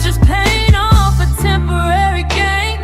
purpose, just paying off a temporary gain.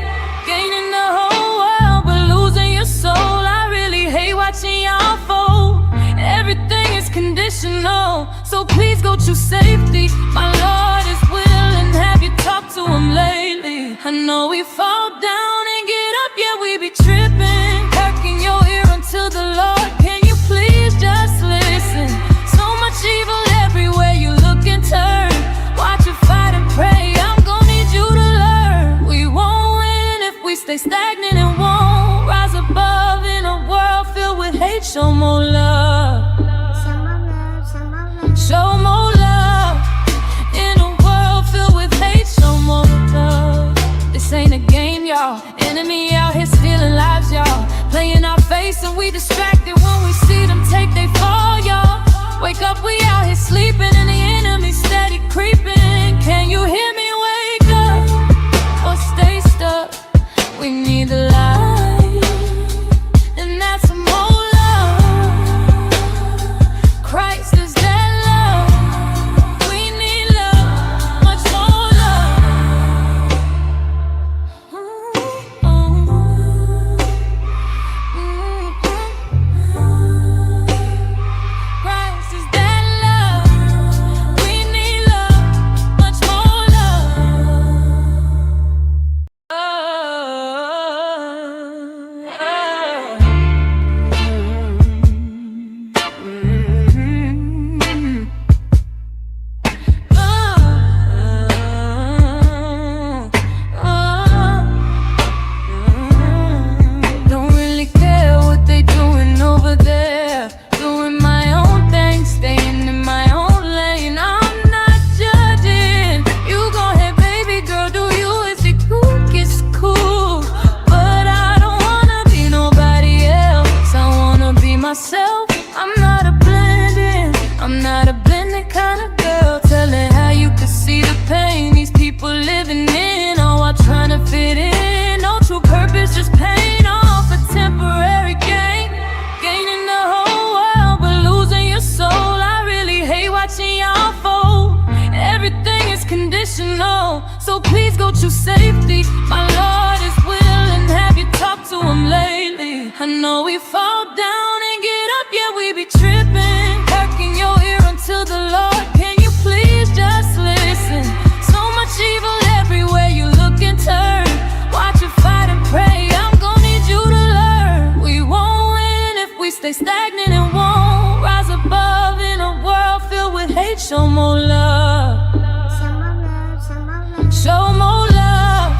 Gaining the whole world, but losing your soul. I really hate watching y'all fold. Everything is conditional, so please go choose safety. My Lord is willing, have you talked to him lately? I know we fall down and get up, yeah, we be tripping. Perking your ear until the Lord, can you please just listen? So much evil everywhere you look and turn. Watch it fight and pray, I'm gonna need you to learn. We won't win if we stay stagnant and won't rise above. In a world filled with hate, show more love. Show more love. In a world filled with hate, show more love. This ain't a game, y'all. Enemy out here stealing lives, y'all. Playing our face and we distracted when we see them take they fall, y'all. Wake up, we out here sleeping and the enemy steady creeping. Can you hear me? Wake up or stay stuck. We need the light, and that's more love. Christ is that love. We need love, much more love. Christ is that love. We need love, much more Don't really care what they doing over there. Doing my own thing, staying in my own lane. I'm not judging. You go ahead, baby girl, do you? Is it cool? It's cool. But I don't wanna be nobody else. I wanna be myself. I'm not a blending. I'm not a blending kind of girl. Telling how you could see the pain these people living in, all while trying to fit in. No true purpose, just paying off a temporary gain. Gaining the whole world, but losing your soul. I really hate watching y'all fold. Everything is conditional, so please go choose safety. My Lord is willing, have you talked to him lately? I know we fall down and get up, yeah, we be tripping. Perking your ear until the Lord, can you please just listen? So much evil everywhere you look and turn. Watch it fight and pray, I'm gonna need you to learn. We won't win if we stay stagnant and won't rise above. In a world filled with hate, show more love. Show more love.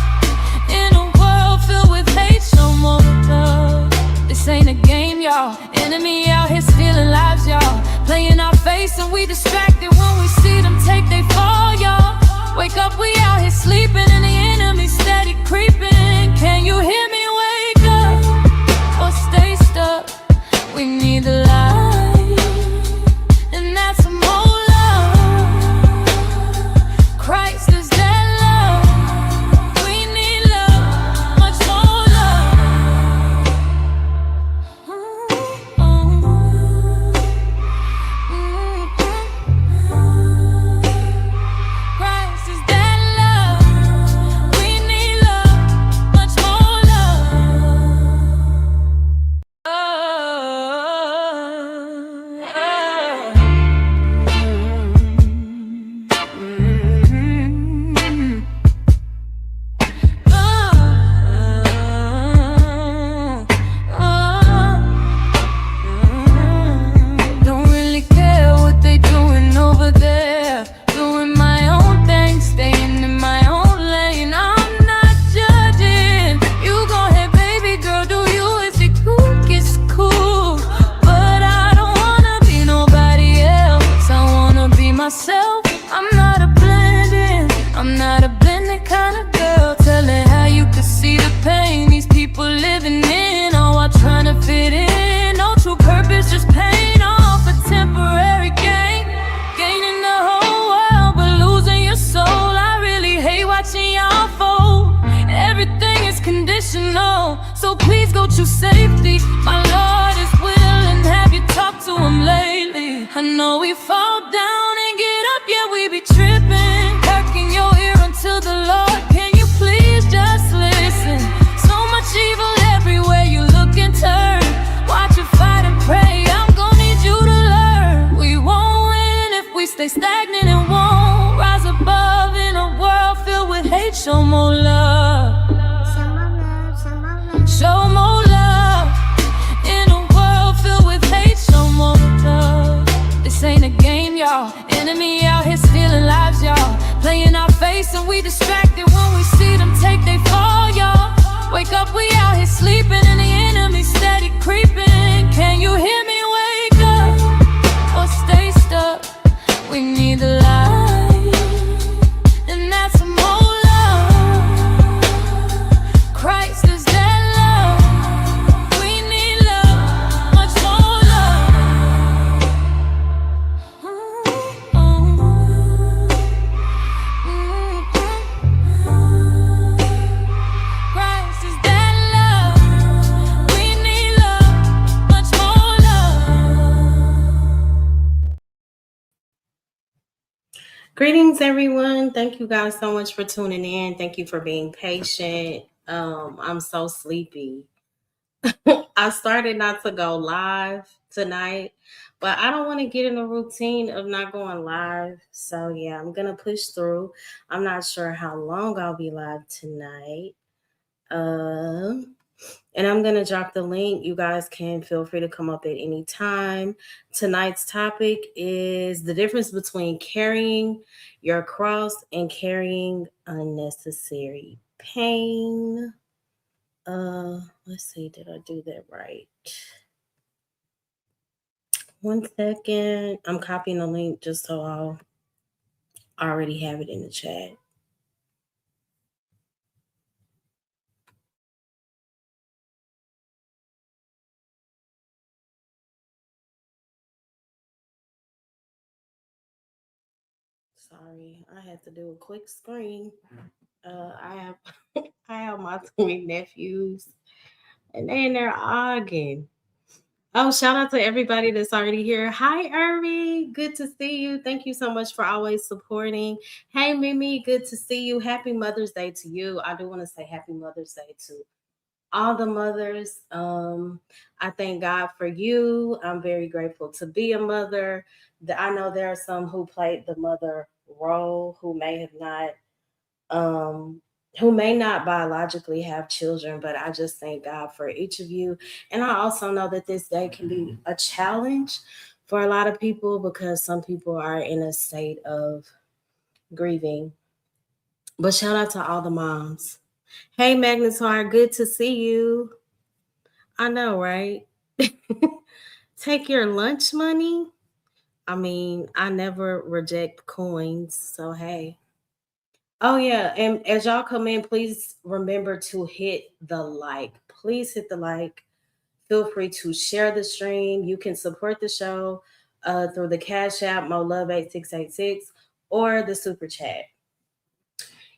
In a world filled with hate, show more love. This ain't a game, y'all. Enemy out here stealing lives, y'all. Playing our face and we distracted when we see them take they fall, y'all. Wake up, we out here sleeping and the enemy steady creeping. Can you hear me? Wake up or stay stuck. We need the light, and that's more love. Christ is that love. We need love, much more love. Christ is that love. We need love, much more Don't really care what they doing over there. Doing my own thing, staying in my own lane. I'm not judging. You go ahead, baby girl, do you? Is it cool? It's cool. But I don't wanna be nobody else. I wanna be myself. I'm not a blending. I'm not a blending kind of girl. Telling how you could see the pain these people living in, all while trying to fit in. No true purpose, just paying off a temporary gain. Gaining the whole world, but losing your soul. I really hate watching y'all fold. Everything is conditional, so please go choose safety. My Lord is willing, have you talked to him lately? I know we fall down and get up, yeah, we be tripping. Perking your ear until show more love. Show more love. In a world filled with hate, show more love. This ain't a game, y'all. Enemy out here stealing lives, y'all. Playing our face and we distracted when we see them take they fall, y'all. Wake up, we out here sleeping and the enemy steady creeping. Can you hear me? Wake up or stay stuck. We need the light, and that's some more love. Christ is that love. We need love, much more love. Christ is that love. We need love, much more love. Greetings, everyone. Thank you guys so much for tuning in. Thank you for being patient. I'm so sleepy. I started not to go live tonight, but I don't want to get in a routine of not going live. So yeah, I'm gonna push through. I'm not sure how long I'll be live tonight. And I'm gonna drop the link. You guys can feel free to come up at any time. Tonight's topic is the difference between carrying your cross and carrying unnecessary pain. Let's see, did I do that right? 1 second. I'm copying the link just so I'll already have it in the chat. Sorry, I had to do a quick screen. I have my 3 nephews, and they in there arguing. Oh, shout out to everybody that's already here. Hi, Irby. Good to see you. Thank you so much for always supporting. Hey, Mimi. Good to see you. Happy Mother's Day to you. I do want to say Happy Mother's Day to all the mothers. I thank God for you. I'm very grateful to be a mother. I know there are some who played the mother role who may not biologically have children, but I just thank God for each of you. And I also know that this day can be a challenge for a lot of people because some people are in a state of grieving. But shout out to all the moms. Hey, Magnetar, good to see you. I know, right? Take your lunch money. I mean, I never reject coins, so hey. Oh yeah, and as y'all come in, please remember to hit the like. Please hit the like. Feel free to share the stream. You can support the show through the Cash App, MoLove8686, or the Super Chat.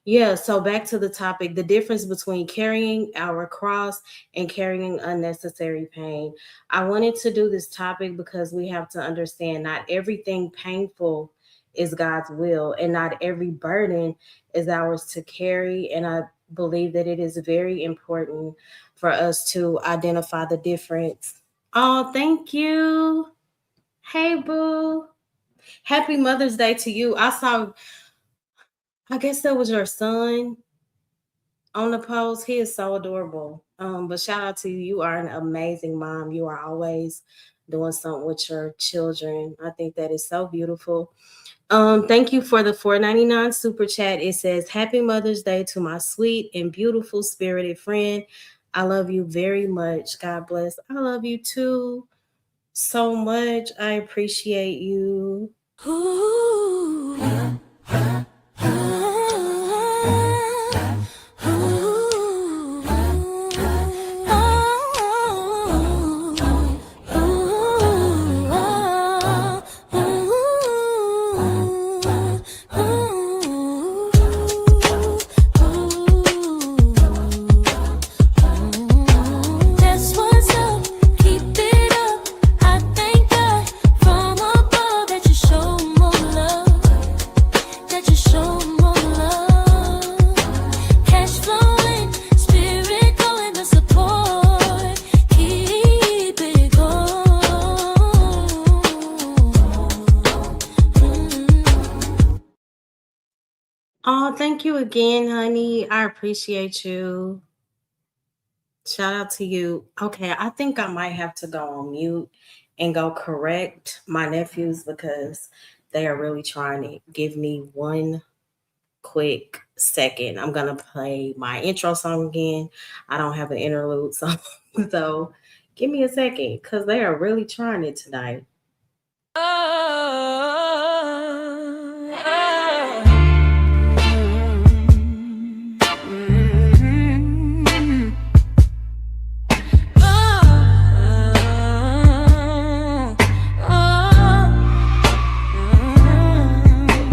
Yeah, so back to the topic, the difference between carrying our cross and carrying unnecessary pain. I wanted to do this topic because we have to understand not everything painful is God's will, and not every burden is ours to carry. And I believe that it is very important for us to identify the difference. Oh, thank you. Hey, boo. Happy Mother's Day to you. I guess that was your son on the post. He is so adorable. But shout out to you. You are an amazing mom. You are always doing something with your children. I think that is so beautiful. Thank you for the $4.99 super chat. It says, Happy Mother's Day to my sweet and beautiful spirited friend. I love you very much. God bless. I love you too so much. I appreciate you. Ooh. Oh, thank you again, honey. I appreciate you. Shout out to you. Okay, I think I might have to go on mute and go correct my nephews because they are really trying to give me one quick second. I'm gonna play my intro song again. I don't have an interlude song, so give me a second because they are really trying it tonight.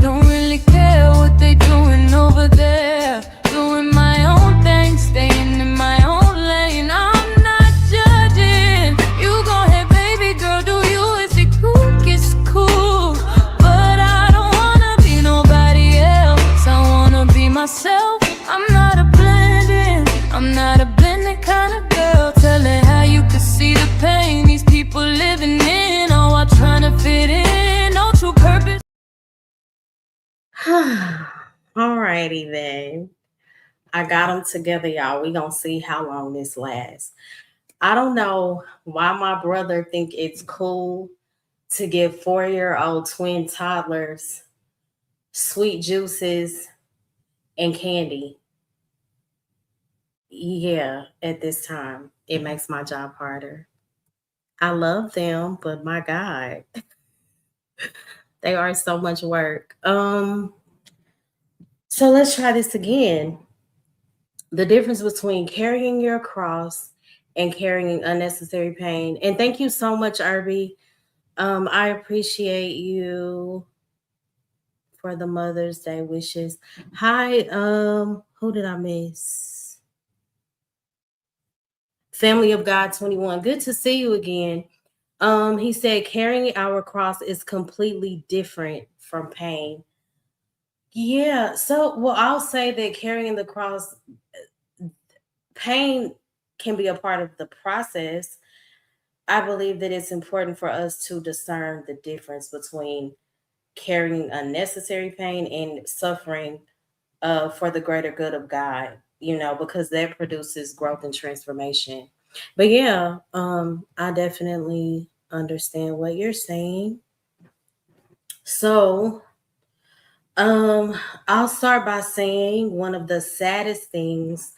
Don't really care what they doing over there. Doing my own thing, staying in my own lane. I'm not judging. You go ahead, baby girl, do you? Is it cool? It's cool. But I don't wanna be nobody else. I wanna be myself. I'm not a blending. I'm not a blending kind of girl. Telling how you could see the pain these people living in. Oh, I'm trying to fit in. No true purpose. Alrighty then. I got them together, y'all. We gonna see how long this lasts. I don't know why my brother think it's cool to give 4-year-old twin toddlers sweet juices and candy. Yeah, at this time, it makes my job harder. I love them, but my God, they are so much work. So let's try this again. The difference between carrying your cross and carrying unnecessary pain. And thank you so much, Irby. I appreciate you for the Mother's Day wishes. Hi, who did I miss? Family of God 21. Good to see you again. He said carrying our cross is completely different from pain. Yeah, so well, I'll say that carrying the cross, pain can be a part of the process. I believe that it's important for us to discern the difference between carrying unnecessary pain and suffering for the greater good of God, because that produces growth and transformation. But yeah, I definitely understand what you're saying. So, um, I'll start by saying one of the saddest things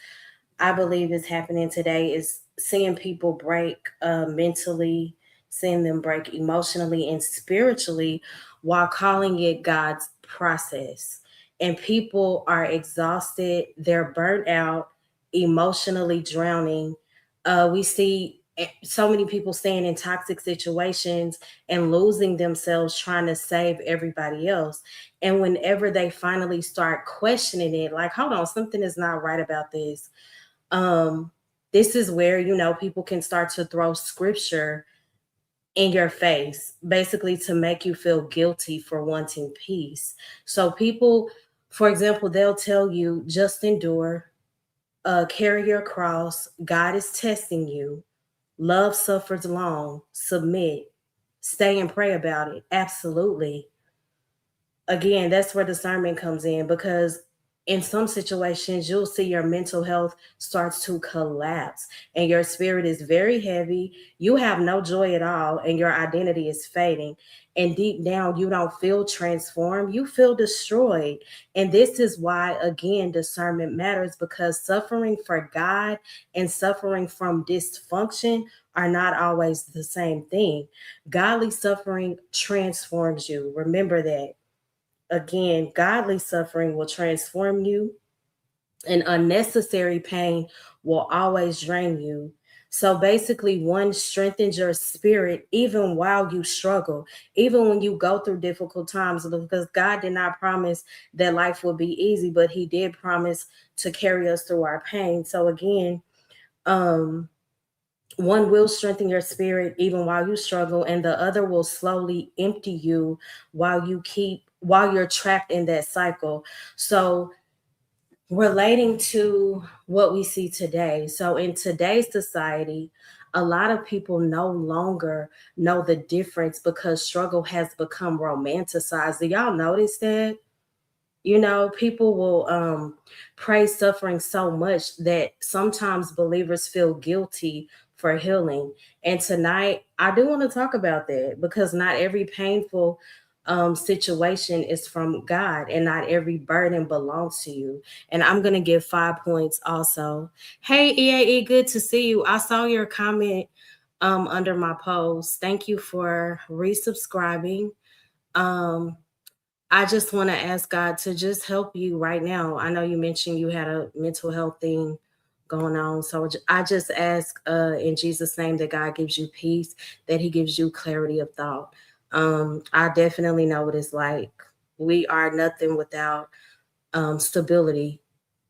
I believe is happening today is seeing people break mentally, seeing them break emotionally and spiritually while calling it God's process. And people are exhausted, they're burnt out, emotionally drowning. We see so many people staying in toxic situations and losing themselves trying to save everybody else. And whenever they finally start questioning it, like, hold on, something is not right about this, um this is where people can start to throw scripture in your face, basically to make you feel guilty for wanting peace. So people, for example, they'll tell you just endure, carry your cross, God is testing you, love suffers long, submit, stay and pray about it. Absolutely. Again, that's where discernment comes in, because in some situations you'll see your mental health starts to collapse and your spirit is very heavy, you have no joy at all, and your identity is fading, and deep down you don't feel transformed, you feel destroyed. And this is why, again, discernment matters, because suffering for God and suffering from dysfunction are not always the same thing. Godly suffering transforms you, remember that. Again, godly suffering will transform you, and unnecessary pain will always drain you. So basically, one strengthens your spirit even while you struggle, even when you go through difficult times, because God did not promise that life would be easy, but He did promise to carry us through our pain. So again, um, one will strengthen your spirit even while you struggle, and the other will slowly empty you while you're trapped in that cycle. So, relating to what we see today, so in today's society, a lot of people no longer know the difference because struggle has become romanticized. Do y'all notice that? People will praise suffering so much that sometimes believers feel guilty for healing. And tonight, I do want to talk about that because not every painful situation is from God, and not every burden belongs to you. And I'm going to give 5 points also. Hey, EAE, good to see you. I saw your comment under my post. Thank you for resubscribing. Um, I just want to ask God to just help you right now. I know you mentioned you had a mental health thing going on. So I just ask in Jesus' name that God gives you peace, that He gives you clarity of thought. I definitely know what it's like. We are nothing without stability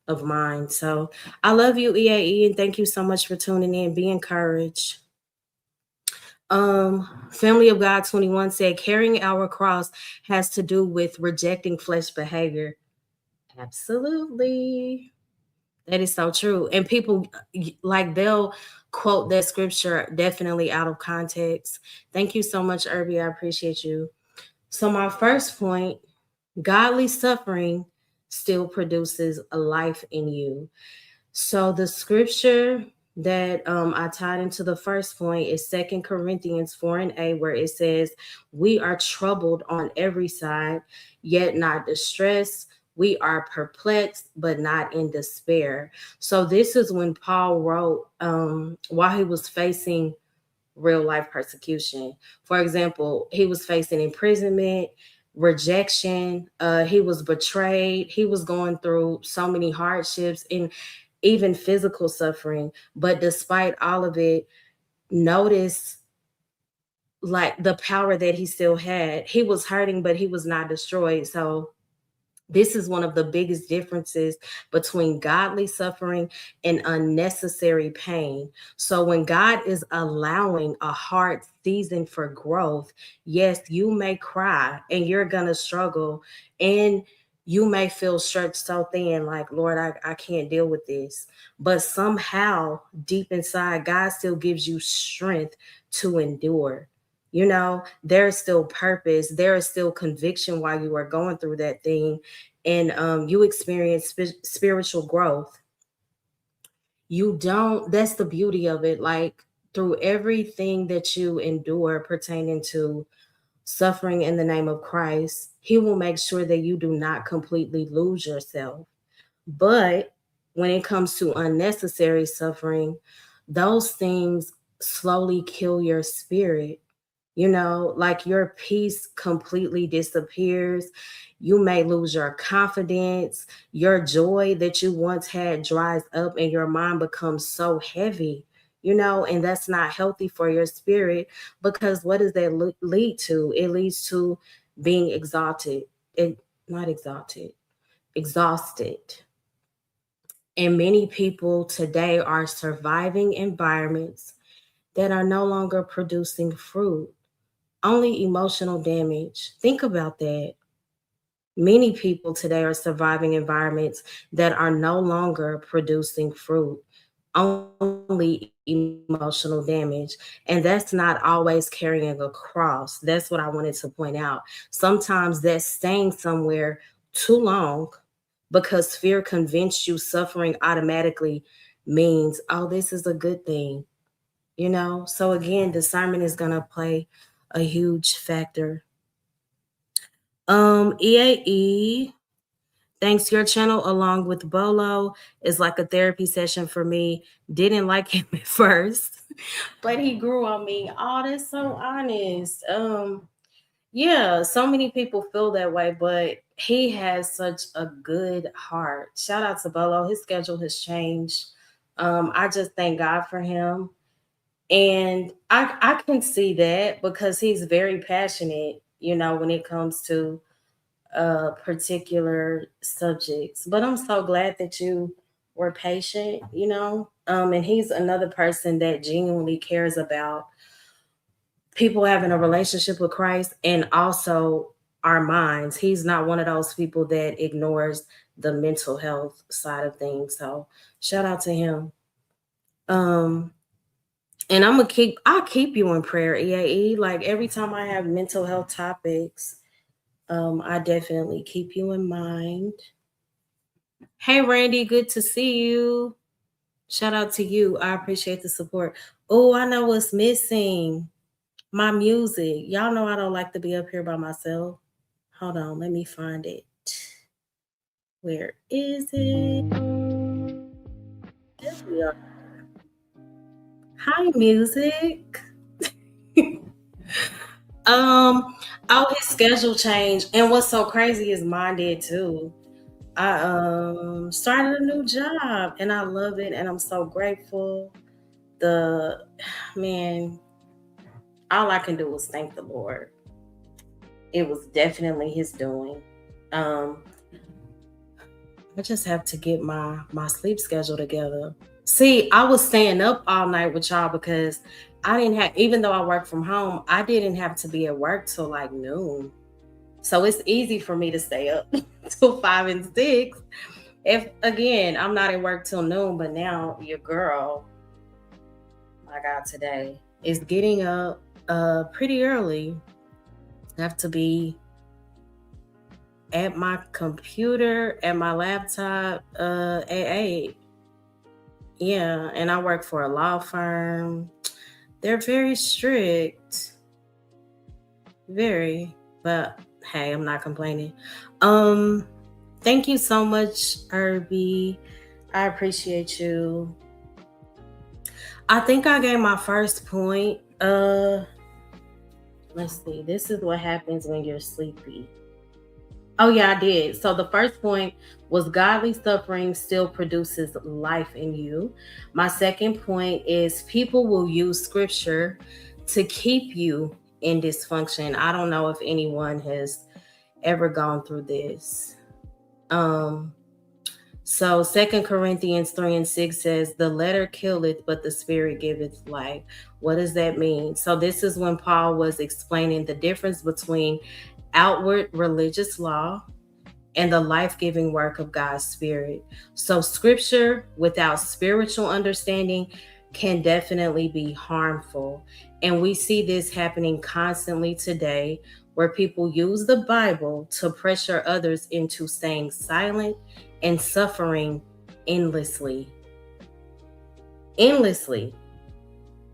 of mind. So I love you, EAE, and thank you so much for tuning in. Be encouraged. Family of God 21 said carrying our cross has to do with rejecting flesh behavior. Absolutely. That is so true. And people like they'll quote that scripture definitely out of context. Thank you so much, Irby. I appreciate you. So my first point, godly suffering still produces a life in you. So the scripture that I tied into the first point is 2 Corinthians 4:8, where it says, "We are troubled on every side, yet not distressed. We are perplexed, but not in despair." So this is when Paul wrote while he was facing real life persecution. For example, he was facing imprisonment, rejection, he was betrayed, he was going through so many hardships and even physical suffering. But despite all of it, notice like the power that he still had. He was hurting, but he was not destroyed. So this is one of the biggest differences between godly suffering and unnecessary pain. So, when God is allowing a hard season for growth, yes, you may cry and you're going to struggle, and you may feel stretched so thin, like, Lord, I can't deal with this. But somehow, deep inside, God still gives you strength to endure. There is still purpose, there is still conviction while you are going through that thing, and you experience spiritual growth. You don't, that's the beauty of it. Like, through everything that you endure pertaining to suffering in the name of Christ, He will make sure that you do not completely lose yourself. But when it comes to unnecessary suffering, those things slowly kill your spirit. Like your peace completely disappears. You may lose your confidence. Your joy that you once had dries up, and your mind becomes so heavy, and that's not healthy for your spirit, because what does that lead to? It leads to being exalted. Not exalted, exhausted. And many people today are surviving environments that are no longer producing fruit, only emotional damage. Think about that. Many people today are surviving environments that are no longer producing fruit, only emotional damage. And that's not always carrying a cross. That's what I wanted to point out. Sometimes that's staying somewhere too long because fear convinced you suffering automatically means, oh, this is a good thing. So again, discernment is going to play a huge factor. EAE, thanks. Your channel along with Bolo is like a therapy session for me. Didn't like him at first, but he grew on me. Oh, that's so honest. Yeah, so many people feel that way, but he has such a good heart. Shout out to Bolo. His schedule has changed. I just thank God for him. And I can see that because he's very passionate, when it comes to particular subjects. But I'm so glad that you were patient. And he's another person that genuinely cares about people having a relationship with Christ and also our minds. He's not one of those people that ignores the mental health side of things. So shout out to him. Um, and I'll keep you in prayer, EAE. Like every time I have mental health topics, I definitely keep you in mind. Hey, Randy, good to see you. Shout out to you. I appreciate the support. Oh, I know what's missing. My music. Y'all know I don't like to be up here by myself. Hold on, let me find it. Where is it? There we are. Hi, music. um, oh, his schedule changed, and what's so crazy is mine did too. I started a new job, and I love it, and I'm so grateful. The man, all I can do is thank the Lord. It was definitely His doing. Um, I just have to get my sleep schedule together. See, I was staying up all night with y'all because I didn't have, even though I work from home, I didn't have to be at work till like noon. So it's easy for me to stay up till 5 and 6. If again, I'm not at work till noon, but now your girl, my God, today is getting up pretty early. I have to be at my computer, at my laptop at 8. Yeah, and I work for a law firm. They're very strict. Very. But hey, I'm not complaining. Um, thank you so much, Irby. I appreciate you. I think I gave my first point. Let's see. This is what happens when you're sleepy. Oh yeah, I did. So the first point was godly suffering still produces life in you. My second point is people will use scripture to keep you in dysfunction. I don't know if anyone has ever gone through this. Um so 2 Corinthians 3:6 says, the letter killeth, but the spirit giveth life. What does that mean? So this is when Paul was explaining the difference between outward religious law and the life-giving work of God's Spirit. So scripture without spiritual understanding can definitely be harmful. And we see this happening constantly today, where people use the Bible to pressure others into staying silent and suffering endlessly. Endlessly.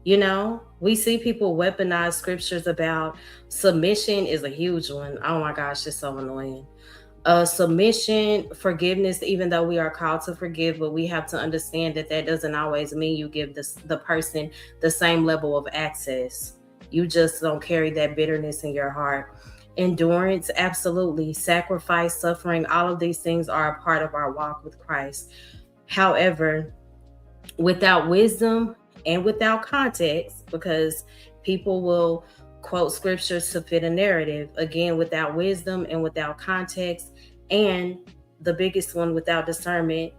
You know, we see people weaponize scriptures about submission is a huge one. Oh my gosh, it's so annoying. Submission, forgiveness, even though we are called to forgive, but we have to understand that that doesn't always mean you give the person the same level of access. You just don't carry that bitterness in your heart. Endurance, absolutely. Sacrifice, suffering, all of these things are a part of our walk with Christ. However, without wisdom and without context, because people will quote scriptures to fit a narrative, again, without wisdom and without context, and the biggest one, without discernment,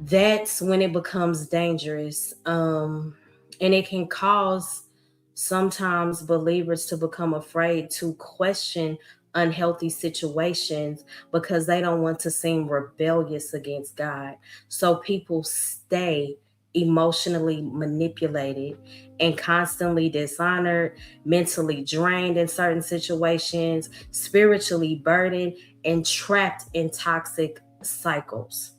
that's when it becomes dangerous. And it can cause sometimes believers to become afraid to question unhealthy situations because they don't want to seem rebellious against God. So people stay emotionally manipulated and constantly dishonored, mentally drained in certain situations, spiritually burdened, and trapped in toxic cycles.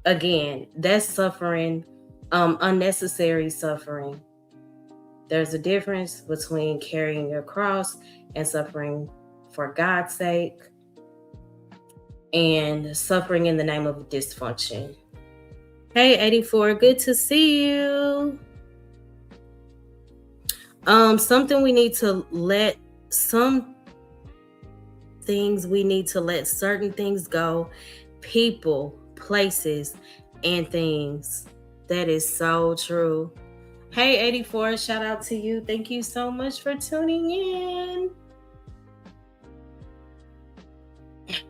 Again, that's suffering, unnecessary suffering. There's a difference between carrying your cross and suffering for God's sake and suffering in the name of dysfunction. Hey, 84, good to see you. Something we need to let some things we need to let certain things go, people, places, and things. That is so true. Hey, 84, shout out to you. Thank you so much for tuning in.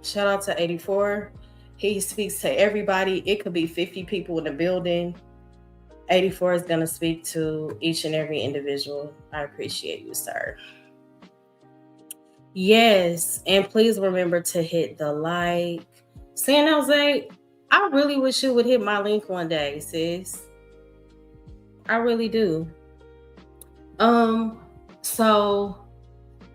Shout out to 84. He speaks to everybody. It could be 50 people in the building. 84 is going to speak to each and every individual. I appreciate you, sir. Yes, and please remember to hit the like. San Jose, I really wish you would hit my link one day, sis. I really do. So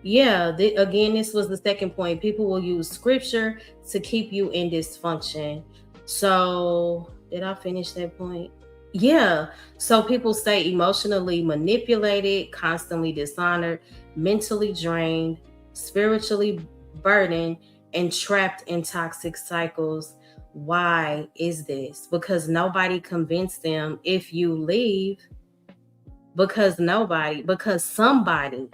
Yeah, again, this was the second point. People will use scripture to keep you in dysfunction. So, did I finish that point? Yeah. So people stay emotionally manipulated, constantly dishonored, mentally drained, spiritually burdened, and trapped in toxic cycles. Why is this? Because nobody convinced them if you leave, because somebody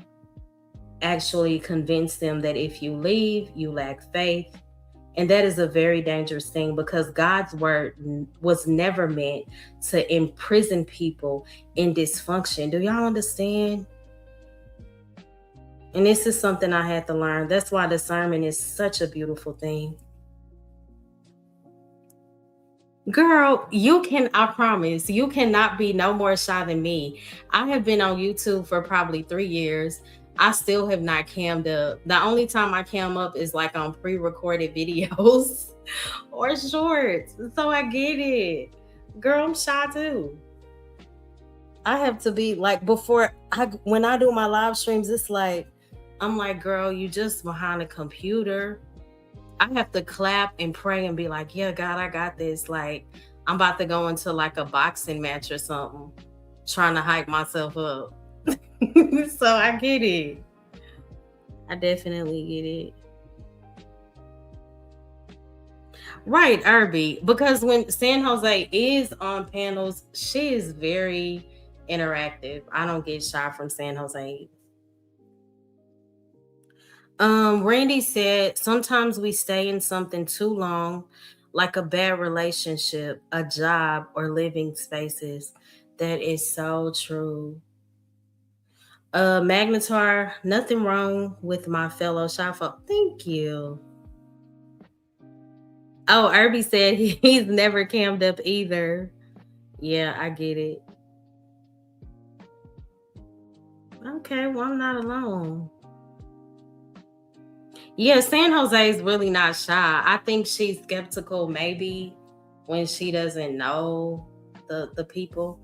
actually convinced them that if you leave, you lack faith. And that is a very dangerous thing because God's word was never meant to imprison people in dysfunction. Do y'all understand? And this is something I had to learn. That's why discernment is such a beautiful thing. Girl, I promise, you cannot be no more shy than me. I have been on YouTube for probably 3 years. I still have not cammed up. The only time I cam up is like on pre recorded videos or shorts. So I get it. Girl, I'm shy too. I have to be like when I do my live streams, it's like, I'm like, girl, you just behind a computer. I have to clap and pray and be like, yeah, God, I got this. Like, I'm about to go into like a boxing match or something, trying to hype myself up. So I get it. I definitely get it. Right, Irby. Because when San Jose is on panels, she is very interactive. I don't get shy from San Jose. Randy said sometimes we stay in something too long, like a bad relationship, a job, or living spaces. That is so true. Magnetar, nothing wrong with my fellow Shafo. Thank you. Oh, Irby said he's never cammed up either. Yeah, I get it. Okay, well, I'm not alone. Yeah, San Jose is really not shy. I think she's skeptical maybe when she doesn't know the people.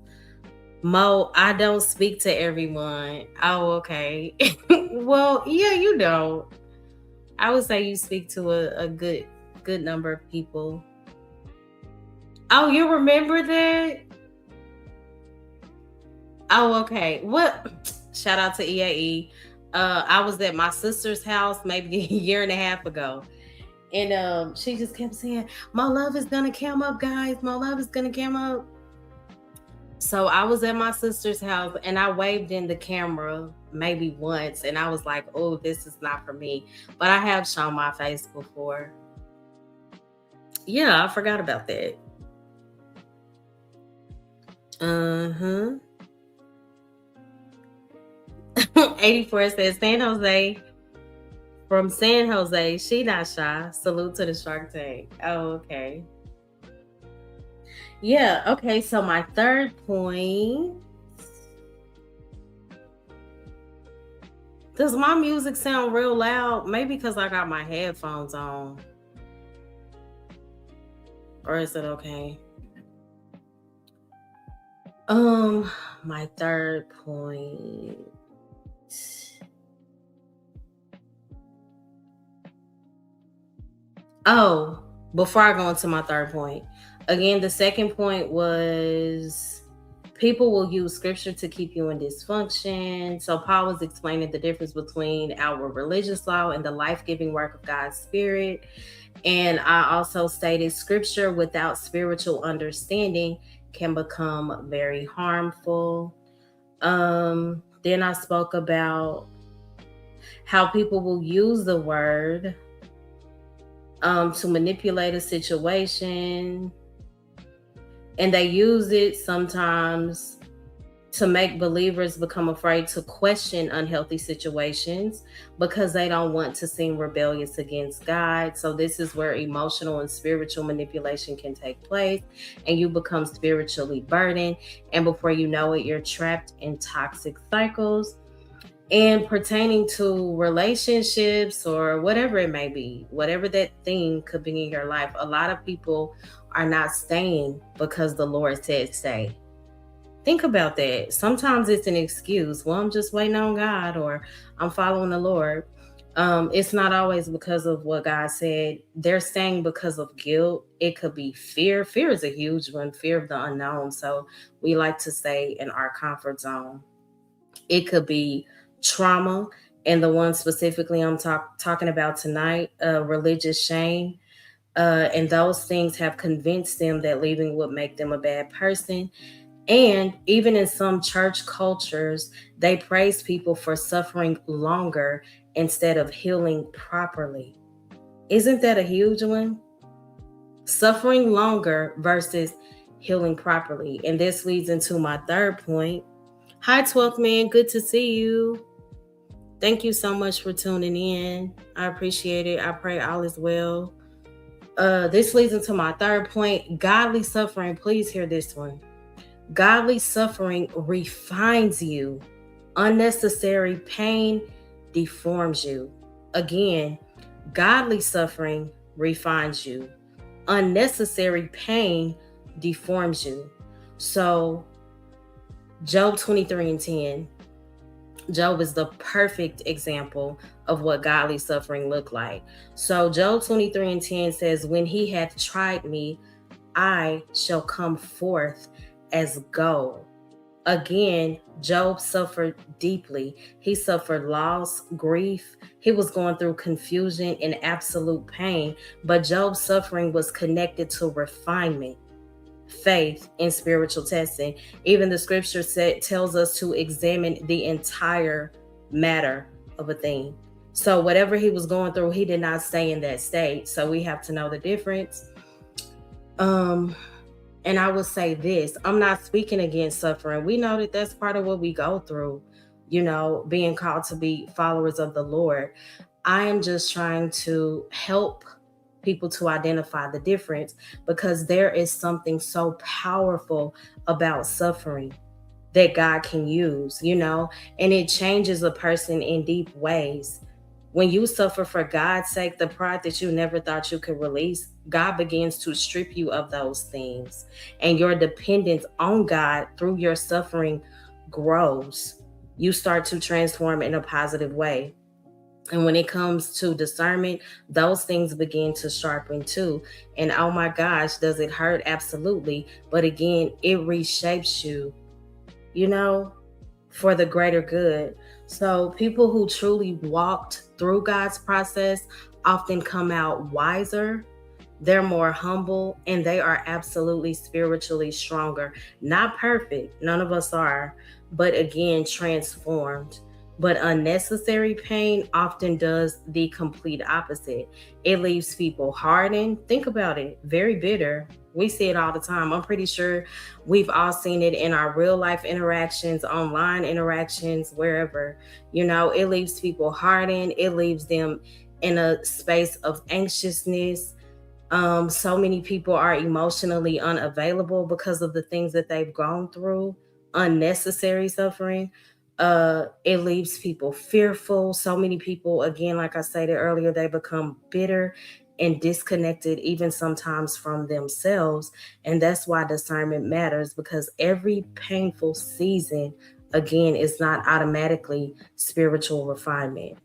Mo, I don't speak to everyone. Oh, okay. Well, yeah, you don't. I would say you speak to a good number of people. Oh, you remember that? Oh, okay. What? Shout out to EAE. I was at my sister's house maybe a year and a half ago. And she just kept saying, my love is gonna come up, guys. My love is gonna come up. So I was at my sister's house and I waved in the camera maybe once and I was like, oh, this is not for me. But I have shown my face before. Yeah, I forgot about that. Uh-huh. 84 says San Jose. From San Jose, she not shy. Salute to the Shark Tank. Oh, okay. Yeah, okay. So my third point. Does my music sound real loud? Maybe because I got my headphones on. Or is it okay? My third point. Oh, before I go into my third point, again, the second point was people will use scripture to keep you in dysfunction. So Paul was explaining the difference between our religious law and the life-giving work of God's Spirit. And I also stated scripture without spiritual understanding can become very harmful. Then I spoke about how people will use the word to manipulate a situation, and they use it sometimes to make believers become afraid to question unhealthy situations because they don't want to seem rebellious against God. So this is where emotional and spiritual manipulation can take place and you become spiritually burdened, and before you know it, you're trapped in toxic cycles. And pertaining to relationships or whatever it may be, whatever that thing could be in your life, a lot of people are not staying because the Lord said stay. Think about that. Sometimes it's an excuse. Well, I'm just waiting on God, or I'm following the Lord. It's not always because of what God said. They're saying because of guilt. It could be fear. Fear is a huge one, fear of the unknown. So we like to stay in our comfort zone. It could be trauma, and the one specifically I'm talking about tonight, religious shame. And those things have convinced them that leaving would make them a bad person. And even in some church cultures, they praise people for suffering longer instead of healing properly. Isn't that a huge one? Suffering longer versus healing properly. And this leads into my third point. Hi, 12th man. Good to see you. Thank you so much for tuning in. I appreciate it. I pray all is well. This leads into my third point. Godly suffering. Please hear this one. Godly suffering refines you. Unnecessary pain deforms you. Again, godly suffering refines you. Unnecessary pain deforms you. So, Job 23:10. Job is the perfect example of what godly suffering looked like. So, Job 23:10 says, "When he hath tried me, I shall come forth as gold." Again, Job suffered deeply. He suffered loss, grief. He was going through confusion and absolute pain. But Job's suffering was connected to refinement, faith, and spiritual testing. Even the scripture tells us to examine the entire matter of a thing. So whatever he was going through, he did not stay in that state. So we have to know the difference. And I would say this, I'm not speaking against suffering. We know that that's part of what we go through, being called to be followers of the Lord. I am just trying to help people to identify the difference, because there is something so powerful about suffering that God can use, and it changes a person in deep ways. When you suffer for God's sake, the pride that you never thought you could release, God begins to strip you of those things. And your dependence on God through your suffering grows. You start to transform in a positive way. And when it comes to discernment, those things begin to sharpen too. And oh my gosh, does it hurt? Absolutely. But again, it reshapes you, for the greater good. So people who truly walked through God's process often come out wiser. They're more humble, and they are absolutely spiritually stronger. Not perfect, none of us are, but again, transformed. But unnecessary pain often does the complete opposite. It leaves people hardened. Think about it, very bitter. We see it all the time. I'm pretty sure we've all seen it in our real life interactions, online interactions, wherever. It leaves people hardened. It leaves them in a space of anxiousness. So many people are emotionally unavailable because of the things that they've gone through. Unnecessary suffering. It leaves people fearful. So many people, again, like I stated earlier, they become bitter and disconnected, even sometimes from themselves. And that's why discernment matters, because every painful season, again, is not automatically spiritual refinement.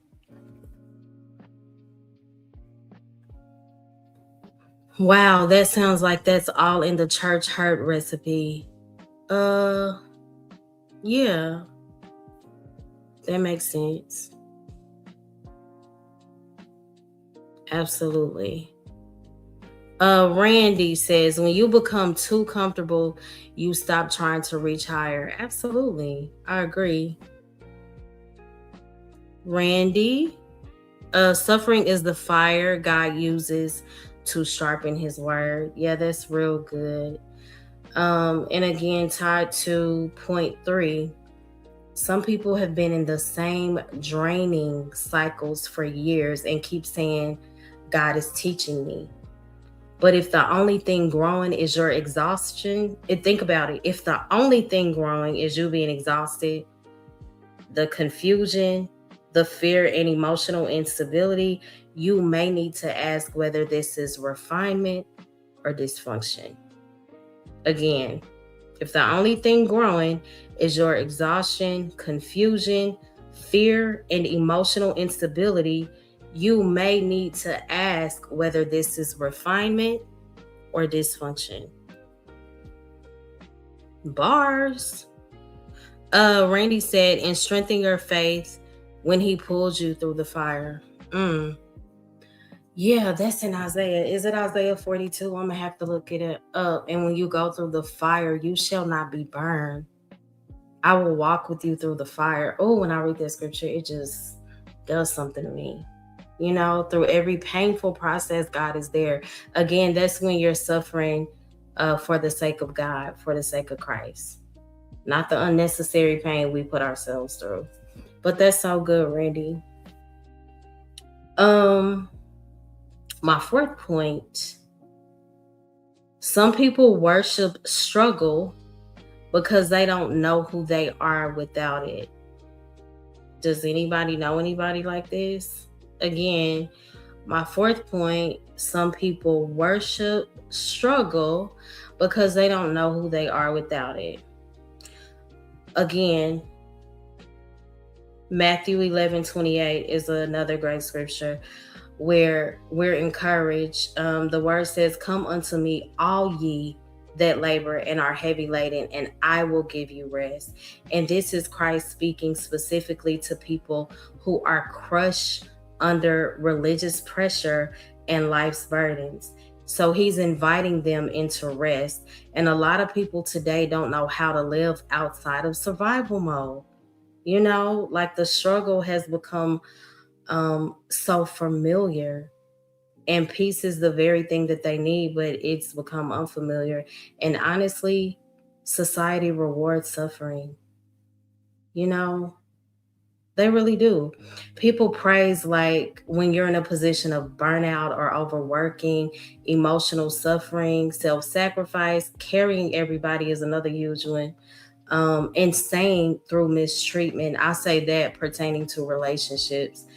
Wow, that sounds like that's all in the church hurt recipe. Uh, yeah, that makes sense. Absolutely. Randy says, when you become too comfortable, you stop trying to reach higher. Absolutely. I agree. Randy, suffering is the fire God uses to sharpen his word. Yeah, that's real good. And again, tied to point 3, some people have been in the same draining cycles for years and keep saying, God is teaching me. But if the only thing growing is your exhaustion, think about it. If the only thing growing is you being exhausted, the confusion, the fear, and emotional instability, you may need to ask whether this is refinement or dysfunction. Again, If the only thing growing is your exhaustion, confusion, fear, and emotional instability, you may need to ask whether this is refinement or dysfunction. Bars. Randy said, and strengthen your faith when he pulls you through the fire. Yeah, that's in Isaiah. Is it Isaiah 42? I'm gonna have to look it up. And when you go through the fire, you shall not be burned. I will walk with you through the fire. Oh, when I read that scripture, it just does something to me. You know, through every painful process, God is there. Again, that's when you're suffering for the sake of God, for the sake of Christ, not the unnecessary pain we put ourselves through. But that's so good, Randy. My fourth point, some people worship struggle because they don't know who they are without it. Does anybody know anybody like this? Again, my fourth point, some people worship struggle because they don't know who they are without it. Again, Matthew 11:28 is another great scripture where we're encouraged. The word says, "Come unto me, all ye that labor and are heavy laden, and I will give you rest." And this is Christ speaking specifically to people who are crushed under religious pressure and life's burdens. So he's inviting them into rest. And a lot of people today don't know how to live outside of survival mode. You know, like the struggle has become so familiar, and peace is the very thing that they need, but it's become unfamiliar. And honestly, society rewards suffering. You know, they really do. People praise, like, when you're in a position of burnout or overworking, emotional suffering, self sacrifice, carrying everybody is another huge one. Insane through mistreatment. I say that pertaining to relationships.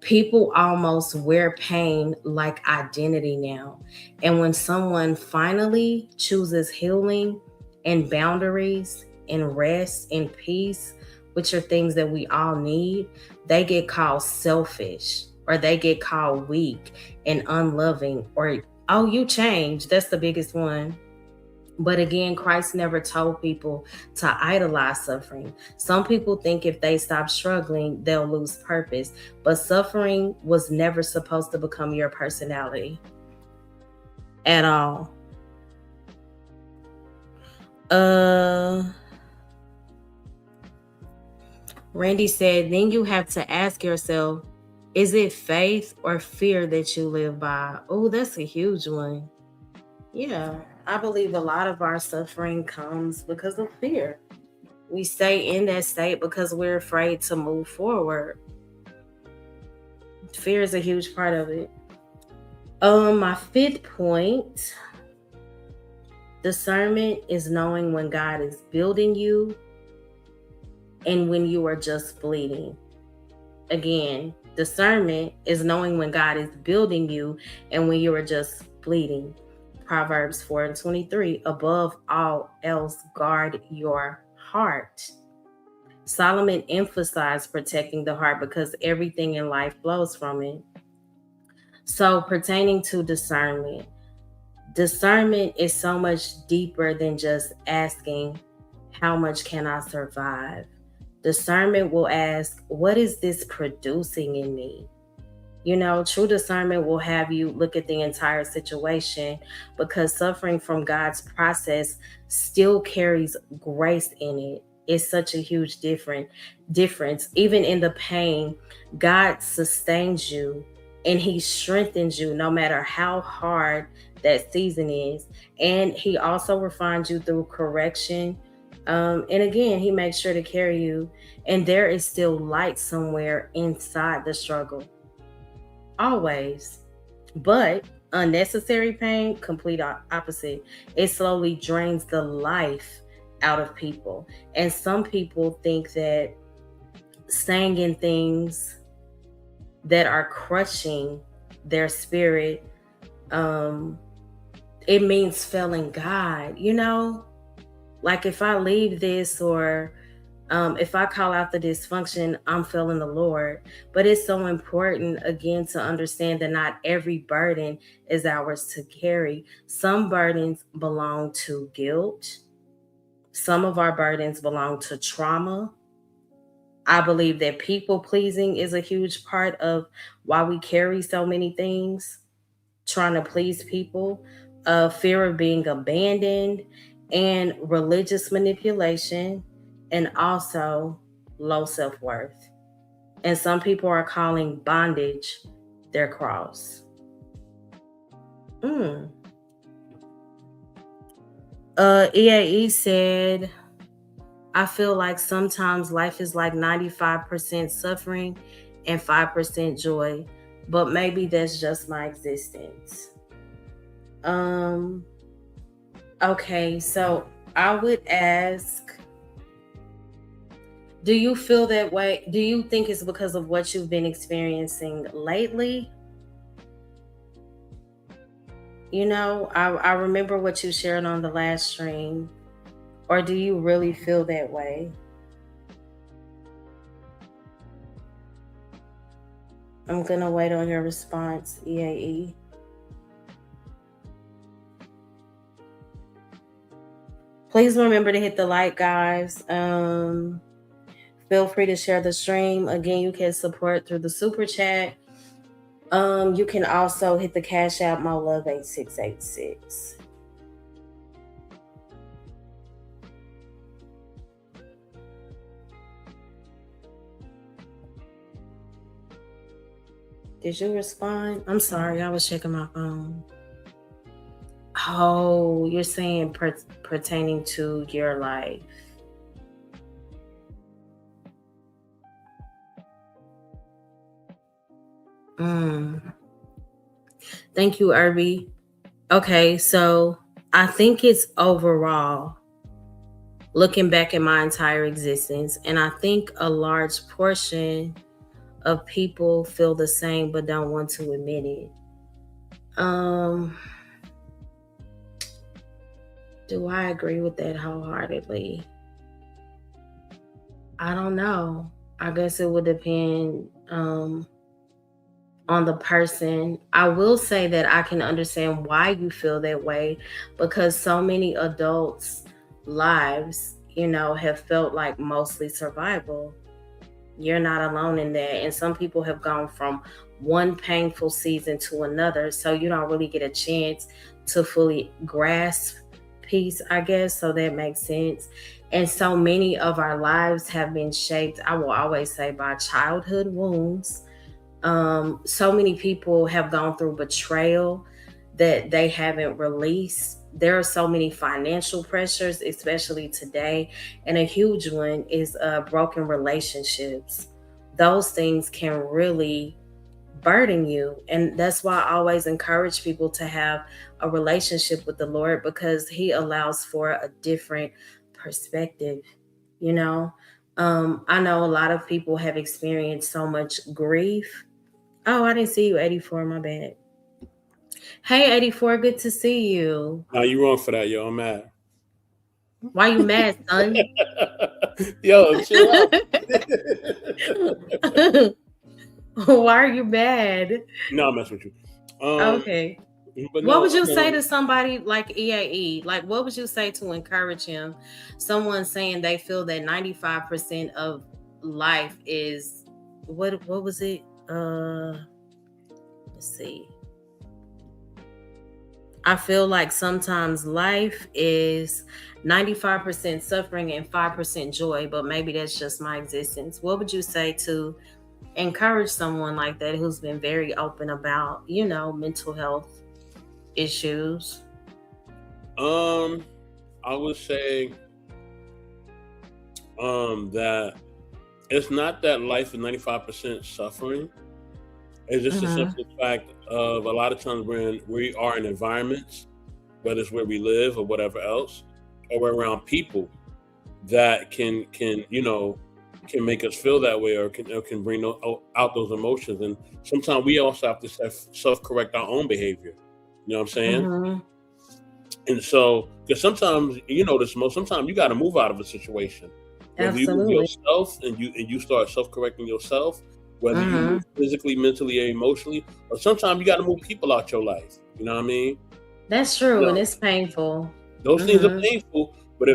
People almost wear pain like identity now. And when someone finally chooses healing and boundaries and rest and peace, which are things that we all need, they get called selfish, or they get called weak and unloving, or, oh, you changed. That's the biggest one. But again, Christ never told people to idolize suffering. Some people think if they stop struggling, they'll lose purpose. But suffering was never supposed to become your personality at all. Randy said, then you have to ask yourself, is it faith or fear that you live by? Oh, that's a huge one. Yeah, I believe a lot of our suffering comes because of fear. We stay in that state because we're afraid to move forward. Fear is a huge part of it. My fifth point, discernment is knowing when God is building you and when you are just bleeding. Again, discernment is knowing when God is building you and when you are just bleeding. Proverbs 4:23, above all else, guard your heart. Solomon emphasized protecting the heart because everything in life flows from it. So, pertaining to discernment, discernment is so much deeper than just asking, how much can I survive? Discernment will ask, what is this producing in me? You know, true discernment will have you look at the entire situation, because suffering from God's process still carries grace in it. It's such a huge difference. Even in the pain, God sustains you and he strengthens you no matter how hard that season is. And he also refines you through correction. And again, he makes sure to carry you. And there is still light somewhere inside the struggle. Always. But unnecessary pain, complete opposite. It slowly drains the life out of people. And some people think that staying in things that are crushing their spirit, it means failing God, you know? Like if I leave this or if I call out the dysfunction, I'm feeling the Lord. But it's so important, again, to understand that not every burden is ours to carry. Some burdens belong to guilt, some of our burdens belong to trauma. I believe that people pleasing is a huge part of why we carry so many things, trying to please people, fear of being abandoned, and religious manipulation, and also low self worth. And some people are calling bondage their cross. Mm. EAE said, I feel like sometimes life is like 95% suffering and 5% joy, but maybe that's just my existence. Um, okay, so I would ask, do you feel that way? Do you think it's because of what you've been experiencing lately? You know, I remember what you shared on the last stream. Or do you really feel that way? I'm going to wait on your response, EAE. Please remember to hit the like, guys. Feel free to share the stream. Again, you can support through the super chat. You can also hit the Cash App MoLove8686. Did you respond? I'm sorry, I was checking my phone. Oh, you're saying pertaining to your life. Thank you, Irby. Okay, so I think it's overall, looking back at my entire existence, and I think a large portion of people feel the same but don't want to admit it. Do I agree with that wholeheartedly? I don't know. I guess it would depend on the person. I will say that I can understand why you feel that way, because so many adults' lives, have felt like mostly survival. You're not alone in that. And some people have gone from one painful season to another. So you don't really get a chance to fully grasp peace, I guess. So that makes sense. And so many of our lives have been shaped, I will always say, by childhood wounds. So many people have gone through betrayal that they haven't released. There are so many financial pressures, especially today. And a huge one is broken relationships. Those things can really burden you. And that's why I always encourage people to have a relationship with the Lord, because He allows for a different perspective. I know a lot of people have experienced so much grief. Oh, I didn't see you, 84. My bad. Hey, 84, good to see you. No, you wrong for that, yo. I'm mad. Why you mad, son? Yo, chill out. Why are you mad? No, I'm messing with you. Okay. But what would you say to somebody like EAE? Like, what would you say to encourage him? Someone saying they feel that 95% of life is, what was it? Let's see. I feel like sometimes life is 95% suffering and 5% joy, but maybe that's just my existence. What would you say to encourage someone like that who's been very open about, mental health issues? I would say that it's not that life is 95% suffering. It's just a simple fact of, a lot of times we are in environments, whether it's where we live or whatever else, or we're around people that can make us feel that way, or can bring out those emotions. And sometimes we also have to self-correct our own behavior. You know what I'm saying? And so, because sometimes you know this most, sometimes you got to move out of a situation, whether you move Absolutely. yourself and you start self correcting yourself, whether you Mm-hmm. move physically, mentally, or emotionally, or sometimes you got to move people out your life. You know what I mean? That's You true, and know, it's painful. those things are Mm-hmm. painful, but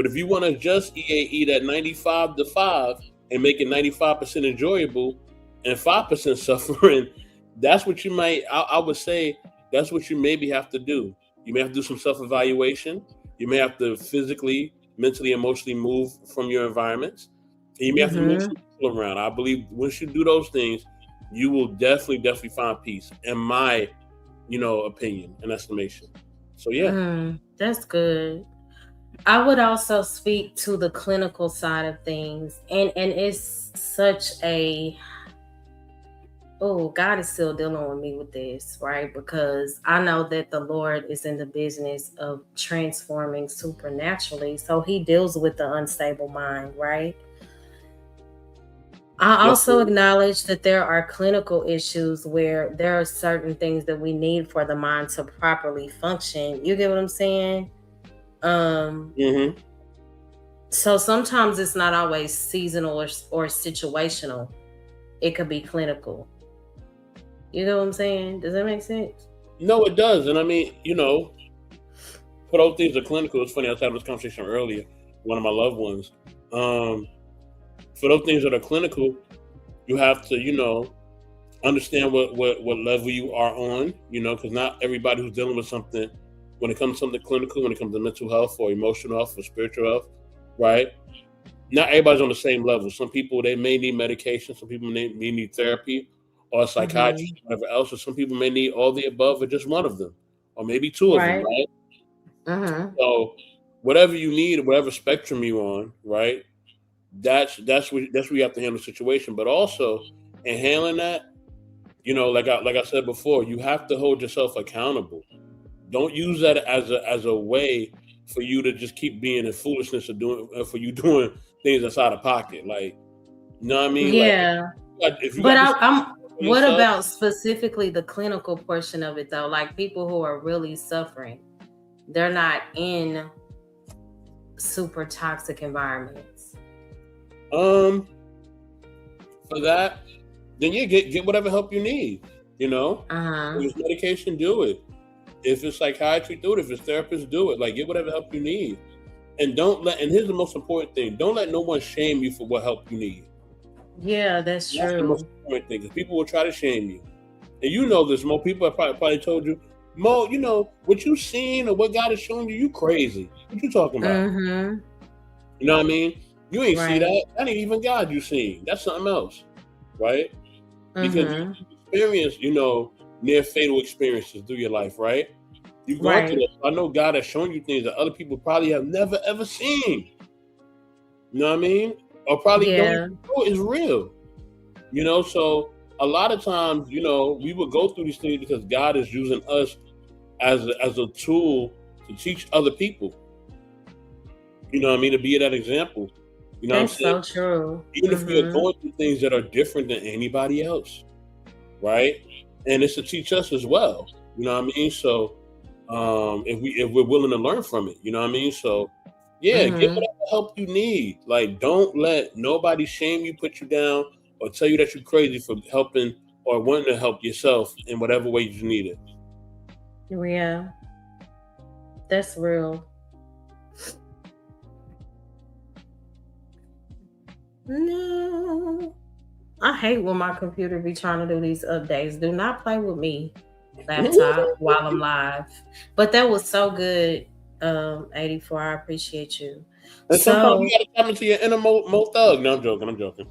if you want to just eat that 95 to 5 and make it 95% enjoyable and 5% suffering, that's what you might. I would say that's what you maybe have to do. You may have to do some self evaluation. You may have to physically, mentally, emotionally move from your environments, and you may have to move Mm-hmm. some people around. I believe once you do those things, you will definitely find peace. In my opinion and estimation. So yeah. That's good. I would also speak to the clinical side of things, and it's such a oh, God is still dealing with me with this, right? Because I know that the Lord is in the business of transforming supernaturally. So he deals with the unstable mind, right? I Yes, also acknowledge that there are clinical issues where there are certain things that we need for the mind to properly function. You get what I'm saying? Um, mm-hmm. so sometimes it's not always seasonal or situational. It could be clinical. You know what I'm saying? Does that make sense? No, it does. And I mean, for those things are clinical, it's funny, I was having this conversation earlier, one of my loved ones. Um, for those things that are clinical, you have to, understand what level you are on, because not everybody who's dealing with something, when it comes to something clinical, when it comes to mental health or emotional health or spiritual health, right? Not everybody's on the same level. Some people, they may need medication. Some people may need therapy or psychiatry, Mm-hmm. whatever else. Or some people may need all the above or just one of them, or maybe two of them, Right. right? Mm-hmm. So whatever you need, whatever spectrum you're on, right? That's where you have to handle the situation. But also in handling that, like I said before, you have to hold yourself accountable. Don't use that as a way for you to just keep being in foolishness or doing for you doing things that's out of pocket. Like, you know what I mean? Like Yeah. if you got But to do I'm something for what yourself, about specifically the clinical portion of it though? Like people who are really suffering. They're not in super toxic environments. um, for that, then you get whatever help you need. You know, Uh-huh. if it's medication, do it. If it's psychiatry, do it. If it's therapist, do it. Like get whatever help you need. And don't let and here's the most important thing. Don't let no one shame you for what help you need. Yeah, that's That's the most true. important thing because people will try to shame you. And you know this, Mo. People have probably told you, Mo, what you seen or what God is showing you, you crazy. What you talking about? Mm-hmm. You know what I mean? You ain't see Right. that. That ain't even God you seen. That's something else, right? Because you Mm-hmm. experience, near fatal experiences through your life, right? You've gone through Right. that. I know God has shown you things that other people probably have never ever seen. You know what I mean? Or probably don't Yeah. even know is real. So a lot of times, we would go through these things because God is using us as a tool to teach other people. You know what I mean? To be that example. You know what I'm That's saying? so true. Even if we are Mm-hmm. going through things that are different than anybody else, right? And it's to teach us as well. You know what I mean? So if we're willing to learn from it, you know what I mean? So yeah, get Mm-hmm. whatever help you need. Like don't let nobody shame you, put you down, or tell you that you're crazy for helping or wanting to help yourself in whatever way you need it. Yeah, that's real. No. I hate when my computer be trying to do these updates. Do not play with me, laptop, while I'm live. But that was so good, 84. I appreciate you. And sometimes So you gotta tap into your inner Mo Thug. No, I'm joking. I'm joking.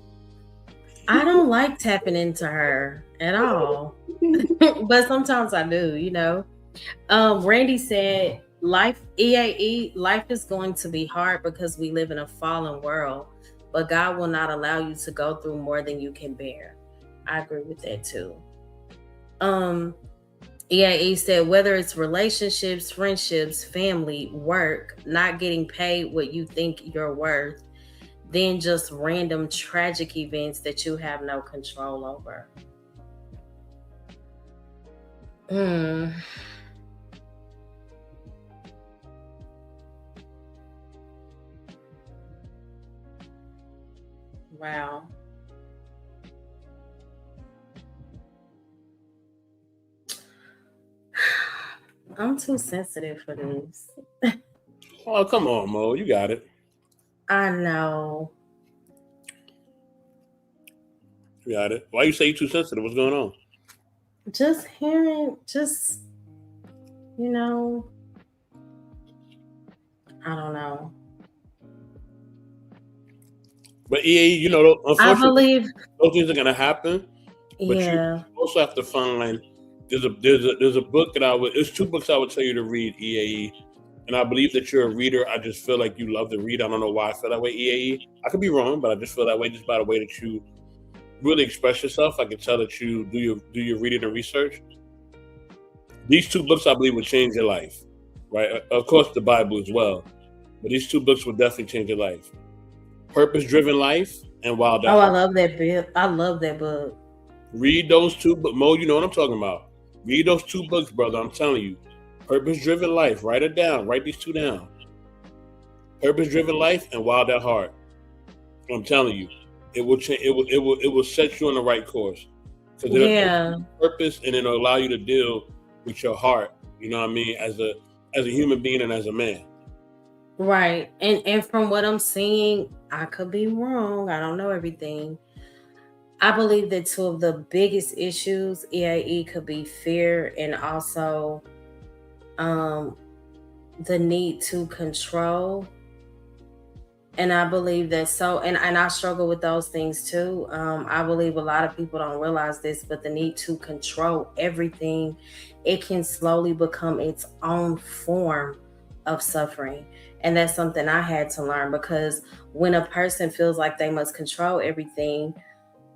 I don't like tapping into her at all. But sometimes I do. Randy said life EAE, life is going to be hard because we live in a fallen world, but God will not allow you to go through more than you can bear. I agree with that too. Um EAE said whether it's relationships, friendships, family, work, not getting paid what you think you're worth, then just random tragic events that you have no control over. Hmm. Wow. I'm too sensitive for this. Oh, come on, Mo. You got it. I know. You got it. Why you say you too sensitive? What's going on? Just hearing, just, you know, I don't know. But EAE, I unfortunately, believe, those things are gonna happen. But you yeah. also have to find. There's a book that there's two books I would tell you to read, EAE. And I believe that you're a reader. I just feel like you love to read. I don't know why I feel that way, EAE. I could be wrong, but I just feel that way just by the way that you really express yourself. I can tell that you do your reading and research. These two books, I believe, would change your life, right? Of course, the Bible as well, but these two books would definitely change your life. Purpose-Driven Life and Wild at Oh, I Heart. love that book. I love that book. Read those two books. Mo, you know what I'm talking about. Read those two books, brother. I'm telling you. Purpose-Driven Life. Write it down. Write these two down. Purpose-Driven Life and Wild at Heart. I'm telling you, it will change. It will set you on the right course. Because it'll take Yeah. you to purpose, and it'll allow you to deal with your heart. You know what I mean? As a human being and as a man. Right. And from what I'm seeing, I could be wrong. I don't know everything. I believe that two of the biggest issues EAE could be fear and also the need to control. And I believe that and I struggle with those things too. I believe a lot of people don't realize this, but the need to control everything, it can slowly become its own form of suffering. And that's something I had to learn, because when a person feels like they must control everything,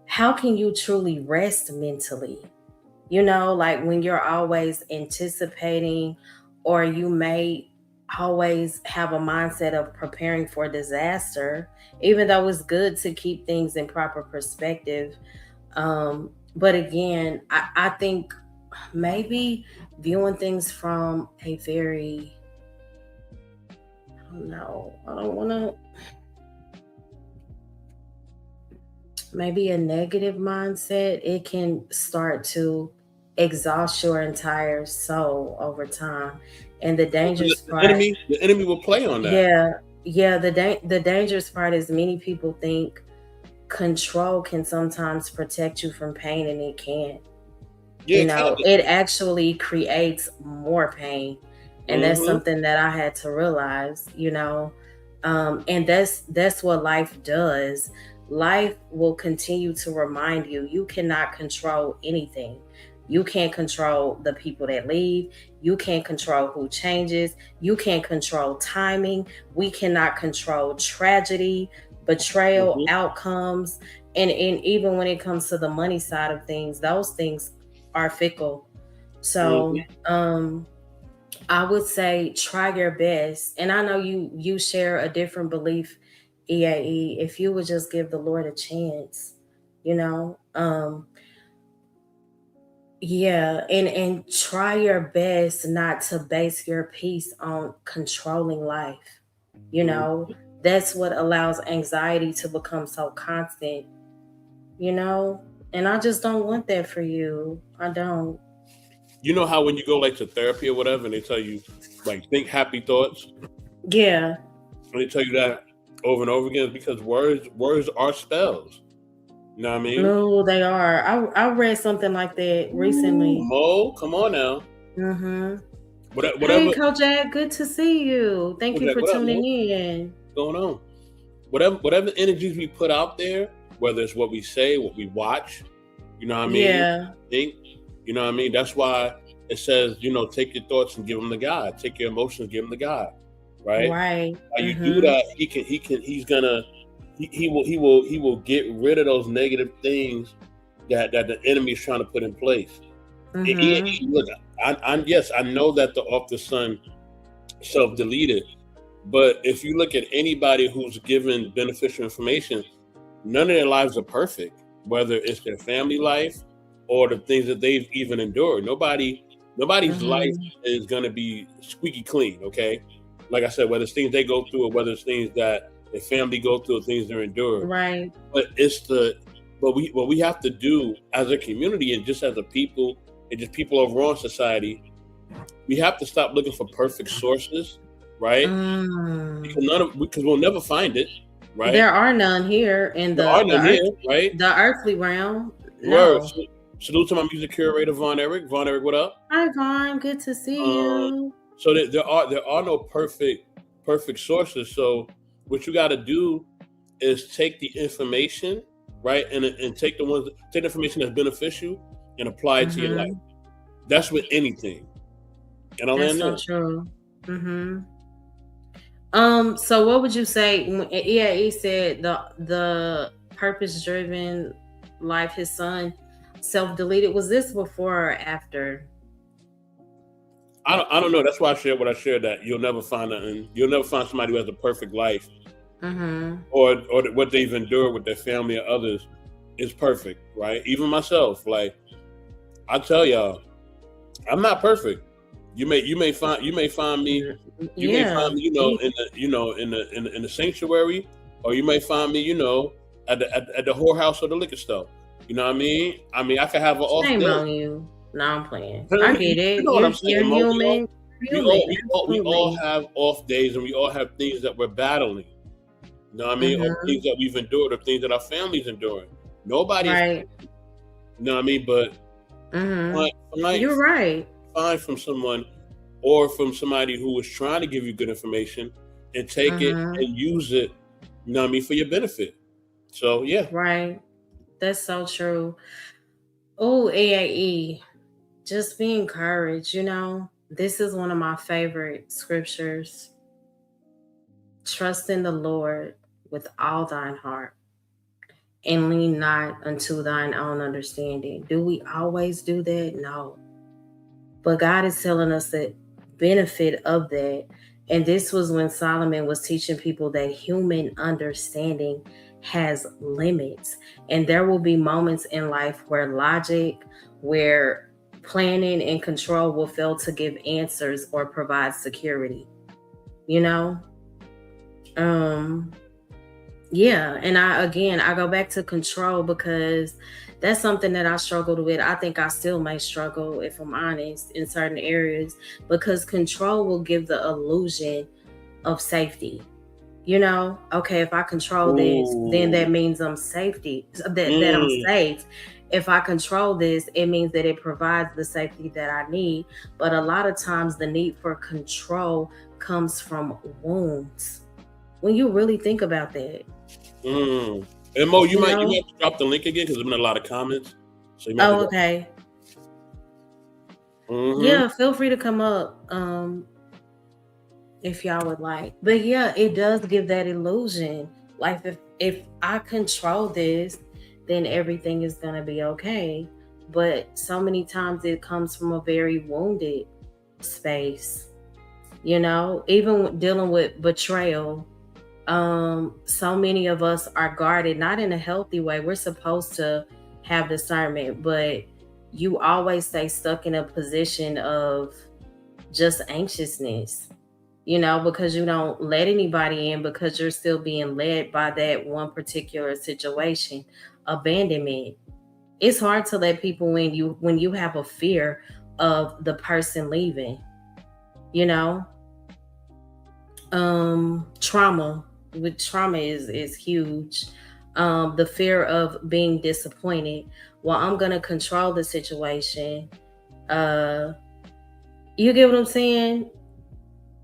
how can you truly rest mentally? Like when you're always anticipating, or you may always have a mindset of preparing for disaster, even though it's good to keep things in proper perspective. But again, I think maybe viewing things from a very, I don't know, I don't want to, maybe a negative mindset, it can start to exhaust your entire soul over time. And the dangerous part, The enemy will play on that. yeah, the dangerous part is many people think control can sometimes protect you from pain, and it can't. Yeah, It actually creates more pain. And that's Mm-hmm. something that I had to realize, and that's what life does. Life will continue to remind you, you cannot control anything. You can't control the people that leave. You can't control who changes. You can't control timing. We cannot control tragedy, betrayal, Mm-hmm. outcomes. And even when it comes to the money side of things, those things are fickle. So I would say try your best. And I know you share a different belief, EAE. If you would just give the Lord a chance, you know. Yeah, and try your best not to base your peace on controlling life. You know, that's what allows anxiety to become so constant, you know? And I just don't want that for you. I don't. You know how when you go like to therapy or whatever, and they tell you like think happy thoughts, Yeah. and they tell you that over and over again, it's because words are spells. You know what I mean? No, they are. I read something like that recently. Ooh, Mo, come on now. Mm-hmm. Whatever. Hey, Kojak, good to see you. Thank you for What up, tuning Mo? in. What's going on? Whatever energies we put out there, whether it's what we say, what we watch, you know what I mean? Yeah. Think, you know what I mean? That's why it says, take your thoughts and give them to God. Take your emotions, give them to God. Right? Right. While you do that, he will get rid of those negative things that the enemy is trying to put in place. Look, I know that the off the sun self-deleted, but if you look at anybody who's given beneficial information, none of their lives are perfect, whether it's their family life or the things that they've even endured. Nobody's life is going to be squeaky clean. Okay. Like I said, whether it's things they go through or whether it's things that their family go through, the things they endure. Right. But what we have to do as a community and just as a people and just people overall in society, we have to stop looking for perfect sources, right? Because we'll never find it, right? There are none here in There are none here, right? the earthly realm. Word. No. Salute to my music curator, Von Eric. Von Eric, what up? Hi, Vaughn. Good to see you. So there are no perfect sources. So what you got to do is take the information, right, and take the information that's beneficial and apply it to your life. That's with anything. And I'll That's land so true. So what would you say when EAE said the purpose-driven life his son self-deleted? Was this before or after? I don't know. That's why I shared what I shared, that you'll never find somebody who has a perfect life, or what they've endured with their family or others is perfect, right? Even myself, like I tell y'all, I'm not perfect. You may find me, you may find me, in the sanctuary, or you may find me, at the whorehouse or the liquor store. You know what I mean? I mean, I could have an off day. Shame on you. No, I'm playing. I get it. You know what I'm saying? You're human. We all have off days, and we all have things that we're battling. You know what I mean? Or things that we've endured, or things that our families enduring. Nobody, right. You know what I mean? But you're right. Find from someone or from somebody who is trying to give you good information and take it and use it, you know what I mean, for your benefit. So yeah. Right. That's so true. Oh, AAE. Just be encouraged, This is one of my favorite scriptures. Trust in the Lord with all thine heart and lean not unto thine own understanding. Do we always do that? No. But God is telling us the benefit of that. And this was when Solomon was teaching people that human understanding has limits. And there will be moments in life where logic, where planning and control will fail to give answers or provide security. Yeah. And I go back to control because that's something that I struggled with. I think I still may struggle, if I'm honest, in certain areas, because control will give the illusion of safety. Okay, if I control this, then that means I'm safety, that I'm safe. If I control this, it means that it provides the safety that I need. But a lot of times the need for control comes from wounds. When you really think about that. And Mo, you might drop the link again because there's been a lot of comments. So okay. Yeah, feel free to come up if y'all would like. But yeah, it does give that illusion. Like if I control this, then everything is gonna be okay. But so many times it comes from a very wounded space. Even dealing with betrayal. So many of us are guarded, not in a healthy way. We're supposed to have discernment, but you always stay stuck in a position of just anxiousness, because you don't let anybody in, because you're still being led by that one particular situation. Abandonment. It's hard to let people in when you have a fear of the person leaving, trauma. With trauma is huge. The fear of being disappointed. Well, I'm gonna control the situation. You get what I'm saying?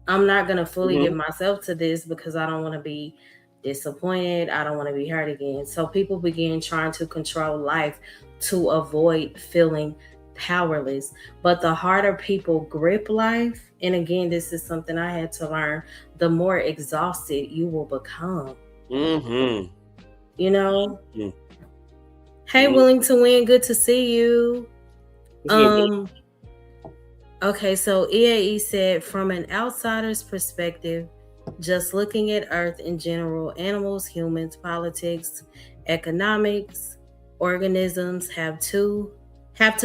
I'm not gonna fully give myself to this because I don't want to be disappointed. I don't want to be hurt again. So people begin trying to control life to avoid feeling powerless. But the harder people grip life, and again, this is something I had to learn, the more exhausted you will become. Hey, Willing to Win, good to see you. Okay, so EAE said, from an outsider's perspective, just looking at Earth in general, animals, humans, politics, economics, organisms have to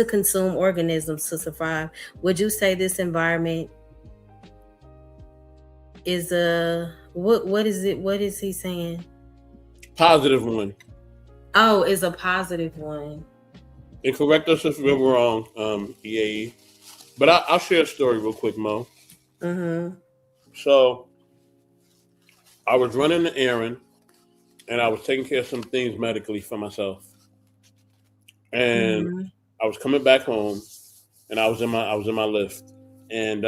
consume organisms to survive. Would you say this environment is a what is it? What is he saying? Positive one. Oh, is a positive one. And correct us if we're wrong, EAE. But I'll share a story real quick, Mo. Mm-hmm. So I was running an errand, and I was taking care of some things medically for myself. And Mm-hmm. I was coming back home, and I was in my lift, and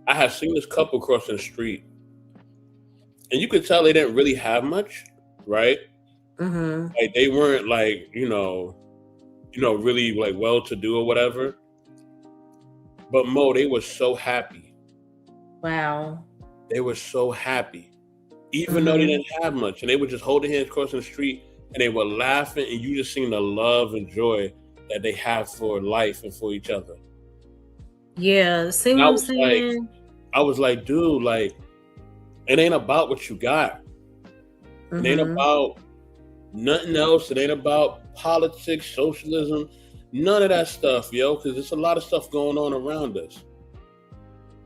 I had seen this couple crossing the street, and you could tell they didn't really have much, right? Mm-hmm. Like they weren't like really like well to do or whatever. But Mo, they were so happy. Wow. They were so happy, even though they Mm-hmm. didn't have much, and they would just holding hands crossing the street, and they were laughing, and you just seen the love and joy that they have for life and for each other. Yeah. See And what I'm saying? I was like, dude, like it ain't about what you got. It ain't Mm-hmm. about nothing else. It ain't about politics, socialism, none of that stuff, yo. Because there's a lot of stuff going on around us.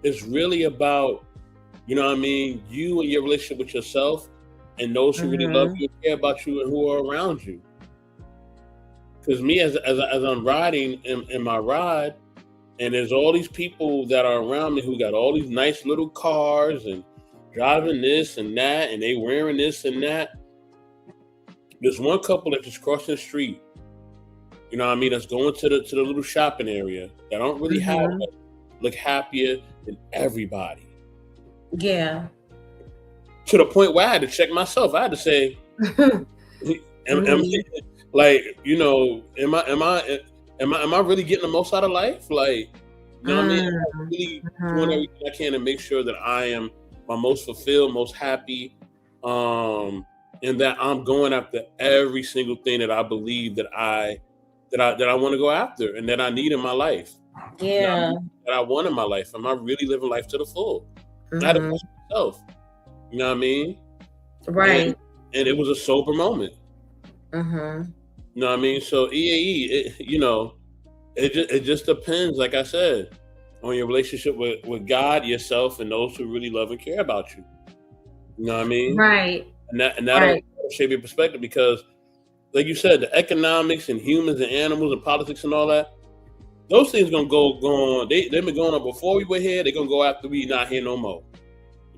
It's really about, you know what I mean, you and your relationship with yourself, and those who really love Mm-hmm. you, care about you, and who are around you. Because me, as I'm riding in my ride, and there's all these people that are around me who got all these nice little cars and driving this and that, and they wearing this and that. There's one couple that just crossing the street. You know what I mean? That's going to the little shopping area that don't really have Mm-hmm. much, look happier than everybody. Yeah. To the point where I had to check myself. I had to say, am Mm-hmm. like, am I really getting the most out of life? Like, you know what I mean? Am I really doing Mm-hmm. everything I can to make sure that I am my most fulfilled, most happy, and that I'm going after every single thing that I believe that I want to go after and that I need in my life. You know what I Yeah. mean? That I want in my life. Am I really living life to the full? I had to Mm-hmm. question myself. You know what I mean? And Right. and it was a sober moment. Mm-hmm. You know what I mean? So it just depends, like I said, on your relationship with God, yourself, and those who really love and care about you. You know what I mean? Right. And that'll Right. shape your perspective because, like you said, the economics and humans and animals and politics and all that, those things gonna go on. They've been going on before we were here. They're gonna go after we not here no more.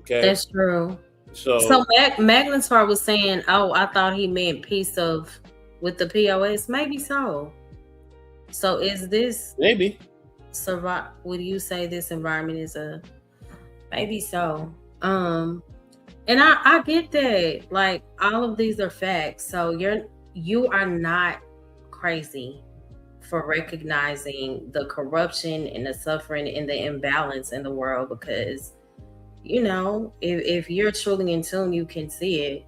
Okay, That's true. So so Magnetar was saying, "Oh, I thought he meant piece of with the POS." Maybe so. So is this maybe survive? Would you say this environment is a maybe so? Um, and I get that. Like all of these are facts. So you are not crazy for recognizing the corruption and the suffering and the imbalance in the world because if you're truly in tune you can see it.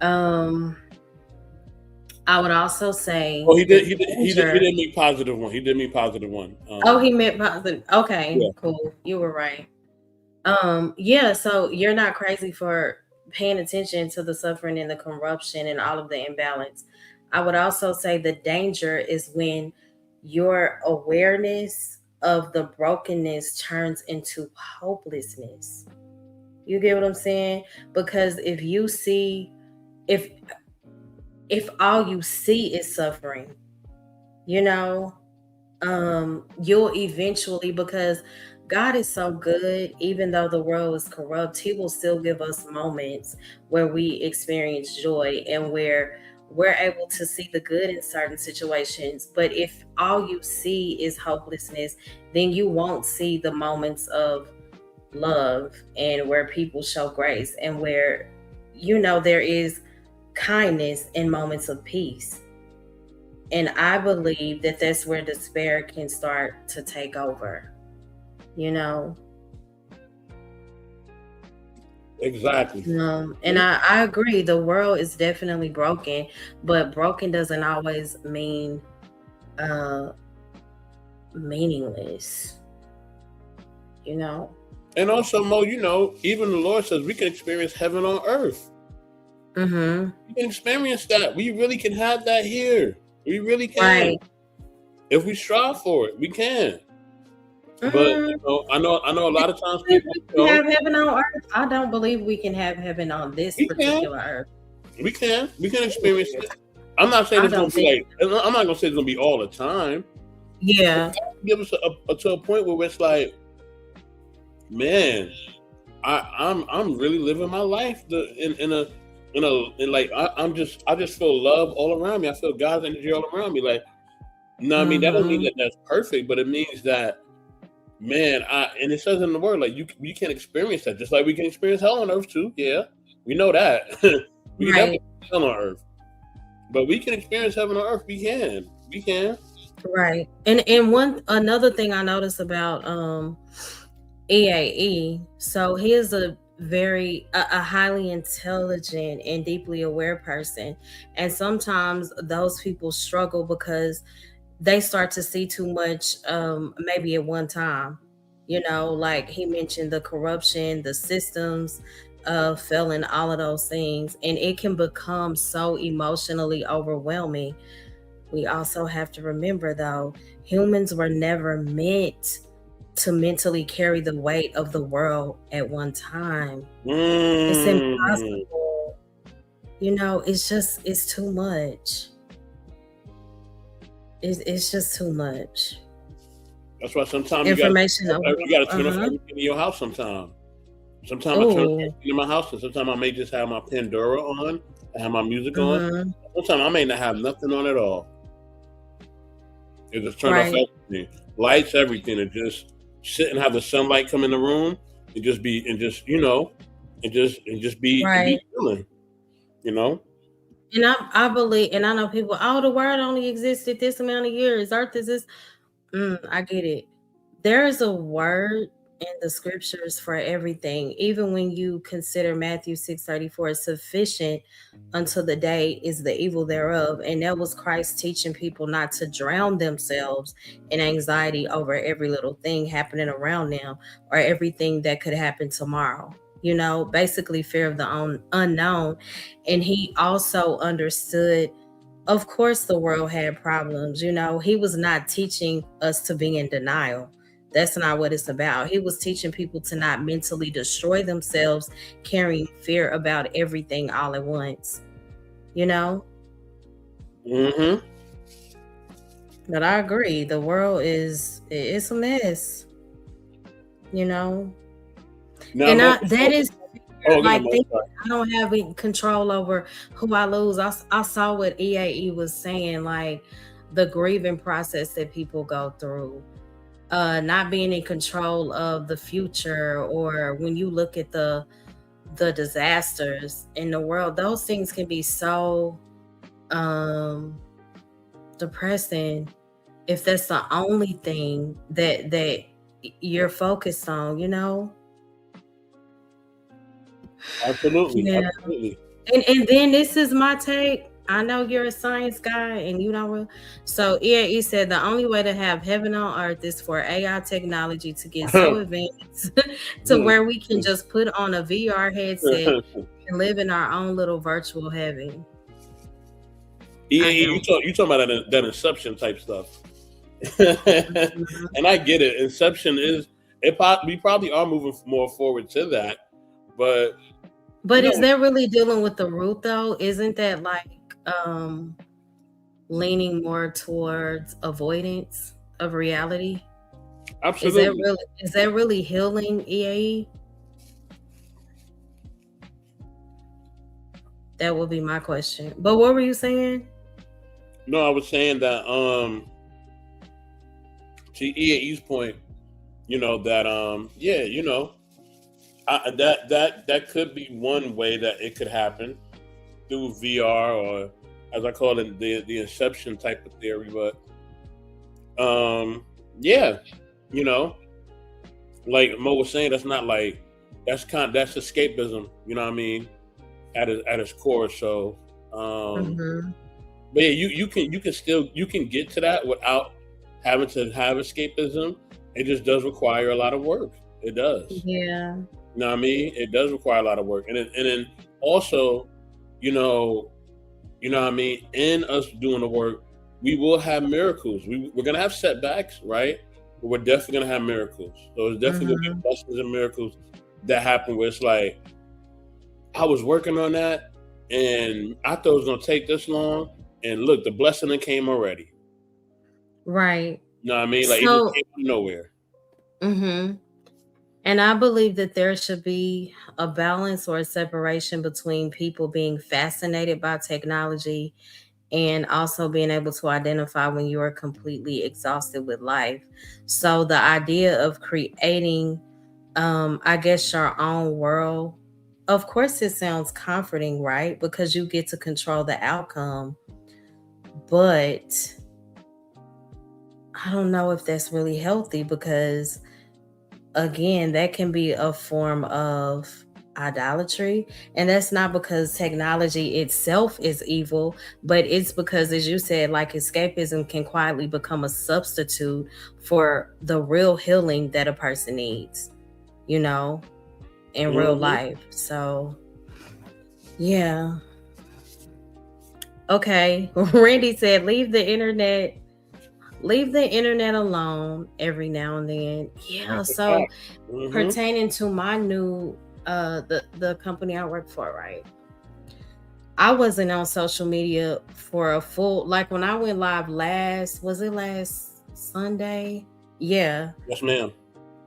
um I would also say oh, he the did. He danger. did me positive one. He did me positive one. Oh, he meant positive. Okay, Yeah. cool, you were right. Yeah, so you're not crazy for paying attention to the suffering and the corruption and all of the imbalance. I would also say the danger is when your awareness of the brokenness turns into hopelessness. You get what I'm saying? Because if if all you see is suffering, you know, you'll eventually, because God is so good, even though the world is corrupt, He will still give us moments where we experience joy and where we're able to see the good in certain situations. But if all you see is hopelessness, then you won't see the moments of love and where people show grace and where, there is kindness in moments of peace. And I believe that that's where despair can start to take over, you know. Exactly. And I agree, the world is definitely broken, but broken doesn't always mean uh meaningless, you know. And also, Mo, even the Lord says we can experience heaven on earth. Mm-hmm. We can experience that. We really can have that here. We really can. Right. If we strive for it, we can. But Mm, I know a lot of times if people we can go, have heaven on earth. I don't believe we can have heaven on this we can, particular earth. we can experience it. I'm not saying I it's gonna don't be think. like, I'm not gonna say it's gonna be all the time. But Yeah. God give us to a point where it's like, man, I'm really living my life in like I just feel love all around me. I feel God's energy all around me. Like, no, I mean that don't mean Mm-hmm. that that's perfect, but it means that, man, and it says in the word, like, you can experience that just like we can experience hell on earth too. Yeah, we know that. We can definitely Right. experience hell on earth, but we can experience heaven on earth. We can. Right. And one another thing I noticed about EAE, so he is a highly intelligent and deeply aware person. And sometimes those people struggle because they start to see too much maybe at one time. Like he mentioned the corruption, the systems failing, all of those things. And it can become so emotionally overwhelming. We also have to remember, though, humans were never meant to mentally carry the weight of the world at one time. It's Mm. impossible. It's too much. It's just too much That's why sometimes information you got to turn off uh-huh. everything in your house. Sometimes I turn off Oh. everything in my house, and sometimes I may just have my Pandora on, I have my music on. Hmm. Sometimes I may not have nothing on at all. It just turn off Right. everything, lights, everything, and just sit and have the sunlight come in the room and just be and just Right. be chilling. You know. And I believe, and I know people, oh, the world only existed this amount of years. Earth is this. I get it. There is a word in the scriptures for everything. Even when you consider Matthew 6:34, sufficient until the day is the evil thereof. And that was Christ teaching people not to drown themselves in anxiety over every little thing happening around them or everything that could happen tomorrow. Basically fear of the unknown. And he also understood, of course, the world had problems. He was not teaching us to be in denial. That's not what it's about. He was teaching people to not mentally destroy themselves, carrying fear about everything all at once. You know, Mm-hmm. but I agree. The world it's a mess. You know, Now, and Mo, that is oh, go ahead, like Mo. thinking Sorry. I don't have any control over who I lose. I saw what EAE was saying, like the grieving process that people go through, not being in control of the future, or when you look at the disasters in the world, those things can be so um depressing if that's the only thing that you're focused on. Absolutely, Yeah. absolutely. And then this is my take. I know you're a science guy and you don't really. So EAE said the only way to have heaven on earth is for AI technology to get so advanced to where we can just put on a VR headset and live in our own little virtual heaven. I EAE, don't. you talking about that Inception type stuff, Mhm. and I get it. Inception is we probably are moving more forward to that, but you But is know, that really dealing with the root though? Isn't that like um leaning more towards avoidance of reality? absolutely. Is that really healing, EAE? That would be my question. But what were you saying? No, I was saying that to EAE's point, that yeah, that could be one way that it could happen through VR, or as I call it, the Inception type of theory. But yeah, you know, like Mo was saying, that's not like that's escapism. You know what I mean? At its core. So, Mhm. but yeah, you can get to that without having to have escapism. It just does require a lot of work. It does. Yeah. You know what I mean? It does require a lot of work, and then also, you know, what I mean. In us doing the work, we will have miracles. We're gonna have setbacks, right? but we're definitely gonna have miracles. So it's definitely gonna be blessings and miracles that happen where it's like, I was working on that and I thought it was gonna take this long, and look, the blessing that came already. Right. You know what I mean? Like it just So, came out of nowhere. and I believe that there should be a balance or a separation between people being fascinated by technology and also being able to identify when you are completely exhausted with life. So the idea of creating, I guess, your own world, of course, it sounds comforting, right? Because you get to control the outcome. But I don't know if that's really healthy because, again, that can be a form of idolatry. And that's not because technology itself is evil, but it's because, as you said, like escapism can quietly become a substitute for the real healing that a person needs, you know, in real life. So, yeah. Okay. Randy said, leave the internet alone every now and then. Yeah. So pertaining to my new the company I work for, right? I wasn't on social media for a full, like when I went live last Sunday? Yeah. Yes, ma'am.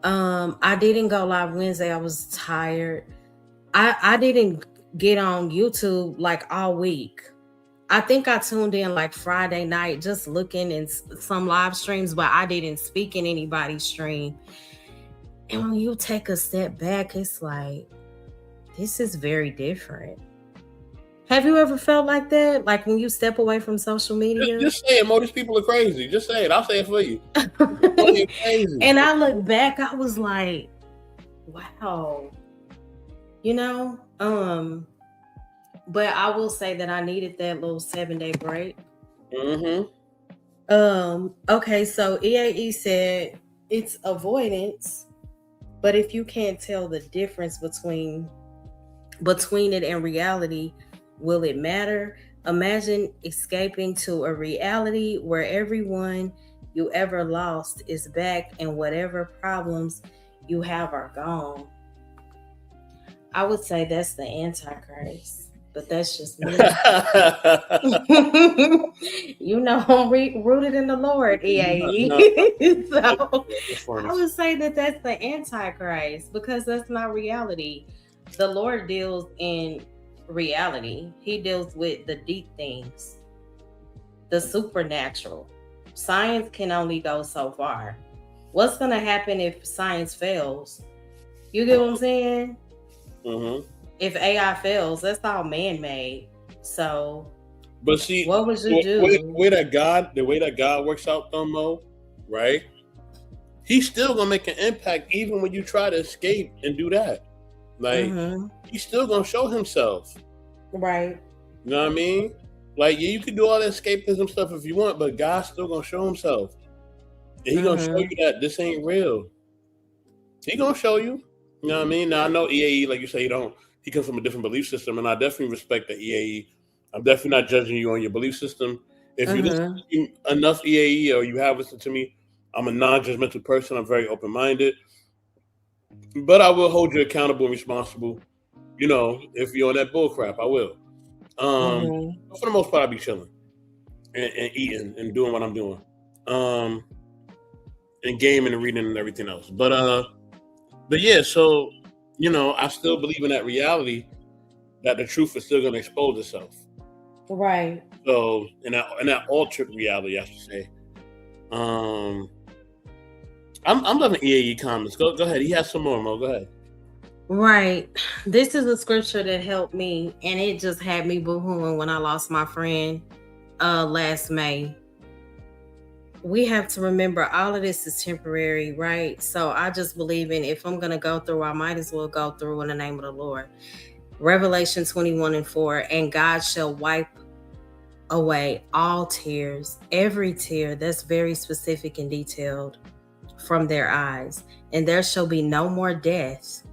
I didn't go live Wednesday. I was tired. I didn't get on YouTube like all week. I think I tuned in like Friday night, just looking in some live streams, but I didn't speak in anybody's stream. And when you take a step back, it's like, this is very different. Have you ever felt like that? Like when you step away from social media? Just say it, Mo. These people are crazy. Just say it. I'll say it for you. Crazy. And I look back, I was like, wow. You know? But I will say that I needed that little 7-day break. Okay, so EAE said it's avoidance, but if you can't tell the difference between it and reality, will it matter? Imagine escaping to a reality where everyone you ever lost is back and whatever problems you have are gone. I would say that's the Antichrist, but that's just me. You know, I'm rooted in the Lord, EAE. So I would say that that's the Antichrist because that's not reality. The Lord deals in reality. He deals with the deep things, the supernatural. Science can only go so far. What's going to happen if science fails? You get what I'm saying? If AI fails, that's all man-made. So, but see, what would you do? The way that God works out, though, Mo, right? He's still gonna make an impact even when you try to escape and do that. Like, he's still gonna show himself. Right. You know what I mean? Like, yeah, you can do all that escapism stuff if you want, but God's still gonna show himself. And he's gonna show you that this ain't real. He gonna show you. You know what I mean? Now, I know EAE, like you say, he comes from a different belief system, and I definitely respect the EAE. I'm definitely not judging you on your belief system. If you listen to me enough EAE or you have listened to me, I'm a non-judgmental person. I'm very open-minded. But I will hold you accountable and responsible. You know, if you're on that bull crap, I will. For the most part, I'll be chilling and eating and doing what I'm doing. And gaming and reading and everything else. But yeah, so, you know, I still believe in that reality that the truth is still going to expose itself. Right. So, in that altered reality, I should say. I'm loving EAE comments. Go ahead. He has some more, Mo. Go ahead. Right. This is a scripture that helped me, and it just had me boo-hooing when I lost my friend last May. We have to remember all of this is temporary, right? So I just believe in, if I'm going to go through, I might as well go through in the name of the Lord. Revelation 21:4, and God shall wipe away all tears, every tear, that's very specific and detailed, from their eyes. And there shall be no more death,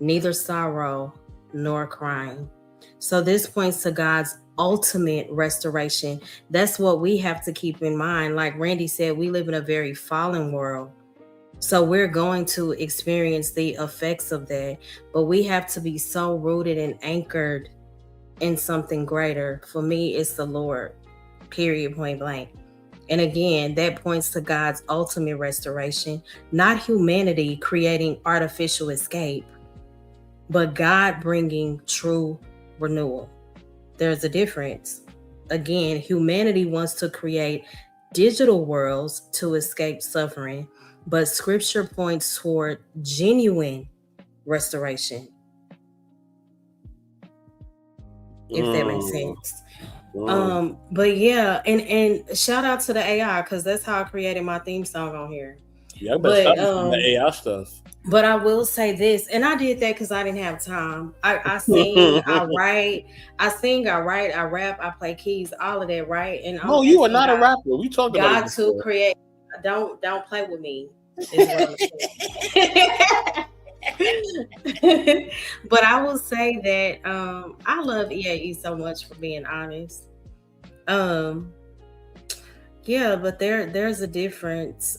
neither sorrow nor crying. So this points to God's ultimate restoration. That's what we have to keep in mind. Like Randy said, we live in a very fallen world. So we're going to experience the effects of that, but we have to be so rooted and anchored in something greater. For me, it's the Lord, period, point blank. And again, that points to God's ultimate restoration, not humanity creating artificial escape, but God bringing true renewal. There's a difference. Again, humanity wants to create digital worlds to escape suffering, but scripture points toward genuine restoration, if that makes sense. But yeah, and shout out to the AI, because that's how I created my theme song on here. Yeah, but stop the AI stuff. But I will say this, and I did that because I didn't have time. I sing, I write, I rap, I play keys, all of that, right? And no, you are not a rapper. We talked about God to create. Don't play with me. Is what I'm saying. But I will say that I love EAE so much, for being honest. Yeah, but there's a difference.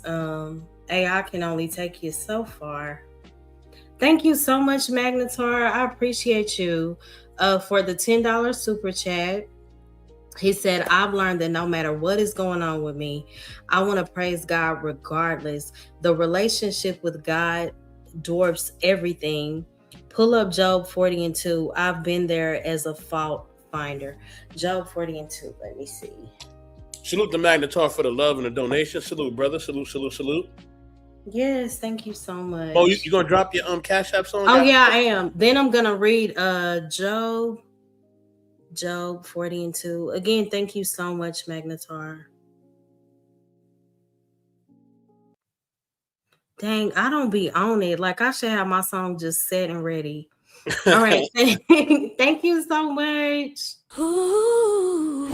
AI can only take you so far. Thank you so much, Magnetar. I appreciate you for the $10 super chat. He said, I've learned that no matter what is going on with me, I want to praise God regardless. The relationship with God dwarfs everything. Pull up Job 40:2. I've been there as a fault finder. Job 40:2. Let me see. Salute the Magnetar for the love and the donation. Salute, brother. Salute, salute, salute. Yes, thank you so much. Oh, you gonna drop your Cash App song? Oh yeah, I am. Then I'm gonna read Job 40:2. Again, thank you so much, Magnetar. Dang, I don't be on it. Like, I should have my song just set and ready. All right. Thank you so much. Ooh.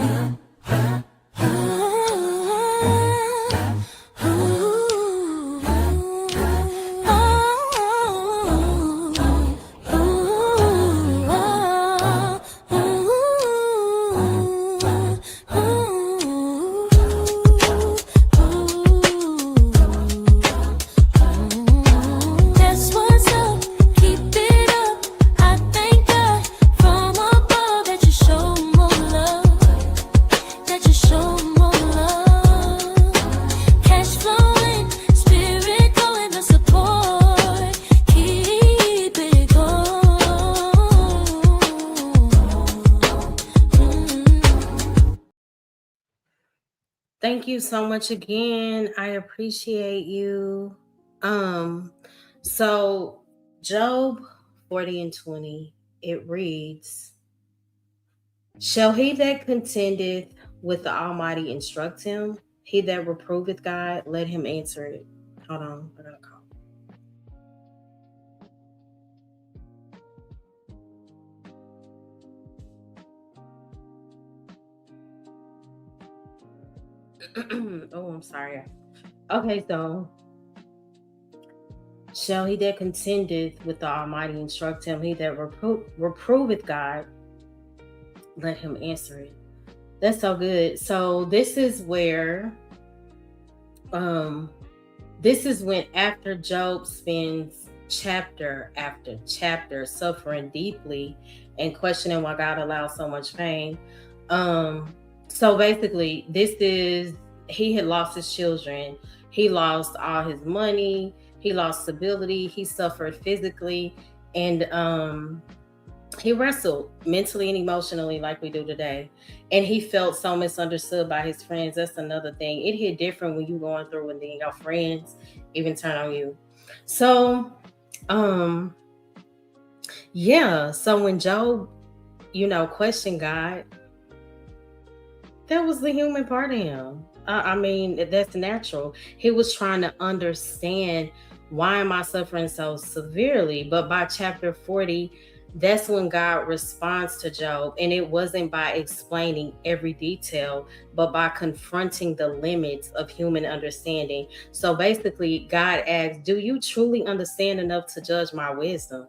Thank you so much again. I appreciate you. So Job 40:20, it reads, shall he that contendeth with the Almighty instruct him? He that reproveth God, let him answer it. Hold on, I gotta call. Oh, I'm sorry. Okay, so shall he that contendeth with the Almighty instruct him? He that reproveth God, let him answer it. That's so good. So this is where this is when, after Job spends chapter after chapter suffering deeply and questioning why God allows so much pain. So basically, this is, he had lost his children, he lost all his money, he lost stability, he suffered physically, and he wrestled mentally and emotionally like we do today. And he felt so misunderstood by his friends. That's another thing. It hit different when you're going through and then your friends even turn on you. So, yeah. So when Job, questioned God, that was the human part of him. I mean, that's natural. He was trying to understand, why am I suffering so severely? But by chapter 40, that's when God responds to Job. And it wasn't by explaining every detail, but by confronting the limits of human understanding. So basically, God asks, do you truly understand enough to judge my wisdom?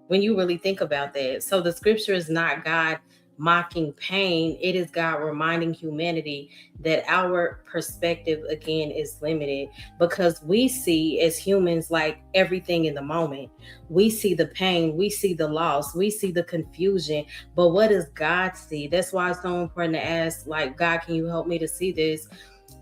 When you really think about that. So the scripture is not God mocking pain. It is God reminding humanity that our perspective again is limited, because we see as humans like everything in the moment. We see the pain, we see the loss, we see the confusion, but what does God see? That's why it's so important to ask, like, God, can you help me to see this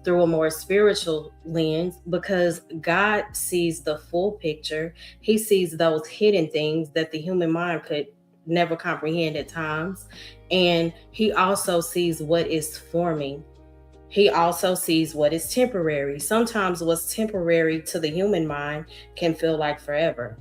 through a more spiritual lens? Because God sees the full picture. He sees those hidden things that the human mind could never comprehend at times. And he also sees what is forming. He also sees what is temporary. Sometimes what's temporary to the human mind can feel like forever.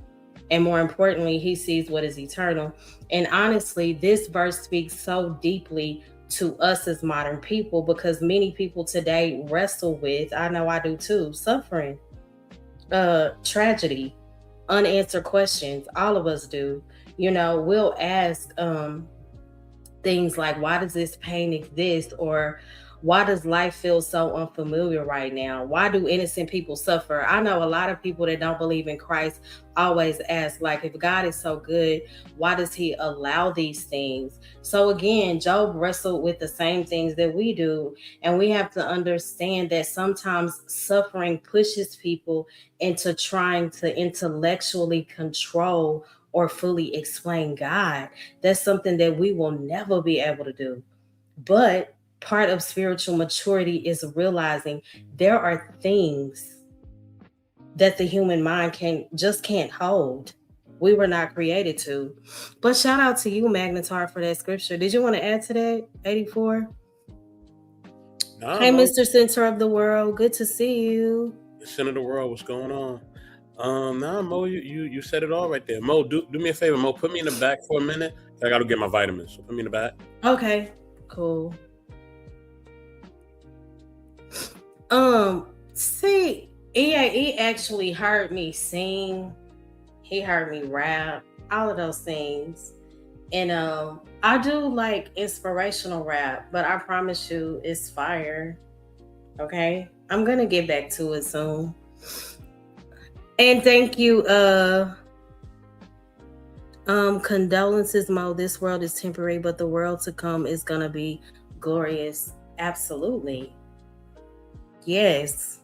And more importantly, he sees what is eternal. And honestly, this verse speaks so deeply to us as modern people, because many people today wrestle with, I know I do too, suffering, tragedy, unanswered questions. All of us do. You know, we'll ask things like, why does this pain exist? Or why does life feel so unfamiliar right now? Why do innocent people suffer? I know a lot of people that don't believe in Christ always ask, like, if God is so good, why does he allow these things? So again, Job wrestled with the same things that we do. And we have to understand that sometimes suffering pushes people into trying to intellectually control or fully explain God. That's something that we will never be able to do. But part of spiritual maturity is realizing there are things that the human mind can't hold. We were not created to. But shout out to you, Magnetar, for that scripture. Did you want to add to that? 84. Nah, Hey, Mo, Mr. Center of the World. Good to see you. the center of the world. What's going on? Nah, Mo, you said it all right there. Mo, do me a favor, Mo. Put me in the back for a minute. I got to get my vitamins. So put me in the back. Okay, cool. See, he actually heard me sing. He heard me rap, all of those things. And I do like inspirational rap, but I promise you it's fire. Okay? I'm gonna get back to it soon. And thank you, condolences, Mo. This world is temporary, but the world to come is gonna be glorious. Absolutely. Yes.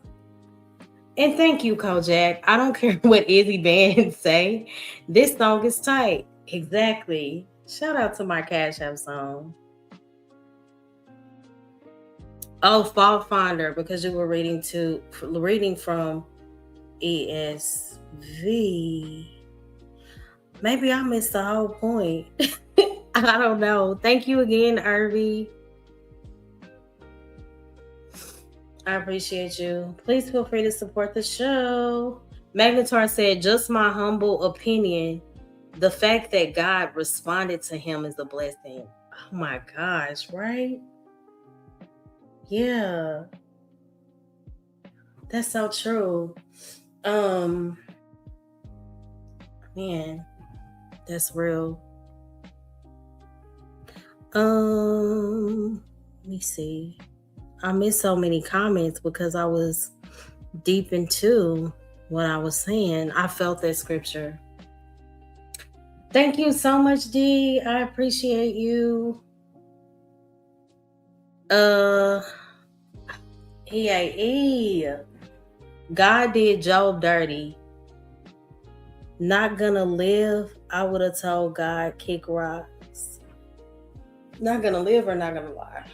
And thank you, Kojak. I don't care what Izzy Band say. This song is tight. Exactly. Shout out to my Cash App song. Oh, Fault Finder, because you were reading from ESV. Maybe I missed the whole point. I don't know. Thank you again, Irby. I appreciate you. Please feel free to support the show. Magnetar said, just my humble opinion, the fact that God responded to him is a blessing. Oh my gosh, right? Yeah. That's so true. Man, that's real. Let me see. I missed so many comments because I was deep into what I was saying. I felt that scripture. Thank you so much, D. I appreciate you. EAE. God did Job dirty. Not gonna live. I would have told God, kick rocks. Not gonna live or not gonna lie.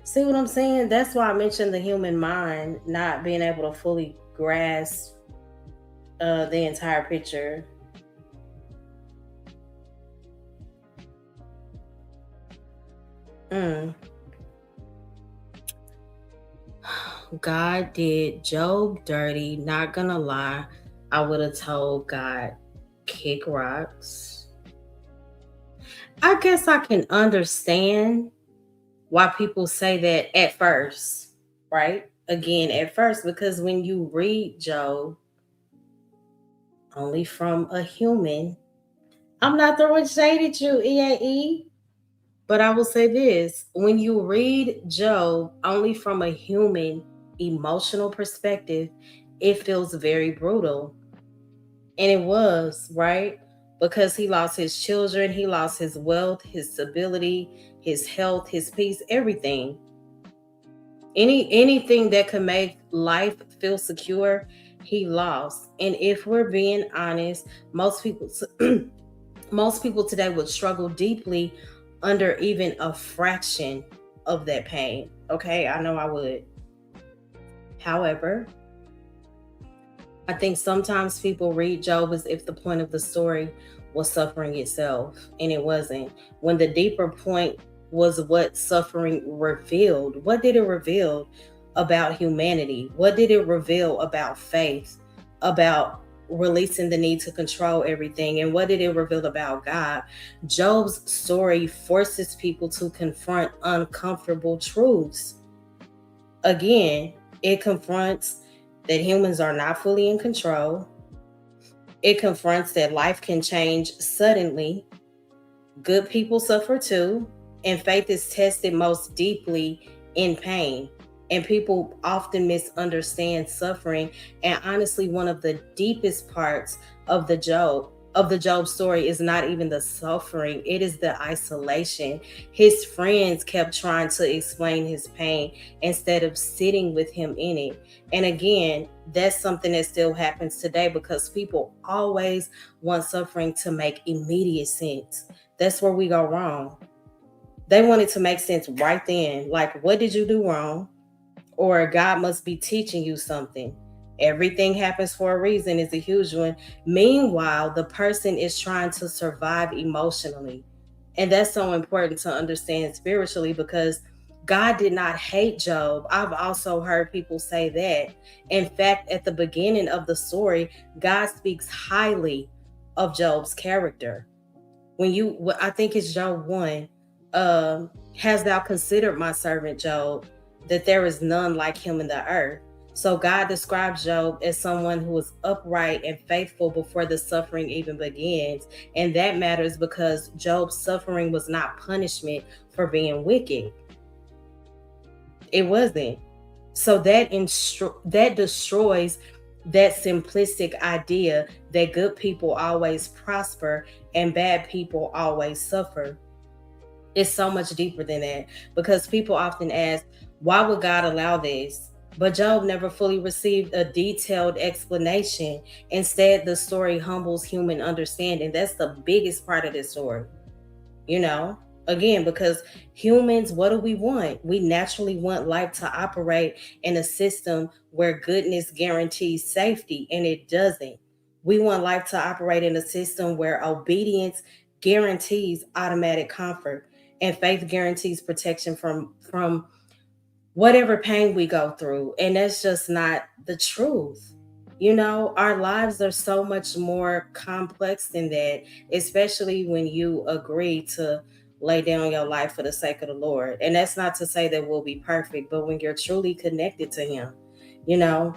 See what I'm saying? That's why I mentioned the human mind not being able to fully grasp the entire picture. God did Job dirty. Not gonna lie. I would have told God, kick rocks. I guess I can understand why people say that at first, right? Again, at first, because when you read Job only from a human, I'm not throwing shade at you, EAE, but I will say this: when you read Job only from a human emotional perspective, it feels very brutal. And it was, right? Because he lost his children, he lost his wealth, his stability, his health, his peace, everything. Anything that could make life feel secure, he lost. And if we're being honest, most people most people today would struggle deeply under even a fraction of that pain. Okay, I know I would. However, I think sometimes people read Job as if the point of the story was suffering itself, and it wasn't. When the deeper point was what suffering revealed. What did it reveal about humanity? What did it reveal about faith, about releasing the need to control everything? And what did it reveal about God? Job's story forces people to confront uncomfortable truths. Again, it confronts that humans are not fully in control. It confronts that life can change suddenly. Good people suffer too, and faith is tested most deeply in pain. And people often misunderstand suffering. And honestly, one of the deepest parts of the Job story is not even the suffering, it is the isolation. His friends kept trying to explain his pain instead of sitting with him in it. And again, that's something that still happens today because people always want suffering to make immediate sense. That's where we go wrong. They want it to make sense right then. Like, what did you do wrong? Or God must be teaching you something. Everything happens for a reason is a huge one. Meanwhile, the person is trying to survive emotionally. And that's so important to understand spiritually because God did not hate Job. I've also heard people say that. In fact, at the beginning of the story, God speaks highly of Job's character. I think it's Job 1, has thou considered my servant Job, that there is none like him in the earth? So God describes Job as someone who is upright and faithful before the suffering even begins. And that matters because Job's suffering was not punishment for being wicked. It wasn't. So that destroys that simplistic idea that good people always prosper and bad people always suffer. It's so much deeper than that because people often ask, why would God allow this? But Job never fully received a detailed explanation. Instead, the story humbles human understanding. That's the biggest part of this story, you know? Again, because humans, what do we want? We naturally want life to operate in a system where goodness guarantees safety, and it doesn't. We want life to operate in a system where obedience guarantees automatic comfort and faith guarantees protection from whatever pain we go through. And that's just not the truth. You know, our lives are so much more complex than that, especially when you agree to lay down your life for the sake of the Lord. And that's not to say that we'll be perfect, but when you're truly connected to Him, you know.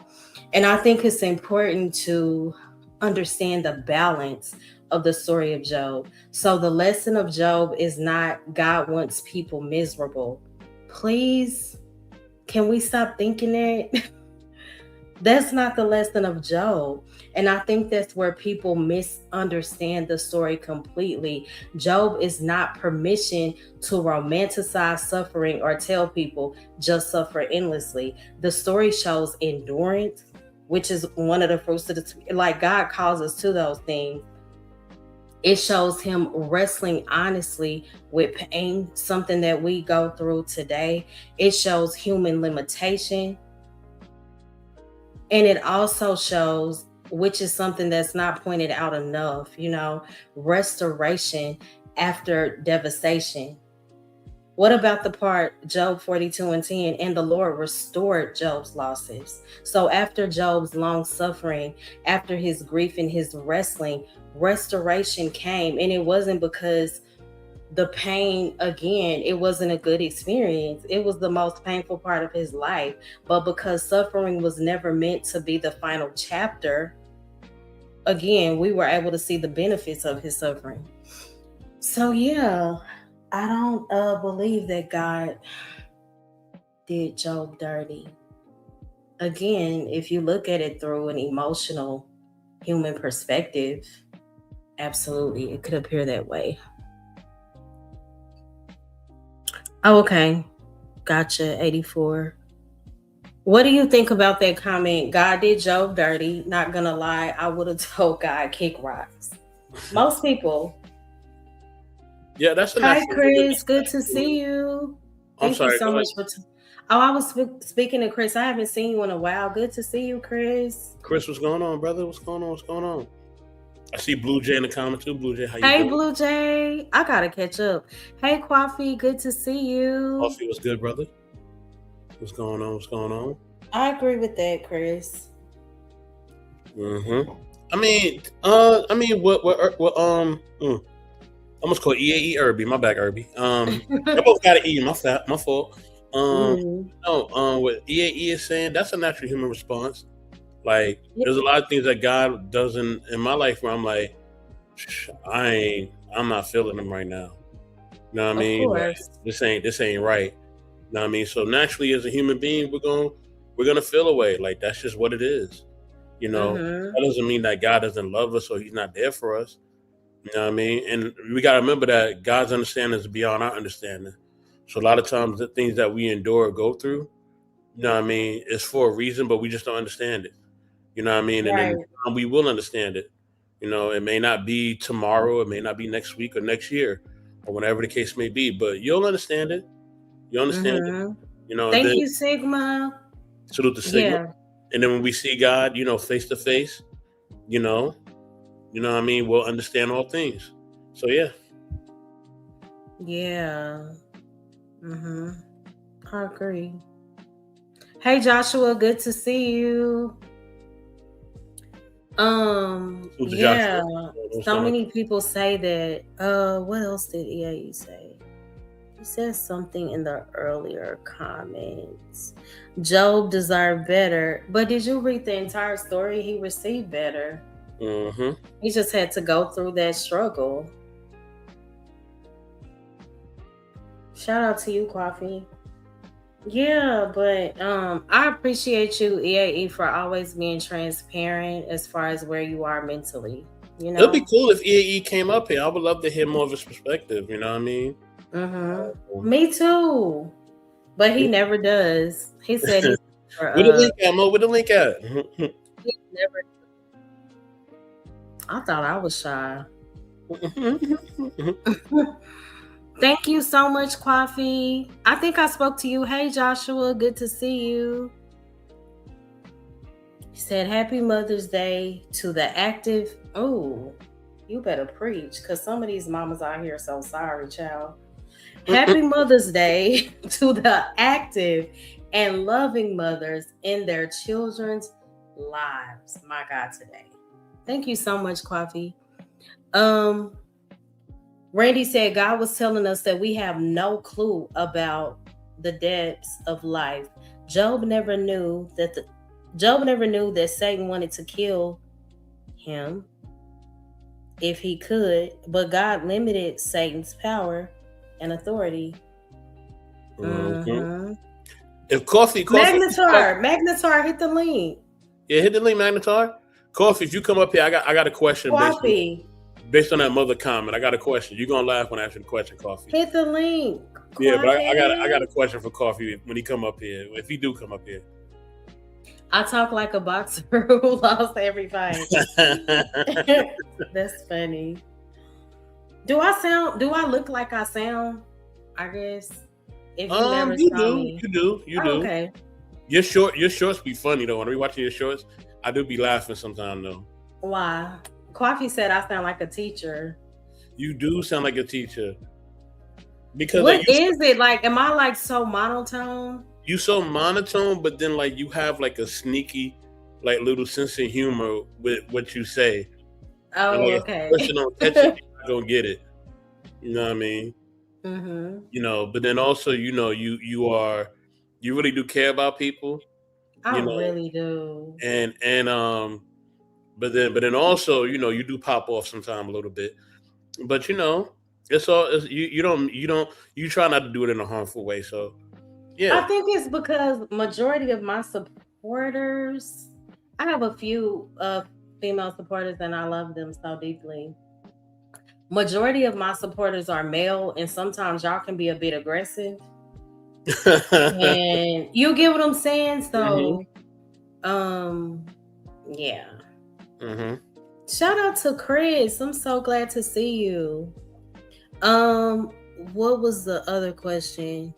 And I think it's important to understand the balance of the story of Job. So the lesson of Job is not God wants people miserable. Please, can we stop thinking that? That's not the lesson of Job. And I think that's where people misunderstand the story completely. Job is not permission to romanticize suffering or tell people just suffer endlessly. The story shows endurance, which is one of the fruits of the, like God calls us to those things. It shows him wrestling honestly with pain, something that we go through today. It shows human limitation. And it also shows, which is something that's not pointed out enough, you know, restoration after devastation. What about the part Job 42 and 10? And the Lord restored Job's losses. So after Job's long suffering, after his grief and his wrestling, restoration came. And it wasn't because the pain, again, it wasn't a good experience. It was the most painful part of his life. But because suffering was never meant to be the final chapter, again, we were able to see the benefits of his suffering. So yeah, I don't believe that God did Job dirty. again, if you look at it through an emotional human perspective, absolutely, it could appear that way. Oh, okay. Gotcha. 84. What do you think about that comment? God did Job dirty. Not gonna lie, I would have told God kick rocks. Most people. Yeah, that's a Hi, natural human. Chris. Good to see you. I'm Thank you sorry. so Go much ahead. for. Oh, I was speaking to Chris. I haven't seen you in a while. Good to see you, Chris. Chris, what's going on, brother? What's going on? What's going on? I see Blue Jay in the comment too. Blue Jay, how you Hey, doing? Blue Jay. I gotta catch up. Hey, Coffee. Good to see you. Coffee was good, brother. What's going on? What's going on? I agree with that, Chris. Mm-hmm. I mean, I almost called EAE Irby. My bad, Irby. I both got an E. My fault. Mhm. No, what EAE is saying, that's a natural human response. Like, Yeah, there's a lot of things that God does in my life where I'm like, I'm not feeling them right now. You know what I of mean? Like, course. this ain't right. You know what I mean? So naturally, as a human being, we're gonna feel a way. Like that's just what it is. You know, Mm-hmm. that doesn't mean that God doesn't love us or He's not there for us. You know what I mean? And we gotta remember that God's understanding is beyond our understanding. So a lot of times the things that we endure or go through, you know what I mean, is for a reason, but we just don't understand it. You know what I mean? And then Right. we will understand it. You know, it may not be tomorrow, it may not be next week or next year, or whenever the case may be, but you'll understand it. You understand it. Mm-hmm. You know, and Thank then you, Sigma. salute the Sigma. Yeah. And then when we see God, face to face, you know, what I mean, we'll understand all things. So yeah. Yeah. Mm-hmm. I agree. Hey, Joshua. Good to see you. Salute to Yeah. Joshua. What's So going on? many people say that. What else did EAE say? He said something in the earlier comments. Job deserved better, but did you read the entire story? He received better. Mm-hmm. He just had to go through that struggle. Shout out to you, Coffee. Yeah, but I appreciate you, EAE, for always being transparent as far as where you are mentally. You It'll be know? cool if EAE came up here. I would love to hear more of his perspective. You know what I mean? Mm-hmm. Me too. But he never does. He said he Where the link at, Mo? Where the link at? he never. I thought I was shy. Thank you so much, Coffee. I think I spoke to you. Hey, Joshua. Good to see you. He said, Happy Mother's Day to the active. Oh, you better preach because some of these mamas out here so sorry, child. Happy Mother's Day to the active and loving mothers in their children's lives. My God, today. Thank you so much, Coffee. Um, Randy said God was telling us that we have no clue about the depths of life. Job never knew that Satan wanted to kill him if he could, but God limited Satan's power and authority. Mm-hmm. If coffee, Magnetar, hit the link. yeah, hit the link, Magnetar. Coffee, if you come up here, I got a question Coffee, based on that mother comment. I got a question. You're gonna laugh when I ask you the question, Coffee. hit the link. Yeah, but I got a question for Coffee when he come up here. If he do come up here. I talk like a boxer who lost every fight. That's funny. Do I look like I sound? I guess. If you never you saw do, me. you do. Okay. Your shorts be funny though. When we watching your shorts, I do be laughing sometimes though. Why? Coffee said I sound like a teacher. You do sound like a teacher. Because What is it? Like, am I like so monotone? You so monotone, but then like you have like a sneaky, like little sense of humor with what you say. Oh, and, like, okay. If a person don't catch it, you're not gonna get it. You know what I mean? Mm-hmm. You know, but then also, you really do care about people. I You know, really do. and but then also, you do pop off sometime a little bit. But you try not to do it in a harmful way. So yeah. I think it's because majority of my support supporters. I have a few female supporters and I love them so deeply. Majority of my supporters are male, and sometimes y'all can be a bit aggressive. And you get what I'm saying? So, yeah. Shout out to Chris. I'm so glad to see you. What was the other question?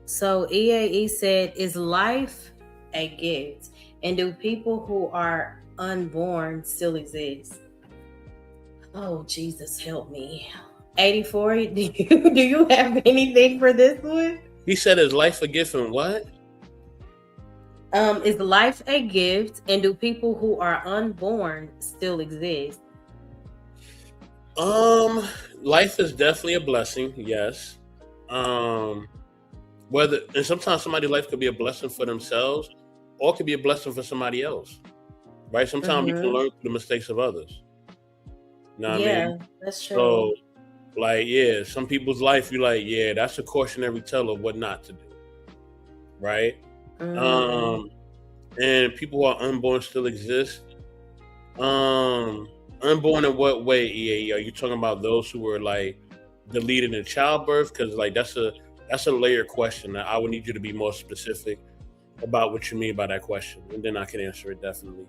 So EAE said, is life a gift? And do people who are unborn still exist? Oh, Jesus, help me. 84, do you have anything for this one? He said, is life a gift and what? Is life a gift? And do people who are unborn still exist? Life is definitely a blessing, yes. Whether, and sometimes somebody's life could be a blessing for themselves or it could be a blessing for somebody else, right? Sometimes you can learn through the mistakes of others. You know what I mean? That's true. So, like, yeah, some people's life, you're like, yeah, that's a cautionary tale of what not to do, right? And people who are unborn still exist. Unborn in what way, EA? Are you talking about those who were like deleted in childbirth? Because like that's a layered question. I would need you to be more specific about what you mean by that question, and then I can answer it definitely.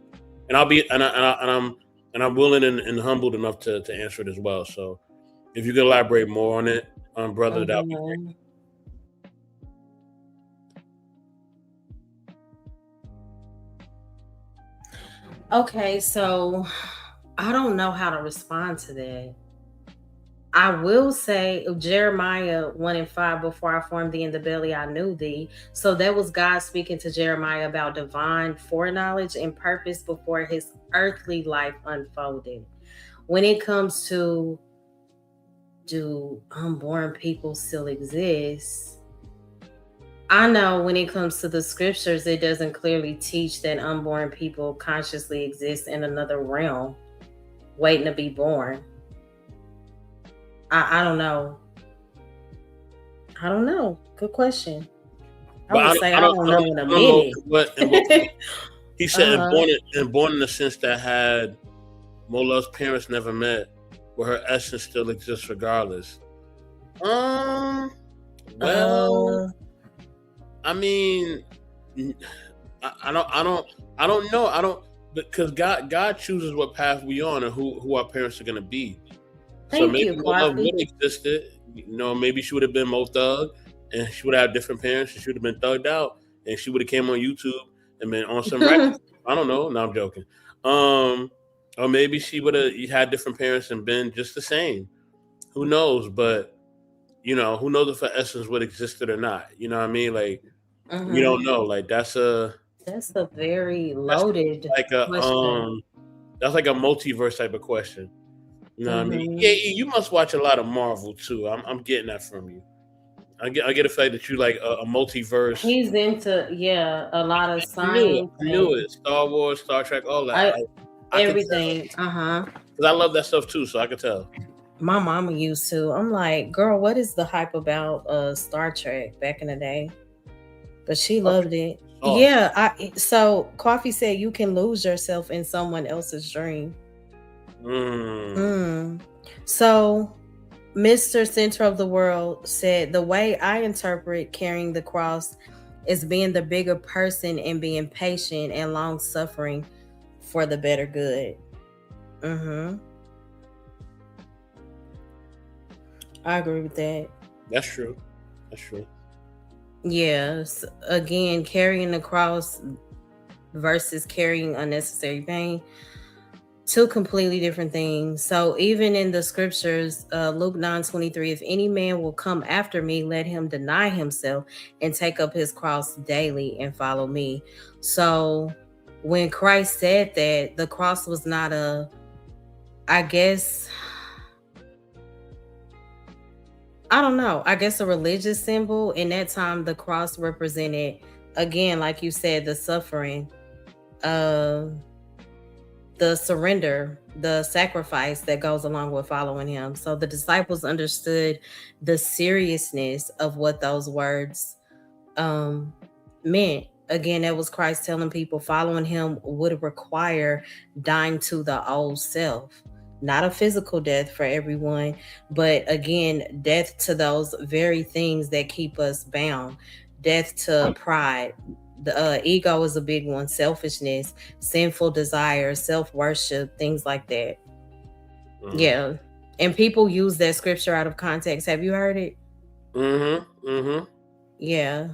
And I'll be and I'm willing and humbled enough to answer it as well. So if you could elaborate more on it, brother, that would be great. Okay, so I don't know how to respond to that. I will say Jeremiah 1:5, before I formed thee in the belly, I knew thee. So that was God speaking to Jeremiah about divine foreknowledge and purpose before his earthly life unfolded. When it comes to do unborn people still exist? I know when it comes to the scriptures, it doesn't clearly teach that unborn people consciously exist in another realm, waiting to be born. I don't know. I don't know. Good question. I would say I don't know in a minute. What he said, born in the sense that had Mola's parents never met, where her essence still exists regardless. Well, I mean, I don't know. Because God chooses what path we on and who our parents are gonna be. So maybe Mola would have existed. You know, maybe she would have been Mo Thug, and she would have had different parents. And she would have been thugged out, and she would have came on YouTube and been on some records. I don't know. No, I'm joking. Or maybe she would have had different parents and been just the same. Who knows? But you know, who knows if her essence would existed or not? You know what I mean? Like we don't know. Like that's a very loaded question. That's like a multiverse type of question. You know what I mean? Yeah, you must watch a lot of Marvel too. I'm getting that from you. I get the fact that you like a multiverse. He's into a lot of science. I knew it. Star Wars, Star Trek, all that. Everything. Because I love that stuff too, so I could tell. My mama used to. I'm like, girl, what is the hype about Star Trek back in the day? But she loved it. Oh. Yeah. So Coffee said you can lose yourself in someone else's dream. So Mr. Center of the World said the way I interpret carrying the cross is being the bigger person and being patient and long suffering for the better good. I agree with that. That's true. Yes. Again, carrying the cross versus carrying unnecessary pain. Two completely different things. So even in the scriptures, Luke 9:23, if any man will come after me, let him deny himself and take up his cross daily and follow me. So when Christ said that, the cross was not a religious symbol. In that time, the cross represented, again, like you said, the suffering, the surrender, the sacrifice that goes along with following him. So the disciples understood the seriousness of what those words meant. Again, that was Christ telling people following him would require dying to the old self. Not a physical death for everyone, but again, death to those very things that keep us bound. Death to pride. The ego is a big one. Selfishness, sinful desire, self worship, things like that. Mm-hmm. Yeah. And people use that scripture out of context. Have you heard it? Mm-hmm. Mm-hmm. Yeah.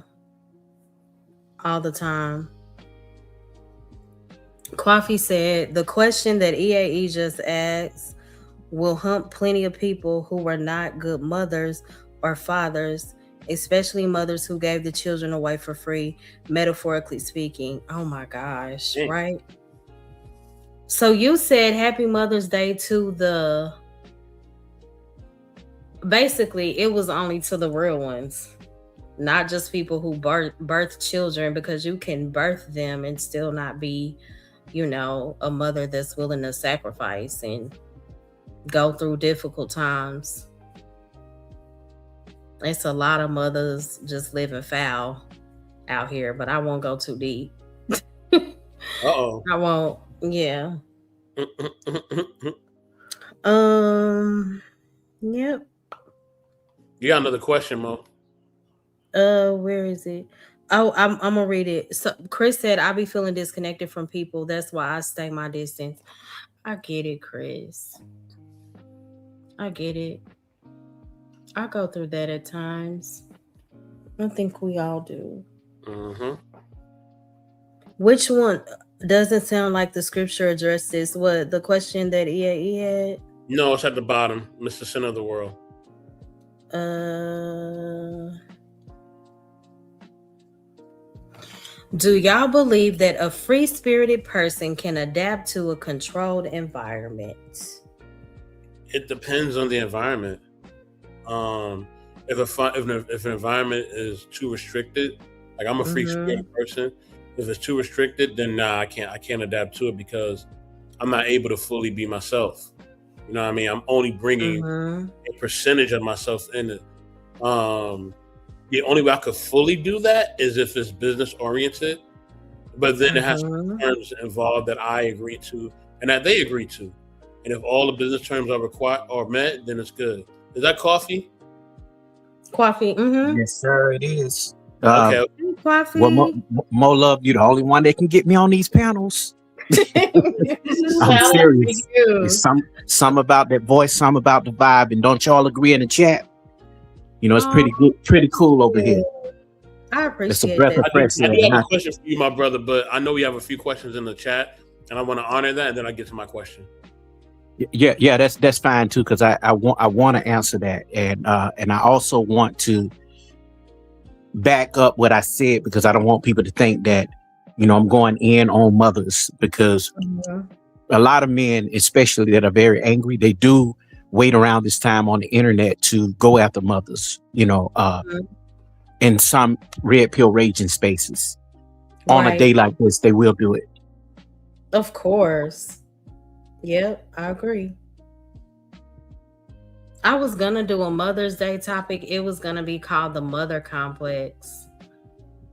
All the time. Coffee said the question that EAE just asked will hump plenty of people who were not good mothers or fathers, especially mothers who gave the children away for free, metaphorically speaking. Oh my gosh, Mm. right? So you said Happy Mother's Day to the. Basically, it was only to the real ones, not just people who birth children, because you can birth them and still not be, a mother that's willing to sacrifice and go through difficult times. It's a lot of mothers just living foul out here, but I won't go too deep. Uh-oh. I won't. Yeah. Yep. You got another question, Mo? Where is it? Oh, I'm gonna read it. So Chris said I be feeling disconnected from people. That's why I stay my distance. I get it, Chris. I get it. I go through that at times. I think we all do. Mm-hmm. Which one doesn't sound like the scripture addressed this? What the question that EAE had? No, it's at the bottom. Mr. Center of the World. Do y'all believe that a free-spirited person can adapt to a controlled environment? It depends on the environment. If an environment is too restricted, like I'm a free spirited person. If it's too restricted, then nah, I can't adapt to it because I'm not able to fully be myself. You know what I mean? I'm only bringing a percentage of myself in it. The only way I could fully do that is if it's business oriented, but then it has terms involved that I agree to and that they agree to. And if all the business terms are met, then it's good. Is that coffee? Coffee. Yes, sir, it is. Okay. Coffee. Well, Mo Love, you the only one that can get me on these panels. I'm serious. It's some about that voice, some about the vibe, and don't y'all agree in the chat? It's pretty good, pretty cool over here. I appreciate it's a breath that. of fresh air. I do have a question for you, my brother, but I know we have a few questions in the chat, and I want to honor that, and then I get to my question. Yeah, that's fine too, because I want to answer that, and I also want to back up what I said, because I don't want people to think that I'm going in on mothers, because a lot of men, especially that are very angry, they do wait around this time on the internet to go after mothers, in some red pill raging spaces. On a day like this, they will do it. Of course. Yep, I agree. I was gonna do a Mother's Day topic. It was gonna be called the Mother Complex.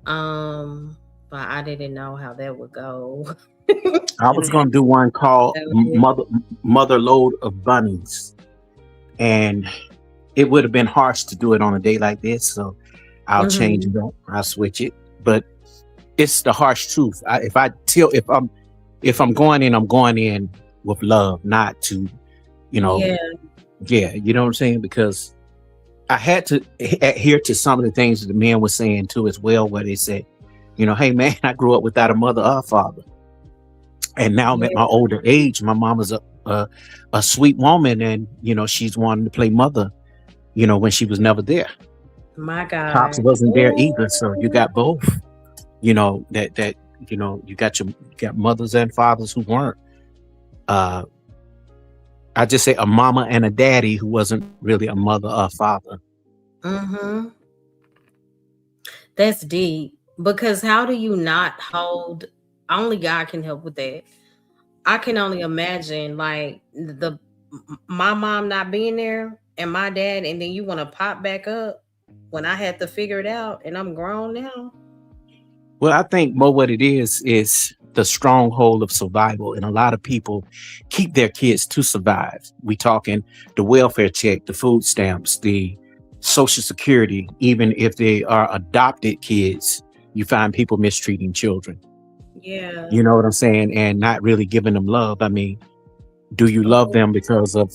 But I didn't know how that would go. I was gonna do one called Mother Load of Bunnies. And it would have been harsh to do it on a day like this, so I'll change it up. I'll switch it. But it's the harsh truth. If I'm going in, I'm going in with love, not to, you know what I'm saying? Because I had to adhere to some of the things that the men were saying too as well, where they said, hey man, I grew up without a mother or father, and now I'm at my older age. My mama's a sweet woman, and she's wanting to play mother, when she was never there. My God, Pops wasn't there either, so you got both. You got mothers and fathers who weren't. I just say a mama and a daddy who wasn't really a mother or a father. That's deep, because how do you not hold? Only God can help with that. I can only imagine, like, my mom not being there and my dad, and then you want to pop back up when I had to figure it out, and I'm grown now. Well, I think more what it is the stronghold of survival. And a lot of people keep their kids to survive. We talking the welfare check, the food stamps, the social security. Even if they are adopted kids, you find people mistreating children. Yeah. You know what I'm saying? And not really giving them love. I mean, do you love them because of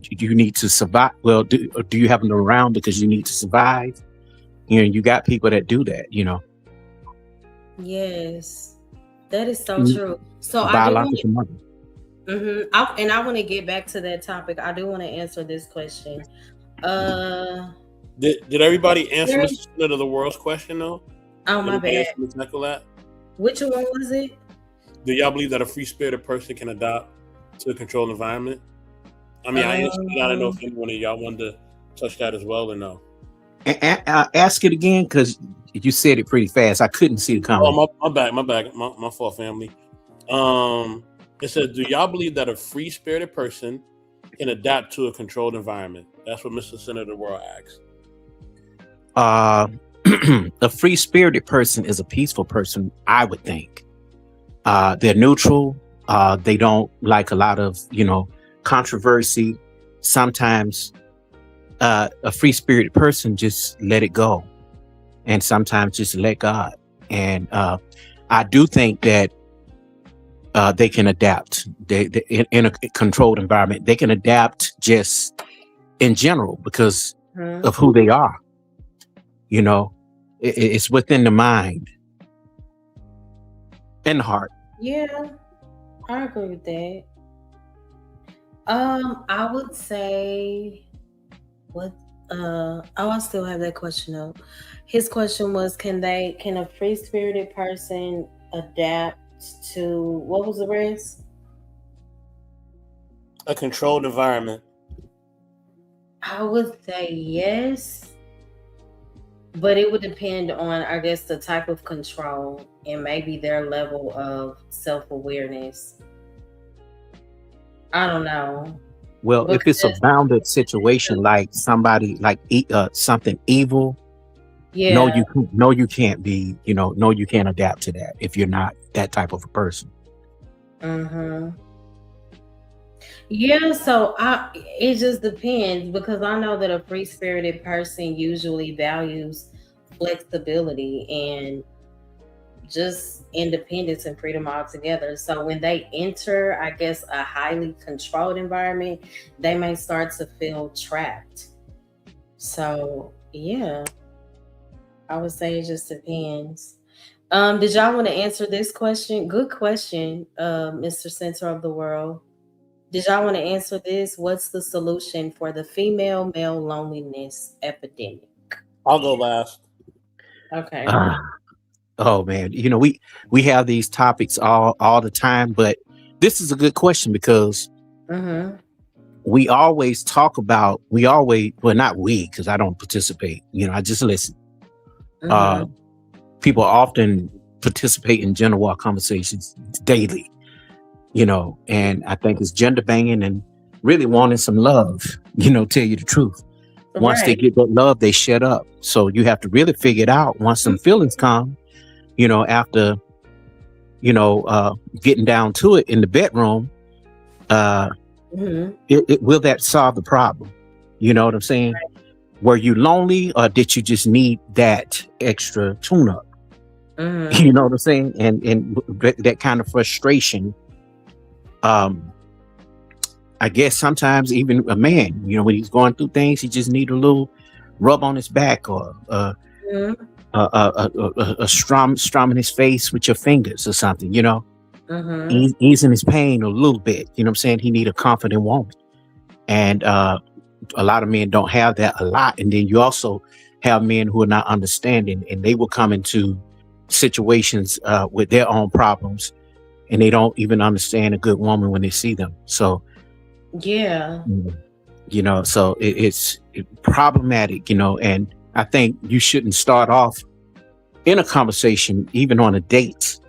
you need to survive? Well, do you have them around because you need to survive? You know, you got people that do that, you know. Yes, that is so true. So I do want Biological mother. and I want to get back to that topic. I do want to answer this question. Did everybody answer Mr. Smith of the World's question though? Oh, my bad. Which one was it? Do y'all believe that a free-spirited person can adopt to a controlled environment? I mean, I answered it. I don't know if anyone of y'all wanted to touch that as well or no. Ask it again, because you said it pretty fast. I couldn't see the comment. Oh, my fault, family. It says, do y'all believe that a free-spirited person can adapt to a controlled environment? That's what Mr. Senator of the World asked. A free-spirited person is a peaceful person, I would think. They're neutral. They don't like a lot of, controversy. Sometimes a free-spirited person just let it go, and sometimes just let God. And I do think that they can adapt. They in a controlled environment, they can adapt just in general because of who they are. It's within the mind and the heart. Yeah, I agree with that. I would say I still have that question up. His question was, can a free-spirited person adapt to, what was the rest? A controlled environment. I would say yes, but it would depend on, I guess, the type of control and maybe their level of self-awareness. I don't know. Well, if it's a bounded situation, like somebody like something evil, no, you can't be, no, you can't adapt to that if you're not that type of a person. Yeah, so it just depends, because I know that a free-spirited person usually values flexibility and just independence and freedom altogether. So when they enter, I guess, a highly controlled environment, they may start to feel trapped. So yeah, I would say it just depends. Did y'all want to answer this question? Good question, Mr. Center of the World. Did y'all want to answer this? What's the solution for the female male loneliness epidemic? I'll go last. Okay. Oh man, we have these topics all the time, but this is a good question because we always talk about, well, not we, because I don't participate, I just listen. People often participate in gender war conversations daily, and I think it's gender banging and really wanting some love, tell you the truth. Once they get that love, they shut up. So you have to really figure it out once some feelings come, after, getting down to it in the bedroom, will that solve the problem? You know what I'm saying? Were you lonely, or did you just need that extra tune up? You know what I'm saying? And that kind of frustration, I guess sometimes even a man, when he's going through things, he just need a little rub on his back, or a strumming his face with your fingers or something, easing his pain a little bit. You know what I'm saying? He need a confident woman. And a lot of men don't have that a lot. And then you also have men who are not understanding, and they will come into situations with their own problems, and they don't even understand a good woman when they see them. So so it's problematic, and I think you shouldn't start off in a conversation, even on a date,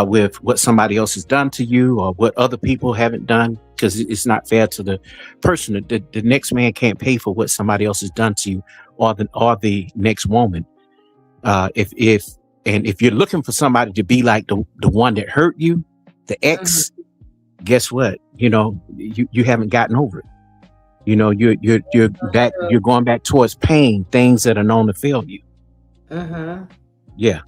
with what somebody else has done to you or what other people haven't done, because it's not fair to the person. The next man can't pay for what somebody else has done to you, or the next woman. If And if you're looking for somebody to be like the one that hurt you, the ex, guess what? You haven't gotten over it. You're going back towards pain, things that are known to fail you. Yeah.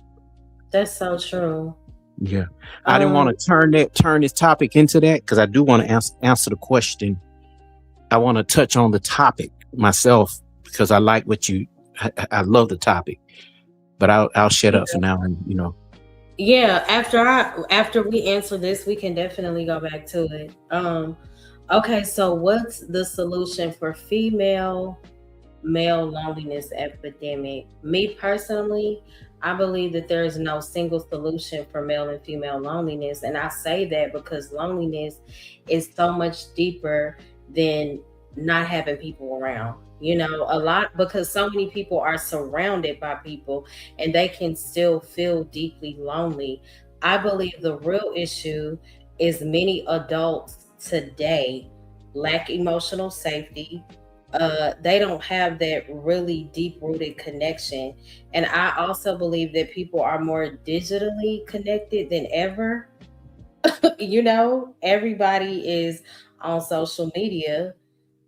That's so true. Yeah. I didn't want to turn this topic into that, because I do want to answer the question. I want to touch on the topic myself, because I like I love the topic, but I'll shut up for now. And Yeah, after we answer this, we can definitely go back to it. Okay, so what's the solution for female male loneliness epidemic? Me personally, I believe that there is no single solution for male and female loneliness. And I say that because loneliness is so much deeper than not having people around. A lot, because so many people are surrounded by people and they can still feel deeply lonely. I believe the real issue is many adults today lack emotional safety. They don't have that really deep rooted connection. And I also believe that people are more digitally connected than ever. Everybody is on social media.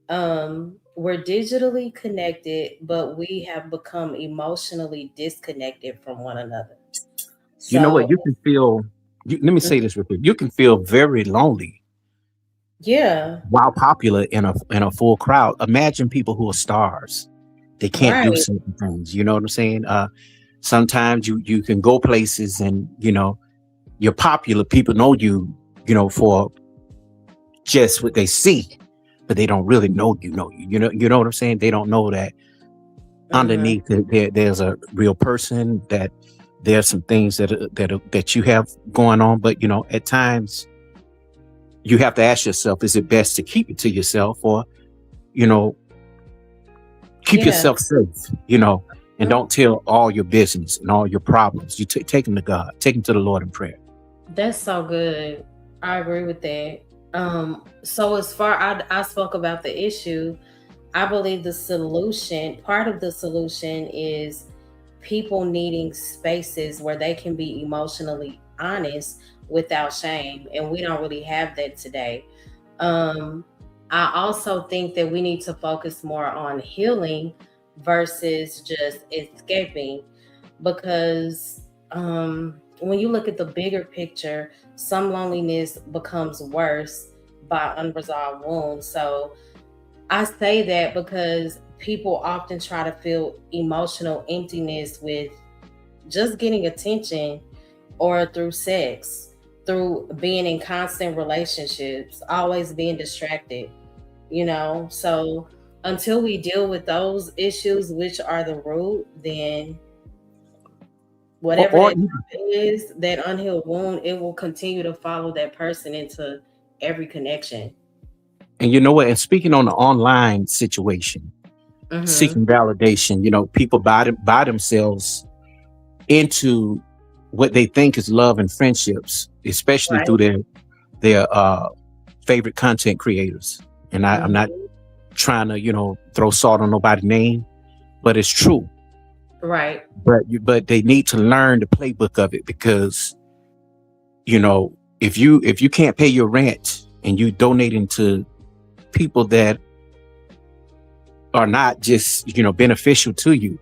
We're digitally connected, but we have become emotionally disconnected from one another. you know what? So, You can feel, let me say this real quick. You can feel very lonely yeah, while popular in a full crowd. Imagine people who are stars. They can't do right. certain things. You know what I'm saying? Sometimes you can go places and, you're popular. People know you, for just what they see, but they don't really know you. You know what I'm saying? They don't know that underneath there's a real person, that there's some things that you have going on. But at times you have to ask yourself, is it best to keep it to yourself, or keep Yeah. yourself safe, and don't tell all your business and all your problems. You take them to God, take them to the Lord in prayer. That's so good. I agree with that. So as far I spoke about the issue, I believe part of the solution is people needing spaces where they can be emotionally honest without shame. And we don't really have that today. Um, I also think that we need to focus more on healing versus just escaping, because when you look at the bigger picture, some loneliness becomes worse by unresolved wounds. So I say that because people often try to fill emotional emptiness with just getting attention, or through sex, through being in constant relationships, always being distracted. So until we deal with those issues, which are the root, then whatever Or that is, that unhealed wound, it will continue to follow that person into every connection. and you know what? And speaking on the online situation, Mm-hmm. seeking validation, people buy themselves into what they think is love and friendships, especially Right. through their favorite content creators. And I'm not Mm-hmm. trying to throw salt on nobody's name, but it's true. Right. But they need to learn the playbook of it, because if you can't pay your rent and you donating to people that are not just beneficial to you,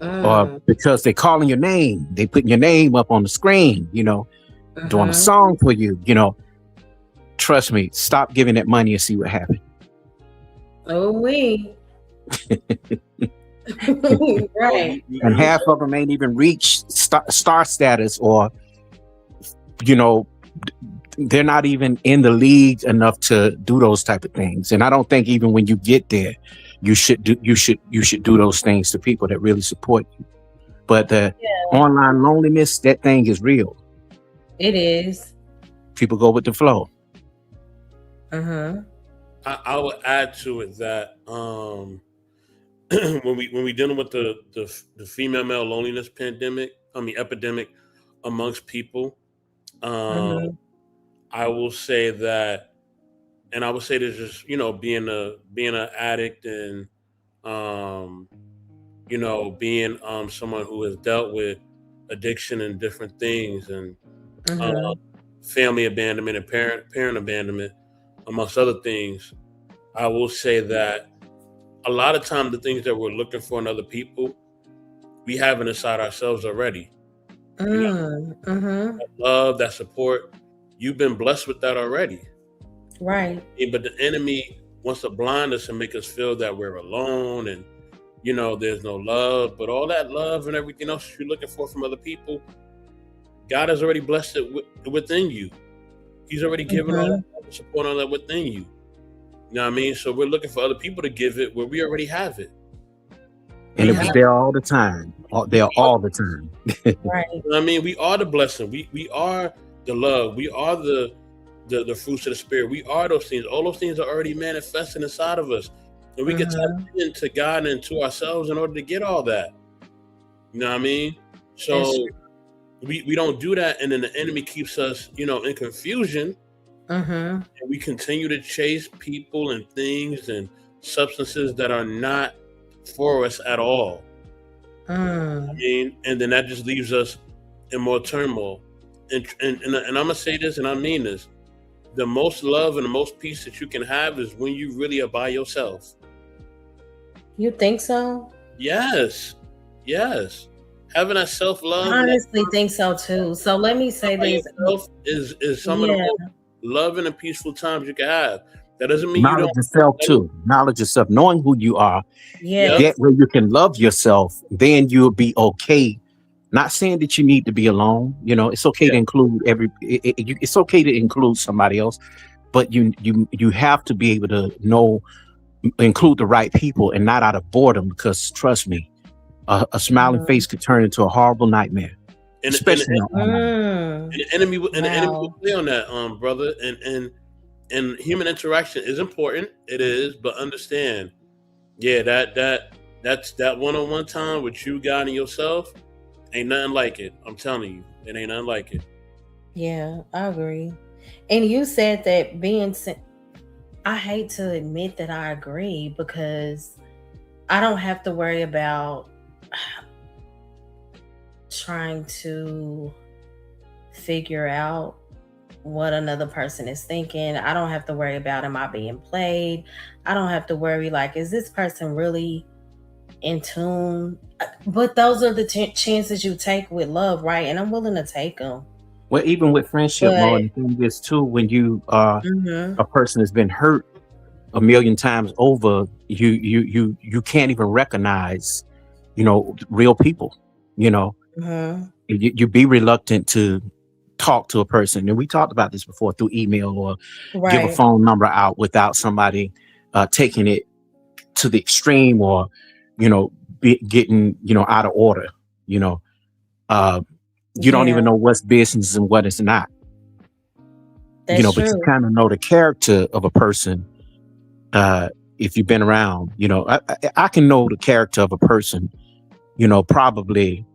or Mm. because they're calling your name, they putting your name up on the screen, doing a Mm-hmm. song for you, trust me, stop giving that money and see what happens. Oh, we. Right. And half of them ain't even reached star status, or you know they're not even in the league enough to do those type of things. And I don't think even when you get there, you should do those things to people that really support you. But the online loneliness, that thing is real. It is. People go with the flow. Uh-huh. I would add to it that when we dealing with the female male loneliness epidemic amongst people, Mm-hmm. I will say that, and I would say this just being an addict, and being someone who has dealt with addiction and different things, and family abandonment and parent abandonment, amongst other things, I will say that a lot of times the things that we're looking for in other people, we have it inside ourselves already. You know, that love, that support, you've been blessed with that already. Right. But the enemy wants to blind us and make us feel that we're alone and, there's no love. But all that love and everything else you're looking for from other people, God has already blessed it within you. He's already given all that support on that within you. You know what I mean? So we're looking for other people to give it where we already have it. And it was there all the time. There all the time. Right. You know what I mean? We are the blessing. We are the love. We are the fruits of the spirit. We are those things. All those things are already manifesting inside of us. And we can tap into God and to ourselves in order to get all that. You know what I mean? So we don't do that, and then the enemy keeps us, in confusion. And we continue to chase people and things and substances that are not for us at all. I mean, and then that just leaves us in more turmoil. And I'm gonna say this, and I mean this: the most love and the most peace that you can have is when you really are by yourself. You think so? Yes. Having that self-love. I honestly think so too. So let me say this: is some of the most loving and peaceful times you can have. That doesn't mean knowledge yourself too. Knowledge yourself, knowing who you are. That way you can love yourself. Then you'll be okay. Not saying that you need to be alone. It's okay to include it's okay to include somebody else, but you have to be able to include the right people and not out of boredom. Because trust me, a smiling face could turn into a horrible nightmare. And especially the enemy will play on that, brother. And human interaction is important. It is, but understand, that's that one-on-one time with you, God, and yourself. Ain't nothing like it. I'm telling you, it ain't nothing like it. Yeah, I agree. And you said that I hate to admit that I agree, because I don't have to worry about trying to figure out what another person is thinking. I don't have to worry about, am I being played? I don't have to worry, like, is this person really in tune? But those are the chances you take with love, right? And I'm willing to take them. Well, even with friendship, Mo, and the thing is too, when you a person has been hurt a million times over, you can't even recognize, real people. You be reluctant to talk to a person, and we talked about this before, through email or give a phone number out without somebody taking it to the extreme, or getting out of order. You don't even know what's business and what is not. That's but you kind of know the character of a person if you've been around. I can know the character of a person, probably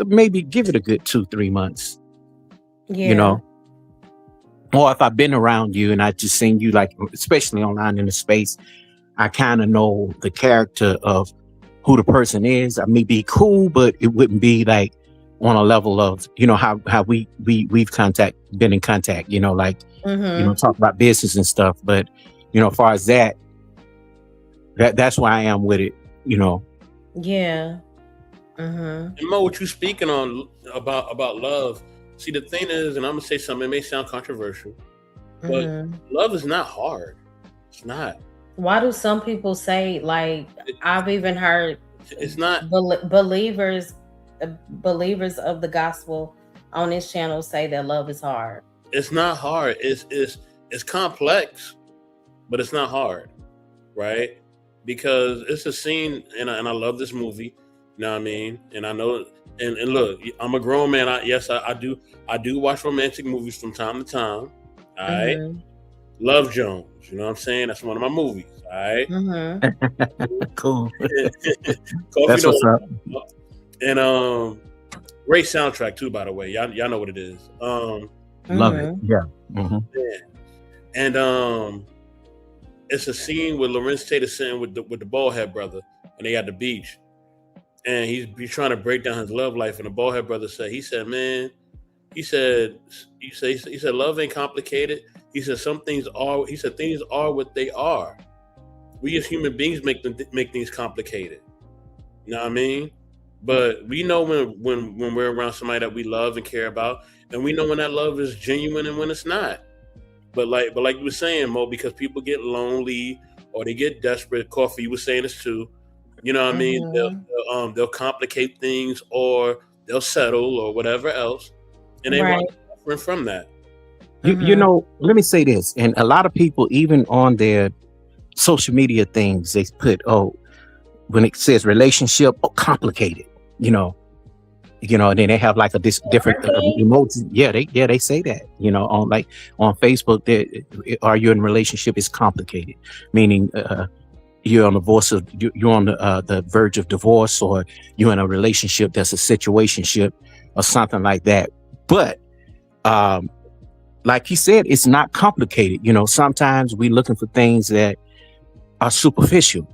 maybe give it a good 2-3 months. Or if I've been around you and I just seen you, like, especially online in the space, I kind of know the character of who the person is. I may be cool, but it wouldn't be like on a level of, how we've been in contact, talk about business and stuff. But, as far as that's why I am with it, Yeah. And Mo, what you speaking on about love? See, the thing is, and I'm gonna say something, it may sound controversial, but love is not hard. It's not. Why do some people say, like, I've even heard it's not believers of the gospel on this channel say that love is hard? It's not hard. It's complex, but it's not hard, right? Because it's a scene, and I love this movie. You know what I mean? And I know, and look, I'm a grown man. I do watch romantic movies from time to time. All right. Love Jones. You know what I'm saying? That's one of my movies. All right. Cool. That's what's up. And great soundtrack too, by the way. Y'all know what it is. Love it. Yeah. Yeah. And it's a scene where Lorenz Tate is sitting with the bald head brother, and they at the beach. and he's trying to break down his love life. And the bald head brother said, he said, man, he said, he said, love ain't complicated. He said, some things are. He said, things are what they are. We as human beings make things complicated. You know what I mean? But we know when we're around somebody that we love and care about, and we know when that love is genuine and when it's not. But like you were saying, Mo, because people get lonely or they get desperate. Coffee, you were saying this too. You know what I mean? They'll complicate things, or they'll settle, or whatever else, and they Right. want suffering from that. You know, let me say this, and a lot of people, even on their social media things, they put, oh, when it says relationship, oh, complicated, and then they have like this different emoji. They say that, on like on Facebook, are you in a relationship is complicated, meaning you're on you're on the verge of divorce, or you're in a relationship that's a situationship or something like that. But like he said, it's not complicated. Sometimes we're looking for things that are superficial,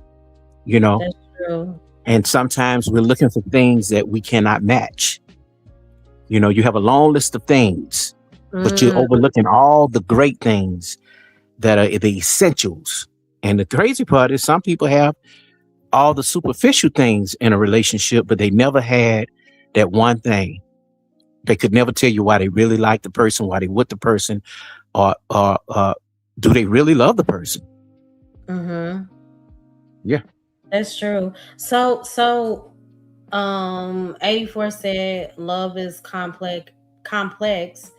That's true. and sometimes we're looking for things that we cannot match. You have a long list of things, but you're overlooking all the great things that are the essentials. And the crazy part is some people have all the superficial things in a relationship, but they never had that one thing. They could never tell you why they really like the person, why they with the person, or do they really love the person? Yeah. That's true. So 84 said love is complex.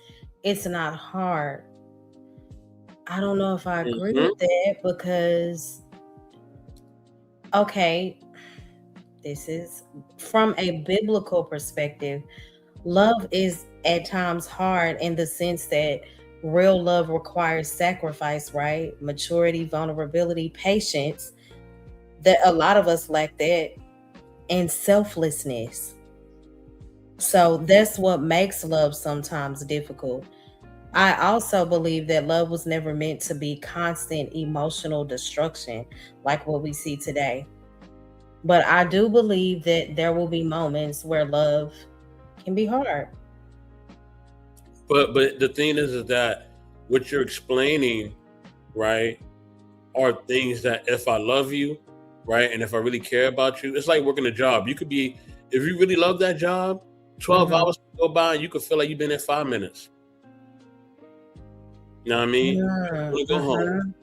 It's not hard. I don't know if I agree with that, because okay, this is from a biblical perspective. Love is at times hard in the sense that real love requires sacrifice, right? Maturity, vulnerability, patience. That a lot of us lack that, and selflessness. So that's what makes love sometimes difficult. I also believe that love was never meant to be constant emotional destruction like what we see today. But I do believe that there will be moments where love can be hard. But the thing is that what you're explaining, right, are things that if I love you, right, and if I really care about you, it's like working a job. You could be, if you really love that job, 12 hours go by and you could feel like you've been there 5 minutes. You know what I mean? You want to go home.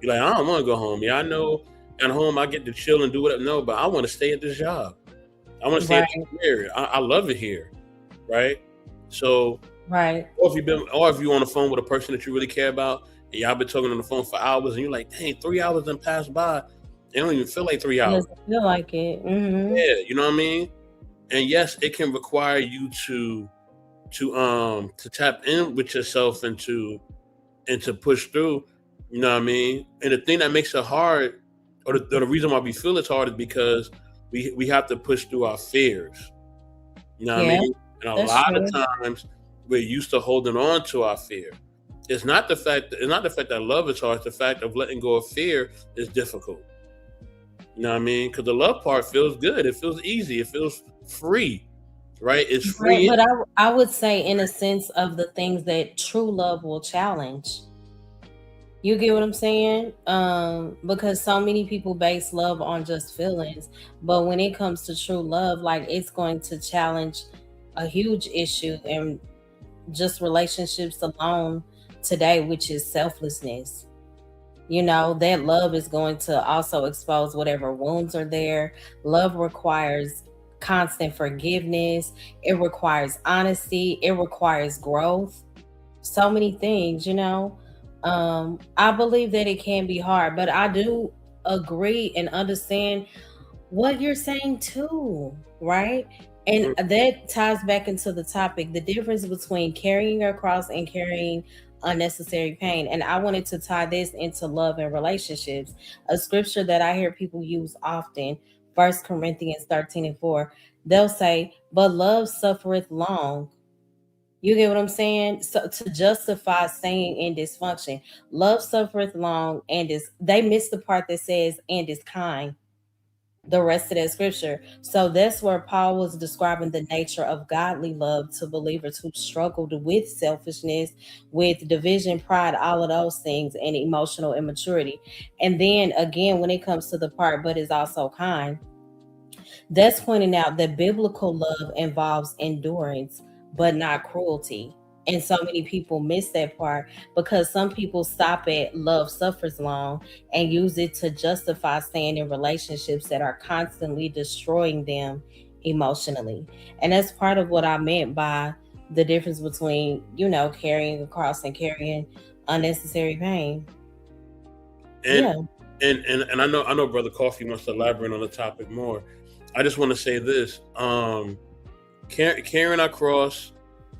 You're like, I don't want to go home. Yeah, I know at home I get to chill and do whatever. No, but I want to stay at this job. I want to stay at this career. I love it here, right? So, Right. or if you're on the phone with a person that you really care about, and y'all been talking on the phone for hours, and you're like, dang, 3 hours done passed by. It don't even feel like 3 It hours. doesn't feel like it. Yeah, you know what I mean? And yes, it can require you to tap in with yourself and to push through. You know what I mean? And the thing that makes it hard, or the reason why we feel it's hard, is because we have to push through our fears. You know what I mean? And a lot of times we're used to holding on to our fear. It's not the fact that love is hard. It's the fact of letting go of fear is difficult. You know what I mean? Because the love part feels good. It feels easy. It feels free, right? It's free. But I would say, in a sense, of the things that true love will challenge. You get what I'm saying? Because so many people base love on just feelings, but when it comes to true love, like, it's going to challenge a huge issue in just relationships alone today, which is selflessness. That love is going to also expose whatever wounds are there. Love requires constant forgiveness. It requires honesty. It requires growth. So many things. I believe that it can be hard, but I do agree and understand what you're saying too, right? And that ties back into the topic, the difference between carrying your cross and carrying unnecessary pain. And I wanted to tie this into love and relationships. A scripture that I hear people use often, 1 Corinthians 13:4, they'll say, but love suffereth long. You get what I'm saying? So to justify staying in dysfunction, love suffereth long, and is they miss the part that says and is kind. the rest of that scripture. So that's where Paul was describing the nature of godly love to believers who struggled with selfishness, with division, pride, all of those things, and emotional immaturity. And then again, when it comes to the part, but is also kind, that's pointing out that biblical love involves endurance, but not cruelty. And so many people miss that part because some people stop at love suffers long and use it to justify staying in relationships that are constantly destroying them emotionally. And that's part of what I meant by the difference between, carrying a cross and carrying unnecessary pain. And Yeah. and I know Brother Coffee wants to elaborate on the topic more. I just want to say this. Carrying our cross,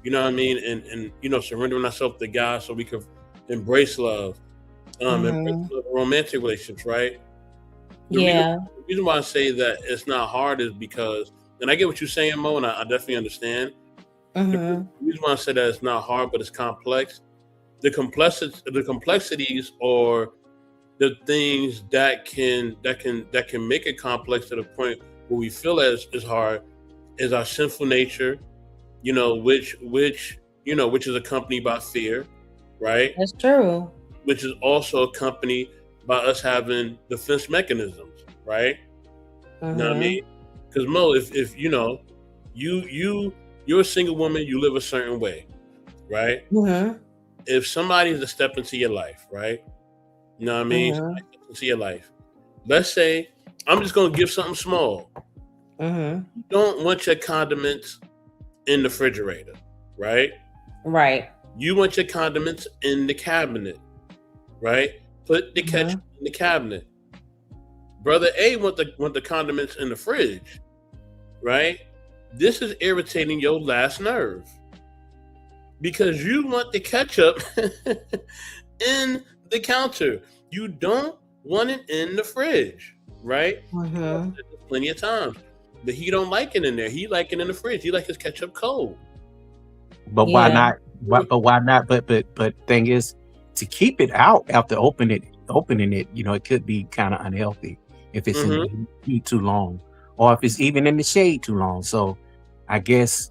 you know what I mean, and surrendering ourselves to God so we can embrace love. Embrace love in romantic relationships, right? The reason why I say that it's not hard is because, and I get what you're saying, Mo, and I definitely understand. The reason why I say that it's not hard, but it's complex. The complexities or the things that can make it complex to the point where we feel as hard is our sinful nature, which is accompanied by fear, right? That's true. Which is also accompanied by us having defense mechanisms, right? You know what I mean? Because Mo, if you're a single woman, you live a certain way, right? If somebody is to step into your life, right? You know what I mean? Somebody steps into your life. Let's say I'm just gonna give something small. You don't want your condiments in the refrigerator, right? Right. You want your condiments in the cabinet, right? Put the ketchup in the cabinet. Brother A want the condiments in the fridge, right? This is irritating your last nerve because you want the ketchup in the counter. You don't want it in the fridge, right? Plenty of times. But he don't like it in there. He like it in the fridge. He like his ketchup cold. But why not? But why not? But thing is, to keep it out after opening it, it could be kind of unhealthy if it's in the heat too long, or if it's even in the shade too long. So, I guess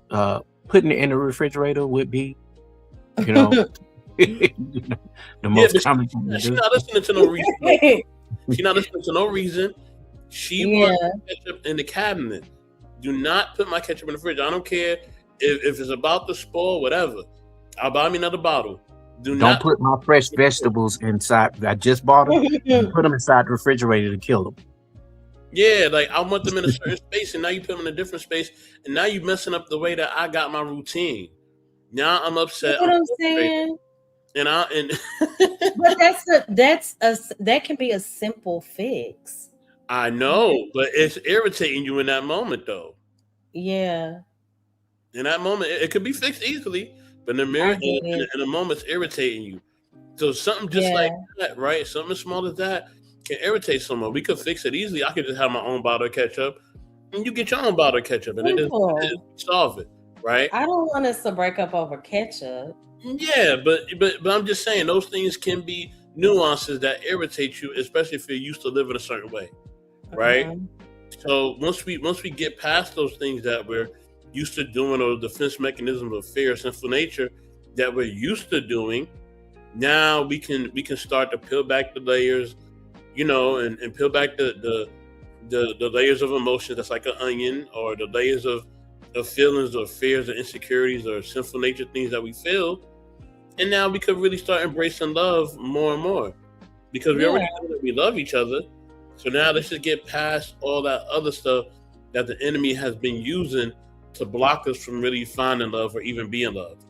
putting it in the refrigerator would be, the most common thing to do. She's not listening to no reason. She's not listening to no reason. She wants ketchup in the cabinet. Do not put my ketchup in the fridge. I don't care if it's about to spoil, whatever. I'll buy me another bottle. Don't put my fresh vegetables inside. I just bought them. Put them inside the refrigerator to kill them. Yeah, like I want them in a certain space, and now you put them in a different space, and now you messing up the way that I got my routine. Now I'm upset. You know what I'm saying? But that can be a simple fix. I know, but it's irritating you in that moment, though. Yeah. In that moment, it could be fixed easily, but in the moment, it's irritating you. So something just like that, right? Something as small as that can irritate someone. We could fix it easily. I could just have my own bottle of ketchup, and you get your own bottle of ketchup, and it is solve it, right? I don't want us to break up over ketchup. Yeah, but I'm just saying those things can be nuances that irritate you, especially if you're used to living a certain way, right? So once we get past those things that we're used to doing, or defense mechanisms of fear, sinful nature that we're used to doing, now we can start to peel back the layers, and peel back the layers of emotion that's like an onion, or the layers of feelings or fears or insecurities or sinful nature things that we feel. And now we could really start embracing love more and more because we already know that we love each other. So now let's just get past all that other stuff that the enemy has been using to block us from really finding love or even being loved.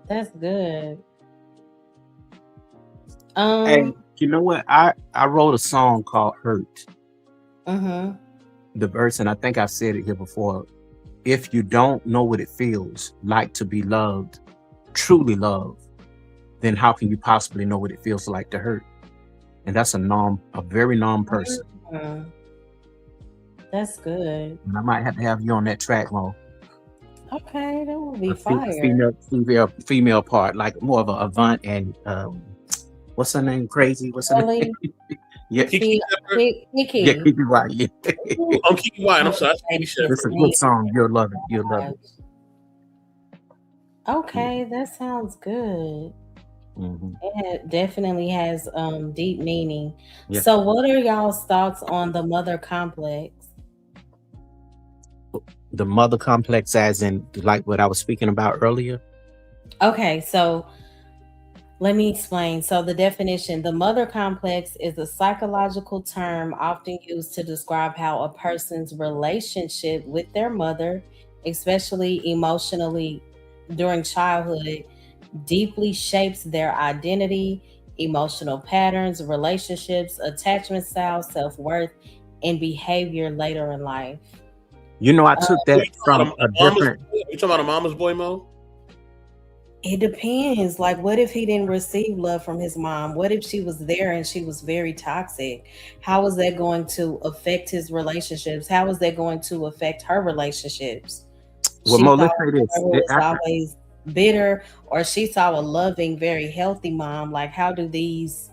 That's good. And you know what? I wrote a song called Hurt. The verse, and I think I've said it here before. If you don't know what it feels like to be loved, truly loved, then how can you possibly know what it feels like to hurt? And that's a very numb person. That's good. And I might have to have you on that track, Mo. Okay, that will be fire. Female part, like more of a Avant and what's her name? Crazy. What's her name? Yeah, Kiki Shepard. yeah, Kiki. keep it right. Yeah. Ooh, Oh, Kiki White. I'm sorry, that's Kiki baby, Shepard. It's a good song. You'll love it. You'll love it. Yeah. okay, that sounds good. Hmm. It definitely has deep meaning. Yeah. So what are y'all's thoughts on the mother complex? The mother complex, as in like what I was speaking about earlier. Okay, so let me explain. So, the definition: the mother complex is a psychological term often used to describe how a person's relationship with their mother, especially emotionally during childhood, deeply shapes their identity, emotional patterns, relationships, attachment styles, self worth, and behavior later in life. You know, I Uh, took You that talking from about a a mama's different. boy? You talking about a mama's boy, Mo? It depends. Like, what if he didn't receive love from his mom? What if she was there and she was very toxic? How is that going to affect his relationships? How is that going to affect her relationships? Well, She Mo, saw let's say her this. who was always bitter, or she saw a loving, very healthy mom. Like, how do these,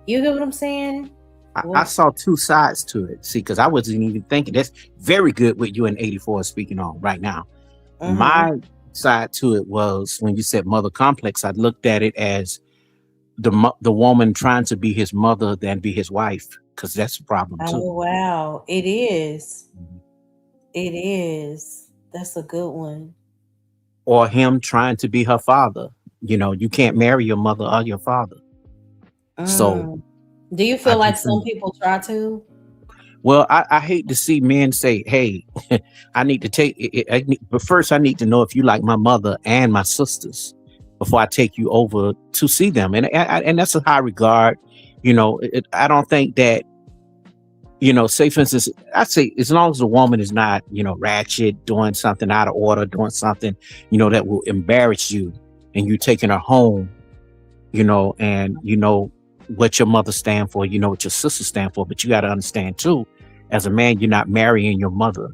you get what I'm saying? I Well, saw two sides to it. See, because I wasn't even thinking. That's very good what you in 84 is speaking on right now. mm-hmm. My side to it was when you said mother complex, I looked at it as the woman trying to be his mother than be his wife, because that's a problem too. Oh, wow. It is. Mhm. It is. That's a good one. Or him trying to be her father. You know, you can't marry your mother or your father. So Mm. Do you I feel like just some think, people try to? well, I hate to see men say, "Hey, I need to take it." But first, I need to know if you like my mother and my sisters before I take you over to see them, and that's a high regard. You know, I don't think that, say for instance, I say as long as the woman is not, ratchet, doing something out of order, doing something, that will embarrass you, and you taking her home, and what your mother stand for, what your sister stand for, but you got to understand too, as a man, you're not marrying your mother,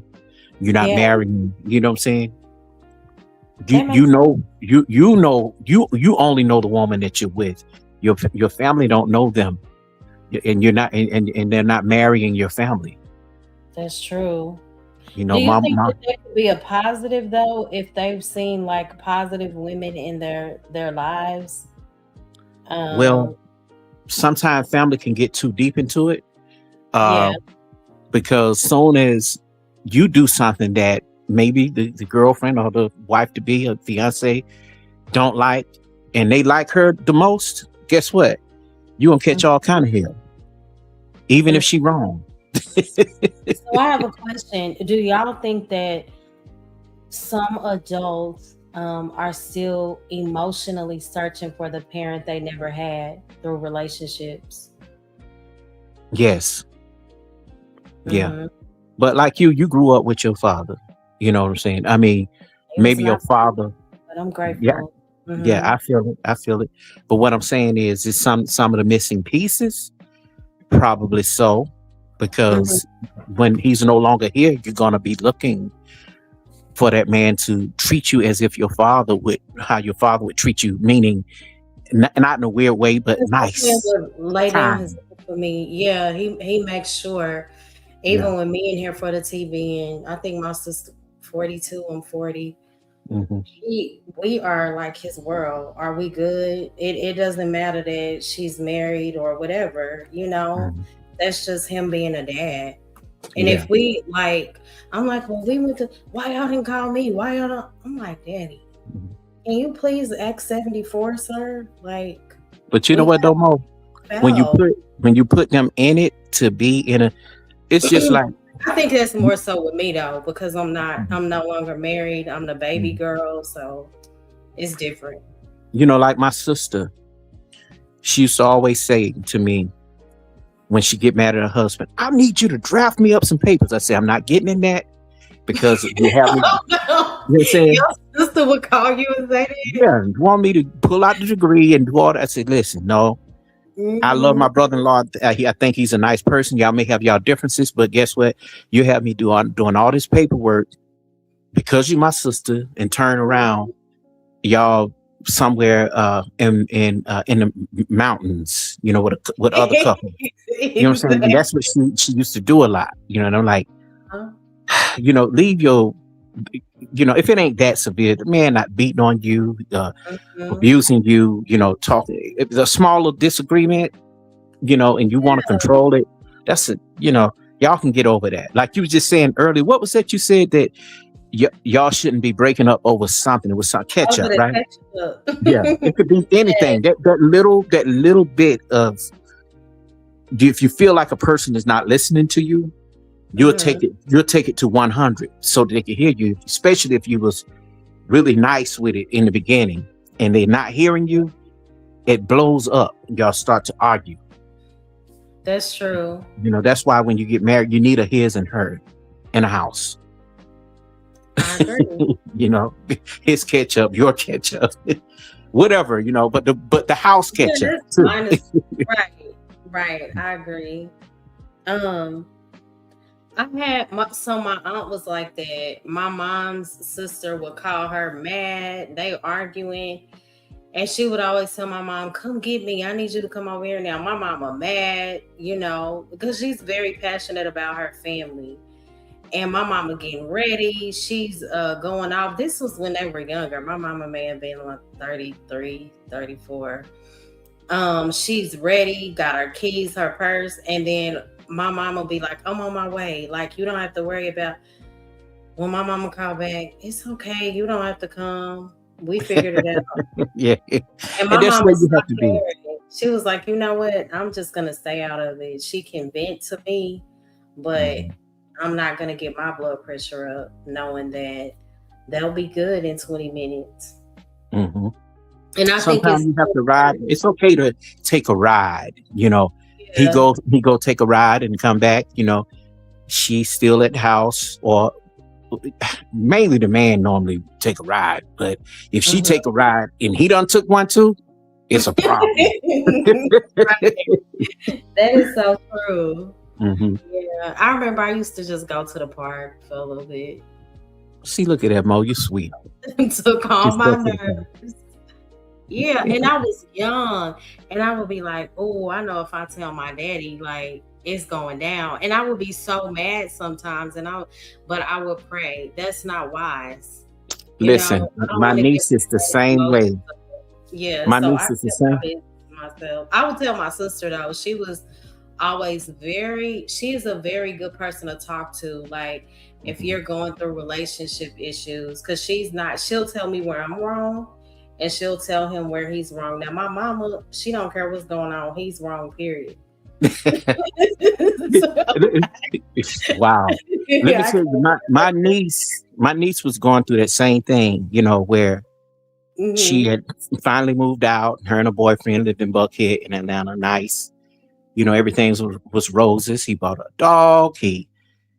you're not Yeah, marrying, you know what I'm saying? You that you makes know you only know the woman that you're with. Your family don't know them, and you're not, and they're not marrying your family. that's true. You Do know, you mom, think that mom. that could be a positive though if they've seen like positive women in their lives? Well, Um, sometimes family can get too deep into it, yeah, uh, because soon as you do something that maybe the girlfriend or the wife to be or fiance don't like, and they like her the most, guess what? You gonna catch all kind of hell, even if that's she wrong. so I have a question. Do y'all think that some adults are still emotionally searching for the parent they never had through relationships? Yes, yeah. Mm-hmm. But like you grew up with your father. You know what I'm saying? I mean, It was maybe your not, father. but I'm Yeah, grateful. yeah. Mm-hmm. I feel it. I feel it. But what I'm saying is some of the missing pieces. Probably so, Mm-hmm. because when he's no longer here, you're gonna be looking for that man to treat you as if your father would, how your father would treat you, meaning not in a weird way, but His husband nice, would lay down his kind. life for me. Yeah, he makes sure. Yeah. Even with me in here for the TV, and I think my sister 42, I'm 40. Hmm. We are like his world. Are we good? It doesn't matter that she's married or whatever, you know. Hmm. That's just him being a dad. And Yeah. if we like, I'm like, well, we went to, why y'all didn't call me? Why y'all don't? I'm like, Daddy, Mhm. can you please X74, sir? Like, But you know we what, though, Mo? got When you foul. put when you put them in it to be in a, it's just like, I think that's more so with me though, because Mhm. I'm no longer married. I'm the baby Mhm. girl, so it's different. Like my sister, she used to always say to me when she get mad at her husband, "I need you to draft me up some papers." I say, "I'm not getting in that because you have me." You know what I'm saying? Your sister would call you and say that. Yeah, you want me to pull out the degree and do all that? I said, "Listen, no. I love Hmm. my brother-in-law. I think he's a nice person. Y'all may have y'all differences, but guess what? You have me doing all this paperwork because you're my sister, and turn around, y'all somewhere in the mountains, with other couples. You know what I'm saying? And that's what she used to do a lot. And I'm like, leave your, if it ain't that severe, the man not beating on you, abusing you, talking, if it's a smaller disagreement, and you want to control it, that's y'all can get over that. Like you was just saying earlier, what was that you said that y'all shouldn't be breaking up over something? It was some ketchup, right? Yeah, it could be anything. That little bit of, if you feel like a person is not listening to you, you'll take it to 100 so that they can hear you, especially if you was really nice with it in the beginning and they're not hearing you. It blows up. Y'all start to argue. That's true. That's why when you get married, you need a his and her in a house. I agree. His ketchup, your ketchup, whatever, but the house ketchup too. Right. I agree. I had my aunt was like that. My mom's sister would call her mad. They were arguing. And she would always tell my mom, come get me. I need you to come over here now. My mama mad, because she's very passionate about her family. And my mama getting ready. She's going off. This was when they were younger. My mama may have been like 33, 34. She's ready, got her keys, her purse. And then my mama will be like, I'm on my way. Like, you don't have to worry about. When my mama called back, it's okay. You don't have to come. We figured it out. Yeah. And my that's mom where you have to be. She was like, you know what? I'm just going to stay out of it. She can vent to me, but I'm not going to get my blood pressure up knowing that they'll be good in 20 minutes. Mm-hmm. And I sometimes think you have to ride. It's okay to take a ride. He go take a ride and come back. She's still at the house, or mainly the man normally take a ride. But if she take a ride and he done took one too, it's a problem. That is so true. Mm-hmm. Yeah, I remember I used to just go to the park for a little bit. See, look at that, Mo. You're sweet. To calm my nerves. Yeah, and I was young, and I would be like, oh, I know if I tell my daddy, like, it's going down. And I would be so mad sometimes, but I would pray. That's not wise. Listen, my niece is the same way. Yeah, my niece is the same. Myself. I would tell my sister, though, she was always she is a very good person to talk to. Like, if you're going through relationship issues, because she'll tell me where I'm wrong. And she'll tell him where he's wrong. Now, my mama, she don't care what's going on. He's wrong, period. Wow. Let me tell you, my niece was going through that same thing, where she had finally moved out. Her and her boyfriend lived in Buckhead in Atlanta. Nice. Everything was roses. He bought a dog. She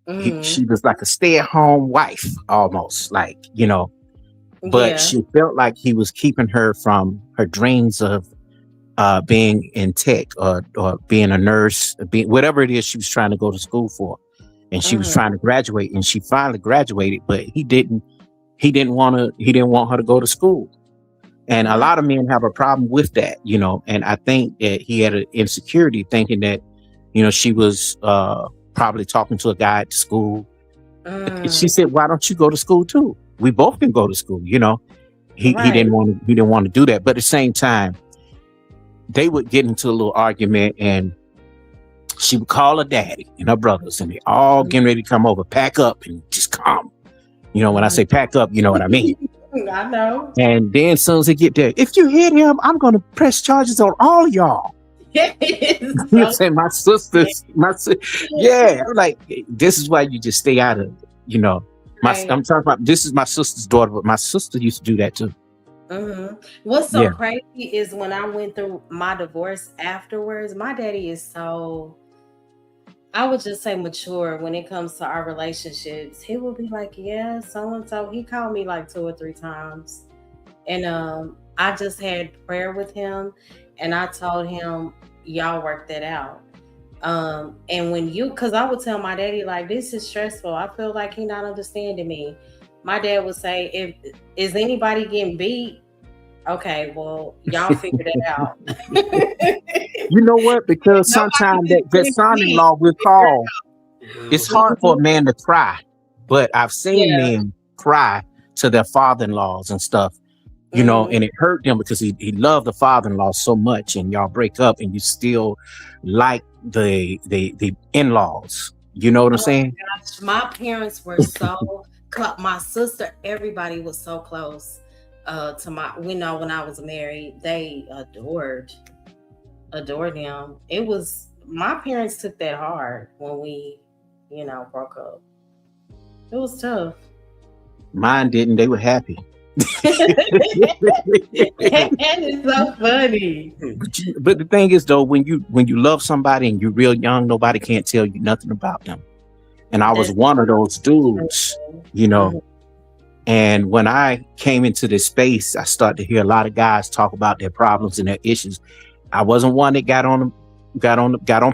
was like a stay-at-home wife, almost, like, but she felt like he was keeping her from her dreams of being in tech or being a nurse, whatever it is she was trying to go to school for. And she was trying to graduate, and she finally graduated, but he didn't want her to go to school. And a lot of men have a problem with that, and I think that he had an insecurity thinking that, she was probably talking to a guy at school. She said, why don't you go to school too? We both can go to school, He didn't want to do that. But at the same time, they would get into a little argument, and she would call her daddy and her brothers, and they all getting ready to come over, pack up and just come. When I say pack up, you know what I mean. I know. And then as soon as they get there, if you hit him, I'm going to press charges on all y'all. Say my sisters, yeah, like, this is why you just stay out of it, I'm talking about, this is my sister's daughter, but my sister used to do that too. What's so crazy is when I went through my divorce afterwards, my daddy is so, I would just say, mature when it comes to our relationships. He would be like, yeah, so-and-so. He called me like 2 or 3 times. And I just had prayer with him, and I told him, y'all work that out. And because I would tell my daddy, like, this is stressful. I feel like he not understanding me. My dad would say, is anybody getting beat? Okay, well, y'all figure that out. You know what? Because Nobody sometimes can that fix me. son-in-law will Figure it call. It's hard for a out. man to cry, but I've seen Yeah. men cry to their father-in-laws and stuff, Mhm. and it hurt them because he loved the father-in-law so much, and y'all break up and you still like the in-laws. You know what I'm Oh saying? my gosh, my parents were so my sister, everybody was so close. To my, we know when I was married, they adored him. It was, my parents took that hard when we, broke up. It was tough. Mine didn't. They were happy. And it's so funny. But the thing is, though, when you love somebody and you're real young, nobody can't tell you nothing about them. And I was That's one of those dudes, you know. Mhm. And when I came into this space, I started to hear a lot of guys talk about their problems and their issues. I wasn't one that got on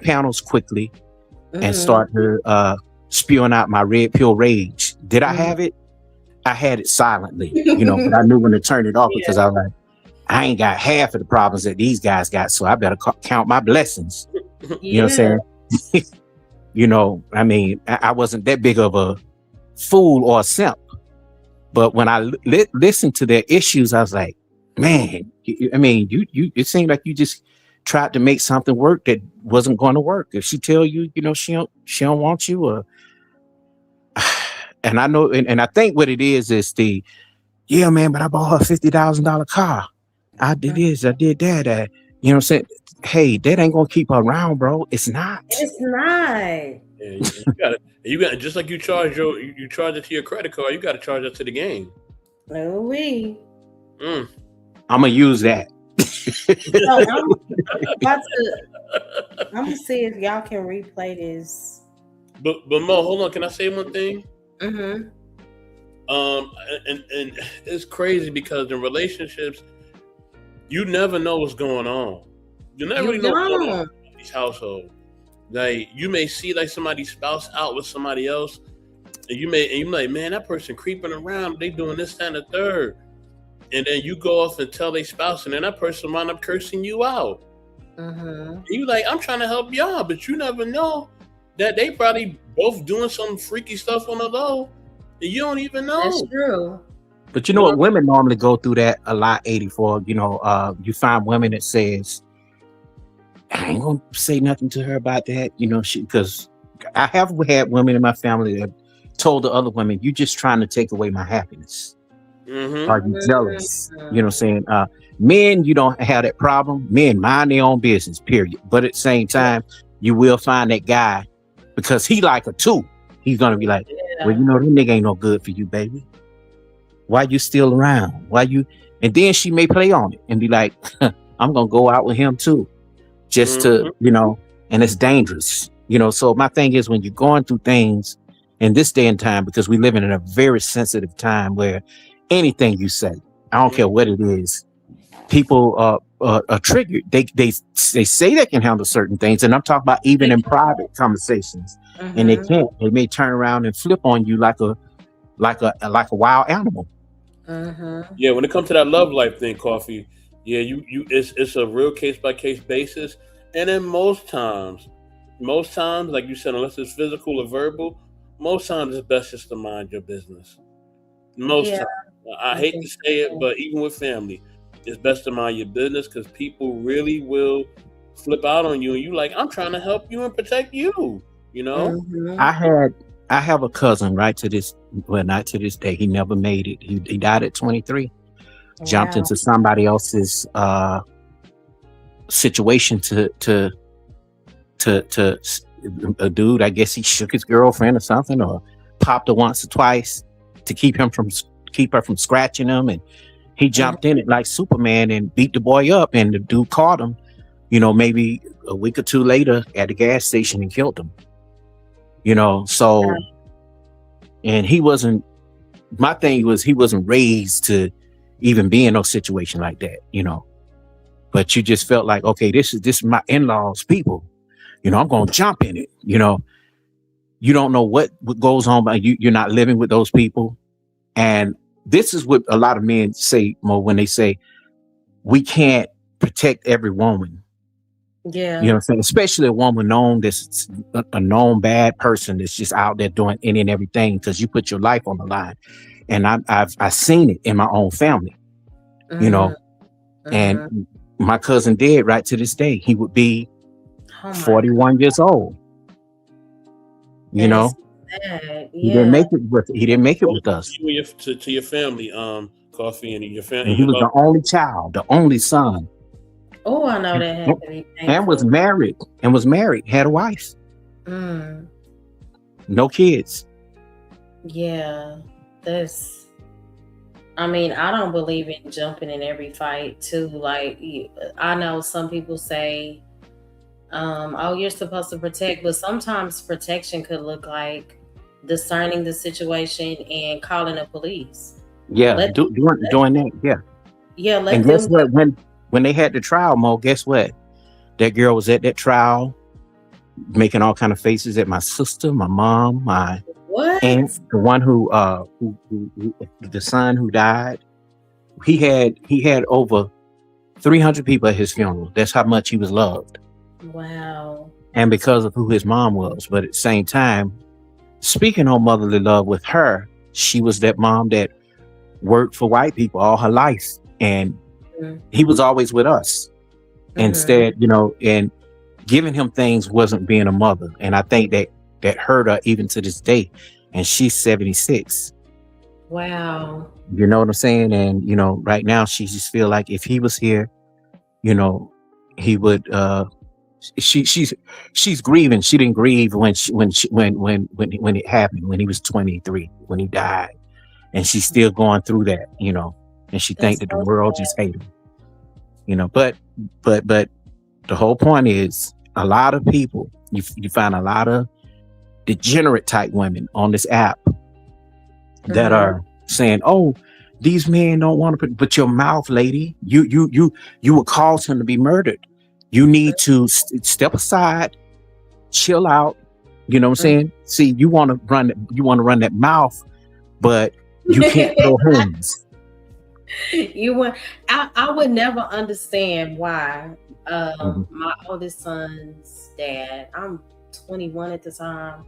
panels quickly and Mhm. started spewing out my red pill rage. Did I Mhm. have it? I had it silently, but I knew when to turn it off because I was like, I ain't got half of the problems that these guys got, so I better count my blessings. You know what Yeah. I'm saying? I mean, I wasn't that big of a fool or a simp. But when I listened to their issues, I was like, man, I mean, it seemed like you just tried to make something work that wasn't going to work. If she tell you, she don't want you, or and I know, and I think what it is yeah, man, but I bought her $50,000 car. I did this, I did that. You know what I'm saying? Hey, that ain't gonna keep her around, bro. It's not. It's not. Yeah, you got just like you charge it to your credit card, you got to charge it to the game. No we. Mm. I'm gonna use that. So I'm gonna see if y'all can replay this. But Mo, hold on. Can I say one thing? Mm-hmm. And it's crazy because in relationships, you never know what's going on. You never You really know what's going on don't. in these households. Like you may see like somebody's spouse out with somebody else, and you're like, man, that person creeping around, they doing this, that, and the third. And then you go off and tell their spouse, and then that person wind up cursing you out. Mm-hmm. And you like, I'm trying to help y'all, but you never know that they probably both doing some freaky stuff on the low, and you don't even know. That's true. But you know what? Women normally go through that a lot, 84. You find women that says, I ain't gonna say nothing to her about that, because I have had women in my family that told the other women, you just trying to take away my happiness. Mm-hmm. Are you jealous? You know what I'm saying? Men, you don't have that problem. Men mind their own business, period. But at the same time, you will find that guy, because he like her too. He's gonna be like, well, that nigga ain't no good for you, baby. Why you still around? And then she may play on it and be like, I'm gonna go out with him too. Just to, and it's dangerous. So my thing is, when you're going through things in this day and time, because we live in a very sensitive time where anything you say, I don't care what it is, people are triggered. They say they can handle certain things, and I'm talking about even in private conversations, and they can't. They may turn around and flip on you like a wild animal. Yeah, when it comes to that love life thing, Coffee, yeah, it's a real case by case basis, and then most times, like you said, unless it's physical or verbal, most times it's best just to mind your business. Most times, I hate to say it, but even with family, it's best to mind your business because people really will flip out on you, and you like, I'm trying to help you and protect you. I have a cousin not to this day. He never made it. He died at 23. Wow. Jumped into somebody else's situation to a dude. I guess he shook his girlfriend or something, or popped her once or twice to keep her from scratching him, and he jumped in it like Superman and beat the boy up, and the dude caught him, maybe a week or two later at the gas station and killed him. So, and my thing was, he wasn't raised to even be in no situation like that, but you just felt like, okay, this is my in-laws people, I'm going to jump in it. You don't know what goes on, but you're not living with those people. And this is what a lot of men say, Mo, when they say, we can't protect every woman. Yeah. You know what I'm saying? Especially a woman known that's a known bad person that's just out there doing any and everything because you put your life on the line. And I've seen it in my own family, you know, and my cousin did right to this day. He would be 41 years old. You And know, it's sad. he didn't Yeah. make it with us. To your family, Coffee, and your family. And he was the only child, the only son. Oh, I know that had to be painful. And was married, had a wife. No kids. Yeah. I mean, I don't believe in jumping in every fight too. Like, I know some people say, oh, you're supposed to protect, but sometimes protection could look like discerning the situation and calling the police. Yeah, doing that. Yeah. Yeah. And guess what? When they had the trial, Mo, guess what? That girl was at that trial making all kind of faces at my sister, my mom, my aunt, the one who the son who died. He had over 300 people at his funeral. That's how much he was loved. Wow. And because of who his mom was. But at the same time, speaking on motherly love with her, she was that mom that worked for white people all her life. And he was always with us. Instead, you know, and giving him things wasn't being a mother. And I think that hurt her even to this day. And she's 76. Wow. You know what I'm saying? And, you know, right now she just feel like if he was here, you know, he would, she's grieving. She didn't grieve when it happened, when he was 23, when he died. And she's still going through that, you know, and she think that the world just hate him, you know, but the whole point is a lot of people, you find a lot of degenerate type women on this app that are saying, oh, these men don't want to but your mouth, lady, you would cause him to be murdered. You need to step aside, chill out. You know what I'm saying? See, you want to run that mouth, but you can't throw hands. I would never understand why my oldest son's dad, I'm 21 at the time,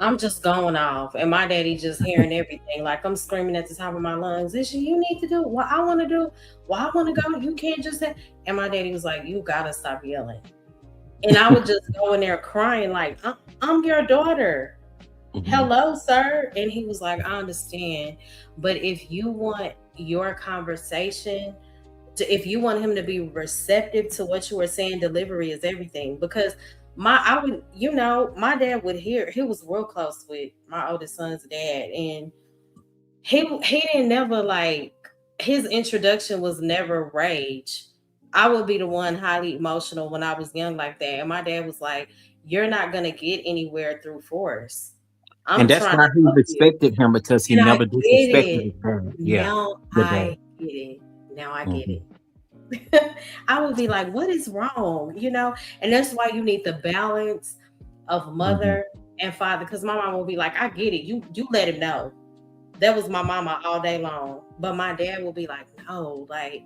I'm just going off, and my daddy just hearing everything. Like, I'm screaming at the top of my lungs, "This you need to do what I want to do, what I want to go. You can't just say." And my daddy was like, "You gotta stop yelling." And I would just go in there crying, like, "I'm your daughter. Hello, sir." And he was like, "I understand, but if you want your conversation, if you want him to be receptive to what you were saying, delivery is everything." Because my dad would hear. He was real close with my oldest son's dad, and he didn't never, like, his introduction was never rage. I would be the one highly emotional when I was young like that, and my dad was like, "You're not gonna get anywhere through force." And that's why he respected him, because he never disrespected his parents. Now I get it. Now I get it. I would be like, what is wrong? You know? And that's why you need the balance of mother and father. Because my mom will be like, I get it. You let him know. That was my mama all day long. But my dad will be like, no, like,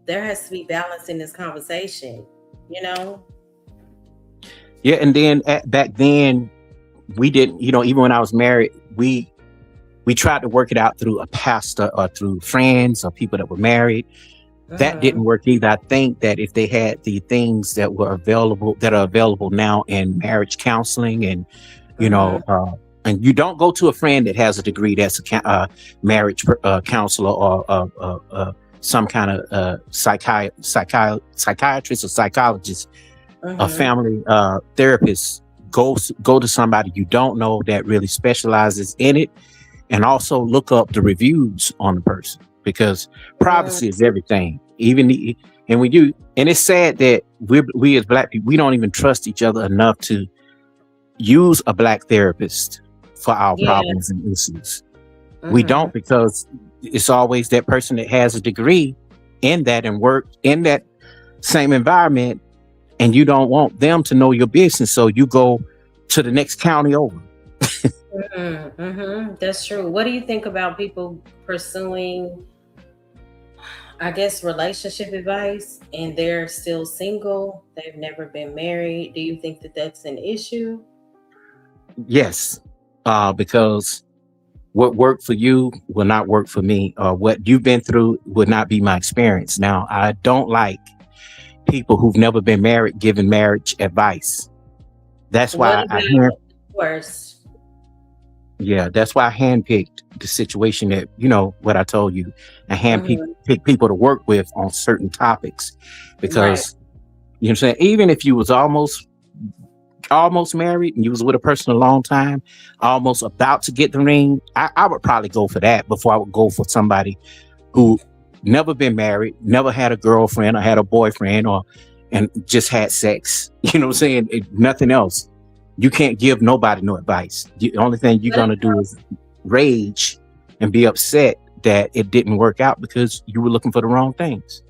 there has to be balance in this conversation, you know? Yeah, and then back then, we didn't, you know, even when I was married, we tried to work it out through a pastor or through friends or people that were married. That didn't work either. I think that if they had the things that are available now in marriage counseling, and you know, and you don't go to a friend that has a degree that's a marriage counselor or some kind of psychiatrist or psychologist, a family therapist. Go to somebody you don't know that really specializes in it, and also look up the reviews on the person, because privacy is everything. And it's sad that we as Black people, we don't even trust each other enough to use a Black therapist for our problems and issues. We don't, because it's always that person that has a degree in that and work in that same environment, and you don't want them to know your business, so you go to the next county over. That's true. What do you think about people pursuing I guess relationship advice and they're still single, they've never been married, do you think that that's an issue? Yes, because what worked for you will not work for me, or what you've been through would not be my experience. Now, I don't like people who've never been married giving marriage advice. That's What why about divorce? yeah, that's why I handpicked the situation that, what I told you. I Hmm. pick people to work with on certain topics Right. because, you know what I'm saying? Even if you was almost married and you was with a person a long time, almost about to get the ring, I would probably go for that before I would go for somebody who never been married, never had a girlfriend or had a boyfriend and just had sex. You know what I'm saying? Nothing else. You can't give nobody no advice. The only thing you're What gonna do is rage and be upset that it didn't work out because you were looking for the wrong things.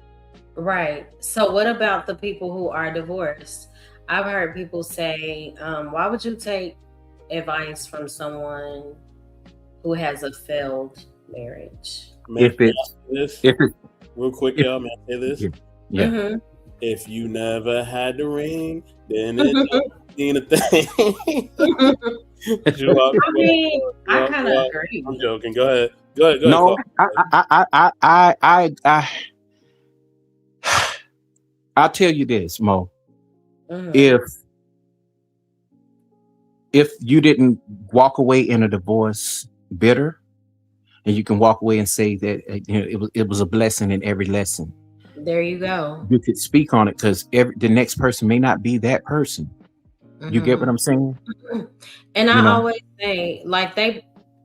Right. So, what about the people who are divorced? I've heard people say, why would you take advice from someone who has a failed marriage? May If I it's say this if it real quick, if y'all? May I say this? yeah, yeah. Hmm. If you never had the ring, then it don't mean a thing. I mean, I kind of I'm agree. joking. Go ahead. Go ahead. Go ahead, No, Carl. I'll tell you this, Mo. Hmm. If you didn't walk away in a divorce bitter, and you can walk away and say that it was a blessing in every lesson. There you go. You could speak on it because the next person may not be that person. You get what Hmm. I'm saying? And You I know, always say, like,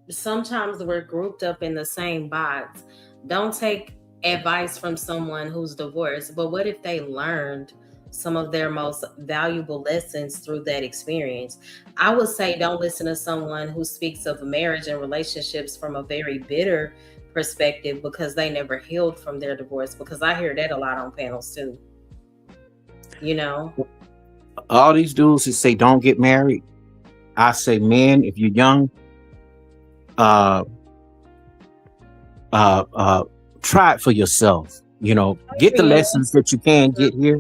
sometimes we're grouped up in the same box. Don't take advice from someone who's divorced, but what if they learned some of their most valuable lessons through that experience? I would say don't listen to someone who speaks of marriage and relationships from a very bitter perspective because they never healed from their divorce, because I hear that a lot on panels too, you know? all these dudes that say don't get married, I say, man, if you're young, uh, uh, try it for yourself. Get the Yeah. lessons that you can get here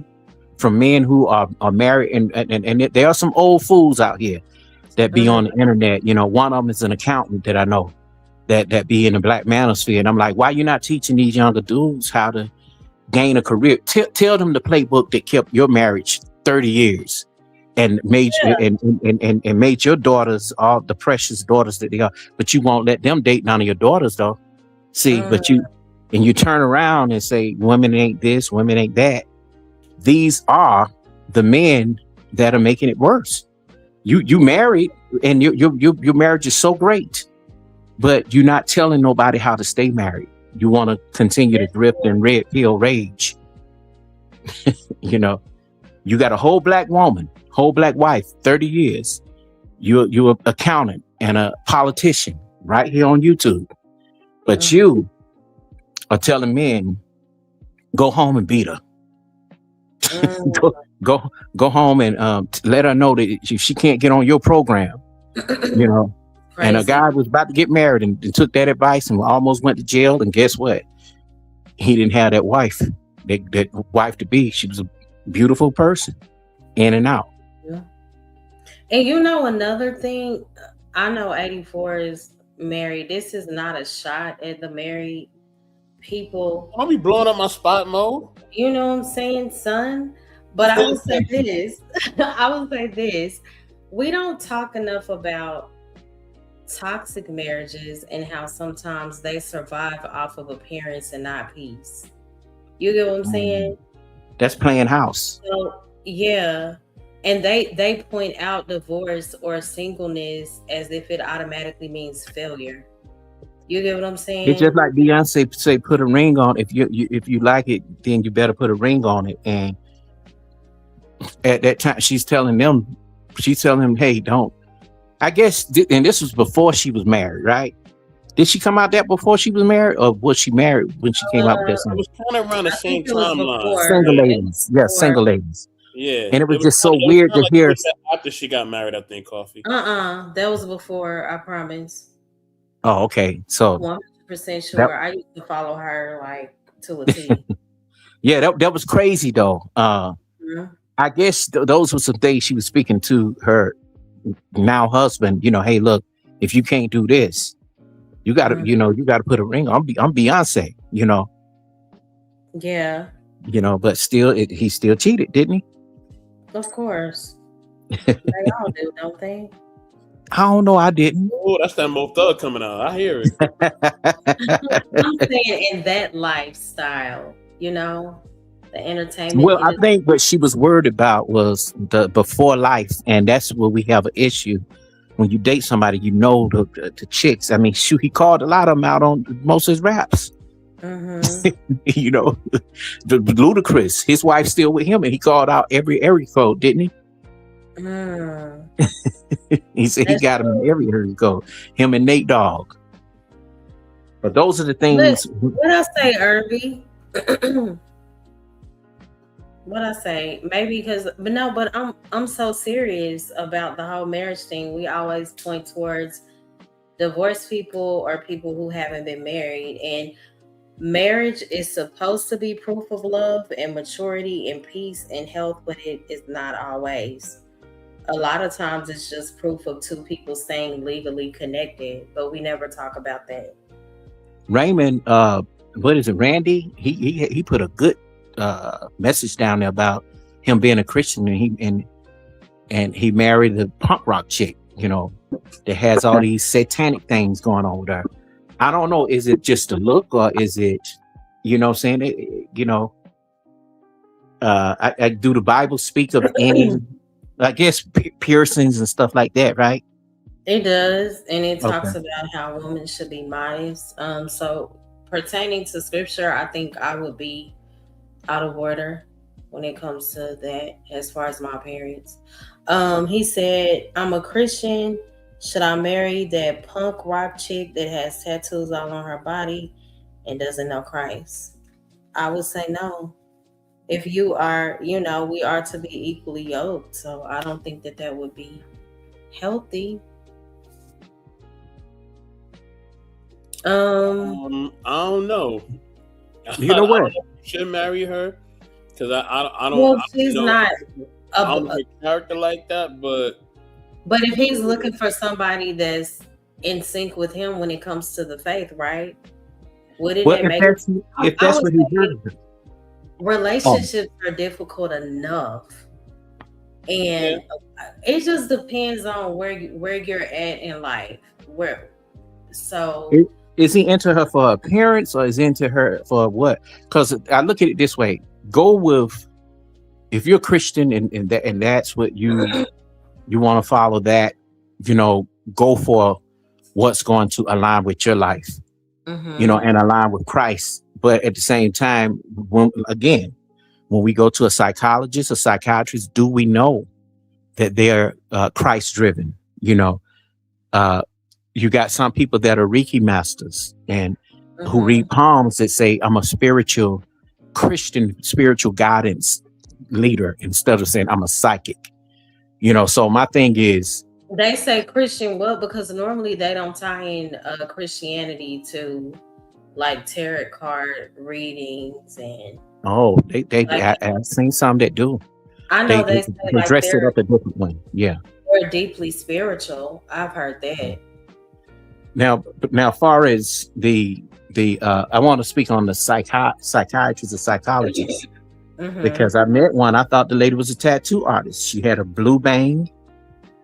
from men who are married, and there are some old fools out here that be on the Mhm. internet. One of them is an accountant that I know that be in the black manosphere, and I'm like, why you not teaching these younger dudes how to gain a career? Tell them the playbook that kept your marriage 30 years and made and made your daughters all the precious daughters that they are, but you won't let them date none of your daughters though. See, Mhm. you turn around and say women ain't this, women ain't that. These are the men that are making it worse. You married, and your marriage is so great, but you're not telling nobody how to stay married. You want to continue to drift in red pill rage. You know, you got a whole black woman, whole black wife, 30 years. You're an accountant and a politician right here on YouTube, but Mhm. you are telling men go home and beat her. Mhm. go go go home and let her know that she can't get on your program. You know, and a Crazy. guy was about to get married and took that advice and almost went to jail. And guess what? He didn't have that wife, that wife to be. She was a beautiful person, in and out. Yeah. And you know another thing, I know 84 is married. This is not a shot at the married people. I'll be blowing up my spot, Mo. You know what I'm saying, son? But I will say this. I will say this. We don't talk enough about toxic marriages and how sometimes they survive off of appearance and not peace. You get what I'm Mm. saying? That's playing house. So yeah, and they point out divorce or singleness as if it automatically means failure. You get what I'm It's saying? just like Beyonce say, put a ring on. If you like it, then you better put a ring on it. And at that time, she's telling him, hey, don't. I guess, and this was before she was married, right? Did she come out that before she was married, or was she married when she came out with that It song? was kind of around the I think same it was timeline. before. Single Yeah, Yeah, it was ladies, yes, before. single ladies. yeah. And it was just so It was weird kind of to like a hear. little bit after she got married, I think. Coffee. That was before. I promise. Oh, okay. So 100% that sure. I used to follow her like to a T. Yeah, that was crazy though. Mhm. I guess those were some things she was speaking to her now husband. Hey, look, if you can't do this, you got to, you got to put a ring on. I'm Beyonce, Yeah, but still, he still cheated, didn't he? of course. They all do, don't they? I don't know. I didn't. Oh, that's that Mo Thug coming out. I hear it. I'm saying in that lifestyle, the entertainment Well, I industry. think what she was worried about was the before life, and that's where we have an issue. When you date somebody, the chicks. I mean, shoot, he called a lot of them out on most of his raps. Mm-hmm. The Ludacris, his wife's still with him, and he called out every area code, didn't he? Mm. He said That's he got him in every area code. Him and Nate Dogg. But those are the What things. what I say, Irby? What I say? Maybe but I'm so serious about the whole marriage thing. We always point towards divorced people or people who haven't been married, and marriage is supposed to be proof of love and maturity and peace and health, but it is not always. A lot of times it's just proof of two people staying legally connected, but we never talk about that. Raymond, what is it, Randy? He put a good message down there about him being a Christian, and he married a punk rock chick, that has all these satanic things going on with her. I don't know, is it just a look, or is it, saying it, I do the Bible speak of any, I guess, piercings and stuff like that, right? It does, and it talks Okay. about how women should be modest. So pertaining to scripture, I think I would be out of order when it comes to that as far as my appearance. He said, I'm a Christian. Should I marry that punk rock chick that has tattoos all on her body and doesn't know Christ? I would say no. If you are, we are to be equally yoked. So I don't think that would be healthy. I don't know. You know what? You should marry her because I don't. Well, I she's don't know. not. I don't know her character like that, but if he's looking for somebody that's in sync with him when it comes to the faith, right? Wouldn't Well, it make if that's what he heard. relationships are difficult enough, and it just depends on where you're at in life. Is he into her for appearance, or is he into her for what? Because I look at it this way: go with, if you're Christian and that's what you want to follow, that go for what's going to align with your life, and align with Christ. But at the same time, when we go to a psychologist, a psychiatrist, do we know that they're Christ driven? You got some people that are Reiki masters and who read palms that say, I'm a spiritual Christian, spiritual guidance leader, instead of saying I'm a psychic. So my thing is, they say Christian because normally they don't tie in Christianity to like tarot card readings and I've seen some that do. I know they say they dress it up a different way. Yeah, they're deeply spiritual. I've heard that. Now, far as the I want to speak on the psychiatrist or psychologist, because I met one. I thought the lady was a tattoo artist. She had a blue bang,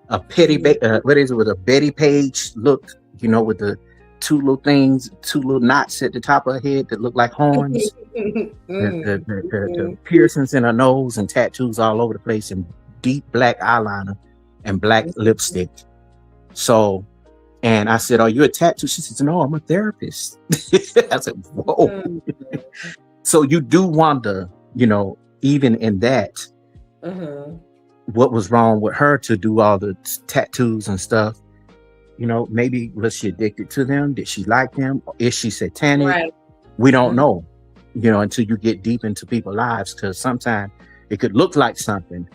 a petty, with a Betty Page look, with the two little knots at the top of her head that look like horns, the piercings in her nose, and tattoos all over the place, and deep black eyeliner and black lipstick. So. And I said, "Are you a tattoo?" She says, "No, I'm a therapist." I said, "Whoa." So you do wonder, even in that, what was wrong with her to do all the tattoos and stuff? Maybe was she addicted to them? Did she like them? Is she satanic? Right. We don't know, until you get deep into people's lives, because sometimes it could look like something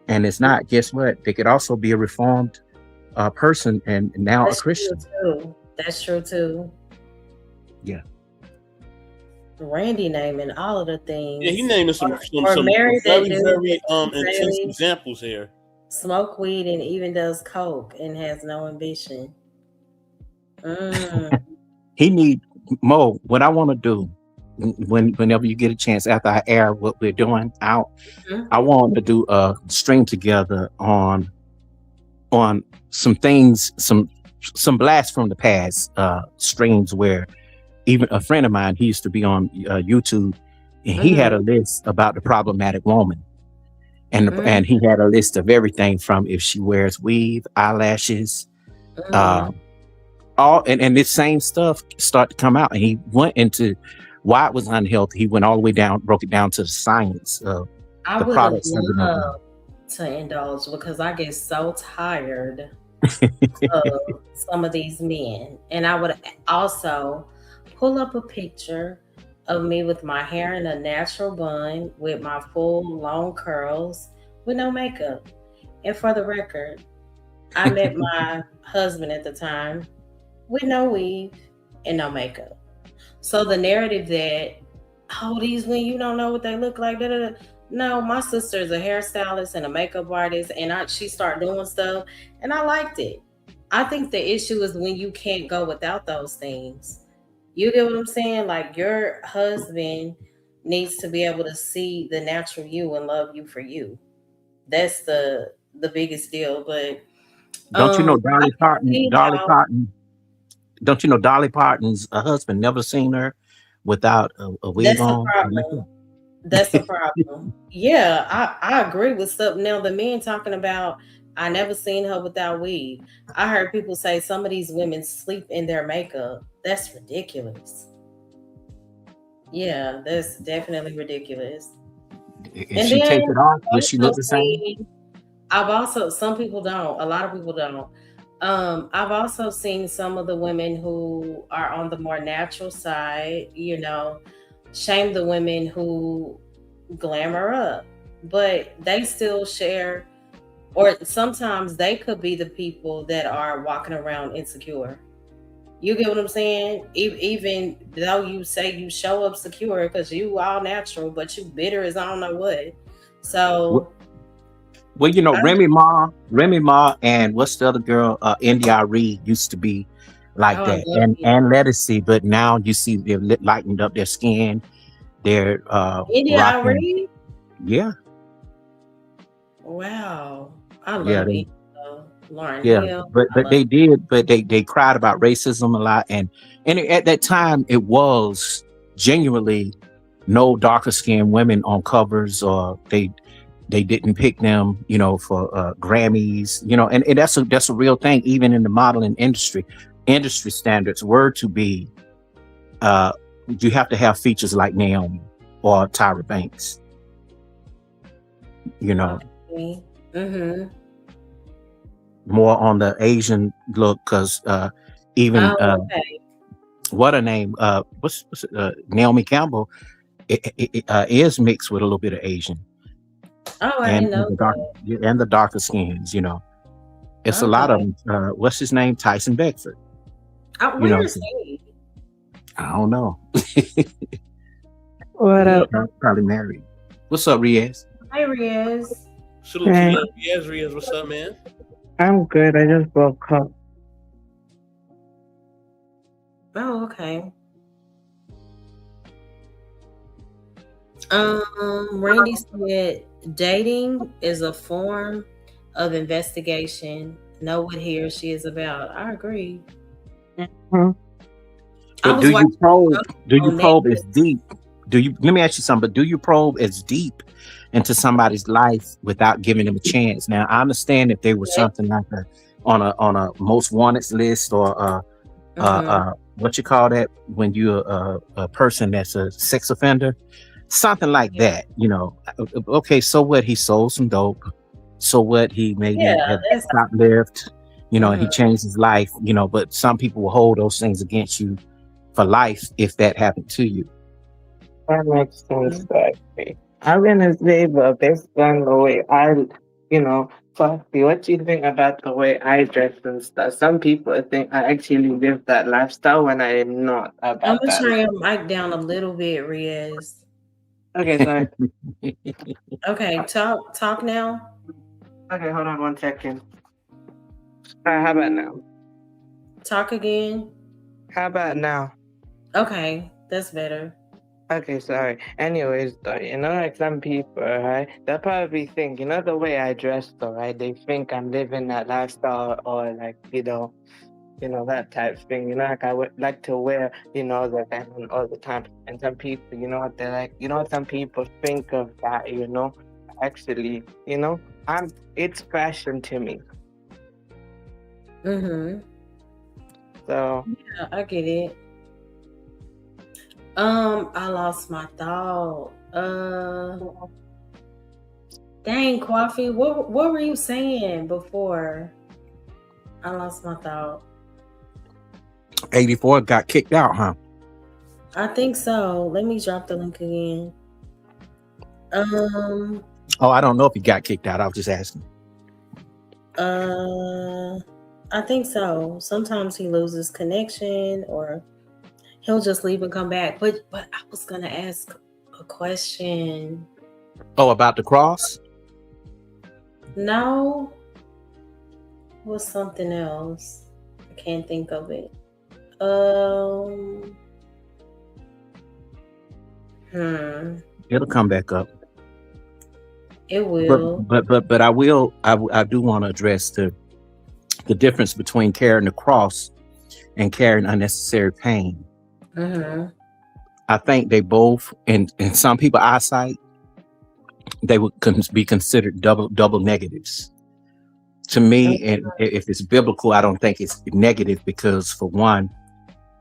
and it's not. Guess what? They could also be a reformed person and now a Christian. That's true too. Yeah. Randy naming all of the Yeah, he things. naming Or some marry that very dude very that intense daily examples here. smoke weed and even does coke and has no ambition. Mm. He need Mo. What I want to do whenever you get a chance after I air what we're doing out, Mhm. I want to do a stream together on some things, some blasts from the past, streams where even a friend of mine, he used to be on YouTube, and he had a list about the problematic woman, Mm. and he had a list of everything from if she wears weave, eyelashes, Mm. uh, all and this same stuff started to come out, and he went into why it was unhealthy. He went all the way down, broke it down to the science of I the would have products of the loved to indulge because I get so tired of some of these men. And I would also pull up a picture of me with my hair in a natural bun with my full long curls with no makeup. And for the record, I met my husband at the time with no weave and no makeup. So the narrative that, oh, these when you don't know what they look like, da, da, da. No, my sister is a hairstylist and a makeup artist, and she started doing stuff, and I liked it. I think the issue is when you can't go without those things. You get what I'm saying? Like your husband needs to be able to see the natural you and love you for you. That's the biggest deal. But don't you know I Dolly can Parton? see Dolly how Parton. Don't you know Dolly Parton's husband never seen her without a wig that's a on? problem. That's a problem. Yeah, I agree with stuff. Now the men talking about I never seen her without weave. I heard people say some of these women sleep in their makeup. That's ridiculous. Yeah, that's definitely ridiculous. If And she then take it off, will she I've look also the same? seen I've also some people don't. A lot of people don't. I've also seen some of the women who are on the more natural side, shame the women who glamour up, but they still share, or sometimes they could be the people that are walking around insecure. You get what I'm saying? Even though you say you show up secure because you all natural, but you bitter as I don't know what. So Well, you know, I Remy Ma, and what's the other girl? India Reed used to be like oh, I that, love and you. Lettucey, but now you see they've lightened up their skin. They're India rocking, Ari? yeah, Wow. I yeah, love they, India. Lauren yeah. Hill. I But love they did, but they cried about racism a lot, and at that time it was genuinely no darker skinned women on covers, or they didn't pick them, you know, for Grammys, you know, and that's a real thing. Even in the modeling industry standards were to be, uh, you have to have features like Naomi or Tyra Banks, you know, okay. Mm-hmm. more on the Asian look, because even Oh, okay. what her name, what's Naomi Campbell, is mixed with a little bit of Asian, Oh, I and didn't know the darker skins, you know. It's that. a lot of Okay. them. What's his name? Tyson Beckford. You know, Where is he? I don't know. What He up? probably married. What's up, Riaz? There he is. Salute to Hey, you, Riaz. What's up, man? I'm good. I just woke up. Oh, okay. Randy said dating is a form of investigation. Know what he or she is about. I agree. Mhm. I But was watching a do show you on probe as Netflix. deep? Do you? Let me ask you something. But do you probe as deep into somebody's life without giving them a chance? Now, I understand if they were something like on a most wanted list, or Mm-hmm. what you call that when you're a person that's a sex offender, something like Yeah, that. You know, okay, so what? He sold some dope. So what? He maybe yeah, had that's. shoplifted. You know, and he Mhm. changed his life. You know, but some people will hold those things against you for life if that happened to you. That makes sense, actually. I'm gonna say the best gun the way I Firstly, what do you think about the way I dress and stuff? Some people think I actually live that lifestyle when I am not I'm about gonna that. turn your mic down a little bit, Riaz. Okay, sorry. Okay, talk now. Okay, hold on 1 second. How about now? Talk again. How about now? Okay, that's better. Okay, sorry. Anyways, though, like some people, right? They'll probably think, the way I dress, though, right? They think I'm living that lifestyle, or like, that type of thing. Like I would like to wear, the diamond all the time. And some people, what they're like, some people think of that, actually, it's fashion to me. Mm-hmm. So, Yeah, I get it. I lost my thought. Dang, Coffee, what were you saying before? I lost my thought. 84 got kicked out, huh? I think so. Let me drop the link again. Oh, I don't know if he got kicked out. I was just asking. I think so. Sometimes he loses connection, or he'll just leave and come back. But I was gonna ask a question. Oh, about the cross? No, it was something else. I can't think of it. It'll come back up. It will. But I do want to address the difference between carrying the cross and carrying unnecessary pain. Mm-hmm. I think they both, in some people's eyesight, they would be considered double negatives. To me, and if it's biblical, I don't think it's negative, because for one,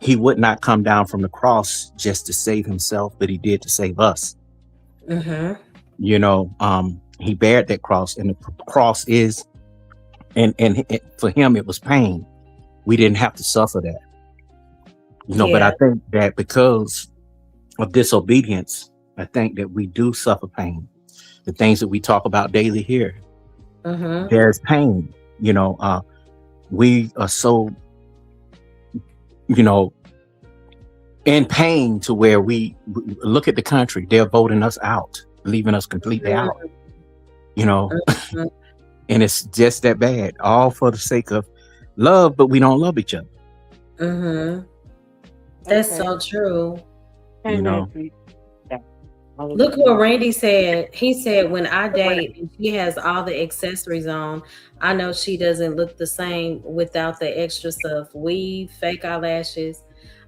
he would not come down from the cross just to save himself, but he did to save us. Mm-hmm. He bared that cross, and the cross is, and for him it was pain. We didn't have to suffer that, But I think that because of disobedience, I think that we do suffer pain. The things that we talk about daily here, there's pain. We are so, in pain to where we look at the country. They're voting us out, leaving us completely out. And it's just that bad, all for the sake of love, but we don't love each other. That's so true. Look what Randy said. He said, when I date and she has all the accessories on, I know she doesn't look the same without the extra stuff. Weave, fake eyelashes.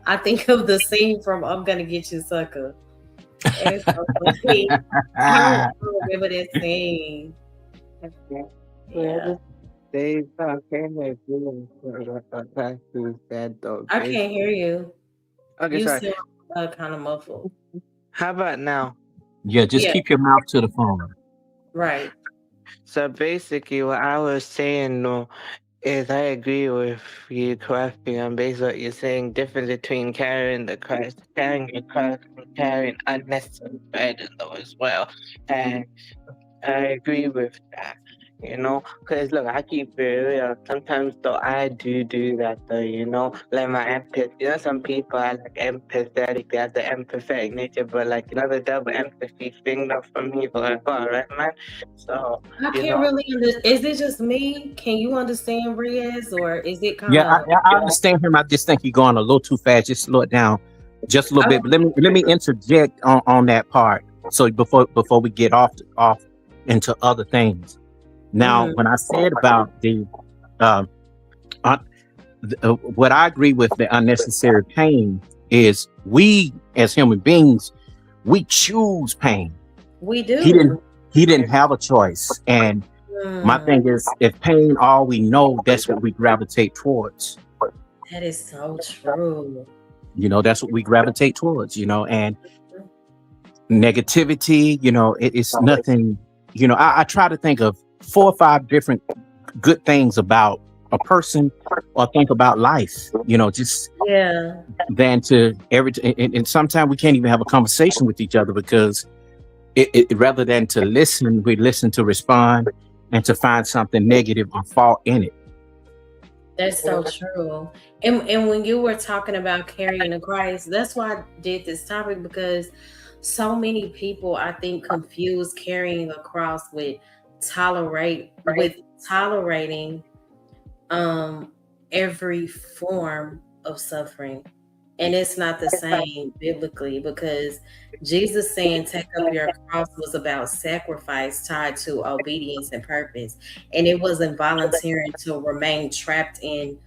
I think of the scene from I'm Gonna Get You, Sucker. It's so funny. I don't remember that scene. Yeah. I can't hear you. Okay, you sorry. Sound kind of muffled. How about now? Yeah, just keep your mouth to the phone. Right. So basically, what I was saying, is I agree with you, correctly, on basically what you're saying. Difference between carrying the cross, carrying your cross, and carrying unnecessary burden, though, as well. And I agree with that. Because look, I keep it real. Sometimes though I do that though, like my empathy. Some people are like empathetic, they have the empathetic nature, but like the double empathy thing though for me, but right, man. So I can't really understand. Is it just me? Can you understand Riaz, or is it kind of? Yeah, I understand him. I just think you're going a little too fast. Just slow it down, just a little bit. But let me interject on that part. So before we get off into other things. Now, when I said about what I agree with the unnecessary pain is we as human beings, we choose pain. We do. He didn't have a choice. And my thing is, if pain all we know, that's what we gravitate towards. That is so true. That's what we gravitate towards, and negativity, it's nothing, I try to think of 4 or 5 different good things about a person, or think about life, just than to and sometimes we can't even have a conversation with each other, because it rather than to listen, we listen to respond. and to find something negative or fault in it. That's so true. And when you were talking about carrying the Christ, that's why I did this topic, because so many people, I think, confuse carrying a cross with tolerating every form of suffering. And it's not the same biblically, because Jesus saying take up your cross was about sacrifice tied to obedience and purpose. And it wasn't volunteering to remain trapped in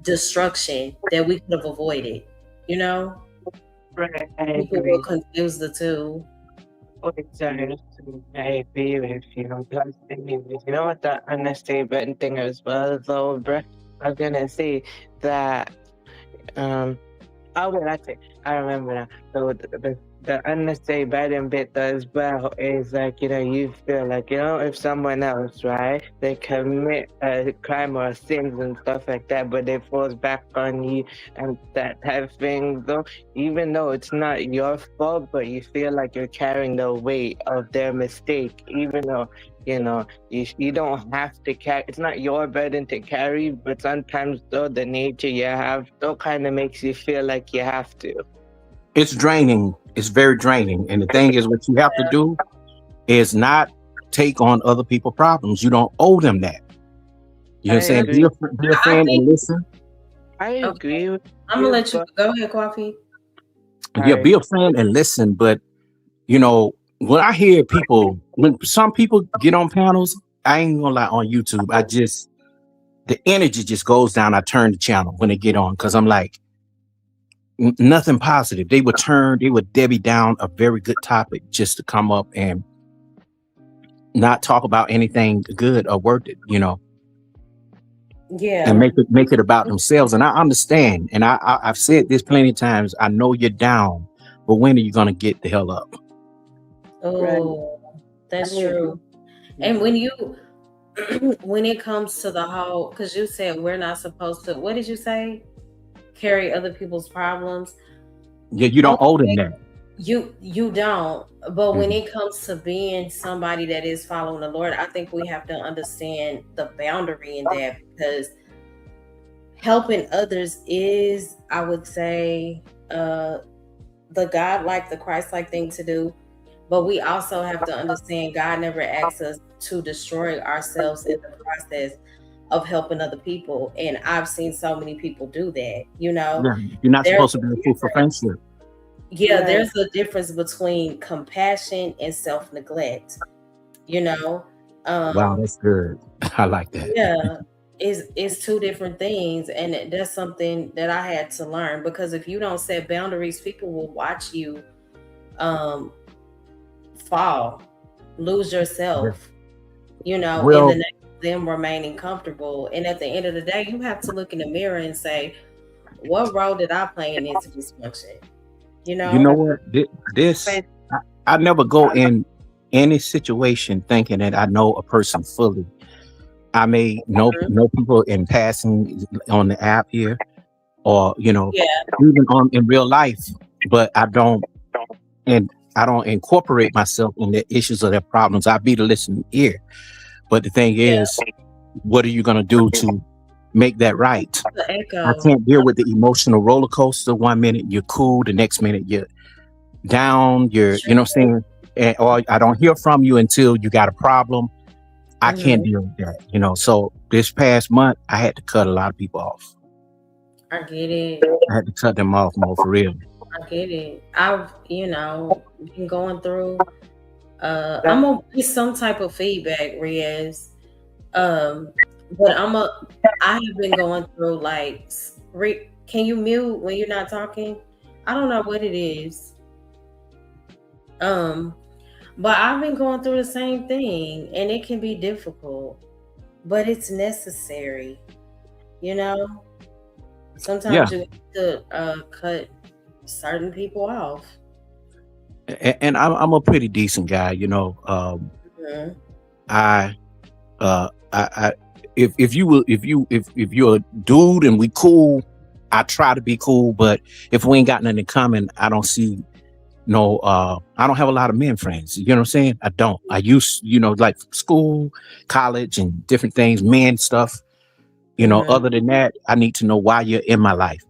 destruction that we could have avoided. You know, Right, I people will agree. confuse the two. Exactly. I agree with you. Plus, I mean, you know what the understatement thing as well, though, bruh? I was gonna say that um oh, wait, that's it. I remember now. So the unnecessary burden bit as well is like, you feel like, if someone else, right, they commit a crime or sins and stuff like that, but it falls back on you and that type of thing, though, even though it's not your fault, but you feel like you're carrying the weight of their mistake, even though, you don't have to carry. It's not your burden to carry, but sometimes though the nature you have still kind of makes you feel like you have to. It's draining. It's very draining. And the thing is, what you have to do is not take on other people's problems. You don't owe them that. You know what I'm I saying? agree. Be a I friend think and listen. I agree with I'm gonna you, let you but go ahead, Coffee. Yeah, be a friend and listen. But when I hear people, when some people get on panels, I ain't gonna lie, on YouTube, the energy just goes down. I turn the channel when they get on, because I'm like, nothing positive. They would Debbie down a very good topic just to come up and not talk about anything good or worth it, Yeah. and make it about themselves. And I understand. And I've said this plenty of times. I know you're down, but when are you gonna get the hell up? Oh, that's true. And when it comes to the whole, because you said we're not supposed to, what did you say? Carry other people's problems. Yeah, you don't owe them that. You don't. But when Mhm. it comes to being somebody that is following the Lord, I think we have to understand the boundary in that, because helping others is, I would say, the God-like, the Christ-like thing to do. But we also have to understand God never asks us to destroy ourselves in the process of helping other people. And I've seen so many people do that. Yeah, you're not There's supposed to be a a fool for difference. friendship. Yeah, Right. there's a difference between compassion and self-neglect. You know, Wow, um, that's good. I like that. yeah, it's two different things, and that's something that I had to learn, because if you don't set boundaries, people will watch you um fall, lose Yeah. yourself, in the Well, name of them remaining comfortable. And at the end of the day, you have to look in the mirror and say, what role did I play in this dysfunction? You you know know? what? This But I never go in any situation thinking that I know a person fully. I may Mhm. know people in passing on the app here, or Yeah, even on in real life, but I don't incorporate myself in their issues or their problems. I be the listening ear. But the thing yeah, is, what are you gonna do to make that right? the I echo. can't deal with the emotional roller coaster. One minute you're cool, the next minute you're down. You know what I'm saying? Or I don't hear from you until you got a problem. I can't Hmm. deal with that. So this past month, I had to cut a lot of people off. I get it. I had to cut them off more for real. I get it. I've, been going through, I'm gonna get some type of feedback, Riaz. Um, but I have been going through like, can you mute when you're not talking? I don't know what it is. Um, but I've been going through the same thing, and it can be difficult, but it's necessary. You know, Yeah, sometimes you have to cut certain people off. and I'm a pretty decent guy. Mhm. I I if you will if you're a dude and we cool, I try to be cool. But if we ain't got nothing in common, I don't see no, I don't have a lot of men friends. You know what I'm saying? I don't. I used, like school, college, and different things, men stuff. Other than that, I need to know why you're in my life.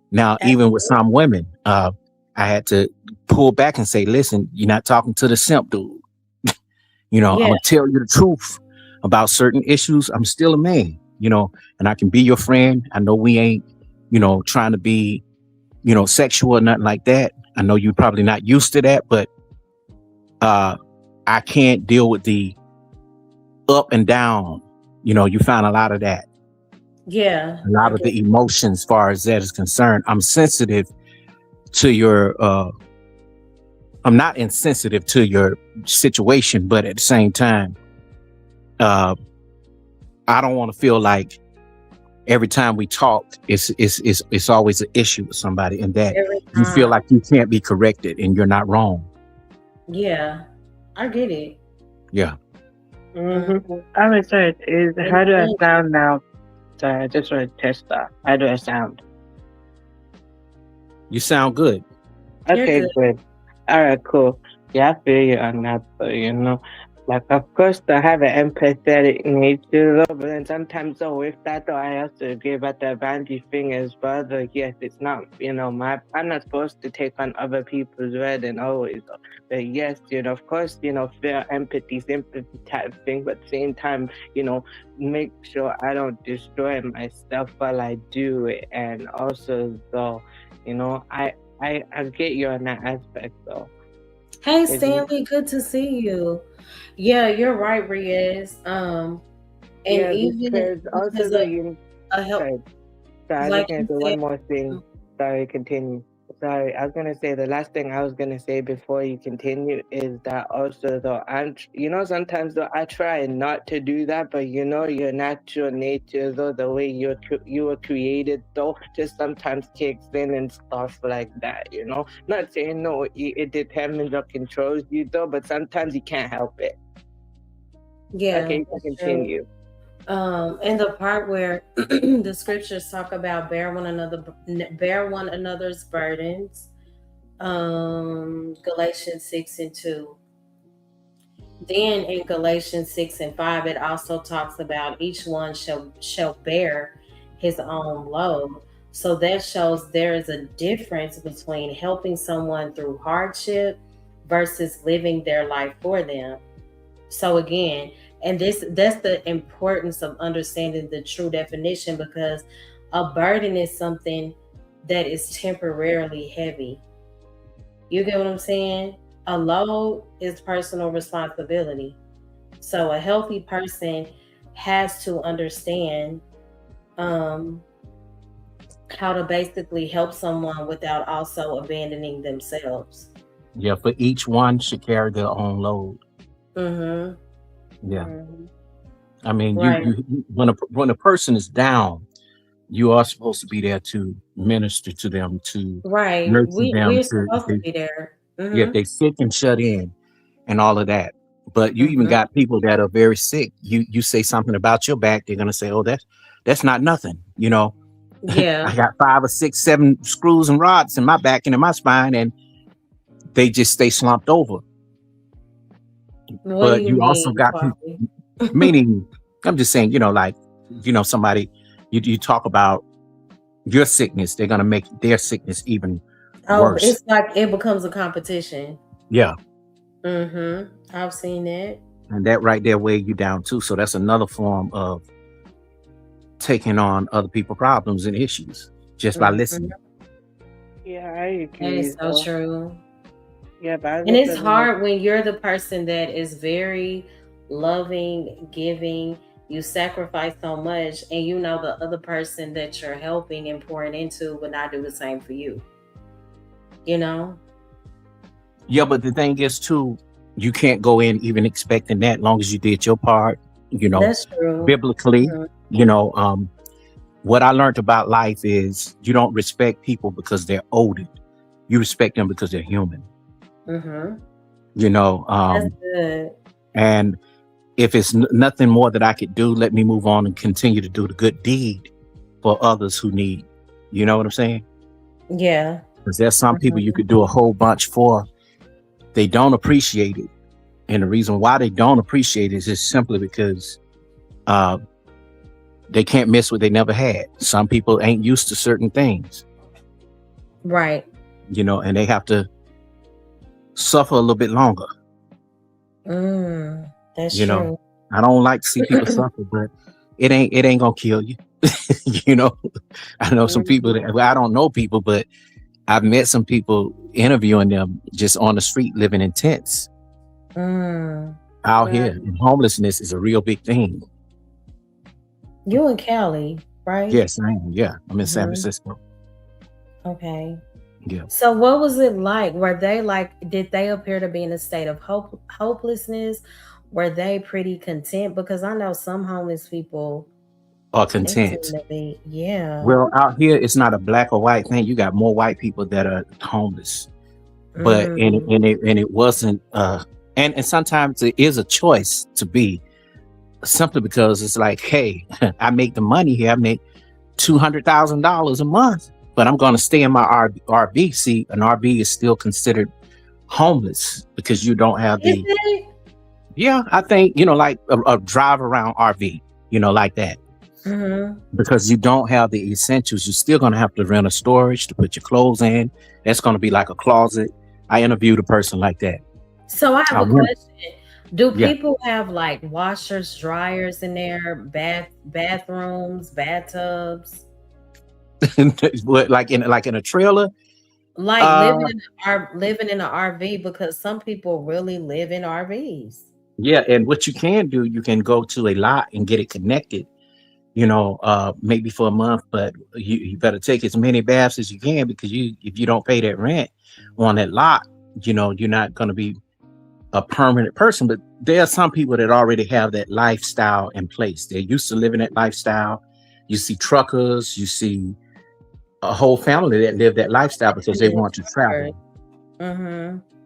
Now, even with some women, I had to pull back and say, listen, you're not talking to the simp dude. I'm going to tell you the truth about certain issues. I'm still a man, and I can be your friend. I know we ain't, trying to be, sexual or nothing like that. I know you're probably not used to that, but I can't deal with the up and down. You find a lot of that. Yeah. A lot of the emotions as far as that is concerned. I'm sensitive to your I'm not insensitive to your situation, but at the same time, I don't want to feel like every time we talk, it's always an issue with somebody, and that you feel like you can't be corrected and you're not wrong. Yeah, I get it. Yeah. I'm excited. How do I sound now? Sorry, I just want to test that. How do I sound? You sound good. Okay, good. All right, cool. Yeah, I feel you on that, but like, of course, I have an empathetic nature, though, but then sometimes, though, with that, though, I also agree about the boundary thing as well, though. Yes, it's not, I'm not supposed to take on other people's burden always, though. But yes, of course, feel empathy, sympathy type thing, but at the same time, make sure I don't destroy myself while I do it. And also, though, I get you on that aspect, though. Hey, Stanley, good to see you. Yeah, you're right, Riaz. And yeah, even because also a help. Sorry, I was gonna say one more thing. Sorry, continue. Sorry, I was gonna say the last thing I was gonna say before you continue is that also though sometimes though I try not to do that, but your natural nature though, the way you were created though, just sometimes kicks in and stuff like that. Not saying no, it determines or controls you though, but sometimes you can't help it. Yeah. Okay, you can continue. And the part where the scriptures talk about bear one another's burdens, Galatians 6:2. Then in Galatians 6:5, it also talks about each one shall bear his own load. So that shows there is a difference between helping someone through hardship versus living their life for them. So again, and that's the importance of understanding the true definition, because a burden is something that is temporarily heavy. You get what I'm saying? A load is personal responsibility. So a healthy person has to understand how to basically help someone without also abandoning themselves. Yeah, for each one should carry their own load. Yeah. I mean, right. when a person is down, you are supposed to be there to minister to them, to nurture them. We're supposed to be there. Yeah, if they sick and shut in and all of that. But you even got people that are very sick. You say something about your back, they're gonna say, "Oh, that's not nothing." Yeah. I got 5 or 6, 7 screws and rods in my back and in my spine, and they just stay slumped over. But you also got people, meaning, I'm just saying, somebody, you talk about your sickness, they're going to make their sickness even worse. It's like it becomes a competition. Yeah. I've seen that. And that right there weigh you down too. So that's another form of taking on other people's problems and issues just by listening. Yeah, I agree. That is so true. Yeah, and it's hard when you're the person that is very loving, giving, you sacrifice so much, and the other person that you're helping and pouring into would not do the same for you. Yeah, but the thing is too, you can't go in even expecting that, long as you did your part. That's true. Biblically, what I learned about life is you don't respect people because they're older. You respect them because they're human. That's good. And if it's nothing more that I could do, let me move on and continue to do the good deed for others who need. You know what I'm saying? Yeah. Because there's some people you could do a whole bunch for, they don't appreciate it. And the reason why they don't appreciate it is just simply because they can't miss what they never had. Some people ain't used to certain things. Right. You know, and they have to suffer a little bit longer. That's you true. know, I don't like to see people suffer, but it ain't gonna kill you. You know, I know some people that, well, I don't know people, but I've met some people interviewing them just on the street living in tents out here. And homelessness is a real big thing. You in Cali, right? Yes, I am. Yeah, I'm in San Francisco. Okay. Yeah. So what was it like? Were they like, did they appear to be in a state of hopelessness? Were they pretty content? Because I know some homeless people Are they content. seem to be, yeah. Well, out here it's not a black or white thing. You got more white people that are homeless, but and it wasn't. And sometimes it is a choice to be, simply because it's like, hey, I make the money here. I make $200,000 a month, but I'm going to stay in my RV. See, an RV is still considered homeless because you don't have the. Yeah, I think, you know, like a drive around RV, you know, like that. Because you don't have the essentials. You're still going to have to rent a storage to put your clothes in. That's going to be like a closet. I interviewed a person like that. So I have a question. Do people have like washers, dryers in their bathrooms, bathtubs? like in a trailer? Like living in an RV, because some people really live in RVs. Yeah, and what you can do, you can go to a lot and get it connected, you know, maybe for a month, but you better take as many baths as you can, because if you don't pay that rent on that lot, you know, you're not going to be a permanent person. But there are some people that already have that lifestyle in place. They're used to living that lifestyle. You see truckers, you see a whole family that live that lifestyle because they want to travel.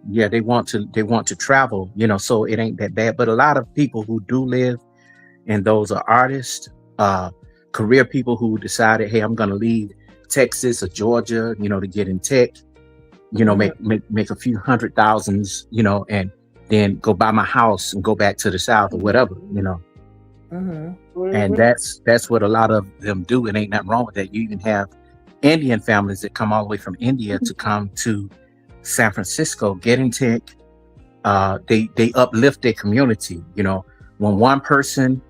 Yeah, they want to travel, you know, so it ain't that bad. But a lot of people who do live, and those are artists, career people who decided, hey, I'm going to leave Texas or Georgia, you know, to get in tech, you know, make a few $100,000s, you know, and then go buy my house and go back to the South or whatever, you know. And that's what a lot of them do. It ain't nothing wrong with that. You even have Indian families that come all the way from India to come to San Francisco, get in tech. They uplift their community. You know, when one person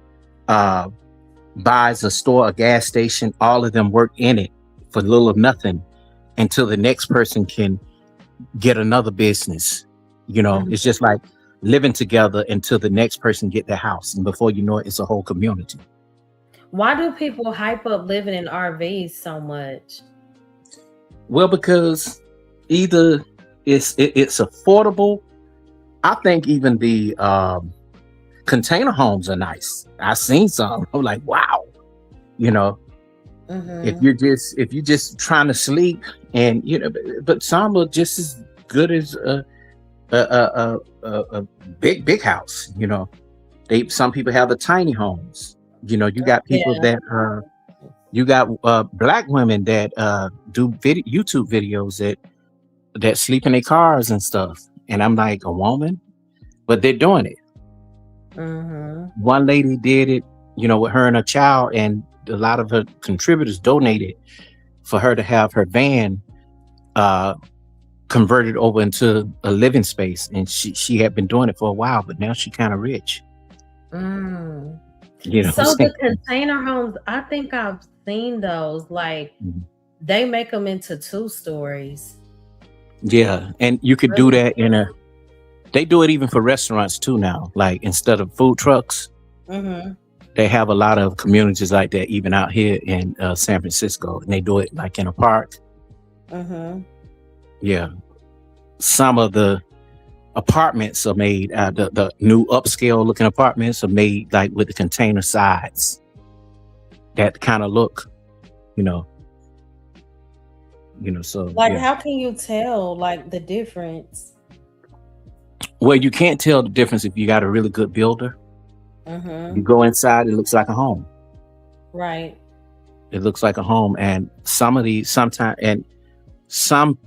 buys a store, a gas station, all of them work in it for little or nothing until the next person can get another business. You know, it's just like living together until the next person get their house, and before you know it, it's a whole community. Why do people hype up living in RVs so much? Well, because either it's affordable. I think even the container homes are nice. I've seen some. I'm like, wow, you know. If you're just trying to sleep, and you know, but some are just as good as a big house. You know, some people have the tiny homes. You know, you got people that you got black women that do YouTube videos that sleep in their cars and stuff. And I'm like, a woman? But they're doing it. One lady did it, you know, with her and her child, and a lot of her contributors donated for her to have her van converted over into a living space. And she had been doing it for a while, but now she kind of rich. You know, so the container homes, I think I've seen those. Like they make them into 2 stories. Yeah, and you could do that they do it even for restaurants too now. Like instead of food trucks, they have a lot of communities like that even out here in San Francisco, and they do it like in a park. Yeah, some of the apartments are made, the new upscale looking apartments are made like with the container sides that kind of look, you know, so like how can you tell like the difference? Well, you can't tell the difference if you got a really good builder. You go inside, it looks like a home. Right. It looks like a home. And some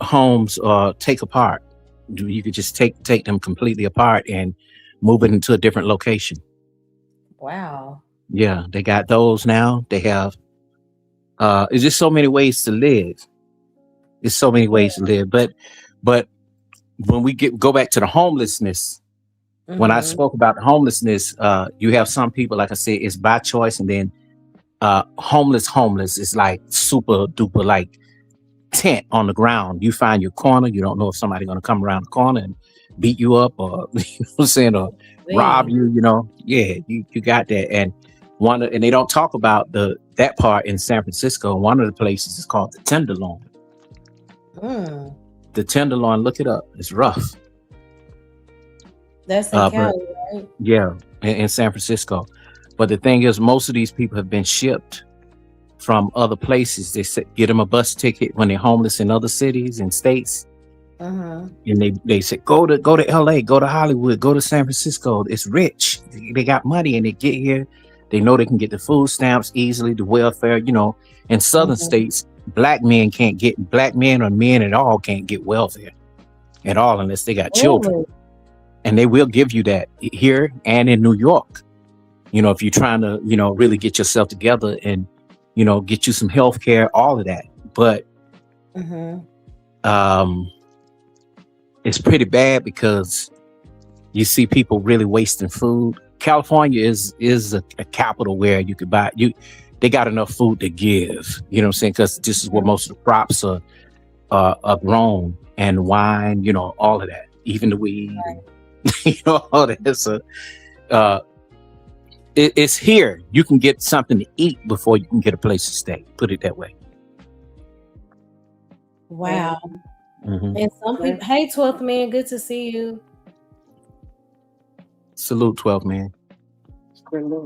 homes take apart. You could just take them completely apart and move it into a different location. Wow. Yeah, they got those now. They have it's just so many ways to live. There's so many ways to live. But when we go back to the homelessness, when I Mm-hmm. spoke about the homelessness, you have some people, like I said, it's by choice, and then homeless is like super duper like tent on the ground. You find your corner. You don't know if somebody's gonna come around the corner and beat you up, or you know what I'm saying, or rob Man. you. You know, yeah, you got that. And and they don't talk about that part in San Francisco. One of the places is called the Tenderloin. Mm. The Tenderloin, look it up. It's rough. That's in But Cali, right? yeah, in San Francisco. But the thing is, most of these people have been shipped from other places. They get them a bus ticket when they're homeless in other cities and states, Uh-huh. and they say go to LA, go to Hollywood, go to San Francisco. It's rich. They got money, and they get here. They know they can get the food stamps easily, the welfare. You know, in southern Mm-hmm. states, black men or men at all can't get welfare at all unless they got children. Really? And they will give you that here and in New York. You know, if you're trying to, really get yourself together and, get you some health care, all of that. But Mm-hmm. it's pretty bad because you see people really wasting food. California is a capital where you could buy they got enough food to give, you know what I'm saying? Because this is where most of the crops are grown, and wine, all of that, even the weed. Right. All that. So it's here. You can get something to eat before you can get a place to stay. Put it that way. Wow. Mm-hmm. And some people, hey, 12th man, good to see you. Salute, 12 man.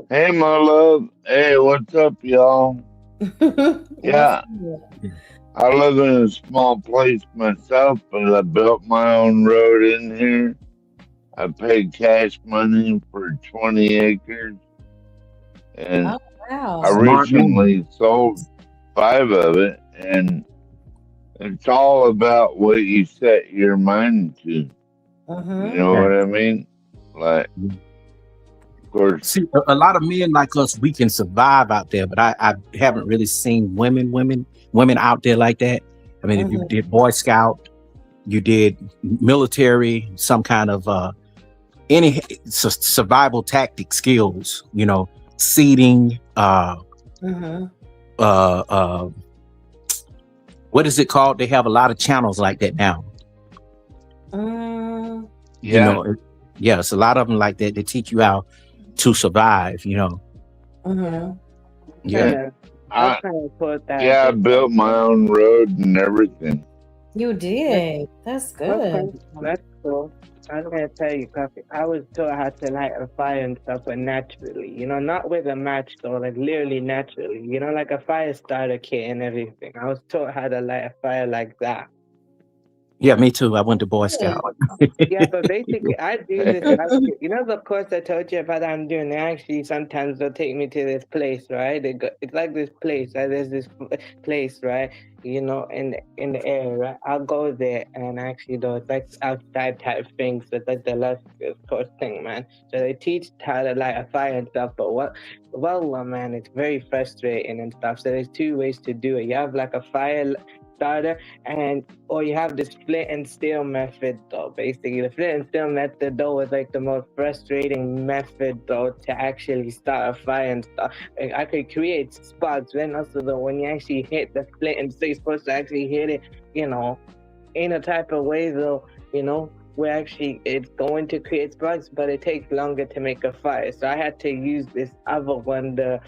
Hey, my love. Hey, what's up, y'all? Yeah, I live in a small place myself, but I built my own road in here. I paid cash money for 20 acres, and Oh, wow. I recently sold 5 of it, and it's all about what you set your mind to. Mm-hmm. You know what I mean? Like, of course. See, a lot of men like us, we can survive out there, but I haven't really seen women out there like that. I mean, if you did Boy Scout, you did military, some kind of any survival tactic skills, seeding, what is it called? They have a lot of channels like that now. Yeah. Yes, a lot of them like that. They teach you how to survive, Yeah. I built my own road and everything. You did. That's good. That's cool. I was gonna tell you, Coffee. I was taught how to light a fire and stuff, but naturally, not with a match though, like literally naturally, like a fire starter kit and everything. I was taught how to light a fire like that. Yeah, me too. I went to Boy Scout. Yeah, but basically, I do this. The course I told you about that I'm doing. They actually sometimes they'll take me to this place, right? It's like this place, right? There's this place, right? In the area, right? I'll go there, and actually, though, it's like outside type things. So it's like the last course thing, man. So they teach how to light a fire and stuff. But man, it's very frustrating and stuff. So there's 2 ways to do it. You have like a fire starter, or you have this flint and steel method though. Basically, the flint and steel method though is like the most frustrating method though to actually start a fire and stuff. I could create sparks, then also though when you actually hit the flint and steel, you're supposed to actually hit it, in a type of way though, where actually it's going to create sparks, but it takes longer to make a fire. So I had to use this other one, the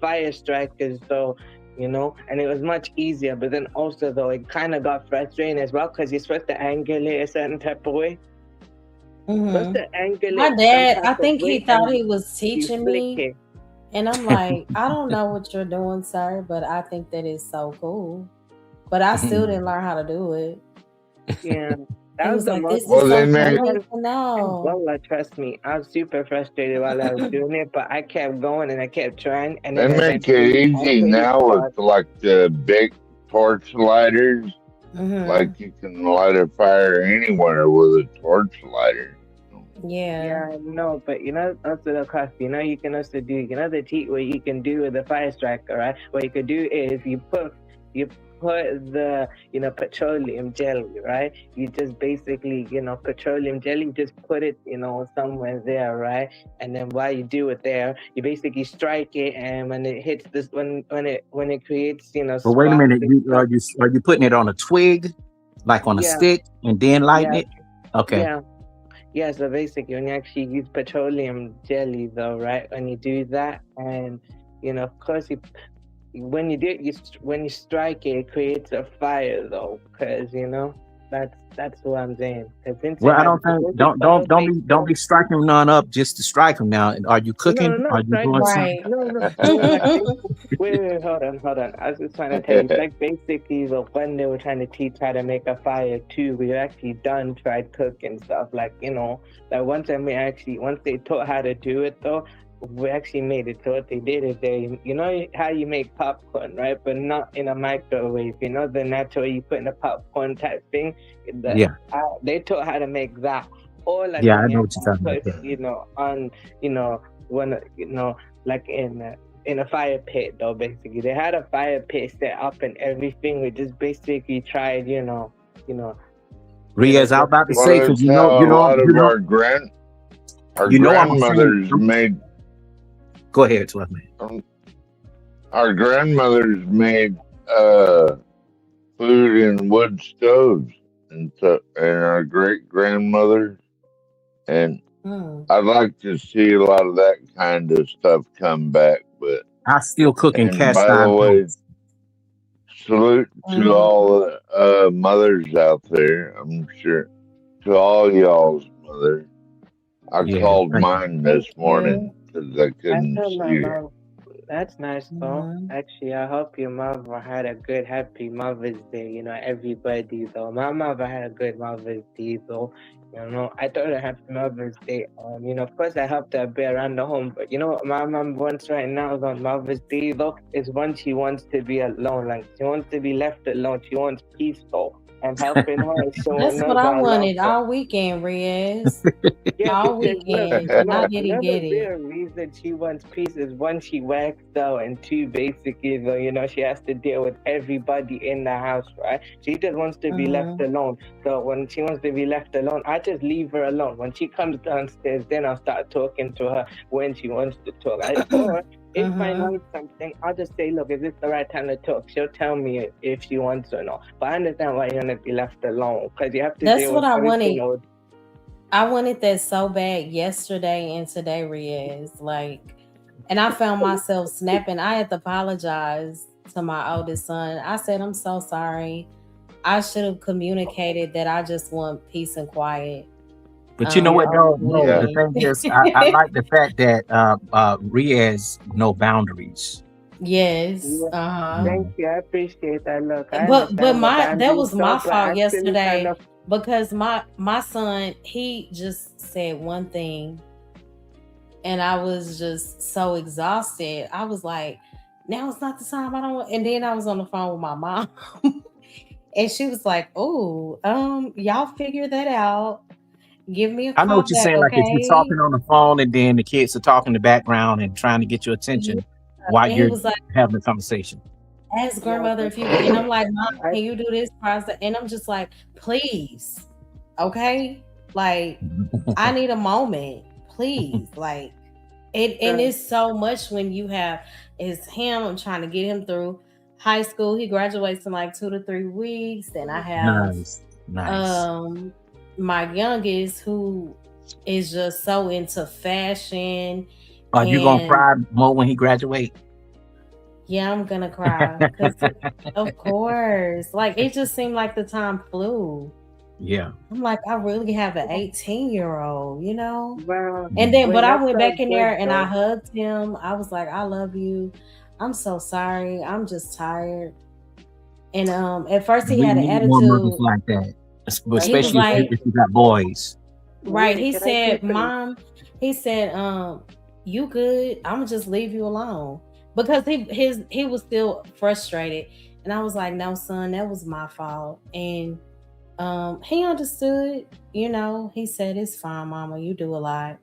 fire strikers though. And it was much easier, but then also though it kind of got frustrating as well because you're supposed to angle it a certain type of way. Supposed to angle it. My dad, I think he thought he was teaching me, and I'm like, I don't know what you're doing, sir, but I think that is so cool. But I still didn't learn how to do it. Yeah. That was like, this is Well, trust me, I was super frustrated while I was doing it, but I kept going and I kept trying. And they make it easy now with like the big torch lighters. Mm-hmm. Like you can light a fire anywhere with a torch lighter. Yeah. Yeah, no, but also the cost, you can also do, the cheat what you can do with the fire striker, right? What you could do is you put the, petroleum jelly, right? You just basically, petroleum jelly, just put it, somewhere there, right? And then while you do it there, you basically strike it, and when it hits this, when it creates, But wait a sparks minute, and stuff. are you putting it on a twig, like on a Yeah, stick, and then lighting yeah, it? Okay. yeah. Yeah, so basically, when you actually use petroleum jelly, though, right? When you do that, and of course, when you do it, when you strike it, it creates a fire, though, because that's what I'm saying. Because since it Well, I has don't think since it's oil based, don't be striking none up just to strike them. Now, are you no, cooking? not Are you doing striking. something? Right. No, no, no. Like wait, hold on. I was just trying to tell you. It's like basically the when they were trying to teach how to make a fire too, we actually done tried cooking stuff. Like like once they taught how to do it though, we actually made it. So what they did is how you make popcorn, right? But not in a microwave. The natural you put in a popcorn type thing. Yeah, They taught how to make that. Or like yeah, when I you know what you're talking about. put on when like in a fire pit though. Basically they had a fire pit set up and everything. We just basically tried you know Riaz, I was just about to Well, say because that's how a lot of our I'm a fan. grandmothers made. Go ahead, 12 man. Our grandmothers made food in wood stoves, and our great grandmothers, and Mm. I'd like to see a lot of that kind of stuff come back. But I still cook in and cast by the iron way, pots. salute to Mm. all the mothers out there. I'm sure to all y'all's mothers. I Yeah, called thank you. mine Thank this you. morning because I I couldn't told my see her. mom. That's nice though. Mm-hmm. Actually, I hope your mother had a good, happy Mother's Day. Everybody though. My mother had a good Mother's Day though. I told her happy Mother's Day. Of course I helped her be around the home, but what my mom wants right now is on Mother's Day though, is when she wants to be alone. Like she wants to be left alone. She wants peace though. And helping her is showing That's her what I that love wanted though. all weekend, Riz. Yeah, All because look, weekend. And I didn't another get it. big reason she wants peace is one, she works out, and two, basically, though, she has to deal with everybody in the house, right? She just wants to be left Mm-hmm. alone. So when she wants to be left alone, I just leave her alone. When she comes downstairs, then I'll start talking to her when she wants to talk. Or if I Mm-hmm. know something, I'll just say, look, is this the right time to talk? She'll tell me if she wants or not. But I understand why you want to be left alone, because you have to That's deal what with I everything. wanted. I wanted that so bad yesterday and today, Riaz. Like, and I found myself snapping. I had to apologize to my oldest son. I said, I'm so sorry. I should have communicated that I just want peace and quiet But you know what, Yeah. over though? the No, Yeah, the weekend. thing is, I like the fact that Riaz no boundaries. Yes. Yeah. Uh-huh. Thank you. I appreciate that. Look, I But understand the my that boundaries was my though, but fault actually kind yesterday of because my son, he just said one thing and I was just so exhausted. I was like, now it's not the time. I don't want. And then I was on the phone with my mom, and she was like, "Oh, y'all figure that out. Give me a I know call what you're back, saying. Like if you're okay?" talking on the phone and then the kids are talking in the background and trying to get your Yeah. attention while And he you're was like, having a conversation. "Ask yeah, grandmother but if you can." And I'm like, "Mom, I can you do this process?" And I'm just like, "Please, okay? Like, I need a moment, please." Like, and so it's so much when you have it's him. I'm trying to get him through high school. He graduates in like 2 to 3 weeks. Then I have Nice, nice. um my youngest who is just so into fashion Are you gonna and cry more when he graduate? yeah, I'm gonna cry because of course, like it just seemed like the time flew. Yeah. I'm like, I really have an 18-year-old, you know? well, And then, but wait, I that's went so back in good there and I though. hugged him. I was like, I love you. I'm so sorry. I'm just tired. And at first he We had an need more mothers attitude. like that, That's He was especially like, if you got boys. right. wait, He can I said, keep it? Mom, he said, you good? I'm gonna just leave you alone. Because he was still frustrated. And I was like, no, son, that was my fault. And he understood, he said, it's fine, mama, you do a lot.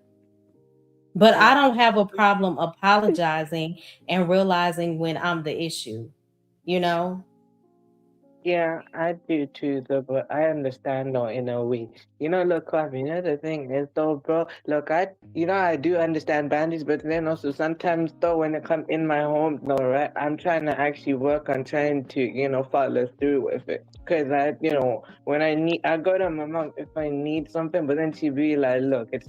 But I don't have a problem apologizing and realizing when I'm the issue, you know? Yeah, I do too, though, but I understand though in a way. Look, Clive, the thing is though, bro, look, I do understand boundaries, but then also sometimes though, when it comes in my home, though, right, I'm trying to actually work on trying to, follow through with it. Cause when I go to my mom if I need something, but then she be like, look, it's,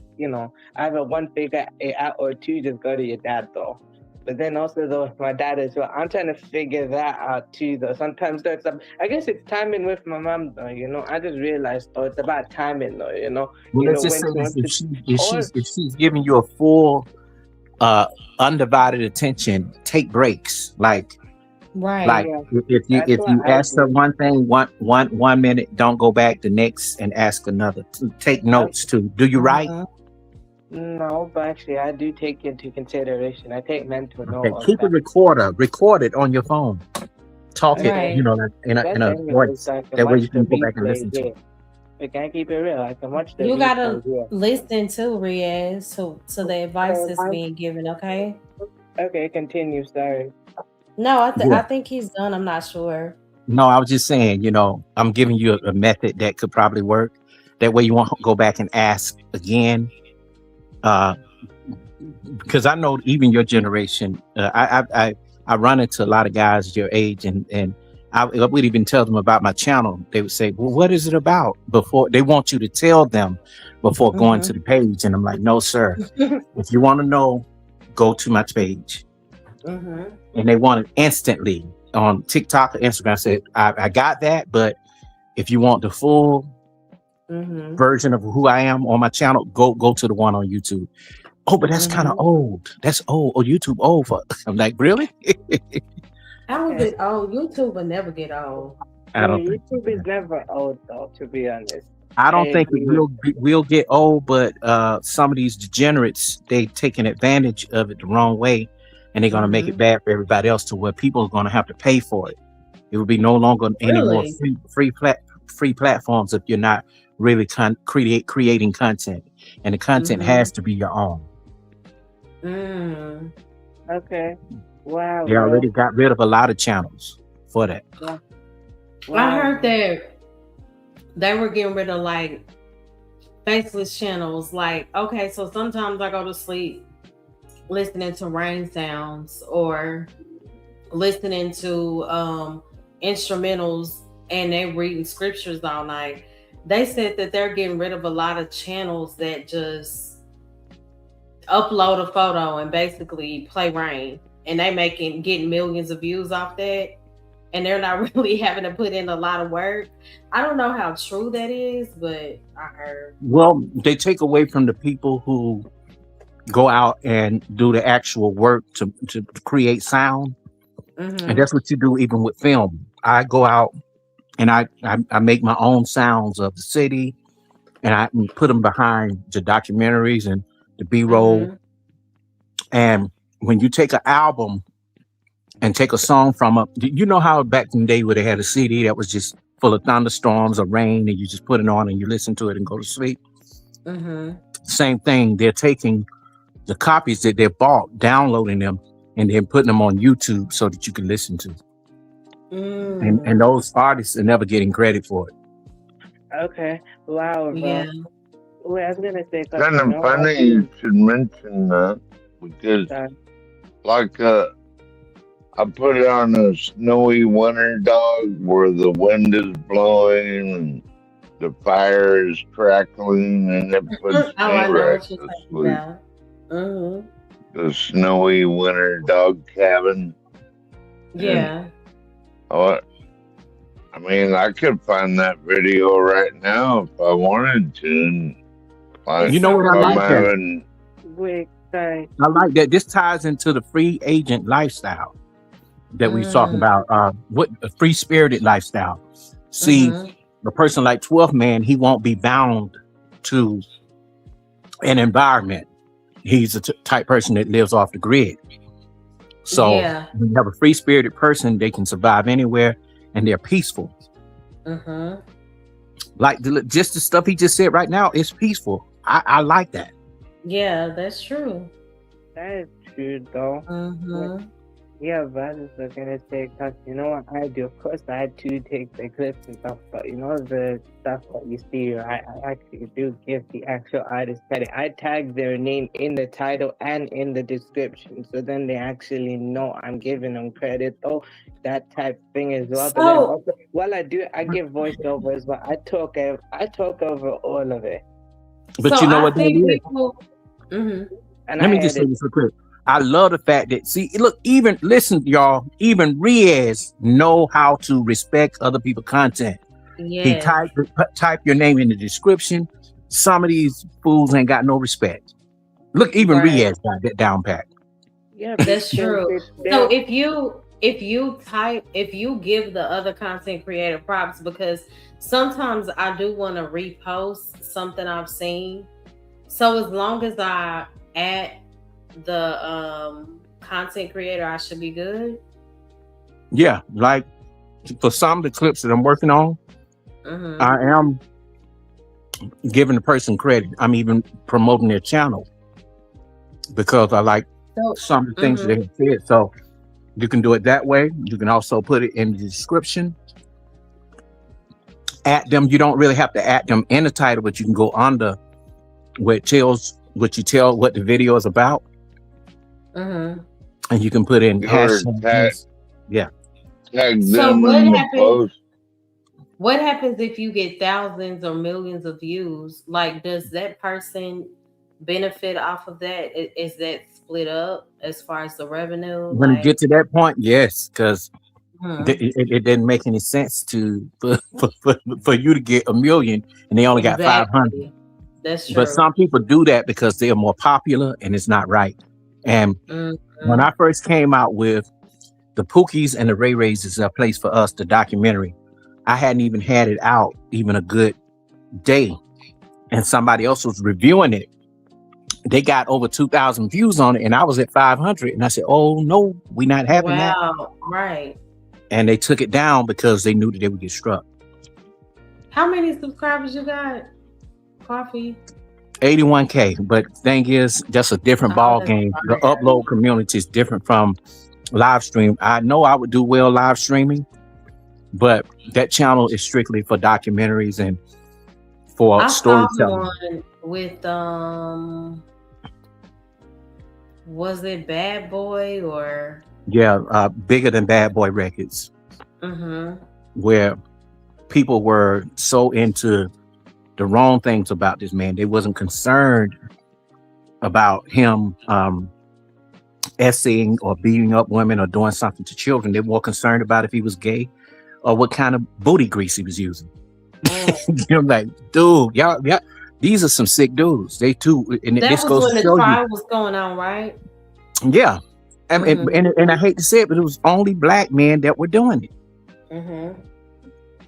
either one figure it out or two, just go to your dad though. But then also though with my dad as well, I'm trying to figure that out too though. Sometimes though I guess it's timing with my mom though, I just realized though it's about timing though, Well, let's just when say she this: wants to or if she's giving you a full, undivided attention, take breaks. Like Right. yeah, if that's what you I ask her do. one thing, one minute, don't go back the next and ask another. Take notes too. Do you write? Uh-huh. No, but actually I do take into consideration. I take mental note Okay, of keep a that. recorder. Record it on your phone. Talk it, Okay. Right. like in Best a thing is voice. I can That way you watch the can go back and replay listen to here. it. We can't keep it real. I can watch the You gotta replay here. listen to Riaz to the advice that's being given, okay? Okay, continue, sorry. No, Yeah. I think he's done. I'm not sure. No, I was just saying, I'm giving you a method that could probably work. That way you won't go back and ask again. Because I know even your generation, I run into a lot of guys your age, and I would even tell them about my channel. They would say, well, what is it about? Before they want you to tell them before going to the page. And I'm like, no, sir. If you want to know, go to my page. And they want it instantly on TikTok or Instagram. I said, I got that, but if you want the full version of who I am on my channel, go to the one on YouTube. Oh, but that's kind of old. That's old. Oh, YouTube old. I'm like, really? How is it? Oh, YouTube will never get old. I don't think YouTube is never old though, to be honest. I don't I think it agree. will get old, but some of these degenerates, they taking advantage of it the wrong way, and they're gonna make it bad for everybody else to where people are gonna have to pay for it. It will be no longer any more free platforms if you're not really creating content, and the content has to be your own. Okay. Wow. They already got rid of a lot of channels for that. Wow. I heard that they were getting rid of like faceless channels. Like, okay, so sometimes I go to sleep listening to rain sounds or listening to instrumentals, and they reading scriptures all night. They said that they're getting rid of a lot of channels that just upload a photo and basically play rain, and they getting millions of views off that, and they're not really having to put in a lot of work. I don't know how true that is, but I heard. Well, they take away from the people who go out and do the actual work to create sound. And that's what you do even with film. I go out and I make my own sounds of the city, and I put them behind the documentaries and the B-roll. And when you take an album and take a song from you know how back in the day where they had a CD that was just full of thunderstorms or rain, and you just put it on and you listen to it and go to sleep. Same thing. They're taking the copies that they bought, downloading them, and then putting them on YouTube so that you can listen to. And those artists are never getting credit for it. Okay. Wow, bro. Yeah. Wait, I was gonna say kind of funny you should mention that, because like I put it on a snowy winter, dog, where the wind is blowing and the fire is crackling, and it puts me right to sleep. The snowy winter dog cabin. Yeah. I mean, I could find that video right now if I wanted to. And, like, you know what I like having... Wait, sorry. I like that. This ties into the free agent lifestyle that we talking about. What a free spirited lifestyle. See, a person like 12th Man, he won't be bound to an environment. He's a type person that lives off the grid. So Yeah. when you have a free spirited person, they can survive anywhere and they're peaceful. Like just the stuff he just said right now is peaceful. I like that. Yeah, that's true. That is true, though. Yeah, brothers are gonna say, cause you know what I do? Of course, I do take the clips and stuff, but you know the stuff that you see, I actually do give the actual artist credit. I tag their name in the title and in the description, so then they actually know I'm giving them credit, though. That type thing as well. But then also, while I do, I give voiceover as well. I talk over all of it. But so you know I what that think is? people. And Let me just say this real quick. I love the fact that, see, look, even listen, y'all, even Riaz know how to respect other people's content. He type your name in the description. Some of these fools ain't got no respect. Look, even Riaz got that down pat. Yeah, that's true. So if you give the other content creator props, because sometimes I do want to repost something I've seen. So as long as I add the content creator, I should be good. Yeah, like for some of the clips that I'm working on, I am giving the person credit. I'm even promoting their channel because I like some of the things that they have said. So you can do it that way. You can also put it in the description. Add them. You don't really have to add them in the title, but you can go under where it tells what you tell what the video is about. And you can put in hashtags. Yeah. So what happens if you get thousands or millions of views? Like, does that person benefit off of that? Is that split up as far as the revenue? When you get to that point, yes, because it didn't make any sense for you to get 1 million and they only got 500. That's true. But some people do that because they are more popular and it's not right. And when I first came out with the Pookies and the Ray Rays is a place for us, the documentary, I hadn't even had it out even a good day. And somebody else was reviewing it. They got over 2,000 views on it and I was at 500. And I said, oh no, we're not having that. Right. And they took it down because they knew that they would get struck. How many subscribers you got? Coffee? 81K, but thing is, that's a different ball game. The upload community is different from live stream. I know I would do well live streaming, but that channel is strictly for documentaries and for storytelling. One with was it Bad Boy or? Yeah, Bigger Than Bad Boy Records, where people were so into the wrong things about this man. They wasn't concerned about him essaying or beating up women or doing something to children. They were more concerned about if he was gay or what kind of booty grease he was using. You're like, dude, y'all, these are some sick dudes. They too, and that this was goes when to the show trial you, was going on, right? Yeah, and I hate to say it, but it was only black men that were doing it.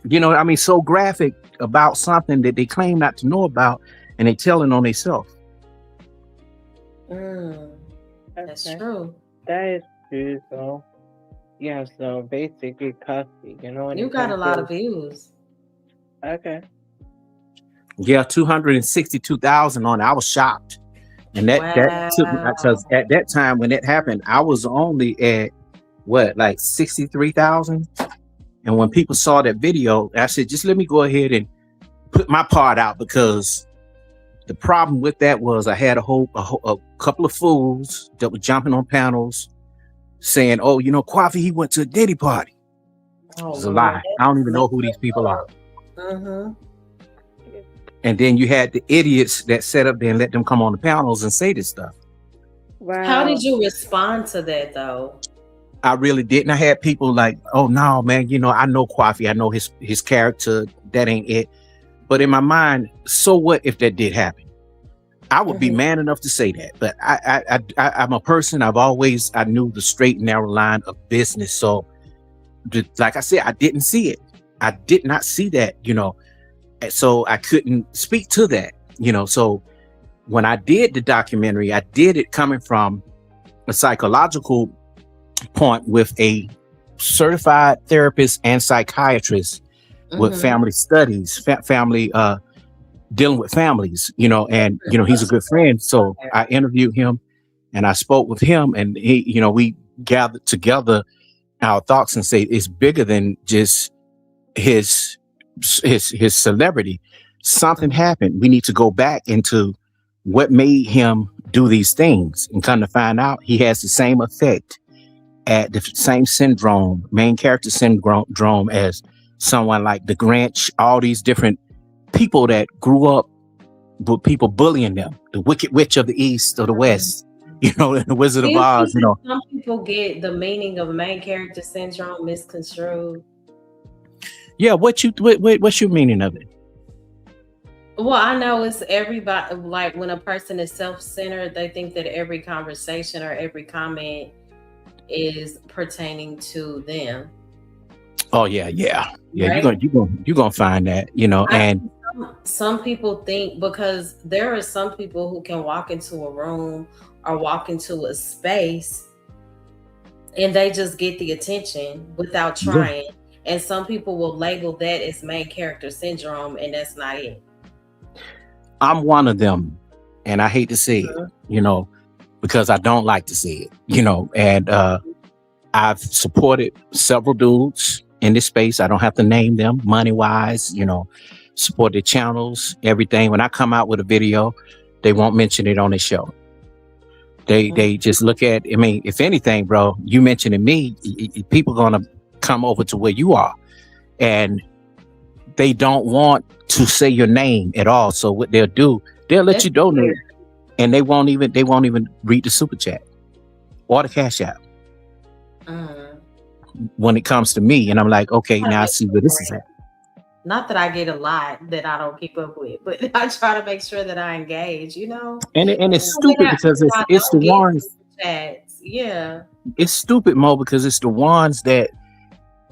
You know, I mean, so graphic about something that they claim not to know about, and they telling on themselves. That's true. That is true, though. Yeah, so basically, coffee, you know, you got a lot of views. Okay. Yeah, 262,000 on it. I was shocked, and that took me, because at that time when that happened, I was only at what, like 63,000. And when people saw that video, I said, just let me go ahead and put my part out, because the problem with that was I had a couple of fools that were jumping on panels saying, oh, you know, Kwafi, he went to a Diddy party. It's a lie. I don't even know who these people are. And then you had the idiots that sat up there and let them come on the panels and say this stuff. Wow. How did you respond to that, though? I really didn't. I had people like, oh no, man, you know, I know Kwafi, I know his character, that ain't it. But in my mind, so what if that did happen? I would be man enough to say that. But I'm a person, I knew the straight and narrow line of business. So like I said, I didn't see it. I did not see that, you know. So I couldn't speak to that, you know. So when I did the documentary, I did it coming from a psychological point with a certified therapist and psychiatrist with family studies, family dealing with families, and he's a good friend. So I interviewed him and I spoke with him, and he, we gathered together our thoughts and say it's bigger than just his celebrity. Something happened. We need to go back into what made him do these things, and come to find out he has the same effect, at the same syndrome, main character syndrome, as someone like the Grinch, all these different people that grew up with people bullying them, the Wicked Witch of the East or the West, the Wizard of Oz. Some people get the meaning of main character syndrome misconstrued. Yeah, what's your meaning of it? Well, I know it's everybody. Like when a person is self-centered, they think that every conversation or every comment is pertaining to them. Oh yeah. Right? You're gonna find that, and some people think, because there are some people who can walk into a room or walk into a space and they just get the attention without trying. Yeah. And some people will label that as main character syndrome, and that's not it. I'm one of them, and I hate to say it, because I don't like to see it, and I've supported several dudes in this space. I don't have to name them money wise, support their channels, everything. When I come out with a video, they won't mention it on the show. They just look at, if anything, bro, you mentioning me, people gonna come over to where you are, and they don't want to say your name at all. So what they'll do, they'll let you donate, and they won't even read the super chat or the cash app when it comes to me. And I'm like, okay, now I see where this is at. Not that I get a lot that I don't keep up with, but I try to make sure that I engage, And it's stupid because it's the ones. Chats. Yeah. It's stupid, Mo, because it's the ones that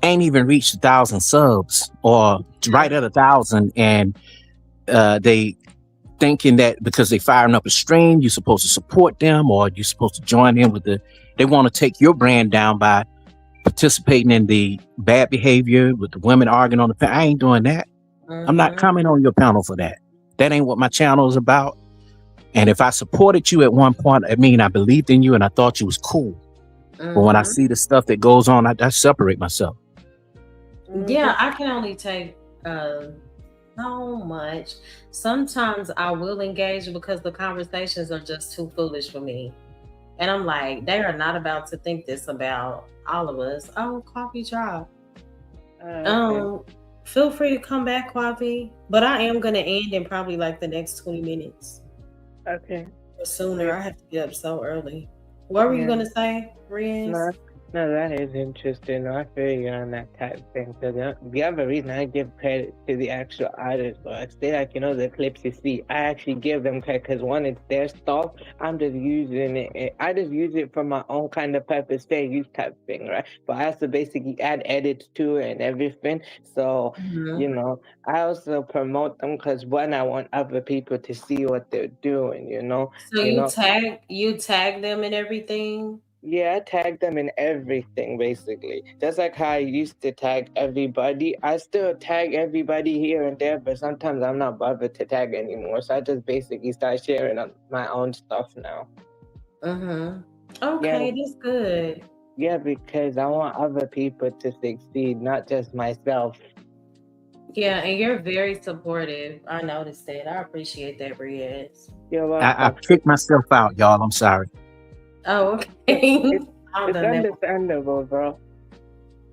ain't even reached 1,000 subs or right at 1,000, and they thinking that because they firing up a stream, you're supposed to support them, or you're supposed to join in with they want to take your brand down by participating in the bad behavior with the women arguing on the panel. I ain't doing that. I'm not coming on your panel for that. That ain't what my channel is about. And if I supported you at one point, I believed in you and I thought you was cool. But when I see the stuff that goes on, I separate myself. Yeah, I can only take so much. Sometimes I will engage because the conversations are just too foolish for me. And I'm like, they are not about to think this about all of us. Oh, Coffee drop. Feel free to come back, Coffee. But I am going to end in probably like the next 20 minutes. Okay. Or sooner. I have to get up so early. What were you going to say, Riz? No, that is interesting. I feel you on that type of thing. So the other reason I give credit to the actual artists, but they the clips you see, I actually give them credit because one, it's their stuff. I'm just using it. I just use it for my own kind of purpose, fair use type thing, right? But I also basically add edits to it and everything. So, I also promote them because one, I want other people to see what they're doing, So you tag them and everything? Yeah, I tag them in everything, basically. Just like how I used to tag everybody. I still tag everybody here and there, but sometimes I'm not bothered to tag anymore. So I just basically start sharing on my own stuff now. Okay, that's good. Yeah, because I want other people to succeed, not just myself. Yeah, and you're very supportive. I noticed that. I appreciate that, Briaz. You're welcome. I kicked myself out, y'all. I'm sorry. Oh, okay. It's understandable, bro.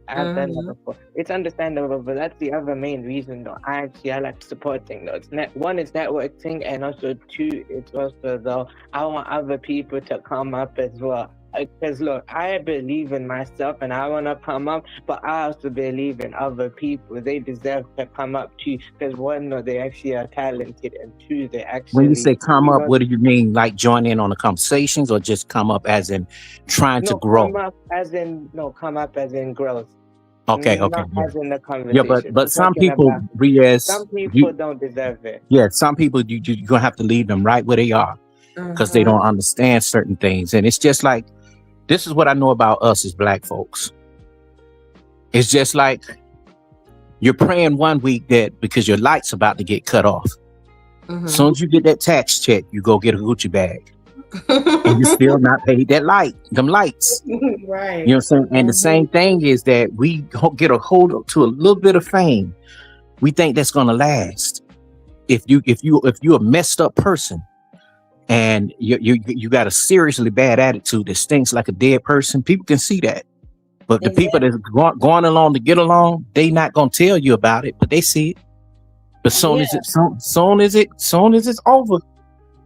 I've done that before. It's understandable, but that's the other main reason, though. I like supporting, though. One is networking, and also two, it's also, though, I want other people to come up as well. Because look, I believe in myself and I want to come up, but I also believe in other people. They deserve to come up too. Because one, no, they actually are talented, and two, they actually. When you say come up, what do you mean? Like join in on the conversations, or just come up as in trying to grow? Come up as in growth. Okay. Not as in the conversation. Yeah, but some people, Riaz, some people don't deserve it. Yeah, some people you're gonna have to leave them right where they are because they don't understand certain things, and it's just like This is what I know about us as black folks. It's just like you're praying one week that because your light's about to get cut off. As soon as you get that tax check, you go get a Gucci bag. And you still not paid that them lights. Right. You know what I'm saying? And the same thing is that we get a hold to a little bit of fame. We think that's gonna last. If you're a messed up person and you got a seriously bad attitude that stinks like a dead person, people can see that. But the people that's going along to get along, they not gonna tell you about it, but they see it. But soon as it's over,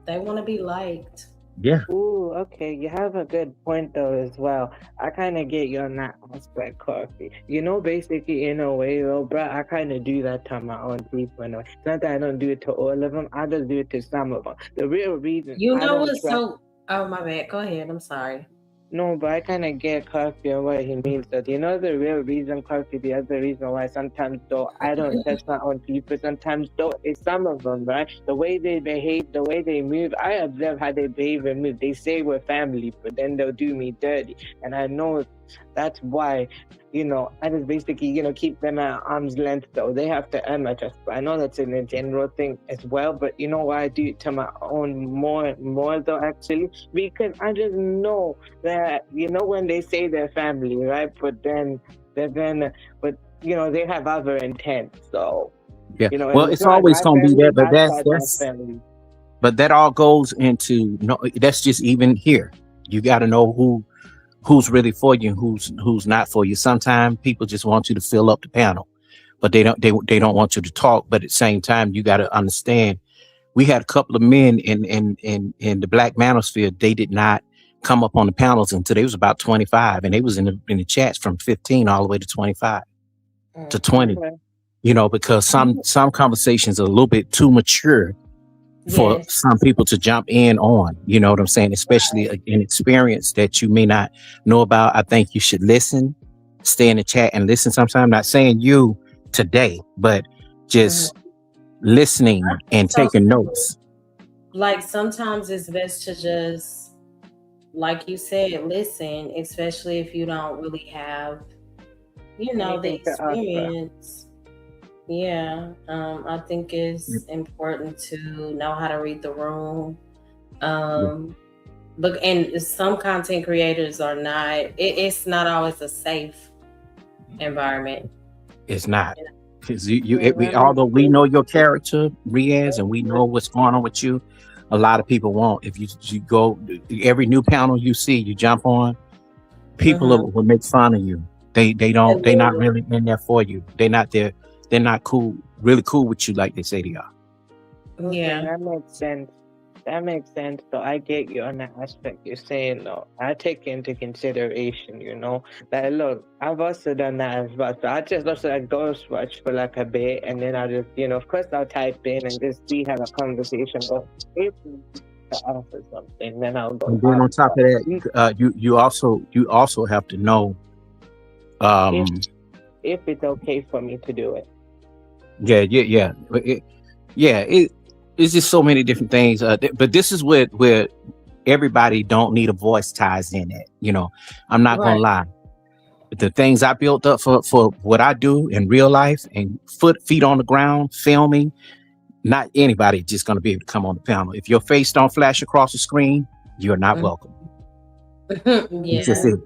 they want to be liked. Yeah. Ooh, okay. You have a good point though as well. I kind of get you on that aspect, Coffee. You know, basically in a way though, bro, I kind of do that to my own people in a way. It's not that I don't do it to all of them. I just do it to some of them. The real reason, you know what's so? Oh my bad. Go ahead. I'm sorry. No, but I kind of get Coffee and what he means. That you know the real reason, Coffee, the other reason why sometimes though I don't touch my own people. Sometimes though it's some of them, right? The way they behave, the way they move. I observe how they behave and move. They say we're family, but then they'll do me dirty, and I know that's why. You know, I just basically, you know, keep them at arm's length though. They have to earn my trust. But I know that's in a general thing as well. But you know why I do it to my own more though, actually? Because I just know that, you know, when they say they're family, right? But you know, they have other intent. So, yeah. You know, well, it's always going to be there, but that's family. But that all goes into, no, that's just even here. You got to know who's really for you and who's not for you. Sometimes people just want you to fill up the panel, but they don't want you to talk. But at the same time, you got to understand, we had a couple of men in the black manosphere. They did not come up on the panels until they was about 25, and they was in the chats from 15 all the way to 25 to 20. Okay. You know, because some conversations are a little bit too mature for some people to jump in on, you know what I'm saying? Especially an experience that you may not know about. I think you should listen, stay in the chat and listen sometime. I'm not saying you today, but just listening and taking notes. Like sometimes it's best to just, like you said, listen, especially if you don't really have, you know, the experience. Yeah, I think it's important to know how to read the room. But and some content creators are not. It's not always a safe environment. It's not, because although we know your character, Riaz, and we know what's going on with you, a lot of people won't. If you go every new panel you see, you jump on, people will make fun of you. They're not really in there for you. They're not there. They're not really cool with you like they say they are. Yeah, that makes sense. So I get you on that aspect you're saying though. I take into consideration, you know, that look, I've also done that as well. So I just also like ghost watch for like a bit, and then I'll just, you know, of course I'll type in and just see how the conversation goes. If to offer something, then I'll go. And then on top of that, you also have to know if it's okay for me to do it. Yeah. It's just so many different things. But this is where everybody don't need a voice ties in at. You know, I'm not gonna lie. The things I built up for what I do in real life and feet on the ground, filming, not anybody just gonna be able to come on the panel. If your face don't flash across the screen, you're not welcome. Yeah. Just it,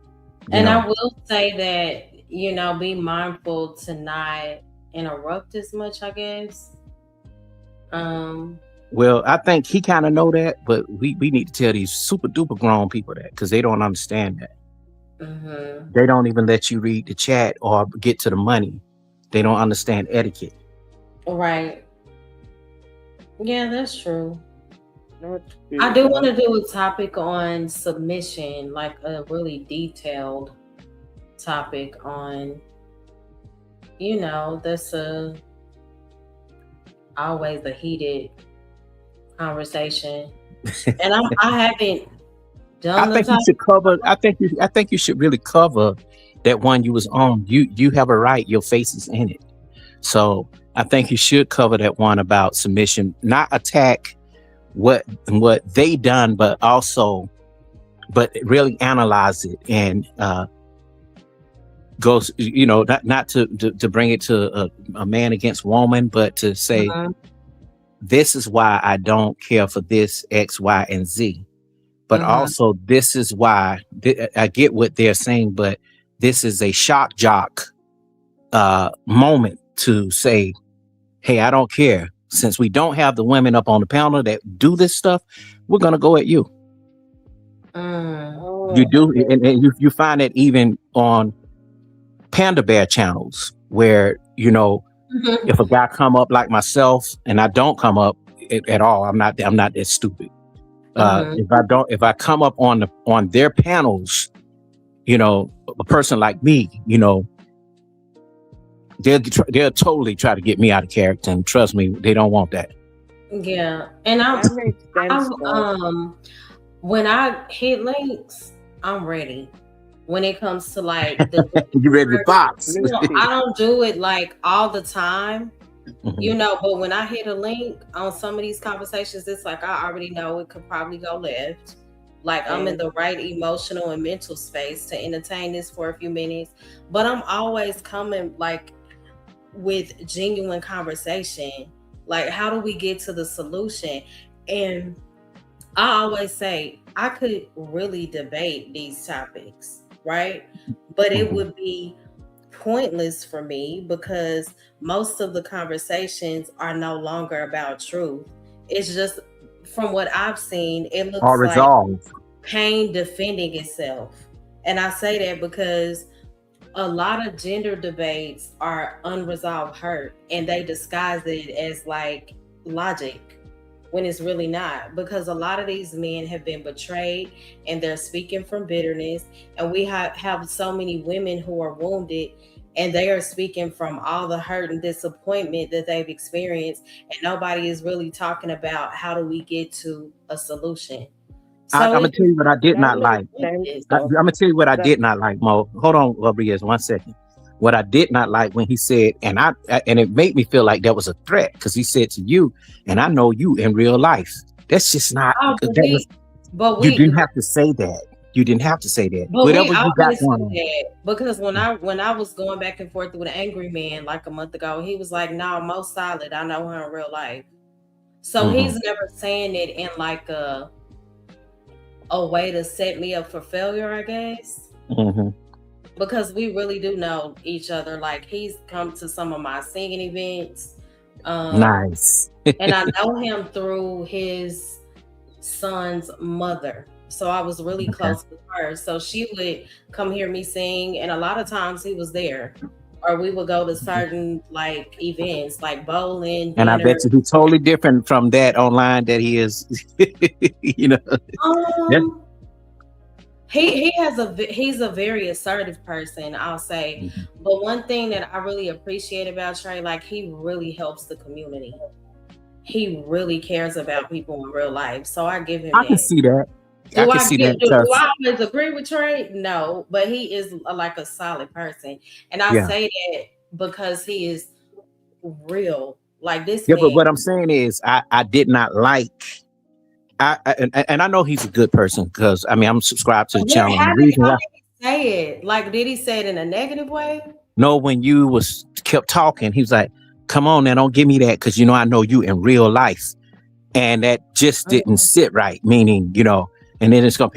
and I will say that, you know, be mindful to not interrupt as much, I guess. Well, I think he kind of know that, but we need to tell these super duper grown people that, because they don't understand that. They don't even let you read the chat or get to the money. They don't understand etiquette. Right. Yeah, that's true. I do want to do a topic on submission, like a really detailed topic on, you know, that's always a heated conversation, and I haven't done. I think you should cover. I think you should really cover that one you was on. You have a right. Your face is in it, so I think you should cover that one about submission, not attack what they done, but also but really analyze it and goes, not to bring it to a man against woman, but to say, this is why I don't care for this X, Y, and Z. But also, this is why I get what they're saying, but this is a shock jock moment to say, hey, I don't care. Since we don't have the women up on the panel that do this stuff, we're going to go at you. You do. And you find it even on Panda Bear channels where, if a guy come up like myself and I don't come up at all, I'm not that stupid. If I come up on their panels, a person like me, they'll totally try to get me out of character, and trust me, they don't want that. Yeah, and when I hit links, I'm ready. When it comes to like you ready to box? I don't do it like all the time. But when I hit a link on some of these conversations, it's like I already know it could probably go left. Like I'm in the right emotional and mental space to entertain this for a few minutes, but I'm always coming like with genuine conversation. Like, how do we get to the solution? And I always say I could really debate these topics, right? But it would be pointless for me because most of the conversations are no longer about truth. It's just, from what I've seen, it looks like pain defending itself. And I say that because a lot of gender debates are unresolved hurt, and they disguise it as like logic when it's really not, because a lot of these men have been betrayed and they're speaking from bitterness, and we have so many women who are wounded and they are speaking from all the hurt and disappointment that they've experienced, and nobody is really talking about how do we get to a solution. So I'm gonna tell you what I did not like. I'm gonna tell you what I did not like, Mo. Hold on, Rodriguez, 1 second. What I did not like when he said, and it made me feel like that was a threat, because he said to you, and I know you in real life. That's just not. You didn't have to say that. You didn't have to say that. But whatever you got going on. Because when I was going back and forth with an angry man like a month ago, he was like, "No, most solid. I know her in real life." So he's never saying it in like a way to set me up for failure, I guess. Because we really do know each other. Like, he's come to some of my singing events. Nice. And I know him through his son's mother. So I was really close with her. So she would come hear me sing, and a lot of times he was there. Or we would go to certain like events, like bowling. And I bet you he's totally different from that online that he is. He's a very assertive person, I'll say. But one thing that I really appreciate about Trey, like, he really helps the community. He really cares about people in real life. So I give him I can see that. Do I always agree with Trey? No, but he is like a solid person. And I say that because he is real. Like this. Yeah, but what I'm saying is I did not like. And I know he's a good person, because I'm subscribed to the channel. How did he say it? Like, did he say it in a negative way? No, when you kept talking, he was like, "Come on now, don't give me that, because I know you in real life," and that just didn't sit right. Meaning, and then it's gonna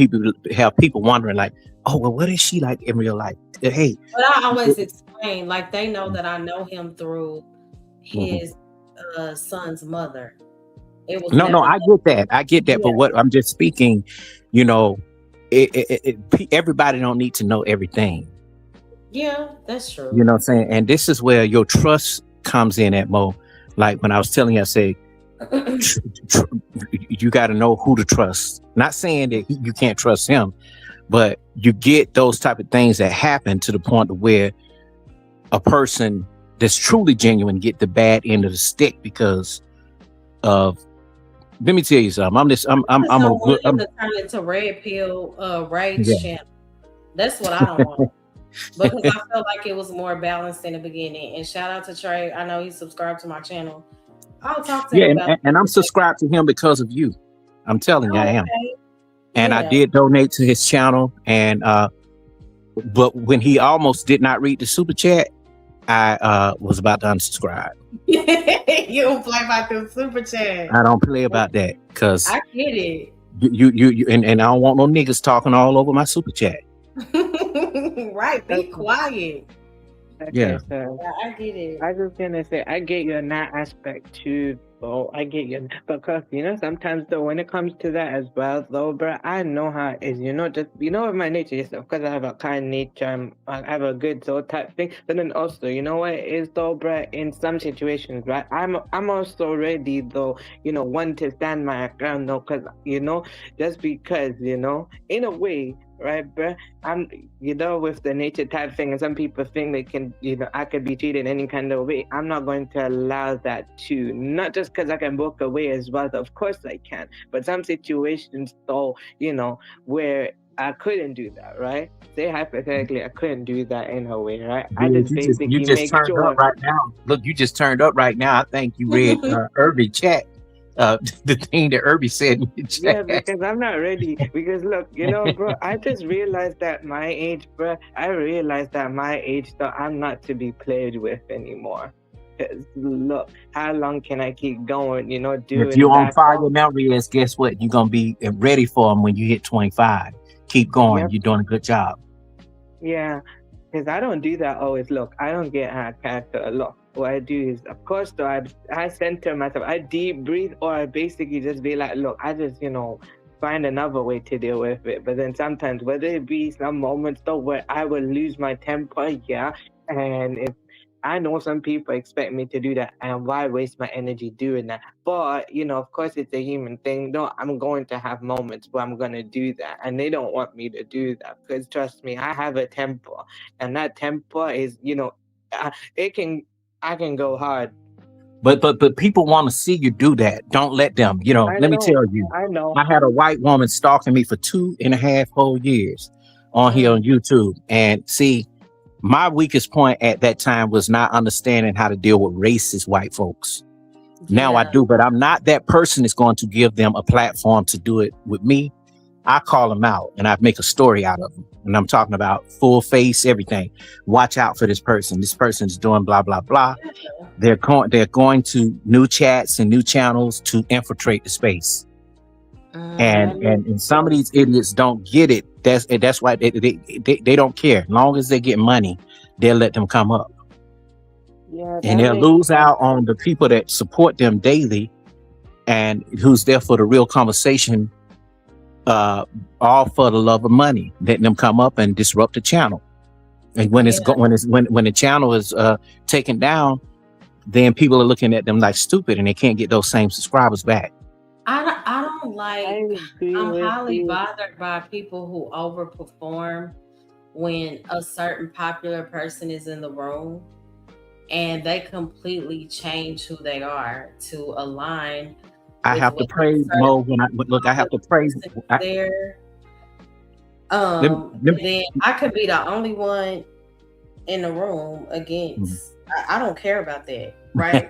have people wondering like, "Oh, well, what is she like in real life?" Hey, but I always explain, like, they know that I know him through his son's mother. It was no, I get that. But what I'm just speaking, everybody don't need to know everything. Yeah, that's true. You know what I'm saying? And this is where your trust comes in at, Mo. Like when I was telling you, I say, you got to know who to trust. Not saying that you can't trust him, but you get those type of things that happen to the point where a person that's truly genuine get the bad end of the stick because of. Let me tell you something. I'm to turn into red pill rage channel. That's what I don't want. Because I felt like it was more balanced in the beginning. And shout out to Trey. I know he's subscribed to my channel. I'll talk to him about and I'm subscribed to him because of you. I'm telling you, I am. and I Yeah. did donate to his channel. And but when he almost did not read the super chat, I was about to unsubscribe. You don't play about the super chat. I don't play about that because I get it. you and I don't want no niggas talking all over my super chat. Right, be quiet. Okay, Yeah. so Yeah, I get it. I was gonna say I get you in that aspect too, bro. I get you because sometimes though when it comes to that as well, though, bro, I know how it is. Just with my nature, yes, of course I have a kind nature. I have a good soul type thing, but then also, what it is though, bro. In some situations, right, I'm also ready though, one to stand my ground though, because just because in a way, right, bro. I'm, with the nature type thing, and some people think they can, I could be treated any kind of way. I'm not going to allow that too. Not just because I can walk away as well. Of course I can. But some situations, though, where I couldn't do that, right? Say hypothetically, I couldn't do that in a way, right? I Dude, just you basically just make turned sure. up right now. Look, you just turned up right now. I think you read Irby chat. The thing that Irby said in the chat. Yeah, because I'm not ready. Because look, bro, I just realized that my age, bro, so I'm not to be played with anymore. Because look, how long can I keep going, doing If you're on that? fire now, Riaz, guess what? You're gonna be ready for them when you hit 25. Keep going. Yep. You're doing a good job. Yeah, because I don't do that always. Look, I don't get out of character a lot. What I do is, of course, though, I center myself. I deep breathe, or I basically just be like, look, I just, find another way to deal with it. But then sometimes, whether it be some moments though where I will lose my temper, yeah, and if I know some people expect me to do that, and why waste my energy doing that? But of course, it's a human thing. No, I'm going to have moments where I'm going to do that, and they don't want me to do that because trust me, I have a temper, and that temper is, I can go hard. But people want to see you do that. Don't let them. Let me tell you. I know. I had a white woman stalking me for 2.5 whole years on here on YouTube, and see. My weakest point at that time was not understanding how to deal with racist white folks. Yeah. Now I do, but I'm not that person that's going to give them a platform to do it with me. I call them out and I make a story out of them. And I'm talking about full face, everything. Watch out for this person. This person's doing blah, blah, blah. They're going to new chats and new channels to infiltrate the space. And some of these idiots don't get it. That's why they don't care. As long as they get money, they'll let them come up. Yeah, and they'll lose out on the people that support them daily and who's there for the real conversation, all for the love of money, letting them come up and disrupt the channel. And when when the channel is taken down, then people are looking at them like stupid and they can't get those same subscribers back. I don't like. I'm highly bothered by people who overperform when a certain popular person is in the room and they completely change who they are to align. I have to praise Mo when I look. I have to praise there. Then I could be the only one in the room against. I don't care about that, right?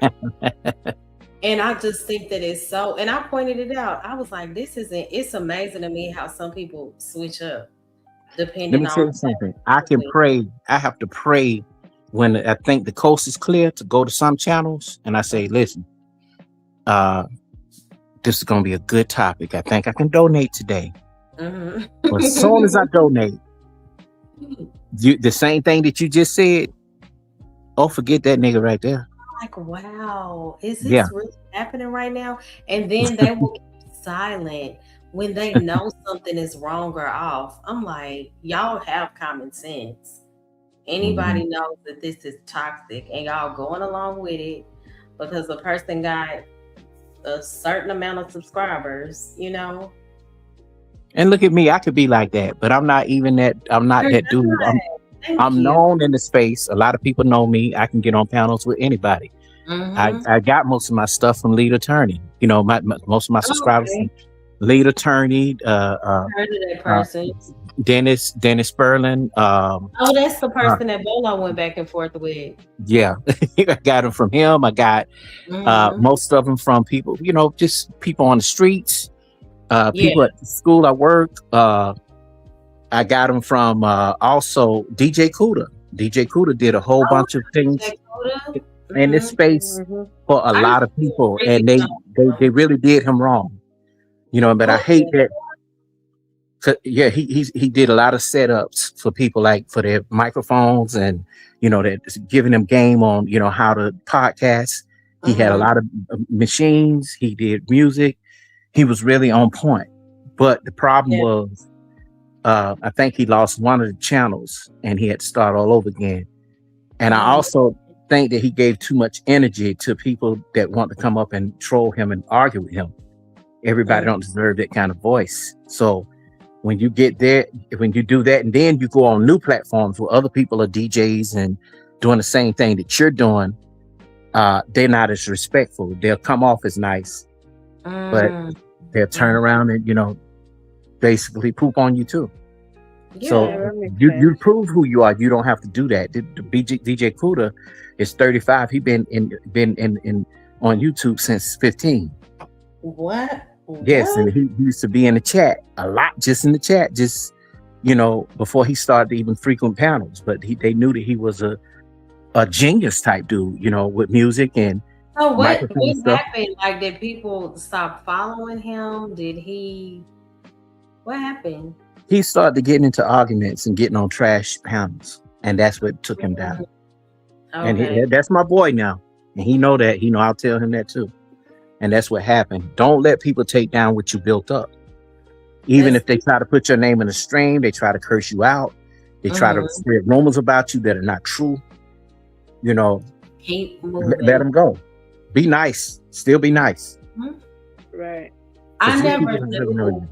And I just think that it's so, and I pointed it out. I was like, it's amazing to me how some people switch up depending on. Let me tell you something. I can pray. I have to pray when I think the coast is clear to go to some channels. And I say, listen, this is going to be a good topic. I think I can donate today. But as soon as I donate, the same thing that you just said, forget that nigga right there. Like, wow, is this really happening right now? And then they will keep silent when they know something is wrong or off. I'm like, y'all have common sense. Anybody knows that this is toxic and y'all going along with it because the person got a certain amount of subscribers, And look at me, I could be like that, but I'm not even that. I'm not that dude. I'm known in the space. A lot of people know me. I can get on panels with anybody. I got most of my stuff from Lead Attorney. Most of my subscribers from Lead Attorney. Dennis Sperlin. That's the person that Bolo went back and forth with. Yeah, I got them from him. I got most of them from people. Just people on the streets. Yeah. People at the school I worked, I got them from also DJ Cuda. DJ Cuda did a whole Oh, bunch of things Dakota. in this space for a I used lot of to people, really and they know. they really did him wrong, but I Oh, hate that. Yeah, he did a lot of setups for people, like for their microphones, and that giving them game on how to podcast. He had a lot of machines. He did music. He was really on point. But the problem yeah. was, I think he lost one of the channels, and he had to start all over again. And I also think that he gave too much energy to people that want to come up and troll him and argue with him. Everybody don't deserve that kind of voice. So when you get there, when you do that, and then you go on new platforms where other people are DJs and doing the same thing that you're doing, they're not as respectful. They'll come off as nice, but they'll turn around and basically poop on you too. Yeah, So you prove who you are. You don't have to do that. DJ Cuda is 35. He been in on YouTube since 15. What? Yes, and he used to be in the chat a lot, just in the chat, just before he started to even frequent panels. But they knew that he was a genius type dude, with music and So what stuff. happened? Like, did people stop following him? What happened? He started getting into arguments and getting on trash panels, and that's what took him down. Okay. And that's my boy now, and he know that. I'll tell him that too. And that's what happened. Don't let people take down what you built up. Even if they try to put your name in a stream, they try to curse you out. They try to spread rumors about you that are not true. Keep moving. Let them go. Be nice. Still be nice. Right. I never knew.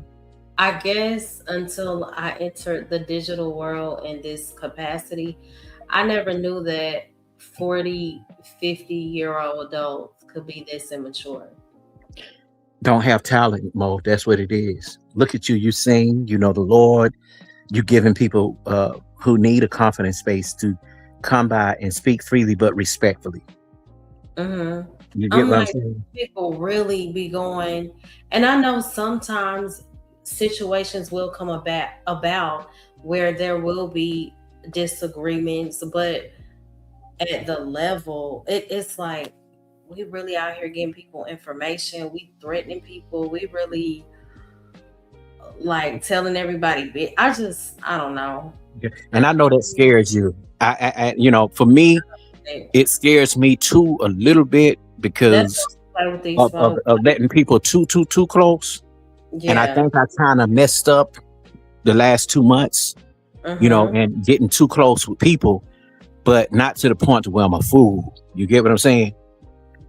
I guess until I entered the digital world in this capacity, I never knew that 40, 50-year-old adults could be this immature. Don't have talent, Mo. That's what it is. Look at you. You sing, the Lord. You're giving people who need a confident space to come by and speak freely but respectfully. You get what I'm saying? People really be going, and I know sometimes situations will come about where there will be disagreements, but at the level, it's like we really out here getting people information. We threatening people. We really like telling everybody. I don't know. And I know that scares you. I for me, it scares me too a little bit because of letting people too close. Yeah. And I think I kind of messed up the last 2 months, and getting too close with people, but not to the point to where I'm a fool. You get what I'm saying?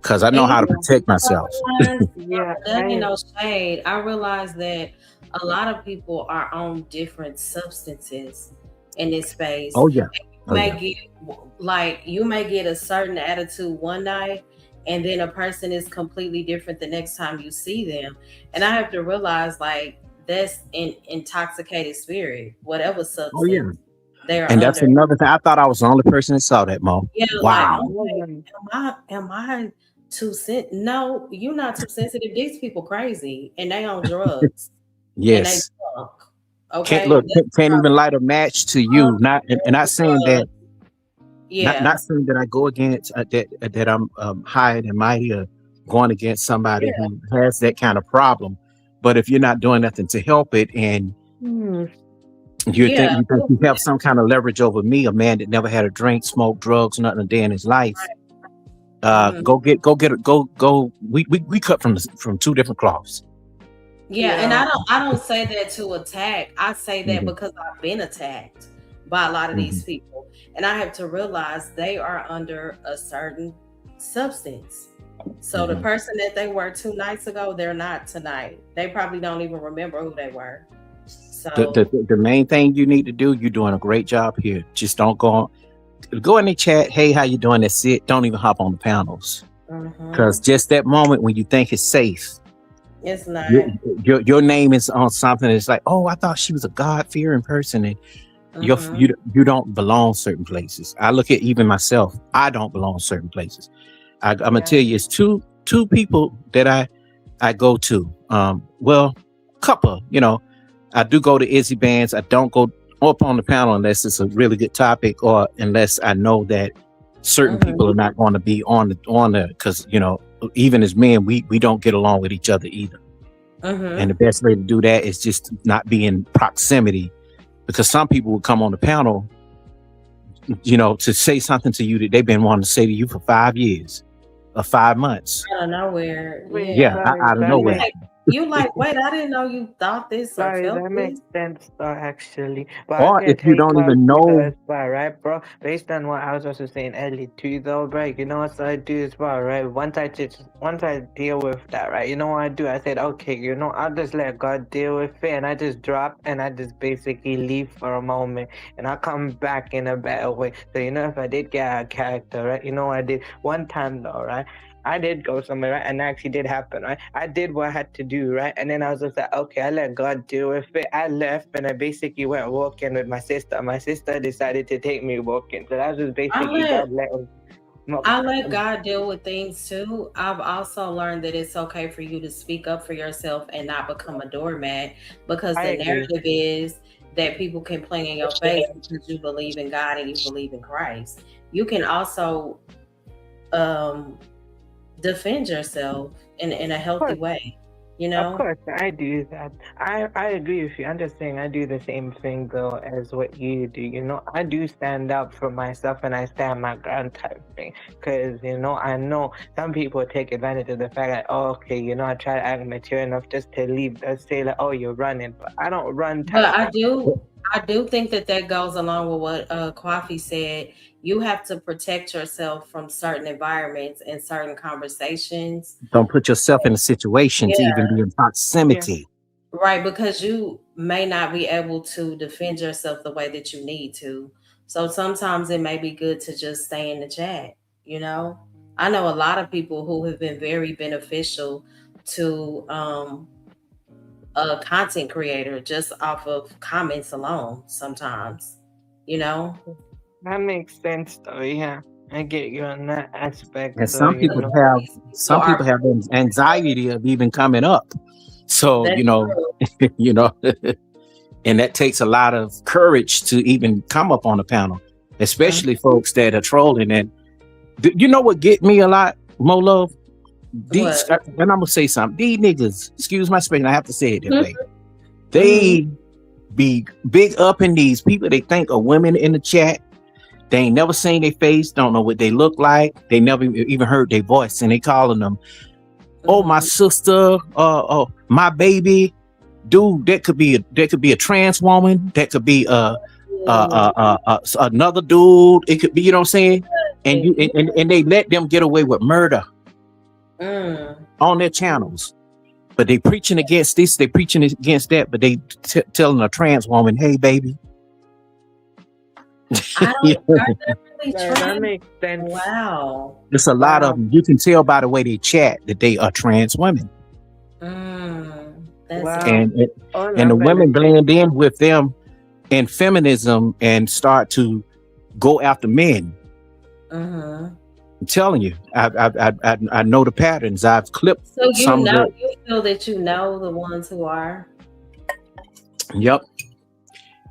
Because I know how to protect myself. Yeah, that ain't no shade. I realize that a lot of people are on different substances in this space. Oh yeah. You may get a certain attitude one night, and then a person is completely different the next time you see them. And I have to realize, like, that's an intoxicated spirit, whatever substance. Oh yeah. And that's another thing. I thought I was the only person that saw that, Mo. Yeah. Wow. Like, am I too sensitive? No, you're not too sensitive. These people crazy, and they on drugs. Yes. And they drunk. Okay. Can't even light a match to you. Not saying that. Yeah. Not saying that I go against that I'm higher than mighty or going against somebody who has that kind of problem. But if you're not doing nothing to help it, and you think you have some kind of leverage over me, a man that never had a drink, smoked drugs, nothing a day in his life, go get it. We cut from two different cloths. Yeah, and I don't say that to attack. I say that because I've been attacked by a lot of these people, and I have to realize they are under a certain substance. So the person that they were 2 nights ago, they're not tonight. They probably don't even remember who they were. So the main thing you need to do, you're doing a great job here. Just don't go in the chat. Hey, how you doing? That's it. Don't even hop on the panels, because just that moment when you think it's safe, it's not. Your name is on something. It's like, oh, I thought she was a God-fearing person, and you don't belong certain places. I look at even myself. I don't belong certain places. I'm gonna tell you, it's two people that I go to. Well, couple, I do go to Izzy Bands. I don't go up on the panel unless it's a really good topic or unless I know that certain people are not going to be on the because even as men we don't get along with each other either. And the best way to do that is just not be in proximity, because some people will come on the panel to say something to you that they've been wanting to say to you for 5 years or 5 months. Out of nowhere. Out of nowhere. You like, wait, I didn't know you thought this or Sorry, felt that this. makes sense though, actually. But Or if you don't even know, as well, right, bro? Based on what I was also saying earlier too, though, bro. You know what I do as well, right? Once I deal with that, right? You know what I do? I said, okay, I'll just let God deal with it, and I just drop and I just basically leave for a moment, and I'll come back in a better way. So if I did get out of character, right? You know what I did one time though, right? I did go somewhere, right? And that actually did happen, right? I did what I had to do, right? And then I was just like, okay, I let God deal with it. I left and I basically went walking with my sister. My sister decided to take me walking. So that was just basically God letting. I let God deal with things too. I've also learned that it's okay for you to speak up for yourself and not become a doormat, because the narrative is that people can play in your face because you believe in God and you believe in Christ. You can also defend yourself in a healthy way. Of course, I do that. I agree with you. I'm just saying I do the same thing though as what you do. I do stand up for myself and I stand my ground type thing. Because I know some people take advantage of the fact that, okay, I try to act mature enough just to leave. Let's say like, oh, you're running, but I don't run. But I do think that goes along with what Kwafi said. You have to protect yourself from certain environments and certain conversations. Don't put yourself in a situation to even be in proximity. Yeah. Right, because you may not be able to defend yourself the way that you need to. So sometimes it may be good to just stay in the chat. I know a lot of people who have been very beneficial to a content creator just off of comments alone sometimes. That makes sense though, yeah. I get you on that aspect. And some people have anxiety of even coming up. So, and that takes a lot of courage to even come up on a panel, especially folks that are trolling. And you know what get me a lot, Mo Love? And I'm gonna say something. These niggas, excuse my speaking, I have to say it that way. They be big up in these people they think are women in the chat. They ain't never seen their face, don't know what they look like. They never even heard their voice, and they calling them, "Oh, my sister, oh, my baby." Dude, that could be a trans woman. That could be another dude. It could be, you know what I'm saying? And you and they let them get away with murder on their channels. But they preaching against this, they preaching against that, but they telling a trans woman, "Hey, baby." That makes sense. Wow. There's a lot of them. You can tell by the way they chat that they are trans women. And the women blend in with them in feminism and start to go after men. I'm telling you, I know the patterns. I've clipped. So you feel that you know the ones who are. Yep.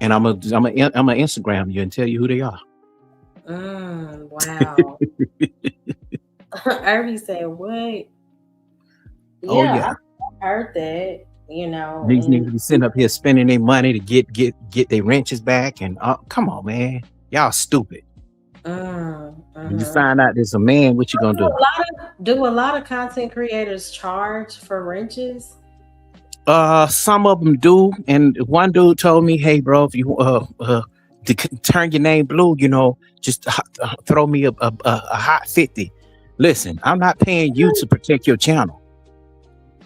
And I'm a Instagram you and tell you who they are. Wow. Irby said, "What?" Yeah, I heard that. These niggas be sitting up here spending their money to get their wrenches back, and come on, man, y'all stupid. When you find out there's a man, what you gonna do? Do a lot of content creators charge for wrenches? Some of them do, and one dude told me, "Hey, bro, if you to turn your name blue, just throw me a hot 50." Listen, I'm not paying you to protect your channel.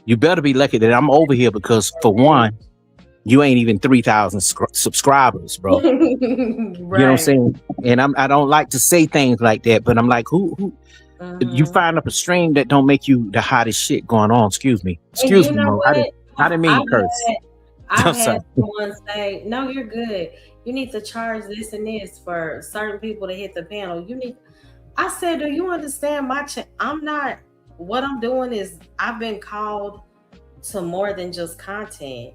You better be lucky that I'm over here, because for one, you ain't even 3,000 subscribers, bro. Right. You know what I'm saying? And I don't like to say things like that, but I'm like, who you find up a stream that don't make you the hottest shit going on? Excuse me, Mo. I didn't mean to curse. I've had someone say, "No, you're good. You need to charge this and this for certain people to hit the panel. I said, "Do you understand I'm not, what I'm doing is I've been called to more than just content.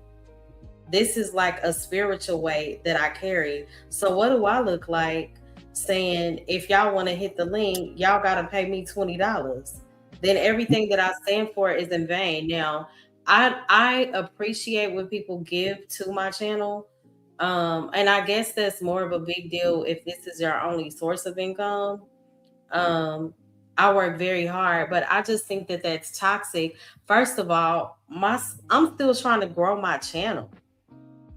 This is like a spiritual weight that I carry. So what do I look like saying, if y'all want to hit the link, y'all got to pay me $20? Then everything that I stand for is in vain. Now, I appreciate when people give to my channel. And I guess that's more of a big deal if this is your only source of income. Um, I work very hard, but I just think that that's toxic. First of all, I'm still trying to grow my channel.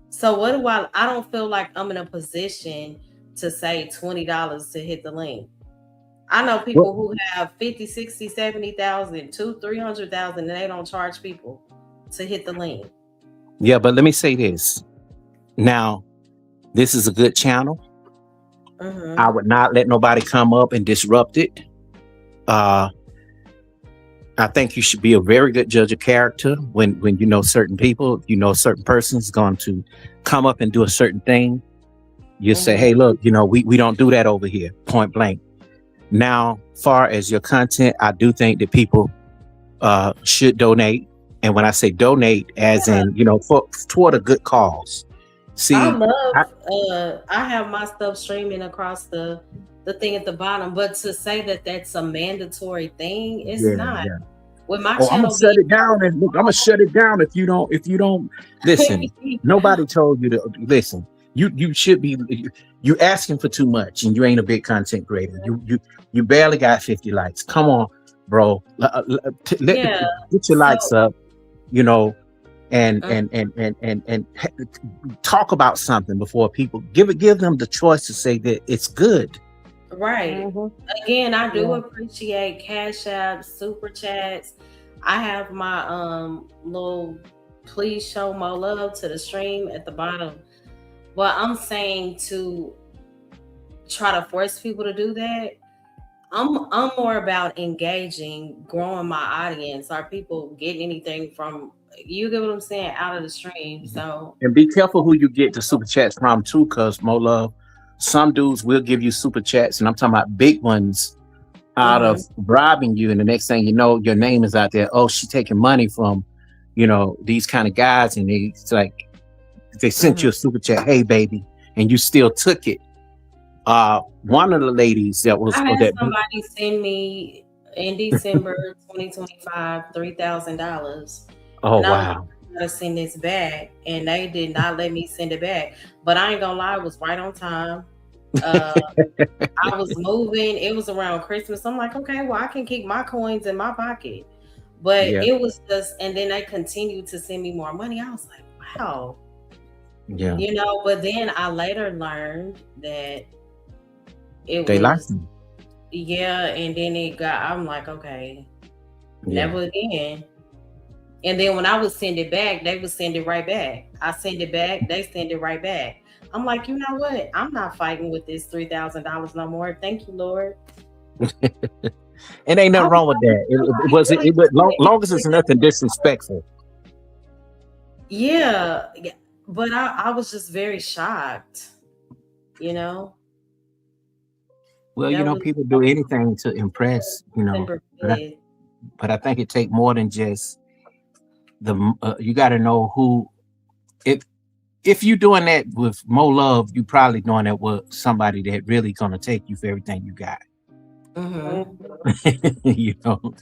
So what do I don't feel like I'm in a position to say $20 to hit the link. I know people who have 50, 60, 70,000, 300,000, and they don't charge people to hit the link. Yeah, but let me say this. Now, this is a good channel. Mm-hmm. I would not let nobody come up and disrupt it. I think you should be a very good judge of character when you know certain people, you know, a certain person is going to come up and do a certain thing. You say, hey, look, you know, we don't do that over here, point blank. Now, far as your content, I do think that people should donate. And when I say donate, as in, you know, toward a good cause. See, I have my stuff streaming across the thing at the bottom, but to say that that's a mandatory thing, it's not. Yeah. With my channel, I'm gonna shut it down, and look, I'm gonna shut it down if you don't listen. Nobody told you to listen. You should be. You asking for too much, and you ain't a big content creator. You barely got 50 likes. Come on, bro. Get your likes up. You know, and talk about something before people give them the choice to say that it's good. Right. Mm-hmm. Again, I do appreciate Cash Apps, Super Chats. I have my little please show more love to the stream at the bottom. But I'm saying to try to force people to do that. I'm more about engaging, growing my audience. Are people getting anything from, you get what I'm saying, out of the stream? So, and be careful who you get the super chats from too, because more love, some dudes will give you super chats, and I'm talking about big ones, out of bribing you, and the next thing you know, your name is out there. Oh, she's taking money from, you know, these kind of guys, and it's like they sent you a super chat, hey baby, and you still took it. One of the ladies that was somebody send me in December 2025 $3,000. Oh wow! To send this back, and they did not let me send it back. But I ain't gonna lie, it was right on time. I was moving. It was around Christmas. I'm like, okay, well, I can keep my coins in my pocket. But it was just, and then they continued to send me more money. I was like, wow. Yeah. You know, but then I later learned that they locked me. Yeah, and then I'm like, okay, never again. And then when I would send it back, they would send it right back. I send it back, they send it right back. I'm like, you know what? I'm not fighting with this $3,000 no more. Thank you, Lord. It ain't nothing wrong with that. It was long as it's nothing disrespectful. Yeah, but I was just very shocked, you know. Well, you know, people do anything to impress, you know. But I think it takes more than just you got to know who. If you're doing that with more love, you probably doing that with somebody that really gonna take you for everything you got. You know.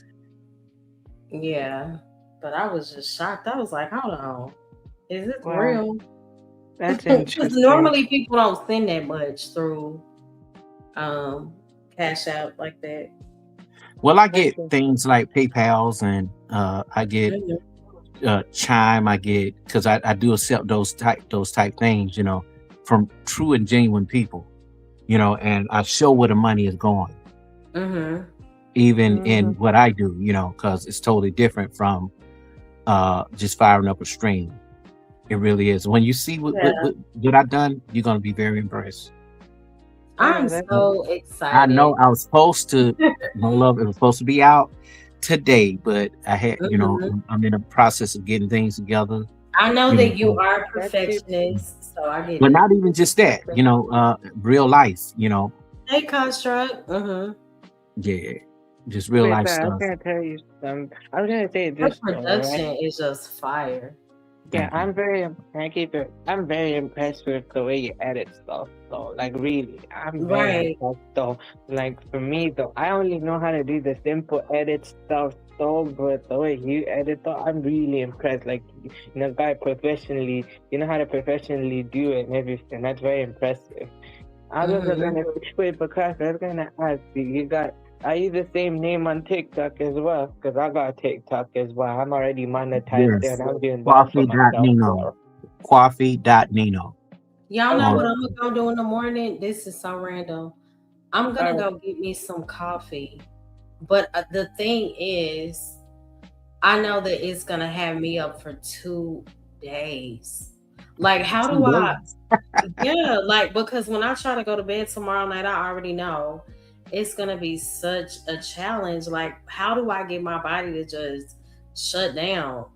Yeah, but I was just shocked. I was like, hold on, is this real? That's interesting. Normally people don't send that much through Cash Out like that. Well, I get things like PayPal's, and I get Chime. I get, because I do accept those type things, you know, from true and genuine people, you know, and I show where the money is going. Even in what I do, you know, because it's totally different from just firing up a stream. It really is. When you see what I've done, you're gonna be very impressed. I'm so excited. I know I was supposed to, my love, it was supposed to be out today, but I had, you know, I'm in a process of getting things together. I know that you are a perfectionist, so I get it. But not even just that, you know, real life, you know. Hey, Construct. Yeah. just real Wait, life sorry, I was stuff. gonna tell you some. I was gonna say Her this though, right? production is just fire. Yeah, Thank you. I'm very impressed with the way you edit stuff though. Like really, I'm very Right. impressed though. Like for me though, I only know how to do the simple edit stuff though, but the way you edit though, I'm really impressed. Like guy professionally, you know how to professionally do it and everything. That's very impressive. I was Mm-hmm. gonna wait, because I was gonna ask are you the same name on TikTok as well? Because I got TikTok as well. I'm already monetized there Yes. and I'm doing that for myself. Coffee.nino. Coffee.nino. Y'all know what On I'm gonna do in the morning? This is so random. I'm gonna Alright. go get me some coffee. But the thing is, I know that it's gonna have me up for 2 days. Like, how 2 do I? days. Yeah, like because when I try to go to bed tomorrow night, I already know it's gonna be such a challenge. Like, how do I get my body to just shut down?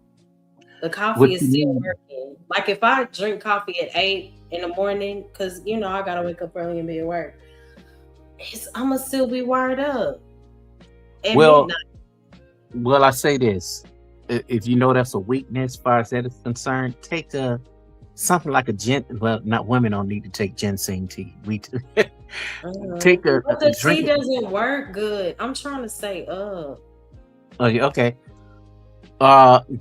The What coffee is you still need? working. Like if I drink coffee at 8 in the morning, because I gotta wake up early and be at work, I'm gonna still be wired up at Well, midnight. well, I say this. If you know that's a weakness, as far as that is concerned, take something like a well, not women don't need to take ginseng tea. We take But the tea drink. doesn't work good. I'm trying to stay up. Okay.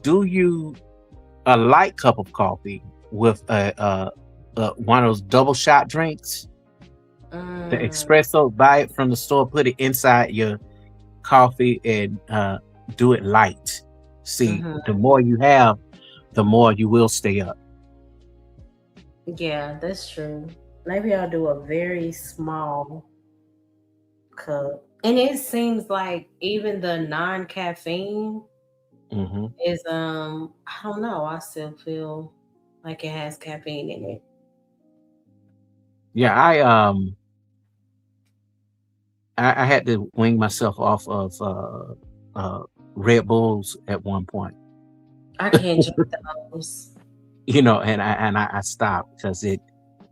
Do you a light cup of coffee with one of those double shot drinks? The espresso, buy it from the store, put it inside your coffee, and do it light. See, the more you have, the more you will stay up. Yeah, that's true. Maybe I'll do a very small cup. And it seems like even the non-caffeine is I don't know, I still feel like it has caffeine in it. Yeah, I had to wing myself off of Red Bulls at one point. I can't drink those. And I stopped because it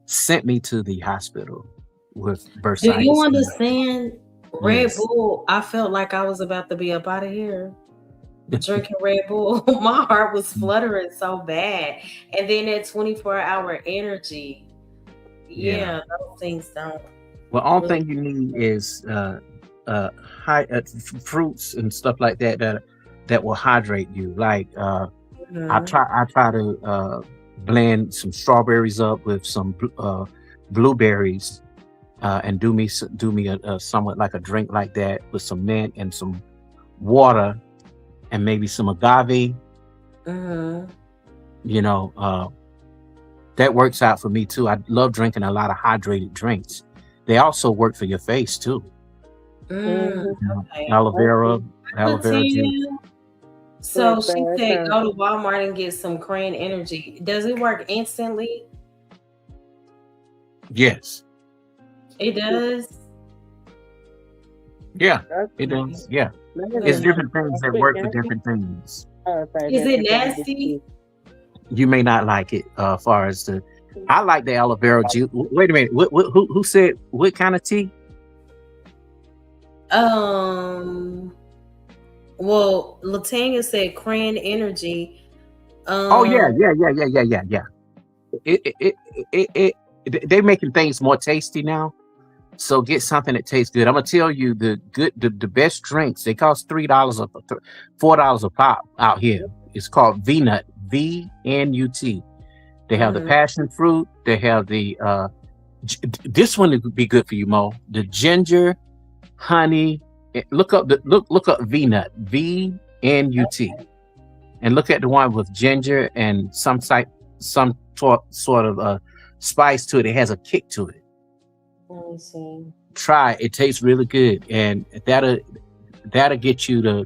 sent me to the hospital with Do you bursitis. understand? Red Yes. Bull, I felt like I was about to be up out of here drinking Red Bull. My heart was fluttering so bad. And then that 24-hour energy. Yeah, those things don't. Well, all thing you need is fruits and stuff like that will hydrate you. Like I try to blend some strawberries up with some blueberries and do me a somewhat like a drink like that with some mint and some water and maybe some agave. That works out for me too. I love drinking a lot of hydrated drinks. They also work for your face too. Okay. Aloe vera juice. So she said go to Walmart and get some Crane Energy. Does it work instantly? Yes. It does? Yeah, it does. Yeah. It's different things that work for different things. Is it nasty? You may not like it far as I like the aloe vera juice. Wait a minute. Who said what kind of tea? Well, Latanya said Crane Energy. Oh yeah. They're making things more tasty now. So get something that tastes good. I'm gonna tell you the best drinks. They cost $3 $4 a pop out here. It's called VNUT, VNUT. They have the passion fruit. They have the this one would be good for you, Mo. The ginger, honey. Look up VNUT, VNUT, and look at the one with ginger and some sort of spice to it. It has a kick to it. Let me see. Try it. It tastes really good, and that'll get you to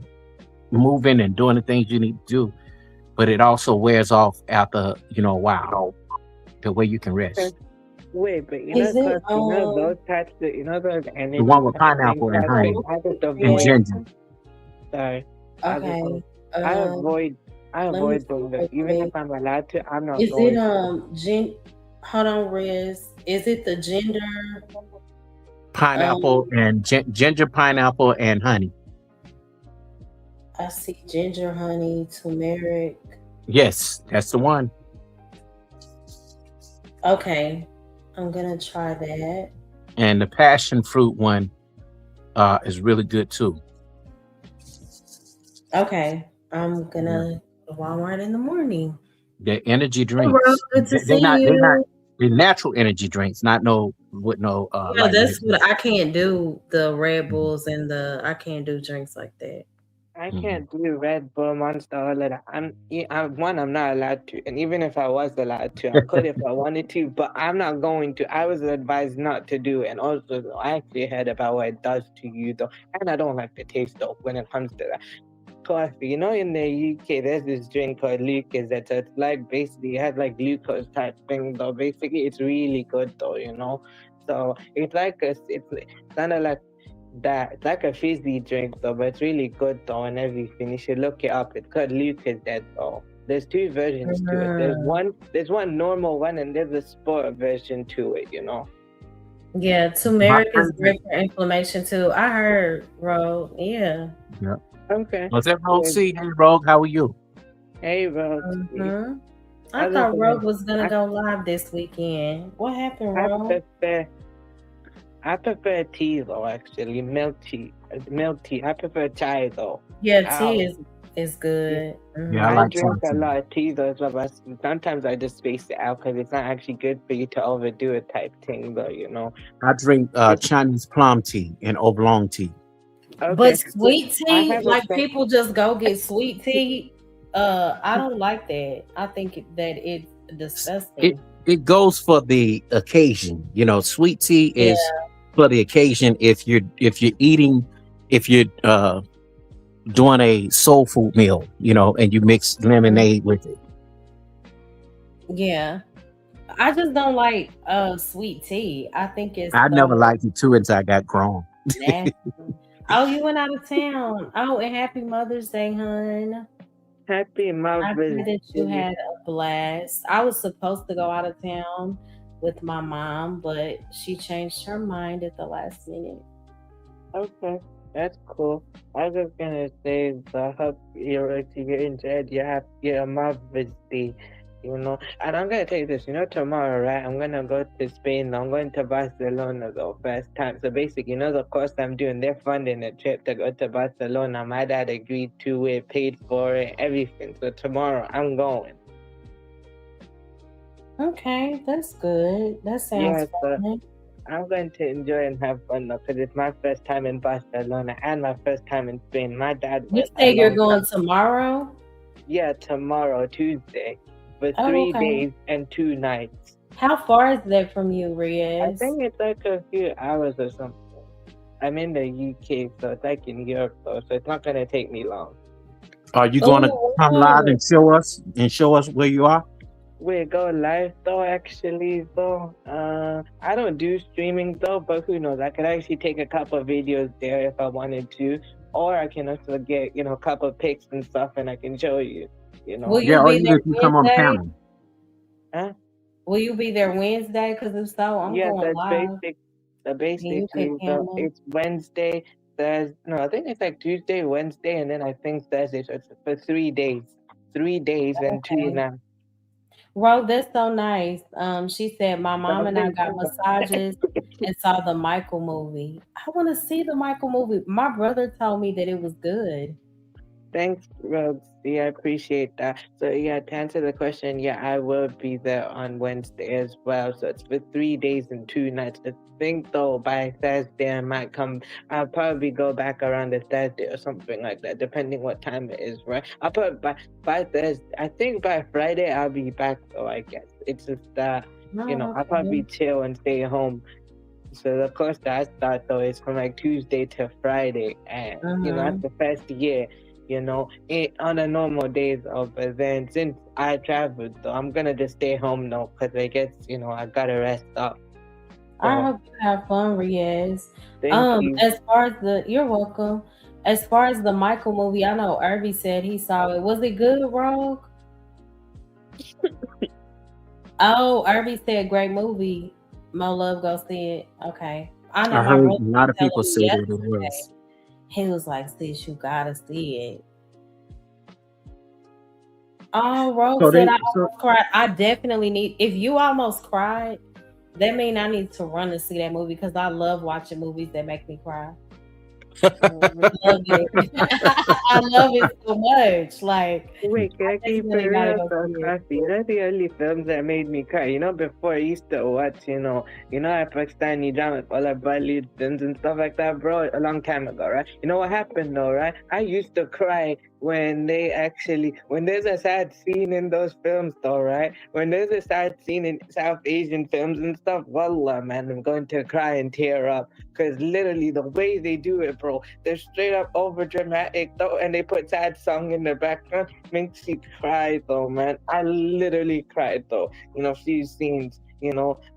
moving and doing the things you need to do. But it also wears off after a while. The way you can rest. Wait, but those types of those energy. The one with pineapple and honey and ginger. Sorry. Okay. I avoid doing that. Even if I'm allowed to, I'm not. Is it hold on, Riz. Is it the ginger? Pineapple and ginger, pineapple, and honey. I see ginger, honey, turmeric. Yes, that's the one. Okay, I'm gonna try that. And the passion fruit one is really good too. Okay, I'm Yeah. gonna go to Walmart in the morning. The energy Hey, Ro, drinks. good to They're see not. They're not. you. They're natural energy drinks, not no with no Yeah, like that's maybe. what I can't do. The Red Mhm, Bulls and I can't do drinks like that. I mhm. can't do Red Bull, Monster, all of that. I'm not allowed to. And even if I was allowed to, I could if I wanted to, but I'm not going to. I was advised not to do it. And also, I actually heard about what it does to you, though. And I don't like the taste, though, when it comes to that. Coffee. You know, in the UK, there's this drink called Lucas that's like basically it has like glucose type thing, though. Basically, it's really good, though, you know. So it's like it's kind of like that. It's like a fizzy drink, though, but it's really good, though, and everything. You should look it up. It's called Lucas, that though. There's two versions to it. Mm. There's one normal one, and there's a sport version to it. You know. Yeah, My turmeric is favorite. great for inflammation too. I heard, Ro. Yeah. Yeah. Okay. Was that Rogue Yeah. C? Hey, Rogue, how are you? Hey, bro. Hmm. I Other thought than Rogue was gonna I, go live this weekend. What happened, I Rogue? prefer I prefer tea though, actually. Milk tea. Milk tea. I prefer chai though. Yeah, tea Ow. is Yeah. good. Yeah, I I like drink a chai. lot of tea though as well, but sometimes I just space it out because it's not actually good for you to overdo it type thing though, you know. I drink It, Chinese plum tea and oolong tea. But okay. Well, sweet I tea, have a like friend. people just go get sweet tea. I don't like that. I think that it's It disgusting. it goes for the occasion. You know, sweet tea Yeah. is for the occasion. If you're eating, if you're doing a soul food meal, you know, and you mix Mhm. lemonade with it. Yeah. I just don't like sweet tea. I think it's I never so liked it too until I got grown. nasty. Oh, you went out of town. Oh, and happy Mother's Day, hun. Happy I pray Mother's that you Day. had a blast. I was supposed to go out of town with my mom, but she changed her mind at the last minute. Okay, that's cool. I was gonna say, I hope you enjoyed your Mother's Day, you know. And I'm gonna tell you this, you know, tomorrow, right? I'm gonna go to Spain. I'm going to Barcelona the first time. So basically, you know, the course I'm doing, they're funding a trip to go to Barcelona. My dad agreed to it, paid for it, everything. So tomorrow, I'm going. Okay, that's good. That sounds Yeah, so fun. I'm going to enjoy and have fun though, because it's my first time in Barcelona and my first time in Spain. My dad You went a say you're long going time. tomorrow? Yeah, tomorrow, Tuesday, for Oh, three okay. days and 2 nights. How far is that from you, I Riaz? think it's like a few hours or something. I'm in the UK, so it's like in Europe though, so it's not gonna take me long. Are you going to Oh, come live wow. and show us where you are? We go live though, actually though. I don't do streaming though, but who knows? I could actually take a couple of videos there if I wanted to, or I can also get a couple of pics and stuff, and I can show you. You Will know, Yeah, you or be even there if you come on Wednesday? panel. huh? Will you be there Wednesday? Because if so, I'm Yeah, going that's live basic. The and you could basically the camera. it's Wednesday, Thursday. No, I think it's like Tuesday, Wednesday, and then I think Thursday. So it's for 3 days, 3 days and two Okay. nights. Ro, that's so nice. She said my mom and I Something got massages and saw the Michael movie. I want to see the Michael movie. My brother told me that it was good. Thanks, Rose. Yeah, I appreciate that. So yeah, to answer the question, yeah, I will be there on Wednesday as well. So it's for 3 days and 2 nights. I think though by Thursday I might come. I'll probably go back around the Thursday or something like that, depending what time it is. Right? I'll probably by Thursday. I think by Friday I'll be back though. I guess it's just that Oh, I'll okay. probably chill and stay home. So the course that I start though is from like Tuesday to Friday, and Mm-hmm. at the first year, on a normal days of. But then since I traveled, though, I'm gonna just stay home now because I guess I gotta rest up. I So hope you have fun, Riaz. thank you. As far as you're welcome. As far as the Michael movie, I know Irby said he saw it. Was it good, Rogue? Oh, Irby said great movie. Mo Love go see it. Okay. I know I my heard brother a was lot of telling people me say that it yesterday. was. He was like, sis, you gotta see it. Oh, Rose So said they I so almost cried. I definitely need. If you almost cried, that means I need to run to see that movie because I love watching movies that make me cry. I love it. I love it so much. Like Wait, can I I keep it definitely gotta real go so see it. coffee? The only films that made me cry. Before I used to watch, Pakistani dramas, all our Bollywood films and stuff like that, bro, a long time ago, right? You know what happened though, right? I used to cry when there's a sad scene in those films though, right? When there's a sad scene in South Asian films and stuff, wallah, man, I'm going to cry and tear up. Because literally the way they do it, bro, they're straight up over dramatic though, and they put sad song in the background, makes you cry though, man. I literally cried though. Few scenes,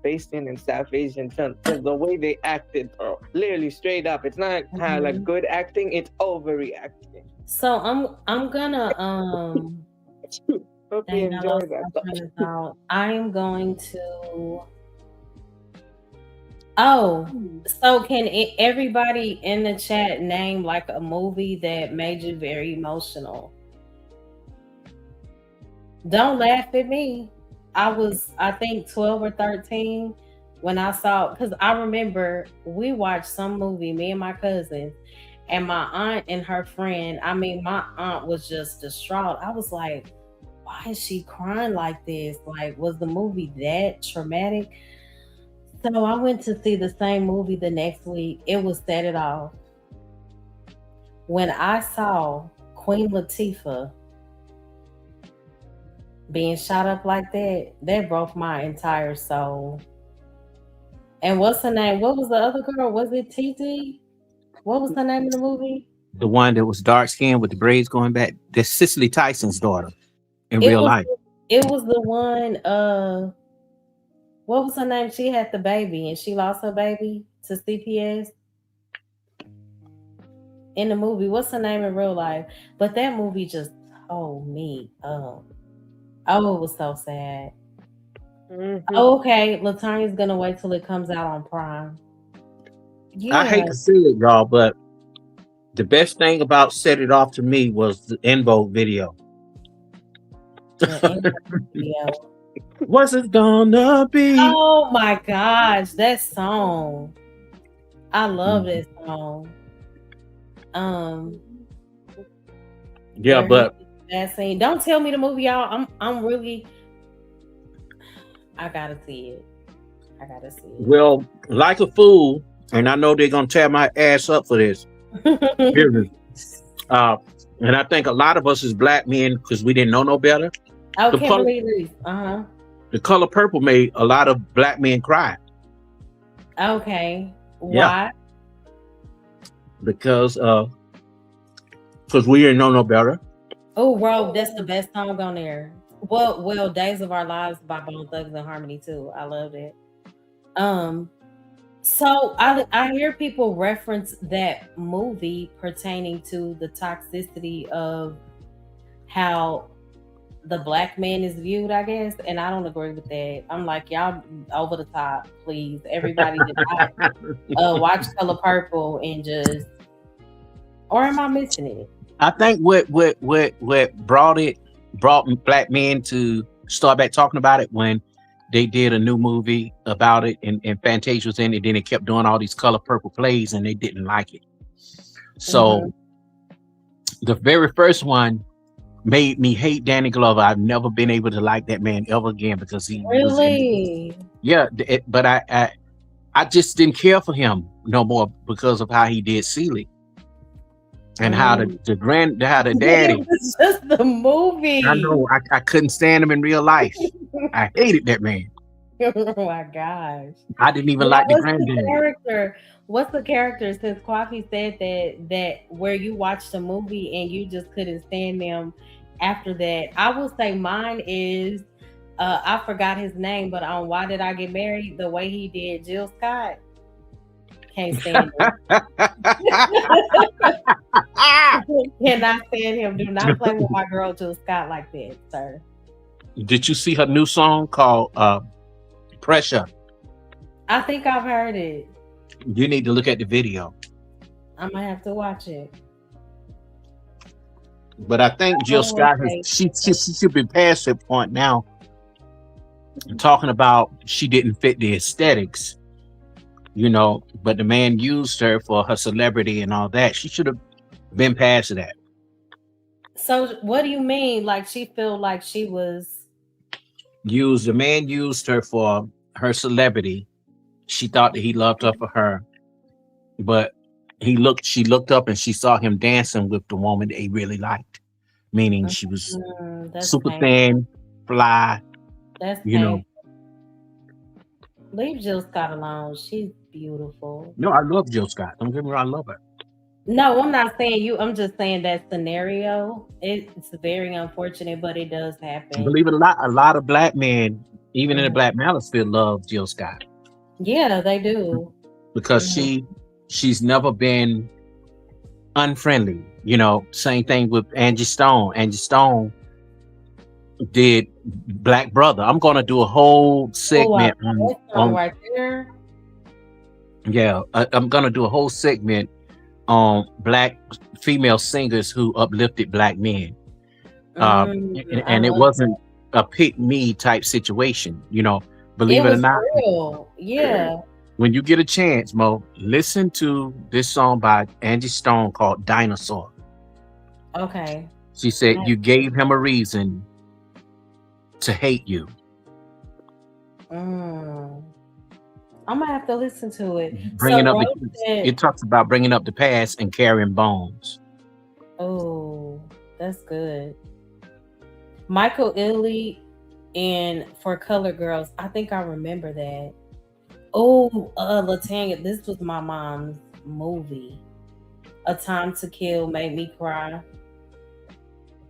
based in South Asian films, because the way they acted, bro, literally straight up. It's not kind of like Mhm. good acting; it's overreacting. So I'm gonna Hope you dang, I lost enjoy that. my train of thought. I am going to. Oh, so can everybody in the chat name like a movie that made you very emotional? Don't laugh at me. I think 12 or 13 when I saw, because I remember we watched some movie, me and my cousins, and my aunt and her friend. I mean, my aunt was just distraught. I was like, why is she crying like this? Like, was the movie that traumatic? So I went to see the same movie the next week. It was Set It Off. When I saw Queen Latifah being shot up like that broke my entire soul. And what's her name? What was the other girl? Was it TT? What was the name of the movie? the one that was dark skinned with the braids going back. That's Cicely Tyson's daughter in It real was life. it was the one what was her name? She had the baby and she lost her baby to CPS in the movie. What's her name in real life? But that movie just told me oh, it was so sad. Mm-hmm. Oh, okay, Latanya's gonna wait till it comes out on Prime. I Yeah. hate to see it, y'all, but the best thing about Set It Off to me was the En Vogue video. Yeah. What's it gonna be? Oh my gosh, that song. I love that song. Yeah, Where he but that scene. Don't tell me the movie, y'all. I'm really I gotta see it. I gotta see well, like a fool, and I know they're gonna tear my ass up for this. it. Period. And I think a lot of us as black men, because we didn't know no better, Oh, the color, Kimberly Lee. Uh-huh. the color purple made a lot of black men cry. Okay. Yeah. Why? Because we didn't know no better. Oh, Rob, that's the best song on there. Well, Days of Our Lives by Bone Thugs and Harmony too. I love it. So I hear people reference that movie pertaining to the toxicity of how the black man is viewed, I guess, and I don't agree with that. I'm like, y'all over the top, please. Everybody did not watch Color Purple and just, or am I missing it? I think what brought black men to start back talking about it when they did a new movie about it and Fantasia was in it, then they kept doing all these color purple plays and they didn't like it. So the very first one made me hate Danny Glover. I've never been able to like that man ever again because he really was but I just didn't care for him no more because of how he did Celie. And how the daddy. It was just the movie. I know. I couldn't stand him in real life. I hated that man. Oh my gosh. I didn't even like the granddad. Character? What's the character? Since Kwafi said that where you watched the movie and you just couldn't stand them after that. I will say mine is I forgot his name, but on Why Did I Get Married? The way he did Jill Scott. Can't stand him. Cannot stand him. Do not play with my girl Jill Scott like that, sir. Did you see her new song called Pressure? I think I've heard it. You need to look at the video. I'm gonna have to watch it. But I think Jill Oh, Scott has okay. she should be past that point now. Talking about she didn't fit the aesthetics, but the man used her for her celebrity and all that. She should have been past that. So what do you mean? Like she felt like she was The man used her for her celebrity. She thought that he loved her for her, but she looked up and she saw him dancing with the woman that he really liked, meaning she was that's super painful. thin, fly, That's you know. painful. Leave Jill Scott alone. She's beautiful. No, I love Jill Scott. Don't get me wrong, I love her. No, I'm not saying you. I'm just saying that scenario. It's very unfortunate, but it does happen. Believe it or not, a lot of black men, even in the Mhm. black manosphere, love Jill Scott Yeah, they do. because Mhm. she's never been unfriendly. Same thing with Angie Stone. Angie Stone did Black Brother. I'm gonna do a whole Oh, segment that song on right there. I'm gonna do a whole segment on black female singers who uplifted black men. I And it love wasn't a pick me type situation, believe it. it or Was not. real. Yeah. When you get a chance, Mo, listen to this song by Angie Stone called Dinosaur. Okay. She said, you gave him a reason to hate you. I'm gonna have to listen to it. It talks about bringing up the past and carrying bones. Oh, that's good. Michael Ealy in For Color Girls. I think I remember that. Oh, Latanya, this was my mom's movie. A Time to Kill made me cry.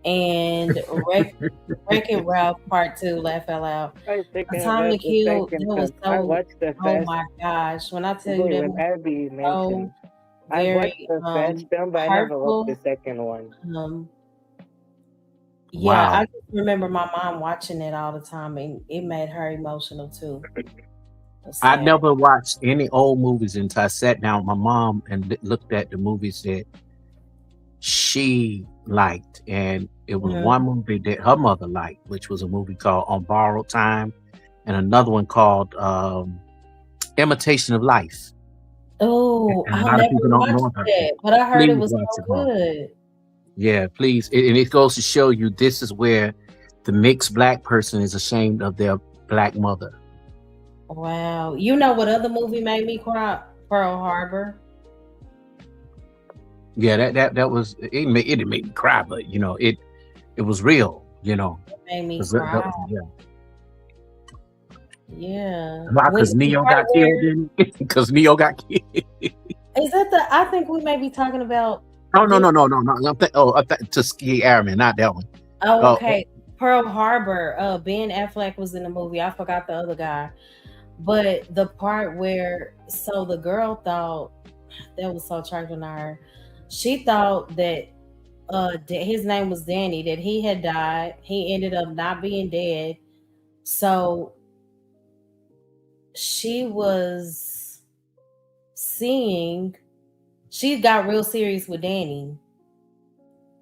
And Wreck-It Ralph Part 2, laugh out loud. A Time to Kill, that was I watched the oh first. my gosh. When I tell you that When was Abby mentioned, I very watched the first film, but I never watched the second one. Yeah, Wow. I just remember my mom watching it all the time, and it made her emotional too. I never watched any old movies until I sat down with my mom and looked at the movies that she liked. And it was one movie that her mother liked, which was a movie called On Borrowed Time, and another one called Imitation of Life. Oh, I never watched that, but I heard it was so good. Yeah, please. And it goes to show you this is where the mixed black person is ashamed of their black mother. Wow. You know what other movie made me cry? Pearl Harbor. Yeah, that was it didn't make me cry, but it was real, It made me cry. Yeah. Because Neo got killed, didn't he? Because Neo got killed. Is that I think we may be talking about. Oh no. Tuskegee Airmen, not that one. Oh, okay. Pearl Harbor. Ben Affleck was in the movie. I forgot the other guy. But the part where the girl thought that was so trifling to her. She thought that his name was Danny, that he had died. He ended up not being dead. So she was she got real serious with Danny.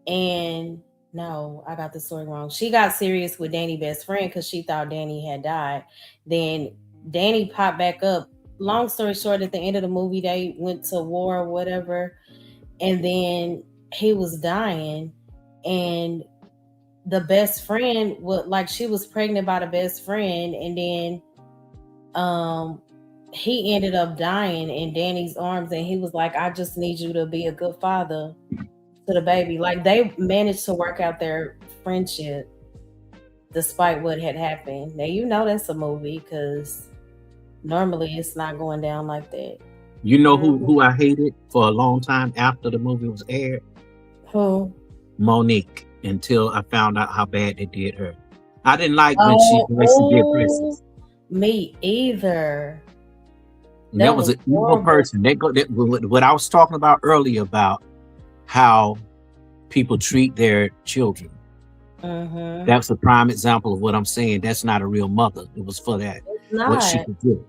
And no, I got the story wrong. She got serious with Danny's best friend because she thought Danny had died. Then Danny popped back up. Long story short, at the end of the movie, they went to war or whatever. And then he was dying. And the best friend she was pregnant by the best friend. And then he ended up dying in Danny's arms. And he was like, I just need you to be a good father to the baby. Like they managed to work out their friendship despite what had happened. Now that's a movie because normally it's not going down like that. You know who I hated for a long time after the movie was aired? Who? Monique, until I found out how bad they did her. I didn't like when she did Princess. Me either. That was an evil person. What I was talking about earlier about how people treat their children. That's a prime example of what I'm saying. That's not a real mother. It was for that. It's not. What she could do.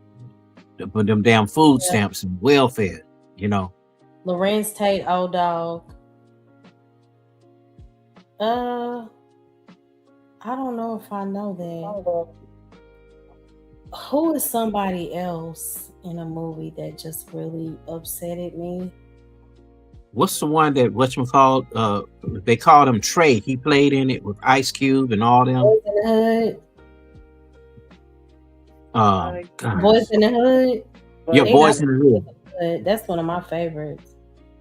But them damn food stamps and welfare, Lorenz Tate, old dog. I don't know if I know that. Who is somebody else in a movie that just really upsetted me? What's the one that whatchamacallit, they called him Trey. He played in it with Ice Cube and all them. Boys in the Hood. God. Boys in the Hood. Yeah, They Boys got in the Hood. Hood. That's one of my favorites.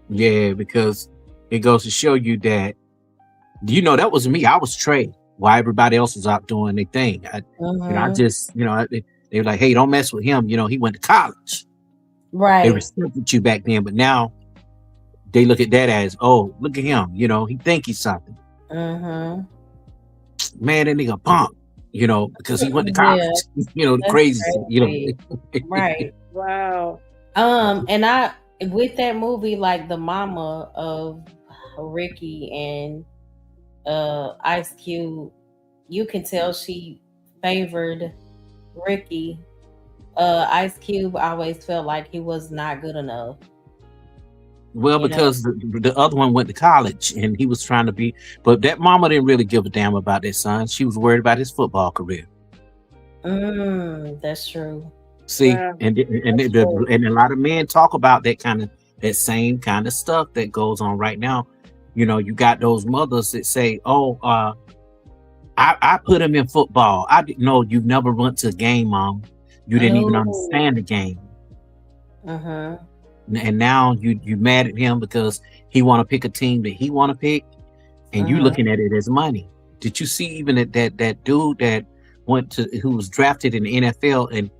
Yeah, because it goes to show you that, that was me. I was Trey while everybody else was out doing their thing. I just, they were like, hey, don't mess with him. He went to college. Right. They respected you back then, but now they look at that as, oh, look at him. He think he's something. Man, that nigga punk, because he went to college. The crazy. Right. Wow. And with that movie, like the mama of Ricky and Ice Cube, you can tell she favored Ricky. Ice Cube always felt like he was not good enough. Well, because the other one went to college and he was trying to be, but that mama didn't really give a damn about that son. She was worried about his football career. That's true. See, and a lot of men talk about that same kind of stuff that goes on right now. You got those mothers that say, "Oh, I put him in football. I didn't know you never went to a game, mom. You didn't even understand the game." And now you mad at him because he want to pick a team that he want to pick, and you looking at it as money. Did you see even that dude that who was drafted in the NFL and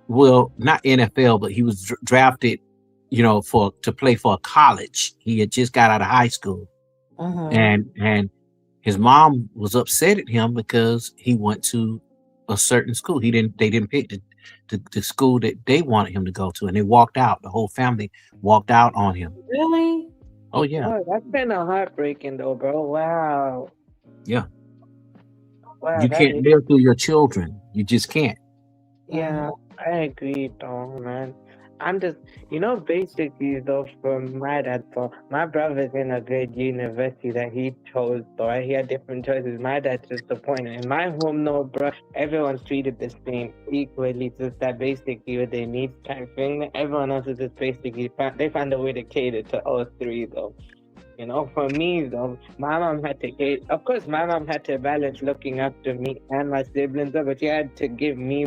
well, not NFL, but he was drafted, to play for a college. He had just got out of high school, and his mom was upset at him because he went to a certain school. They didn't pick the school that they wanted him to go to, and they walked out. The whole family walked out on him. Really? Oh yeah. Oh, that's kind of heartbreaking, though, bro. Wow. Yeah. Wow. You can't live through your children. You just can't. Yeah, I agree, though, man. I'm just, basically, though, from my dad, though, my brother's in a good university that he chose, though, right? He had different choices. My dad's disappointed. In my home, no, bro, everyone's treated the same equally, just that basically with their needs type thing. Everyone else is just basically, they find a way to cater to all three, though. For me, though, my mom had to, of course, my mom had to balance looking after me and my siblings, but she had to give me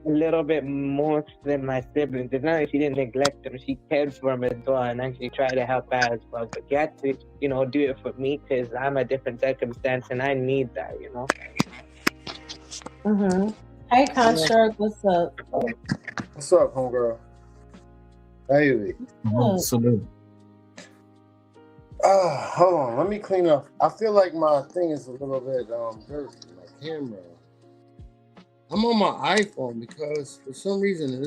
a little bit more than my siblings. It's not like she didn't neglect them. She cared for them as well and actually tried to help out as well. But she had to, do it for me because I'm a different circumstance and I need that, Hey, Construct, what's up? What's up, homegirl? Hey. Salute. Hold on, let me clean up. I feel like my thing is a little bit dirty, my camera. I'm on my iPhone because for some reason in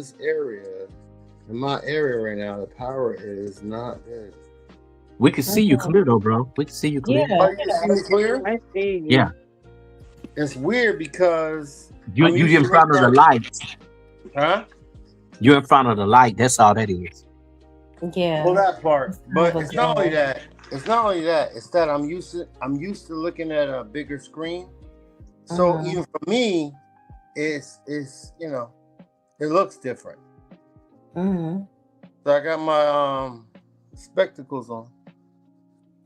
my area right now, the power is not good. We can see you clear though, bro. We can see you clear. Yeah. Oh, you can see me clear? I see you. Yeah. It's weird because you in front of the light. Huh? You're in front of the light. That's all that is. Yeah. Well, that part. But it's not only that. It's not only that. It's that I'm used to looking at a bigger screen. So even for me, it's it looks different. So I got my spectacles on.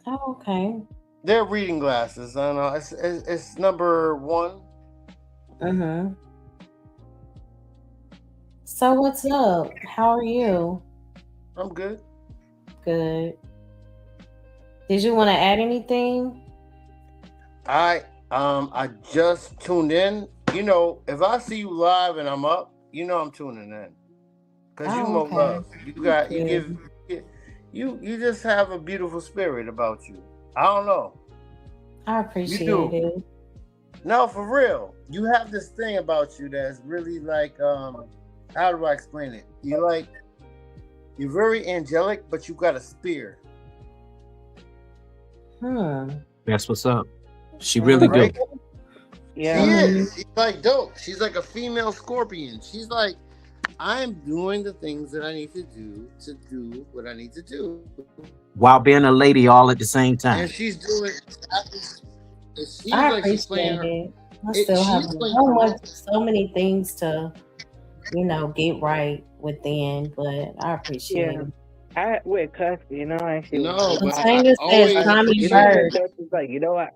Oh, okay. They're reading glasses. I don't know. It's number 1. So what's up? How are you? I'm good. Good. Did you want to add anything? I just tuned in. If I see you live and I'm up, I'm tuning in. Cause you know love. You just have a beautiful spirit about you. I don't know. I appreciate it. No, for real. You have this thing about you that's really like how do I explain it? You're very angelic, but you got a spear. That's what's up. She really right? do. Yeah. She is. She's like dope. She's like a female scorpion. She's like I'm doing the things that I need to do what I need to do. While being a lady all at the same time. And she's doing. It seems I like she's playing appreciate her. it. I still have She's playing so her much, role. so many things to, get right within, but I appreciate Yeah. it. Wait, cuz, actually, No, but I Latanya says always Tommy appreciate. Bird. the truth is like,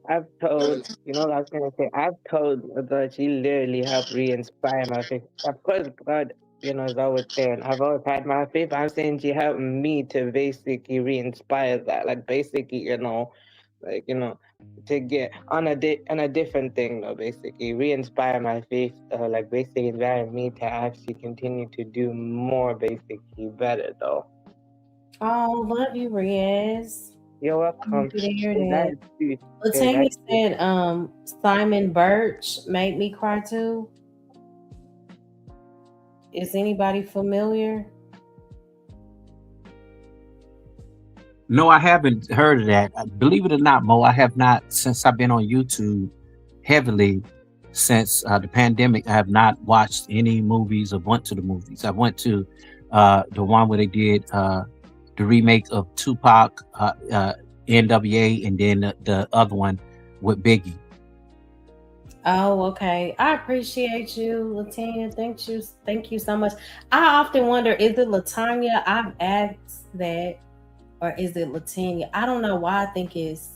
I was gonna say, I've told that she literally helped re-inspire my faith. Of course, God, is always saying, I've always had my faith. I'm saying she helped me to basically re-inspire that. Like, basically, like, to get on a different thing, though, basically, re-inspire my faith, like, basically, inspire me to actually continue to do more, basically, better, though. Oh, love you, Riz. You're I'm welcome. happy to hear Is that. that true? Is Latanya that true? said, Simon Birch made me cry too. Is anybody familiar? No, I haven't heard of that. Believe it or not, Mo, I have not, since I've been on YouTube heavily since the pandemic. I have not watched any movies or went to the movies. I went to the one where they did the remake of Tupac, NWA, and then the other one with Biggie. Oh, okay. I appreciate you, Latanya. Thank you so much. I often wonder, is it Latanya? I've asked that, or is it Latanya? I don't know why I think it's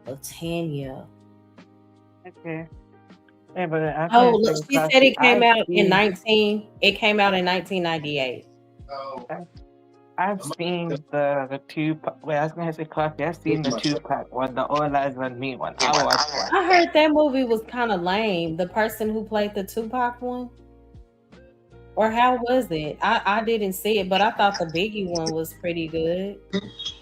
Latanya. Okay. Yeah, but I Oh, can't look, think she said it came out in seen 1998. Oh, I've seen the two. Wait, I was gonna say coffee. I've seen the Tupac one, the All Eyes on Me one. I watched that. I heard that movie was kind of lame. The person who played the Tupac one, or how was it? I didn't see it, but I thought the Biggie one was pretty good.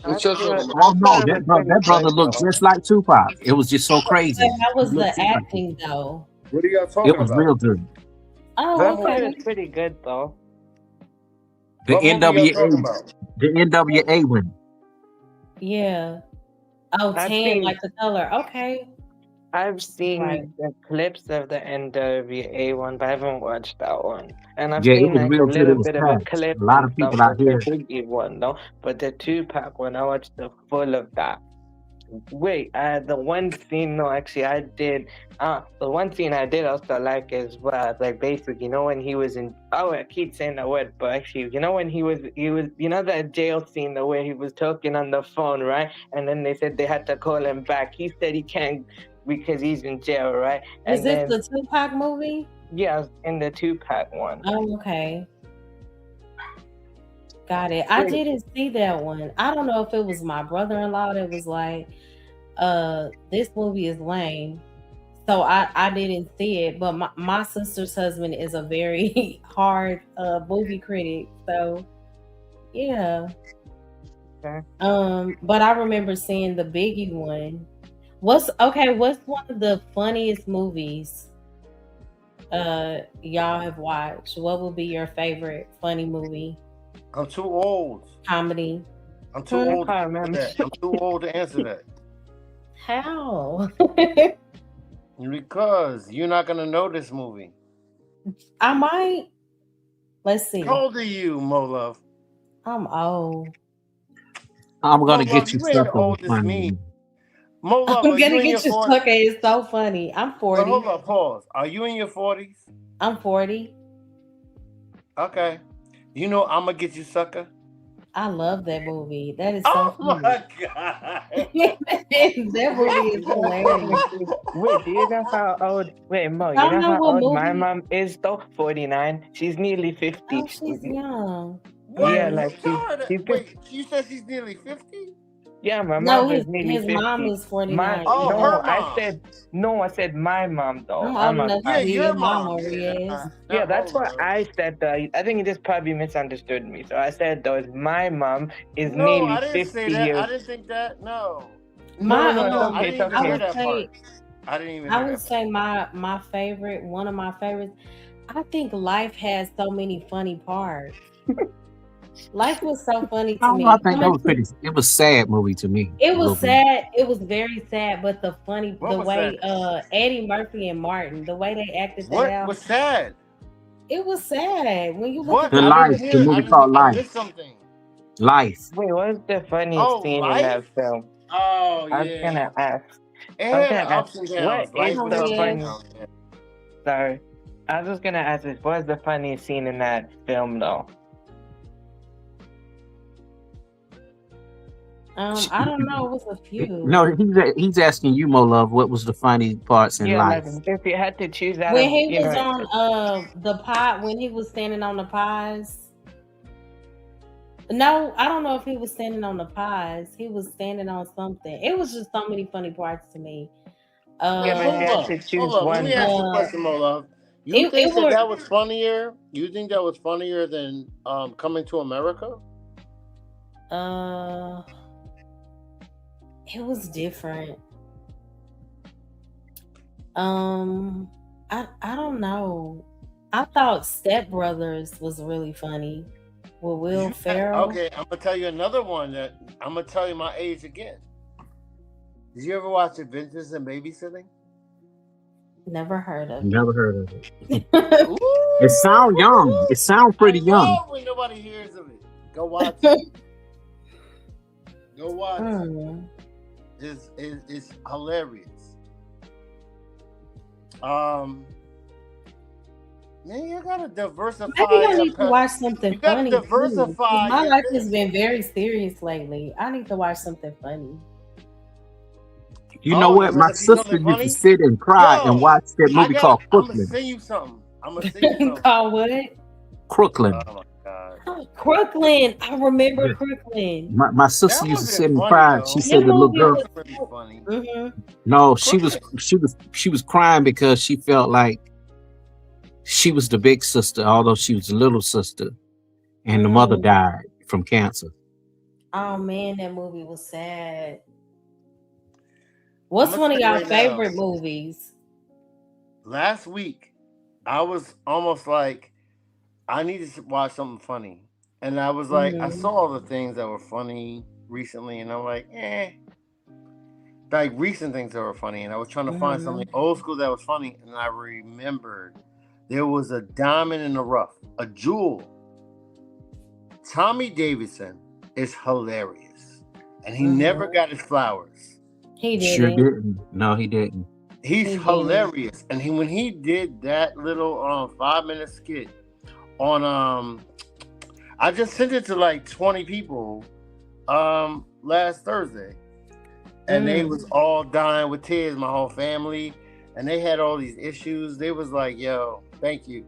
I what y'all thought talking Oh I no, thought it was that pretty brother good looked though. just like Tupac. It was just so But crazy. how He was looked the just like him. acting though? What are y'all It talking was about? real good. Oh, I thought it okay. was pretty good though. The What movie y'all talking NWA, about? the NWA one. Yeah. Oh, I've 10, like seen the color. Okay. I've Right. seen the clips of the NWA one, but I haven't watched that one. And I've Yeah, it seen was like a real good. little It was bit of a fast. clip A lot and of stuff people out of the here. Biggie one though. But the Tupac one, I watched the full of that. Wait, the one scene, no, actually, I did. The one scene I did also like as well. Like basically, when he was in. Oh, I keep saying the word, but actually, when he was, that jail scene, the way he was talking on the phone, right? And then they said they had to call him back. He said he can't because he's in jail, right? Is And this then the Tupac movie? yeah, in the Tupac one. Oh, okay. Got it. I didn't see that one. I don't know if it was my brother-in-law that was like, this movie is lame. So I didn't see it. But my sister's husband is a very hard movie critic. So yeah. Okay. But I remember seeing the Biggie one. What's one of the funniest movies y'all have watched? What would be your favorite funny movie? I'm too old. Comedy. I'm too old to can't answer remember. that. I'm too old to answer that. How? Because you're not gonna know this movie. I might. Let's see. How old are you, Mo Love? I'm old. I'm Mo gonna Love, get you you ain't sucker. old as me. Mo Love, I'm are you gonna in your get you 40s? sucker. It's so funny. I'm 40. But hold up, pause. Are you in your 40s? I'm 40. Okay. You know I'm gonna get you sucker. I love that movie. That is so Oh funny. my god. That movie is hilarious. Wait, do you know how old? Wait, Mo, you Y'all know know how what old my movie? mom is though? 49. She's nearly 50. Oh, she's young. What? Yeah, Okay. like Tell her that. she's Wait, you said she's nearly 50? Yeah, my No, mom is nearly his mom 50. is 49. Oh, Yeah. her mom. I said my mom though. I'm old I'm a enough to Yeah, be your your mom. mama, Yeah, Riaz. yeah, not that's Mo what Love. I said though. I think you just probably misunderstood me. So I said though, my mom is No, nearly I didn't 50 say that. years. I didn't think that. No. My No, it's No, okay, I it's didn't even I hear would okay. that say part. I didn't even I hear would that say my favorite, one of my favorites. I think life has so many funny parts. Life was so funny I to don't know. I me. think that was pretty. It was sad movie to me. It A was little bit. sad. It was very sad, but the What the was way sad? Eddie Murphy and Martin, the way they acted that What out, was sad? It was sad when you look What? at The I Life, didn't the hear. movie called I Life. missed something. Life. Wait, what's the funniest Oh, scene in that life. film? Oh I was yeah. gonna ask. It I was had gonna ask, ups and what downs. is Life Oh, had the ups and yeah. funny? downs. Yeah. Sorry, I was just gonna ask this. What is the funniest scene in that film, though? I don't know. It was a few. No, he's asking you, Mo Love, what was the funny parts in Yeah, like life? if you had to choose out When of, he was on the pod, when he was standing on the pies. No, I don't know if he was standing on the pies. He was standing on something. It was just so many funny parts to me. yeah, but if you had Uh, to choose Hold up. Let me one, ask you a uh, question, Molov. You it think that was that was funnier? You think that was funnier than Coming to America? uh, it was different. I don't know. I thought Step Brothers was really funny with Will Ferrell. Okay, I'm gonna tell you another one that I'm gonna tell you my age again. Did you ever watch Adventures in Babysitting? Never heard of Never heard of it. it. It sounds young. It sounds pretty I young. love when nobody hears of it. Go watch it. Go watch it. It's hilarious. Man, you gotta diversify. Maybe I need to watch something You gotta funny. diversify. My your life thing. has been very serious lately. I need to watch something funny. You know what? My sister used to sit and cry and watch that movie called I'm gonna Crooklyn. send you something. I'm gonna send you something. Call what? Crooklyn. Oh my god. Crooklyn. I remember Crooklyn. My sister That used to wasn't sit and funny, cry. though. She said the little girl. Really funny. No, she was crying because she felt like she was the big sister, although she was the little sister, and the mother died from cancer. Oh man, that movie was sad. What's one of y'all favorite movies? Last week, I was almost like, I needed to watch something funny. And I was like, I saw all the things that were funny recently, and I'm like, like recent things that were funny. And I was trying to find something old school that was funny, and I remembered there was a diamond in the rough, a jewel. Tommy Davidson is hilarious, and he never got his flowers. He didn't. Sure didn't. No, he didn't. He's hilarious, and when he did that little 5-minute skit on I just sent it to like 20 people last Thursday, and they was all dying with tears, my whole family, and they had all these issues. They was like, yo, thank you.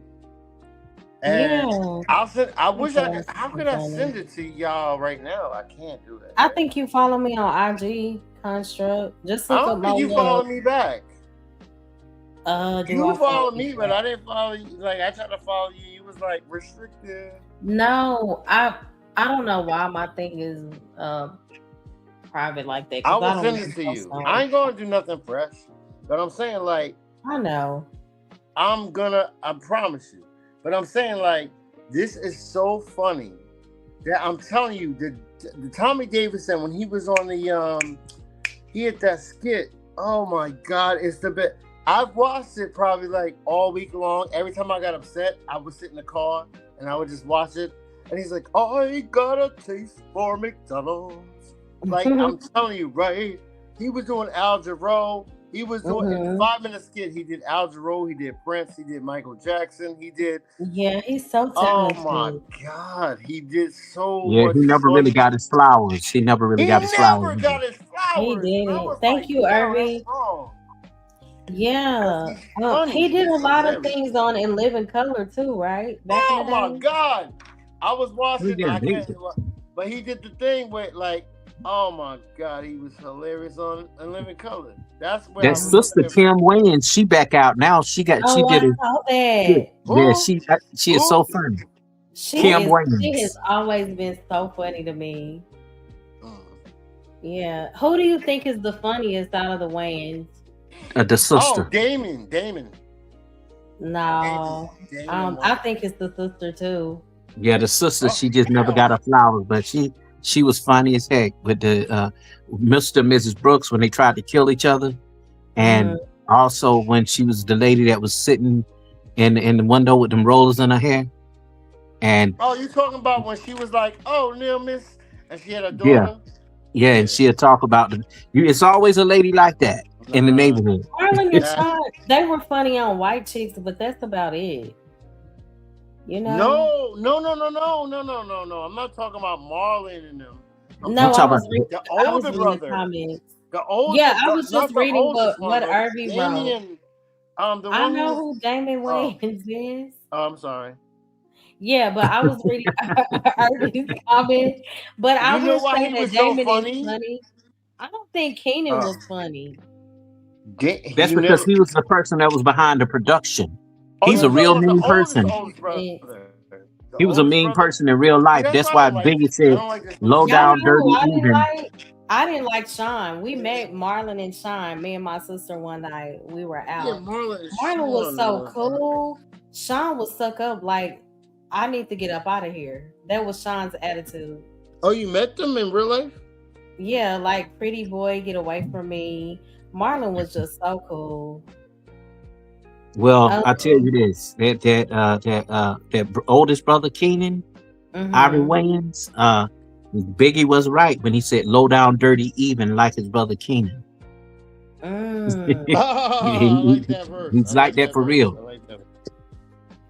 And I'll send. I wish I. How could I send it to y'all right now? I can't do that. I think you follow me on IG Construct. Just look up my. You follow me back. You follow me, but I didn't follow you. Like I tried to follow you. You was like restricted. No, I don't know why my thing is private like that. I will send it to you. I ain't gonna do nothing fresh, but I'm saying like I know. I promise you. But I'm saying like this is so funny that I'm telling you the Tommy Davidson when he was on the he had that skit. Oh my god, it's the best. I've watched it probably like all week long. Every time I got upset, I would sit in the car and I would just watch it. And he's like, I got a taste for McDonald's. Like I'm telling you, right? He was doing Al Jarreau. He was doing in a 5-minute skit. He did Al Jarreau. He did Prince. He did Michael Jackson. He did. Yeah, he's so talented. Oh my god, he did so. Yeah, much he never really got his flowers. He never really got his flowers. He never got his flowers. He did. Thank you, Irving. Yeah, he did a lot of things on In Living Color too, right? Oh my god, I was watching. But he did the thing with like. Oh my god, he was hilarious on In Living Color. That's where that sister Kim Wayans, she back out now. She did it. Yeah, she is so funny. Kim Wayans. She has always been so funny to me. Yeah. Who do you think is the funniest out of the Wayans? The sister. Oh, Damon. No. I think it's the sister too. Yeah, the sister, she just never got her flowers, but she was funny as heck with the Mr. and Mrs. Brooks when they tried to kill each other. And also when she was the lady that was sitting and the window with them rollers in her hair. And Oh, you talking about when she was like, "Oh, Neil Miss," and she had a yeah, daughter? yeah, and she'll talk about it's always a lady like that in the neighborhood. Marlon and Sean, they were funny on White Chicks, but that's about it. You know? No. I'm not talking about Marlon and them. No, I was reading the older brother. The comments. The older, yeah, I was just reading what Irby wrote. Damien, I know who Damon Wayans is. Oh, I'm sorry. Yeah, but I was reading Irby's comment. But I would say that Damon is funny. I don't think Keenan was funny. That's because he was the person that was behind the production. He's a real mean person. He was a mean person in real life. That's why Biggie said, low down, dirty, even. I didn't like Sean. We met Marlon and Sean, me and my sister, one night. We were out. Yeah, Marlon was so cool. Sean was stuck up like, I need to get up out of here. That was Sean's attitude. Oh, you met them in real life? Yeah, like pretty boy, get away from me. Marlon was just so cool. Well, I tell you this: that oldest brother Keenan, Ivory Wayans, Biggie was right when he said "low down, dirty, even" like his brother Keenan. I like that verse. He's like that for real. Like that.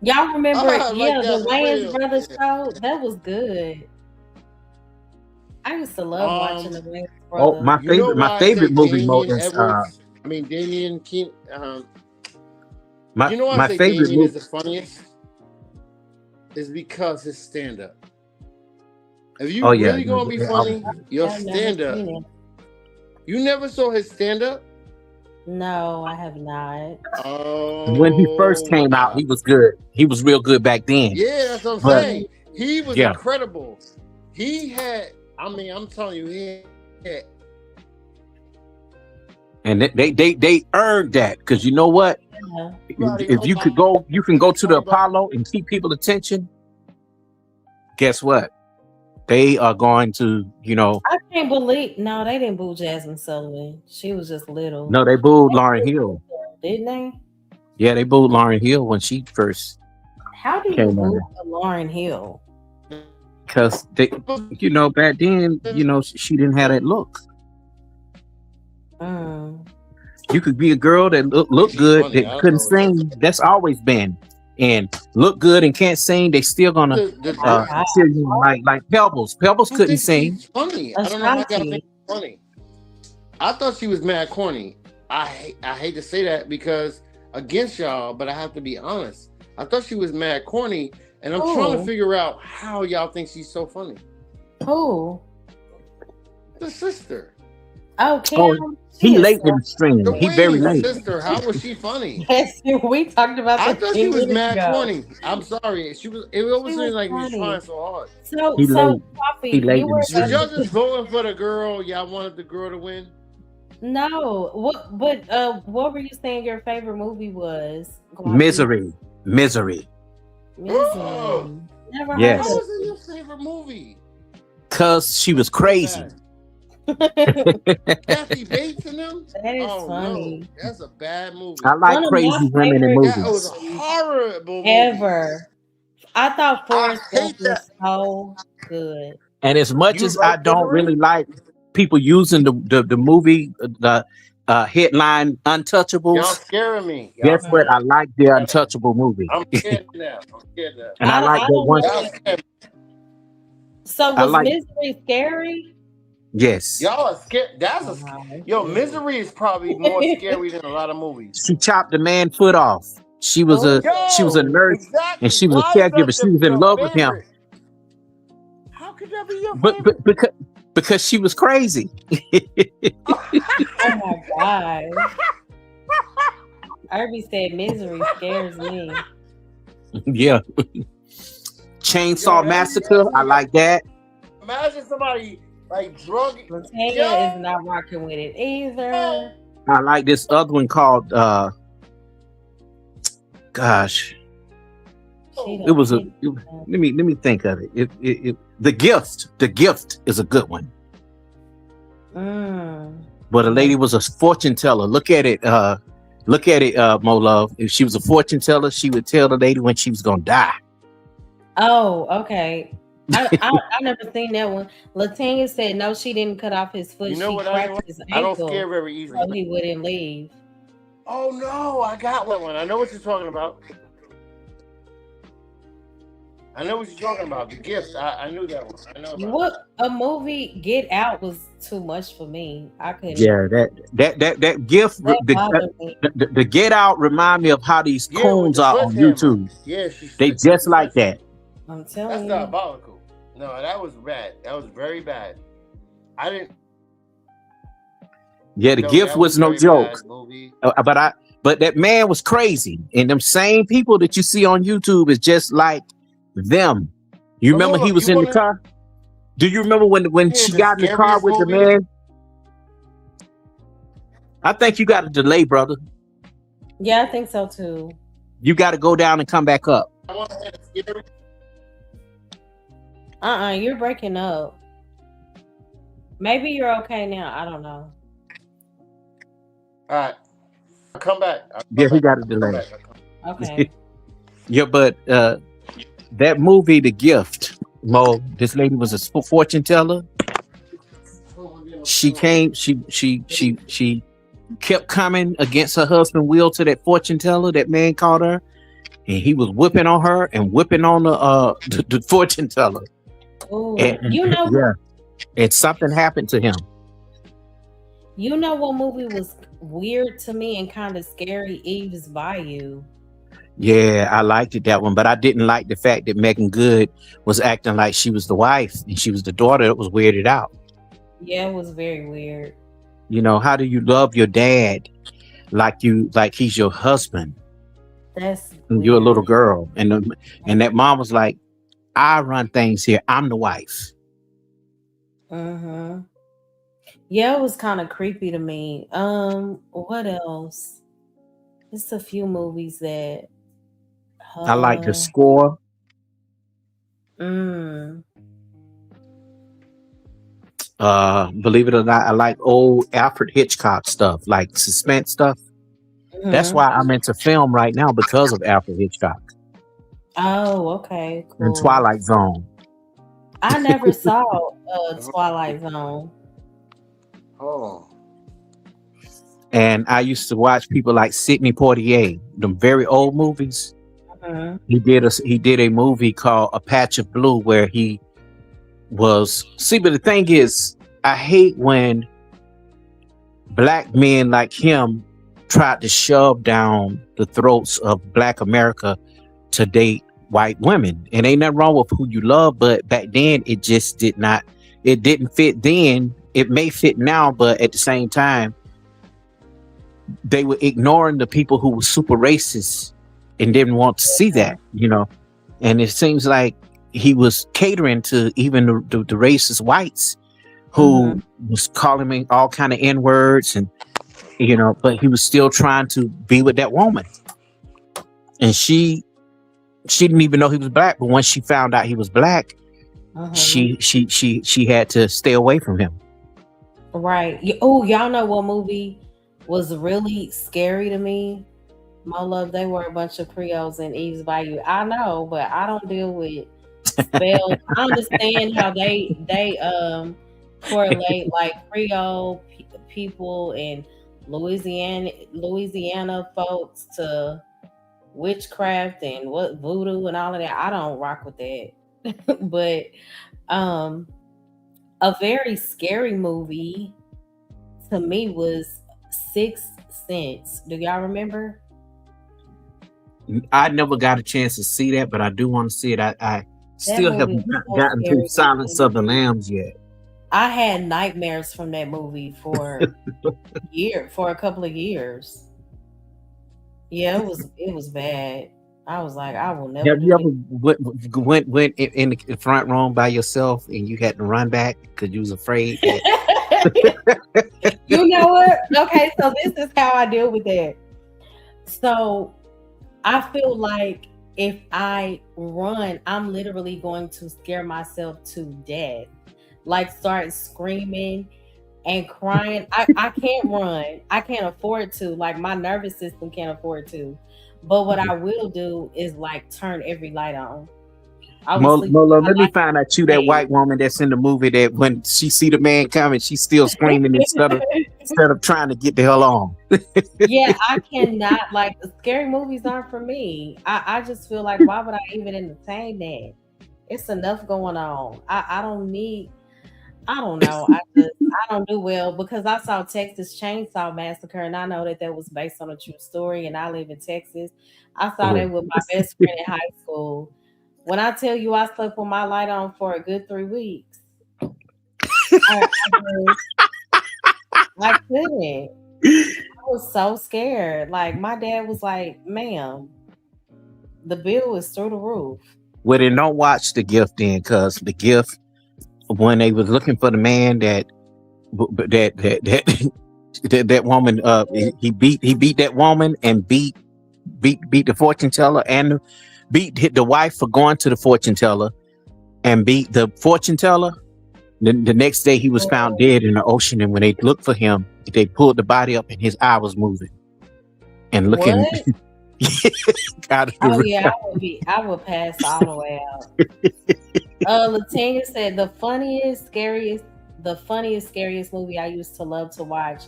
Y'all remember? The Wayans Brothers show that was good. I used to love watching the Wayans Brothers. Oh, my favorite movie mode is Damien Keenan. My favorite Damien is the funniest is because his stand-up. If you really gonna be funny, your stand-up. You never saw his stand-up? No, I have not. Oh, when he first came out, he was good. He was real good back then. Yeah, that's what I'm saying. He was incredible. He had, I'm telling you, he had. And they earned that because you know what? If you could go, you can go to the Apollo and keep people's attention. Guess what? They are going to, I can't believe. No, they didn't boo Jasmine Sullivan. She was just little. No, they booed Lauryn Hill. Didn't they? Yeah, they booed Lauryn Hill when she first. How do you boo Lauryn Hill? Because they, back then, she didn't have that look. You could be a girl that look good, funny. That couldn't sing. That's always been. And look good and can't sing. They still gonna like Pebbles. Pebbles couldn't sing. Funny. I don't know how I gotta think funny. I thought she was mad corny. I hate to say that because against y'all, but I have to be honest. I thought she was mad corny, and I'm trying to figure out how y'all think she's so funny. Who? The sister. Oh, Kim. He late in the stream. He very late. Sister, how was she funny? Yes, we talked about that. I thought she was mad corny. I'm sorry. She was. It always seemed like he was trying so hard. So Coffee, was y'all just voting for the girl? Y'all wanted the girl to win? No. What were you saying your favorite movie was? Misery. Never heard Yes. How was it your favorite movie? Cause she was crazy. Kathy Bates in them? That is funny. No, that's a bad movie. I like crazy women in movies. That was a horrible movie. Ever. I thought Forrest Gump was so good. And as much as I don't really like people using the movie, the headline Untouchables. Y'all scaring me. Guess what? I like the Untouchable movie. I'm scared now. And I like that one. So was Misery scary? Yes. Y'all are scared. Misery is probably more scary than a lot of movies. She chopped the man's foot off. She was a nurse and she was a caregiver. She was in love with him. How could that be your favorite? But because she was crazy. Oh my god. Irby said Misery scares me. Yeah. Chainsaw Massacre. I like that. Imagine somebody like drug. Latanya is not rocking with it either. I like this other one called gosh. It was let me think of it. The Gift is a good one. But a lady was a fortune teller. Look at it. Look at it, Mo Love. If she was a fortune teller, she would tell the lady when she was gonna die. Oh, okay. I never seen that one. Latanya said no, she didn't cut off his foot. You know She what cracked his I don't scare ankle very easily. so he wouldn't leave. Oh no, I got one. I know what you're talking about. I know what you're talking about. The Gift. I knew that one. I know about What a movie Get Out was too much for me. I couldn't. Yeah, that gift, That bothered me. the Get Out remind me of how these it. Yeah, with coons the are on sledgehammer. YouTube. Yeah, she They slipped just the like sledgehammer. I'm That's telling you. diabolical. No, that was bad. That was very bad. I didn't. Yeah, the No, gift that was no very joke. bad movie. But that man was crazy, and them same people that you see on YouTube is just like them. You But remember hold he on, was you in the wanna car? Do you remember when hear she the got in the car scariest with the movie? man? I think you got a delay, brother. Yeah, I think so too. You got to go down and come back up. I want to hear the scary. You're breaking up. Maybe you're okay now. I don't know. All right, I'll come back. Yeah, he got a delay. Okay. Yeah, but that movie, The Gift, Mo, this lady was a fortune teller. She came, she kept coming against her husband Will to that fortune teller. That man caught her, and he was whipping on her and whipping on the fortune teller. Ooh, And you know, yeah, and something happened to him. you know what movie was weird to me and kind of scary? Eve's Bayou. Yeah, I liked it, that one, but I didn't like the fact that Megan Good was acting like she was the wife and she was the daughter. It was weirded out. Yeah, it was very weird. You know, how do you love your dad like he's your husband? That's And you're a weird. little girl, and that mom was like, "I run things here. I'm the wife." Mm-hmm. Yeah, it was kind of creepy to me. What else? It's a few movies that. I like the score. Mm. Believe it or not, I like old Alfred Hitchcock stuff, like suspense stuff. That's why I'm into film right now, because of Alfred Hitchcock Oh, okay, and cool. Twilight Zone. I never saw Twilight Zone. Oh, And I used to watch people like Sidney Poitier, them very old movies. Mhm. He did a movie called A Patch of Blue where he was. See, but the thing is, I hate when black men like him tried to shove down the throats of Black America to date white women. And ain't nothing wrong with who you love, but back then it just didn't fit then. It may fit now, but at the same time, they were ignoring the people who were super racist and didn't want to see that, you know. And it seems like he was catering to even the racist whites who was calling me all kind of N-words, and you know, but he was still trying to be with that woman. And she didn't even know he was black, but once she found out he was black, she had to stay away from him. Right. Oh, y'all know what movie was really scary to me? My love, they were a bunch of Creoles in Eve's Bayou. I know, but I don't deal with spells. I understand how they correlate like Creole people and Louisiana folks to witchcraft and what voodoo and all of that. I don't rock with that. But a very scary movie to me was Sixth Sense. Do y'all remember? I never got a chance to see that, but I do want to see it. I still haven't gotten to Silence of the Lambs yet. I had nightmares from that movie for a couple of years. Yeah, it was bad. I was like, I will never. Have you ever went in the front room by yourself and you had to run back because you was afraid? You know what? Okay, so this is how I deal with that. So I feel like if I run, I'm literally going to scare myself to death. Like start screaming and crying. I can't run. I can't afford to. Like my nervous system can't afford to. But what I will do is like turn every light on. I was sleeping. Molo, let me find out you that white woman that's in the movie that when she see the man coming, she's still screaming instead of trying to get the hell on. Yeah, I cannot like scary movies aren't for me. I just feel like why would I even entertain that? It's enough going on. I don't need I don't know. I don't do well because I saw Texas Chainsaw Massacre and I know that that was based on a true story and I live in Texas. I saw that with my best friend in high school. When I tell you I slept with my light on for a good 3 weeks, I couldn't. I was so scared. Like my dad was like, "Ma'am, the bill is through the roof." Well, then don't watch The Gift then, because The Gift, when they was looking for the man that that woman, he beat that woman and beat the fortune teller and hit the wife for going to the fortune teller and beat the fortune teller. The next day he was found dead in the ocean, and when they looked for him, they pulled the body up and his eye was moving and looking out of the Oh yeah, I would pass all the way out. Latanya said the funniest, scariest movie I used to love to watch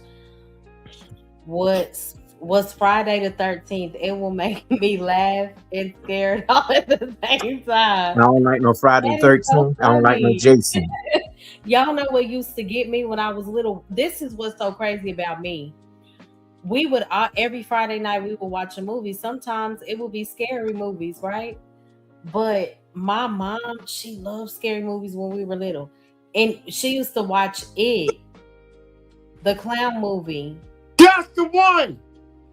was Friday the 13th. It will make me laugh and scared all at the same time. I don't like no Friday the 13th. So I don't like no Jason. Y'all know what used to get me when I was little? This is what's so crazy about me. We would every Friday night we would watch a movie. Sometimes it would be scary movies, right? But my mom, she loved scary movies when we were little. And she used to watch It, the clown movie. That's the one.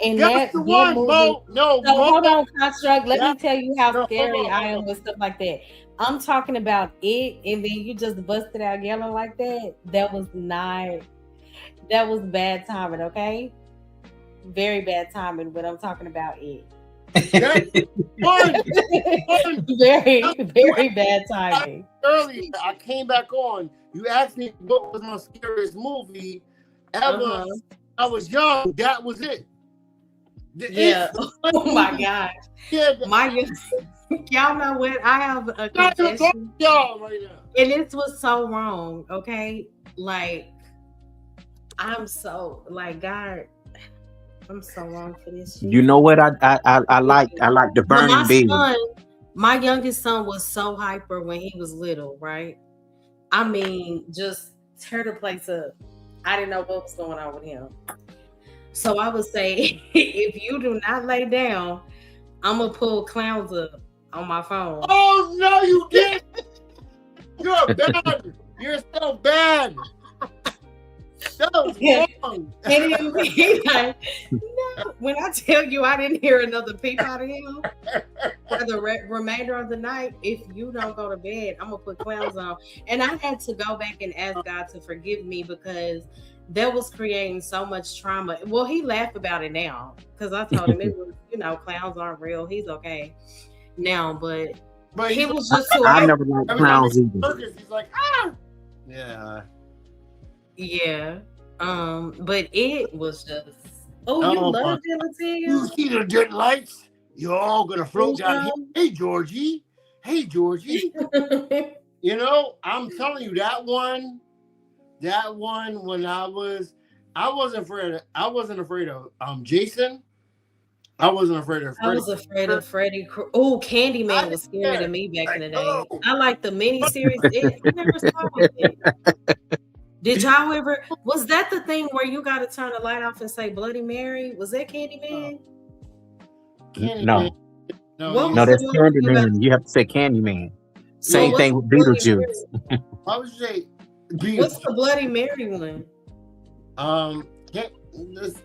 And that's the one, movie, Mo. No, so Mo. hold on, Construct. Let me tell you how scary I am with stuff like that. I'm talking about It, and then you just busted out yelling like that. That was bad timing, okay? Very bad timing when I'm talking about It. Very, very bad timing. Earlier, I came back on. You asked me what was my scariest movie ever. I was young. That was it. Yeah. Oh my gosh. Yeah. Y'all know what? I have a confession. Y'all right now. And this was so wrong. Okay, like I'm so like God. I'm so wrong for this shit. You know what I like the burning bed. My youngest son was so hyper when he was little, right? I mean, just tear the place up. I didn't know what was going on with him. So I would say, if you do not lay down, I'm gonna pull clowns up on my phone. Oh no, you didn't. You're bad. You're so bad. That was wrong. And he like, no. When I tell you I didn't hear another peep out of him for the remainder of the night, if you don't go to bed, I'm gonna put clowns on. And I had to go back and ask God to forgive me because that was creating so much trauma. Well, he laughed about it now because I told him it was, clowns aren't real. He's okay now, but he was just too. I never liked clowns either. He's like, ah, yeah. But it was just. Oh, you loved it, Latia? You see the dim lights? You're all gonna float down here. Hey, Georgie. Hey, Georgie. I'm telling you that one when I wasn't afraid of Jason. I wasn't afraid of Freddy. I was afraid of Freddy. Oh, Candyman was scarier than me back in the day. I like the miniseries. I never saw it. Did y'all ever? Was that the thing where you got to turn the light off and say Bloody Mary? Was that Candyman? No, that's Candyman. You have to say Candyman. Same thing with Beetlejuice. I would say. What's the Bloody Mary one?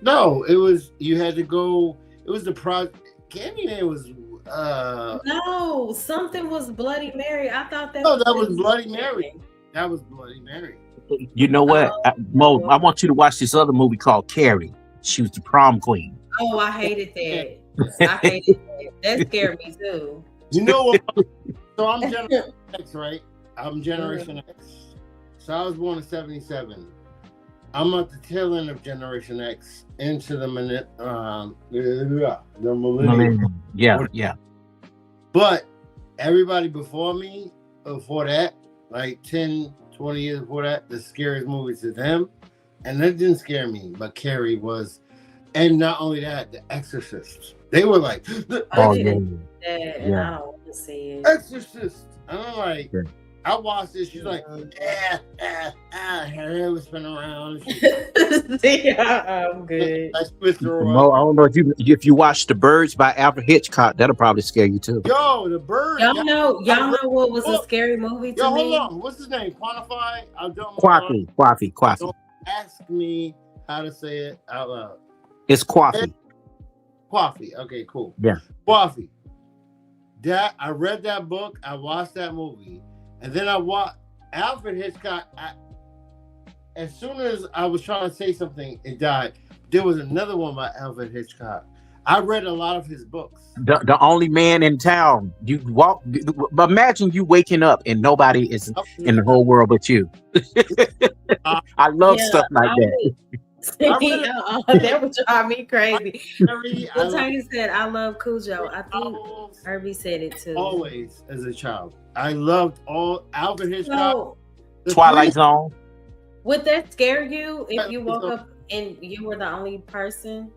No, it was you had to go. It was the Candyman was. No, something was Bloody Mary. I thought that. No, that was Bloody Mary. That was Bloody Mary. You know what, Mo? I want you to watch this other movie called Carrie. She was the prom queen. Oh, I hated that. I hated that. That scared me too. You know what? So I'm Generation X, right? I'm Generation X. So I was born in 77. I'm at the tail end of Generation X into the millennium. Yeah. But everybody before me, before that, like 10, 20 years before that, the scariest movie to them, and that didn't scare me, but Carrie was, and not only that, The Exorcist. They were like, The And I don't want to see it. Exorcist. And I'm like, I watched this. She's like, her hair was spinning around. I'm good. I switched her Mo, I don't know if you watch The Birds by Alfred Hitchcock, that'll probably scare you too. Yo, The Bird. Y'all know what was a scary movie to me? Hold on. What's his name? Quantify? Quaffy. Don't ask me how to say it out loud. It's Quaffy. Quaffy. Okay, cool. Yeah. Quaffy. That I read that book. I watched that movie. And then I watched Alfred Hitchcock. As soon as I was trying to say something, it died. There was another one by Alfred Hitchcock. I read a lot of his books. The only man in town. You walk. Imagine you waking up and nobody is in the whole world but you. I love stuff like that. That would drive me crazy. One time you said, I love Cujo. I think Herbie said it too. Always as a child. I loved all Alfred Hitchcock. Twilight Zone. Would that scare you if you woke up and you were the only person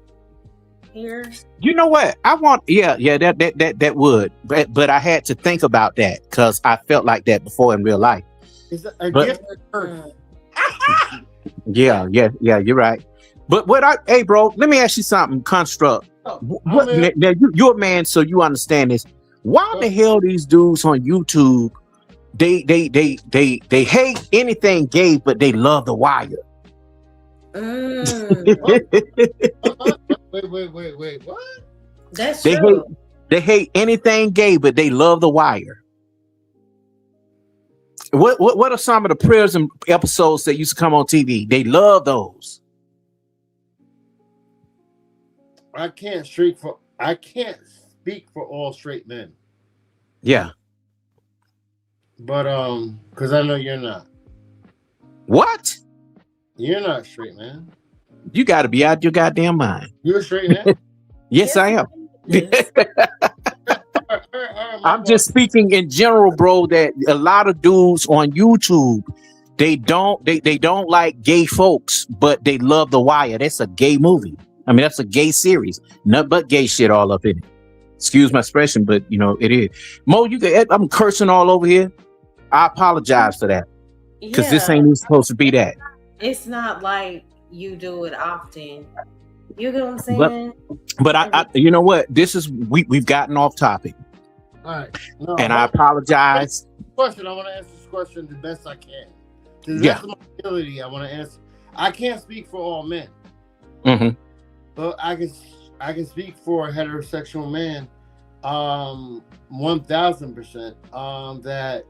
here? You know what? That would. But I had to think about that because I felt like that before in real life. It's a different person. Yeah, you're right. But hey, bro, let me ask you something. Construct. Now you're a man, so you understand this. Why the hell these dudes on YouTube? They hate anything gay, but they love The Wire. Wait, what? That's true. They hate anything gay, but they love The Wire. What are some of the prison episodes that used to come on TV? They love those. I can't speak for all straight men. Yeah. But because I know you're not. What? You're not straight, man. You got to be out your goddamn mind. You're a straight man? Yes, I am. I'm just speaking in general, bro, that a lot of dudes on YouTube, they don't like gay folks, but they love The Wire. That's a gay movie. I mean, that's a gay series. Nothing but gay shit all up in it. Excuse my expression, but it is. Mo, I'm cursing all over here. I apologize for that. Because this ain't even supposed to be that. It's not like you do it often. You get what I'm saying? But I you know what? This is we've gotten off topic. All right. I apologize. I want to answer this question the best I can. To the best of my ability, I want to answer. I can't speak for all men. Mm-hmm. But I can speak for a heterosexual man, 1000%. That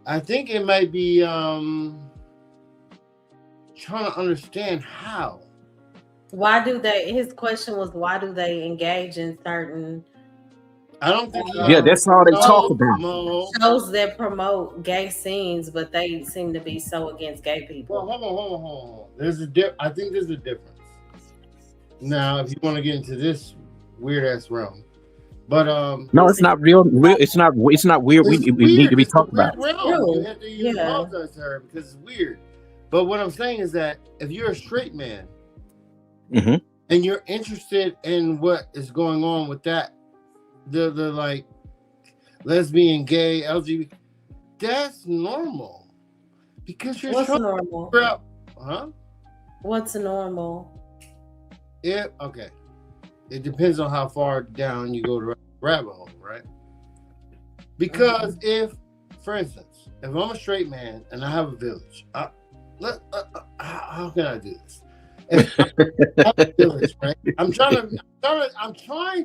I think it might be trying to understand how. His question was, why do they engage in certain I don't think that's all they talk about. Shows that promote gay scenes, but they seem to be so against gay people. Well, hold on. I think there's a difference. Now, if you want to get into this weird ass realm, but no, it's not real. It's not weird. We need to be talking about. You have to apologize to her because it's weird. But what I'm saying is that if you're a straight man mm-hmm. and you're interested in what is going on with that, the like lesbian, gay, LGBT, that's normal because you're normal. What's normal? Yeah, okay. It depends on how far down you go to rabbit hole, right? Because if, for instance, if I'm a straight man and I have a village, how can I do this? If I have a village, right? I'm trying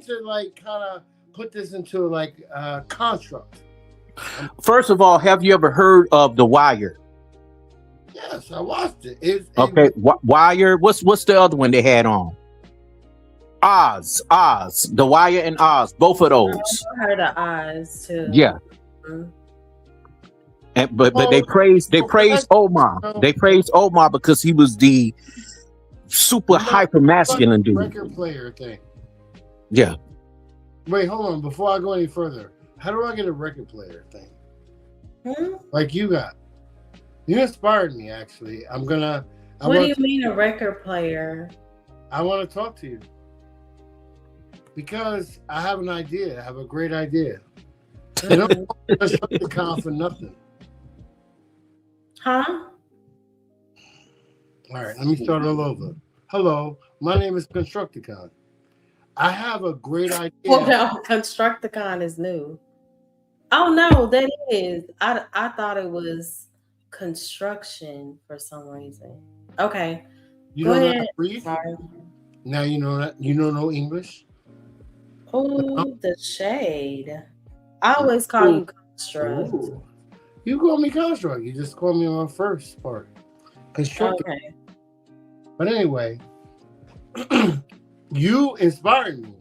to like kind of put this into like a construct. First of all, have you ever heard of The Wire? Yes, I watched it. Wire. What's the other one they had on? Oz, The Wire and Oz, both of those. I heard of Oz too. Yeah. Mm-hmm. And but they praised Omar. They praised Omar because he was the super hyper masculine dude. Record player thing. Yeah. Wait, hold on. Before I go any further, how do I get a record player thing? Like you got? You inspired me, actually. What do you mean a record player? I want to talk to you because I have an idea. I have a great idea. They don't shut the con for nothing. Huh? All right, let me start all over. Hello, my name is Constructicon. I have a great idea. Well, no, Constructicon is new. Oh no, that is. I thought it was construction for some reason. Okay. You Go don't know ahead. how to read? Sorry. Now you know that you don't know English. Oh, the shade. I always call you Construct. Ooh. You call me Construct. You just call me on my first part. Construct. Okay. But anyway, you inspired me.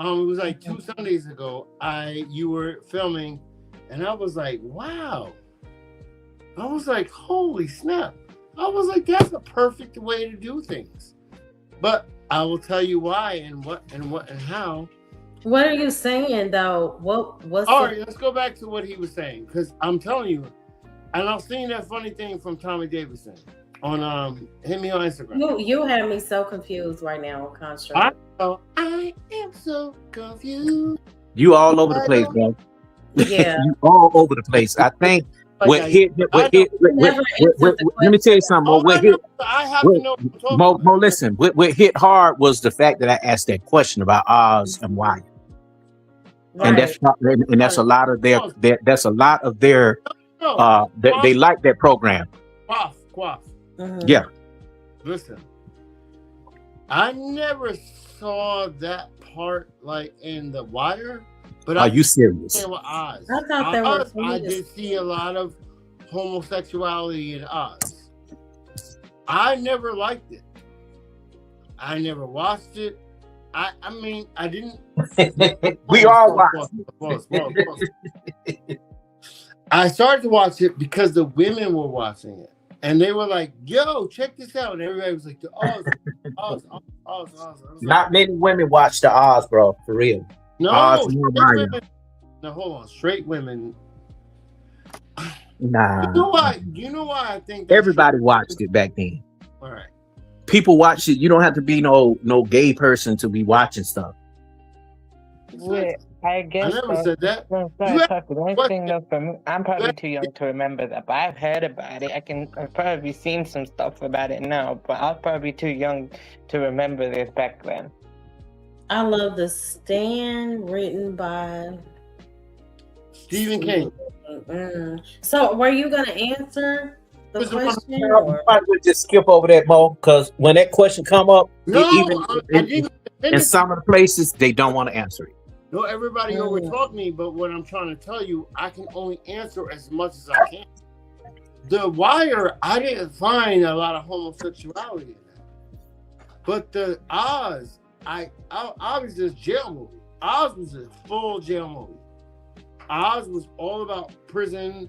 It was like 2 Sundays ago. You were filming, and I was like, wow. I was like, holy snap. I was like, that's a perfect way to do things. But I will tell you why and what and how. What are you saying though? What's All right, let's go back to what he was saying, because I'm telling you, and I've seen that funny thing from Tommy Davidson on hit me on Instagram. You have me so confused right now, Construct. I am so confused. You all over the place, bro. Yeah. You all over the place. I think let me tell you something, Mo. I have to know what I'm talking about. Mo, listen. What hit hard was the fact that I asked that question about Oz and why. Right. And that's a lot of their they like that program. Quaff. Yeah. Listen, I never saw that part like in The Wire, but are you serious? Oz. I thought there was. I did see a lot of homosexuality in Oz. I never liked it. I never watched it. I mean, I didn't. We all watched it. I started to watch it because the women were watching it. And they were like, yo, check this out. And everybody was like, Oz. Not many women watch the Oz, bro, for real. No, Oz, now hold on. Straight women. Nah. You know why I think everybody watched it back then. All right. People watch it. You don't have to be no gay person to be watching stuff. Wait, I guess I never said that. I'm probably too young to remember that, but I've heard about it. I've probably seen some stuff about it now, but I was probably too young to remember this back then. I love The Stand, written by Stephen King. So, were you gonna answer the question? You might well just skip over that, Mo, because when that question come up, in some of the places they don't want to answer it. No, everybody overtalk me, but what I'm trying to tell you, I can only answer as much as I can. The Wire, I didn't find a lot of homosexuality in that. But the Oz, I was just jail movie. Oz was a full jail movie. Oz was all about prison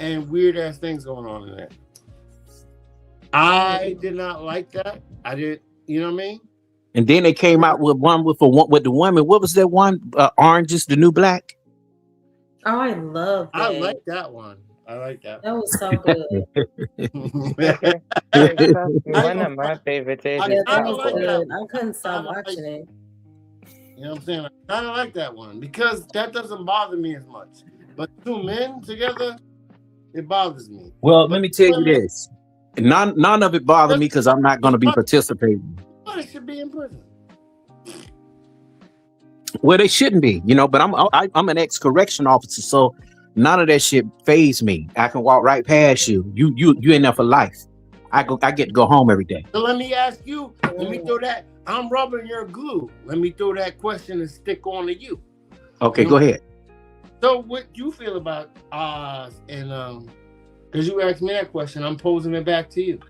and weird ass things going on in there. I did not like that. You know what I mean? And then they came out with one with the woman. What was that one? Orange is the New Black. Oh, I love that. I like that one. I like that. That was so good. One of my favorites. I couldn't stop watching it. You know what I'm saying? I kind of like that one because that doesn't bother me as much. But two men together, it bothers me. Well, let me tell you this. None of it bothered me because I'm not going to be participating. They should be in prison. Well, they shouldn't be, but I'm an ex-correction officer, so none of that shit fazed me. I can walk right past you. You in there for life. I get to go home every day. So let me ask you, let me throw that. I'm rubber and you're glue. Let me throw that question and stick on to you. Okay, go ahead. So what you feel about Oz and because you asked me that question, I'm posing it back to you.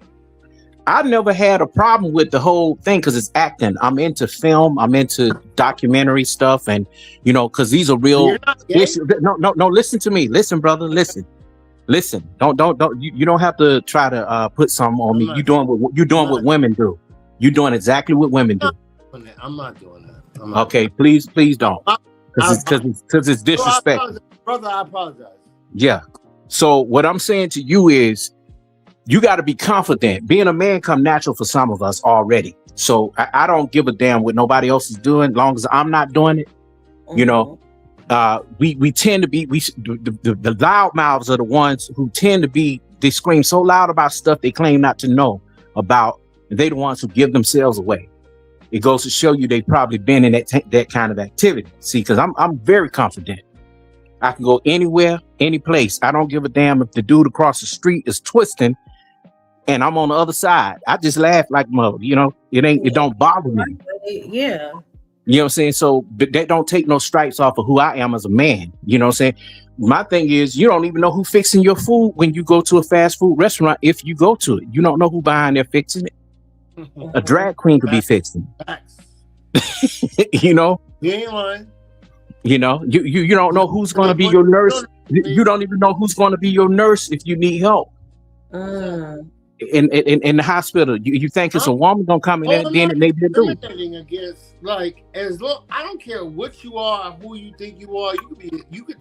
I never had a problem with the whole thing because it's acting. I'm into film. I'm into documentary stuff, and because these are real issues. No. Listen to me. Listen, brother. Listen. Listen, don't you don't have to try to put something on me. You doing what women do. You doing exactly what women do. I'm not doing that. Okay, please don't. Because it's disrespectful. Brother, I apologize. Yeah. So what I'm saying to you is you got to be confident. Being a man come natural for some of us already. So I don't give a damn what nobody else is doing, as long as I'm not doing it. You know, we tend to be the loud mouths are the ones who tend to be. They scream so loud about stuff they claim not to know about. And they the ones who give themselves away. It goes to show you they've probably been in that kind of activity. See, because I'm very confident. I can go anywhere, any place. I don't give a damn if the dude across the street is twisting and I'm on the other side. I just laugh like mother, you know, it don't bother me. Yeah. You know what I'm saying? So that don't take no stripes off of who I am as a man. You know what I'm saying? My thing is, you don't even know who fixing your food when you go to a fast food restaurant. If you go to it, you don't know who behind there fixing it. A drag queen could be fixing it. You know? You ain't lying. You know, you don't know who's going to be your nurse. You don't even know who's going to be your nurse if you need help. In the hospital, you think it's a woman going to come in there, then maybe they do. Against, like, as long, I don't care what you are, who you think you are. You could think you could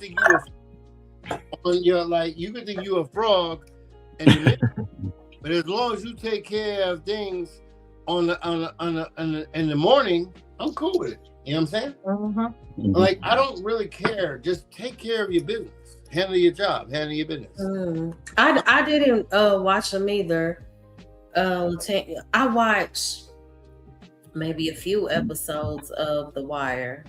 think you're a frog, but as long as you take care of things in the morning, I'm cool with it. You know what I'm saying? Mm-hmm. Like, I don't really care. Just take care of your business. Handle your job. Handle your business. I didn't watch them either. I watched maybe a few episodes of The Wire.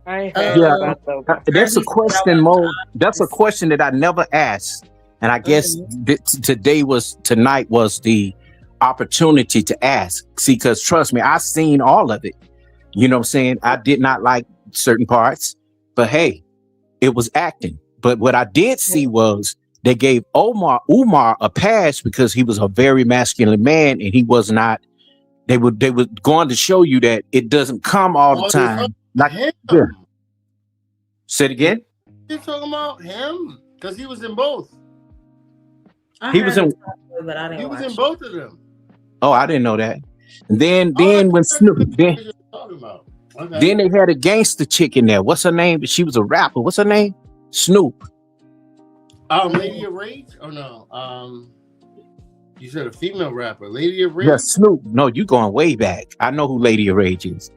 I heard about that's a question, Mo. That's a question that I never asked, and I guess tonight was the opportunity to ask. See, because trust me, I seen all of it. You know what I'm saying? I did not like certain parts, but hey, it was acting. But what I did see was they gave Umar a pass because he was a very masculine man, and he was not. They were going to show you that it doesn't come all the time. Like him. Yeah. Say it again. You're talking about him because he was in both. He was in both of them. Oh, I didn't know that. And then when Snoop, then they had a gangster chick in there. What's her name? She was a rapper. What's her name? Snoop. Lady of Rage? Oh no. You said a female rapper. Lady of Rage? Yeah, Snoop. No, you going way back. I know who Lady of Rage is.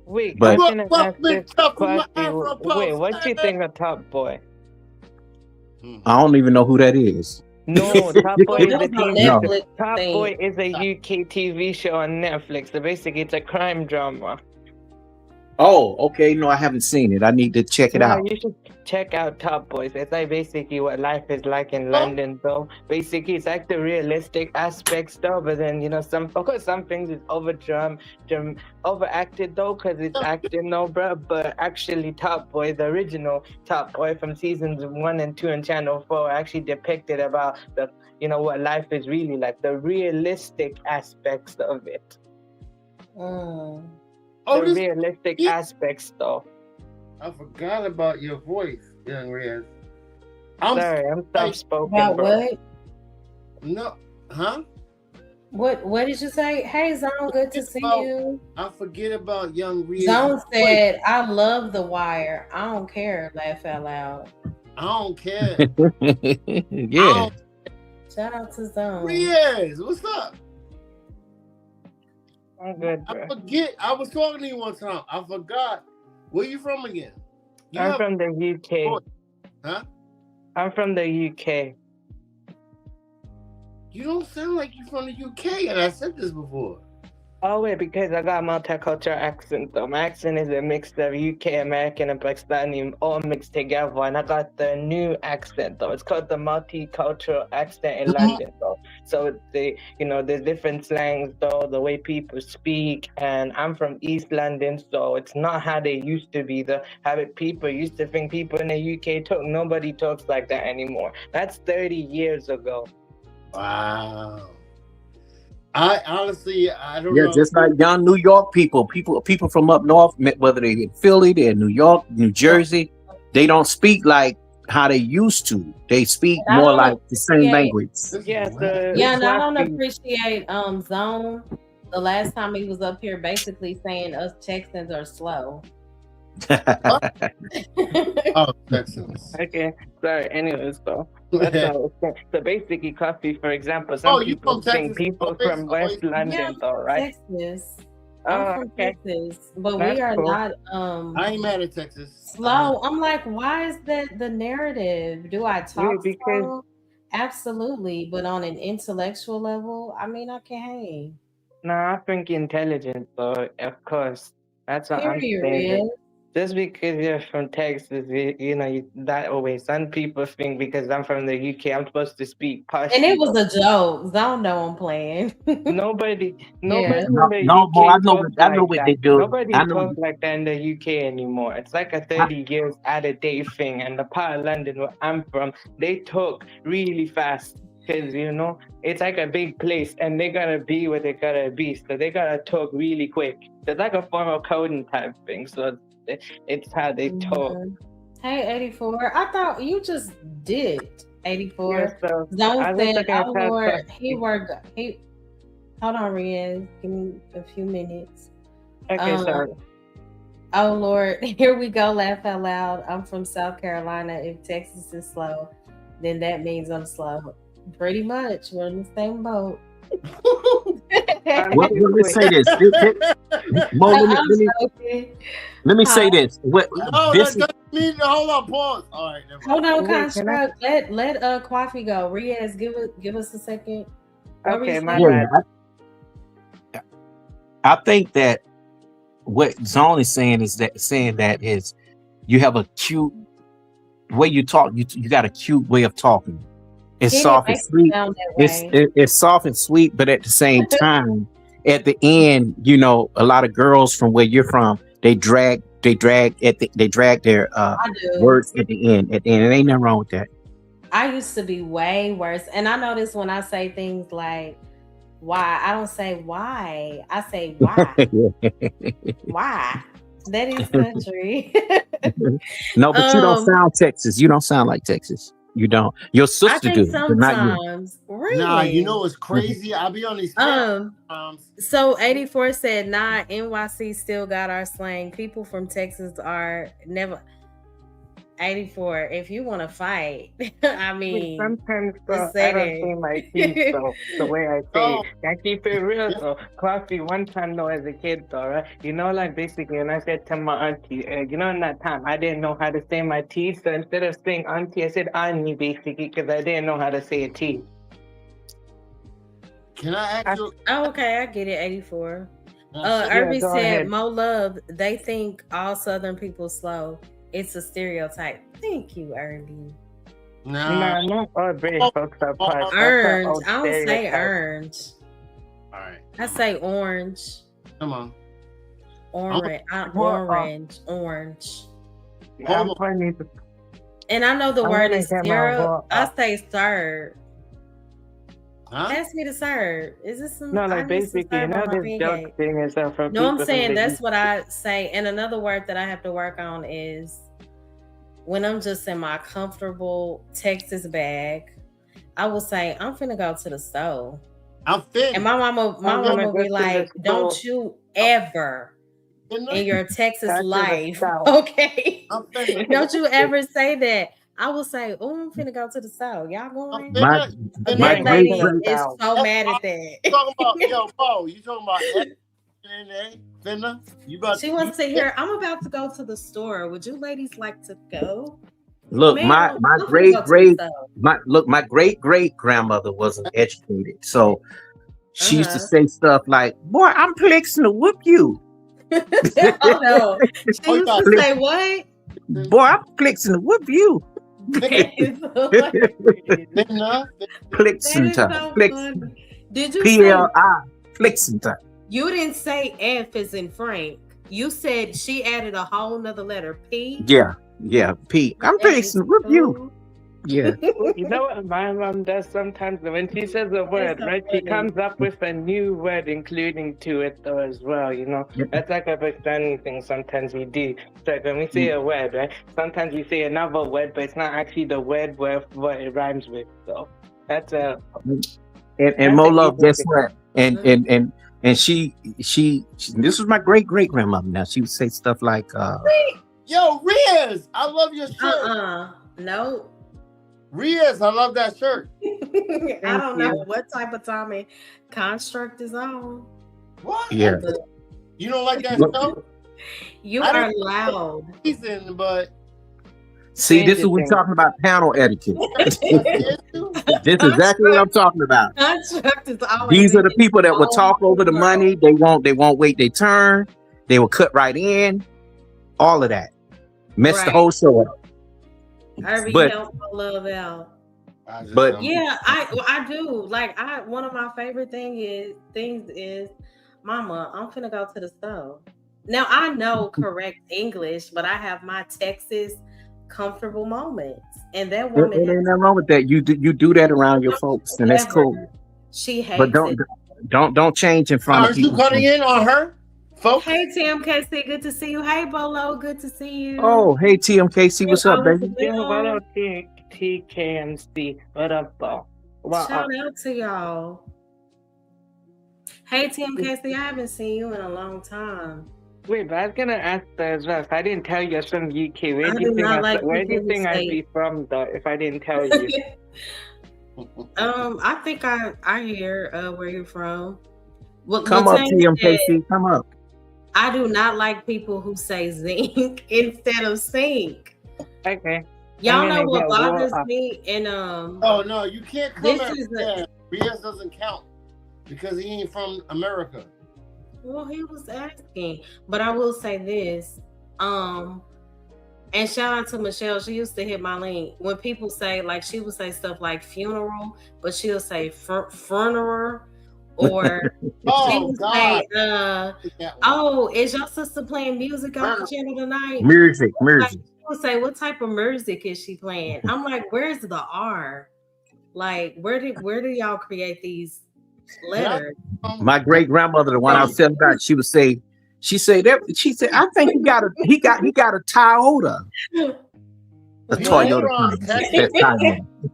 Wait, but wait, what do you think of Top Boy? I don't even know who that is. No, Top Boy is a TV. Top Boy is a UK TV show on Netflix. So basically, it's a crime drama. Oh, okay. No, I haven't seen it. I need to check it out. You should check out Top Boys. It's like basically what life is like in London. So basically, it's like the realistic aspects though. But then of course, some things is overacted though, because it's acting though, bro. But actually, Top Boy, the original Top Boy from seasons 1 and 2 and Channel 4, actually depicted about the what life is really like, the realistic aspects of it. The realistic aspects, though. I forgot about your voice, young Riaz. I'm soft-spoken, about bro. What? No, huh? What did you say? Hey, Zone, good to see you. I forget about young Riaz. Zone said, "I love The Wire. I don't care." Laugh out loud. I don't care. Yeah. Shout out to Zone. Riaz, what's up? I'm good, bro. I forget. I was talking to you one time. I forgot. Where you from again? I'm from the UK. Huh? I'm from the UK. You don't sound like you're from the UK, and I said this before. Oh, wait, because I got a multicultural accent, though. My accent is a mix of UK, American, and Pakistani all mixed together, and I got the new accent, though. It's called the multicultural accent in London, though. So, there's different slangs, though, the way people speak, and I'm from East London, so it's not how they used to be. People used to think people in the UK talk. Nobody talks like that anymore. That's 30 years ago. Wow. I honestly, I don't know. Yeah, just like young New York people from up north, whether they're in Philly, they're in New York, New Jersey, they don't speak like how they used to. They speak I more don't like the same appreciate- language. Yeah, Yeah, and I don't appreciate Zone. The last time he was up here, basically saying us Texans are slow. Oh, Texans. Okay, sorry. Anyways, though, that's what I was saying. So basically, coffee. For example, some Oh, you people from think Texas? people Always, from West always. London, though, right? Texas. Oh, I'm from okay. Texas, but That's we are cool. not I ain't mad at Texas. slow. I'm like, why is that the narrative? Do I talk because slow? Absolutely, but on an intellectual level, I mean, I can hang. no, I think intelligent, though. Of course, that's what I'm saying. Period. Just because you're from Texas, that always. Some people think because I'm from the UK, I'm supposed to speak posh. And it was a joke. Zone know I'm playing. Nobody Yeah. in the No, boy, UK talks I know like what that. they do. Nobody I know. talks like that in the UK anymore. It's like a 30 years out of date thing. And the part of London where I'm from, they talk really fast because it's like a big place and they gotta be what they gotta be. So they gotta talk really quick. It's like a formal coding type thing. So it's how they talk. Hey, 84. I thought you just did 84. Yeah, so Zone I was said, looking at "Oh that Lord, stuff. he." Hold on, Riaz. Give me a few minutes. Okay, sorry. Oh Lord, here we go. Laugh out loud. I'm from South Carolina. If Texas is slow, then that means I'm slow. Pretty much, we're in the same boat. Well, let me say this. Mo, let me say this. No, This that doesn't mean. Hold on, pause. All right, never Hold mind. on, Construct. Let Coffee go. Riaz, give us a second. What were you Okay, my saying? bad. I think that what Zone is saying is you have a cute way you talk. You got a cute way of talking. It's He soft and didn't make sweet. it sound that way. It's soft and sweet, but at the same time, at the end, a lot of girls from where you're from, they drag their I do. words at the end. At the end, it ain't nothing wrong with that. I used to be way worse. And I notice when I say things like why, I don't say why. I say why. Why? That is country. No, but you don't sound Texas. You don't sound like Texas. You don't. Your I sister think do, but not you. sometimes. Really? Nah, you know what's crazy? I'll be on these So 84 said, nah, NYC still got our slang. People from Texas are never 84. If you want to fight, I mean, sometimes just I say don't that. say my teeth though. The way I say it, I keep it real though. Coffee one time though as a kid though, right? Like basically, when I said to my auntie, in that time I didn't know how to say my teeth, so instead of saying auntie, I said Annie basically because I didn't know how to say a T. Can I ask you? Oh, okay, I get it. 84. Irby said, ahead. Mo Love, they think all Southern people slow. It's a stereotype. Thank you, Irby. Nah, not all British folks are part. Orange. I don't say orange. All right. I say orange. Come on. Orange. Orange. I'm funny. And I know the word is get my syrup. ball I say third. Huh? Ask me to serve. Is this some? No, like basically, this joke thing is from. No, I'm saying that's what I say. And another word that I have to work on is when I'm just in my comfortable Texas bag, I will say I'm finna go to the store. I'm fit. And my mama will be like, "Don't you ever in your Texas life, okay? Don't you ever say that." I will say, "Oh, I'm finna go to the south. Y'all going?" My That lady is so mad at that. Talking about Bo? You talking about finna? She wants to hear. I'm about to go to the store. Would you ladies like to go? Look, my great great grandmother wasn't educated, so she used to say stuff like, "Boy, I'm flexing to whoop you." Oh no, she used to say what? Boy, I'm flexing to whoop you. Flexing time. Did you PLI flexing time? You didn't say F as in Frank. You said she added a whole nother letter, P. Yeah, P. I'm flexing to whoop you. Yeah. You know what my mom does sometimes? When she says a word, right, she comes up with a new word including to it though as well, you know? That's like a Pakistani thing sometimes we do. It's like when we say a word, right, sometimes we say another word, but it's not actually the word where what it rhymes with. So that's a And Mo Love, guess what? And she this was my great grandmother. Now she would say stuff like Yo, Riaz, I love your shirt. No. Riaz, I love that shirt. I don't know what type of timing construct is on. What? Yeah. You don't like that show? You are loud. Reason, but see, this is what we're talking about, panel etiquette. This is exactly what I'm talking about. Construct is always. These are the people that will talk over the money. They won't wait their turn. They will cut right in. All of that. Mess the whole show up. Harvey help my love out. But yeah, I do. Like one of my favorite things is Mama, I'm finna go to the store. Now I know correct English, but I have my Texas comfortable moments. And that woman ain't nothing wrong with that. You do that around your folks, and that's cool. She hates but don't change in front of people. Aren't you cutting in on her? Folks? Hey TMKC, good to see you. Hey Bolo, good to see you. Oh, hey TMKC, what's up, baby? Yeah, what up, TKMC? What up, though? Shout out to y'all. Hey TMKC, I haven't seen you in a long time. Wait, but I was gonna ask that as well. If I didn't tell you you're from UK, where do you think I'd be from, though? If I didn't tell you. I think I hear where you're from. Well, come up, TMKC. Come up. I do not like people who say zinc instead of sink. Okay. Y'all know what bothers me? And oh no, you can't come at Riaz doesn't count because he ain't from America. Well, he was asking, but I will say this. And shout out to Michelle. She used to hit my link when people say, like, she would say stuff like funeral, but she'll say funeral. Or oh God! Say, is your sister playing music on the channel tonight? Music. Like, she would say, what type of music is she playing? I'm like, where's the R? Like, where do y'all create these letters? My great grandmother, the one I was telling about, she said, I think he got a Toyota. A Toyota. Texas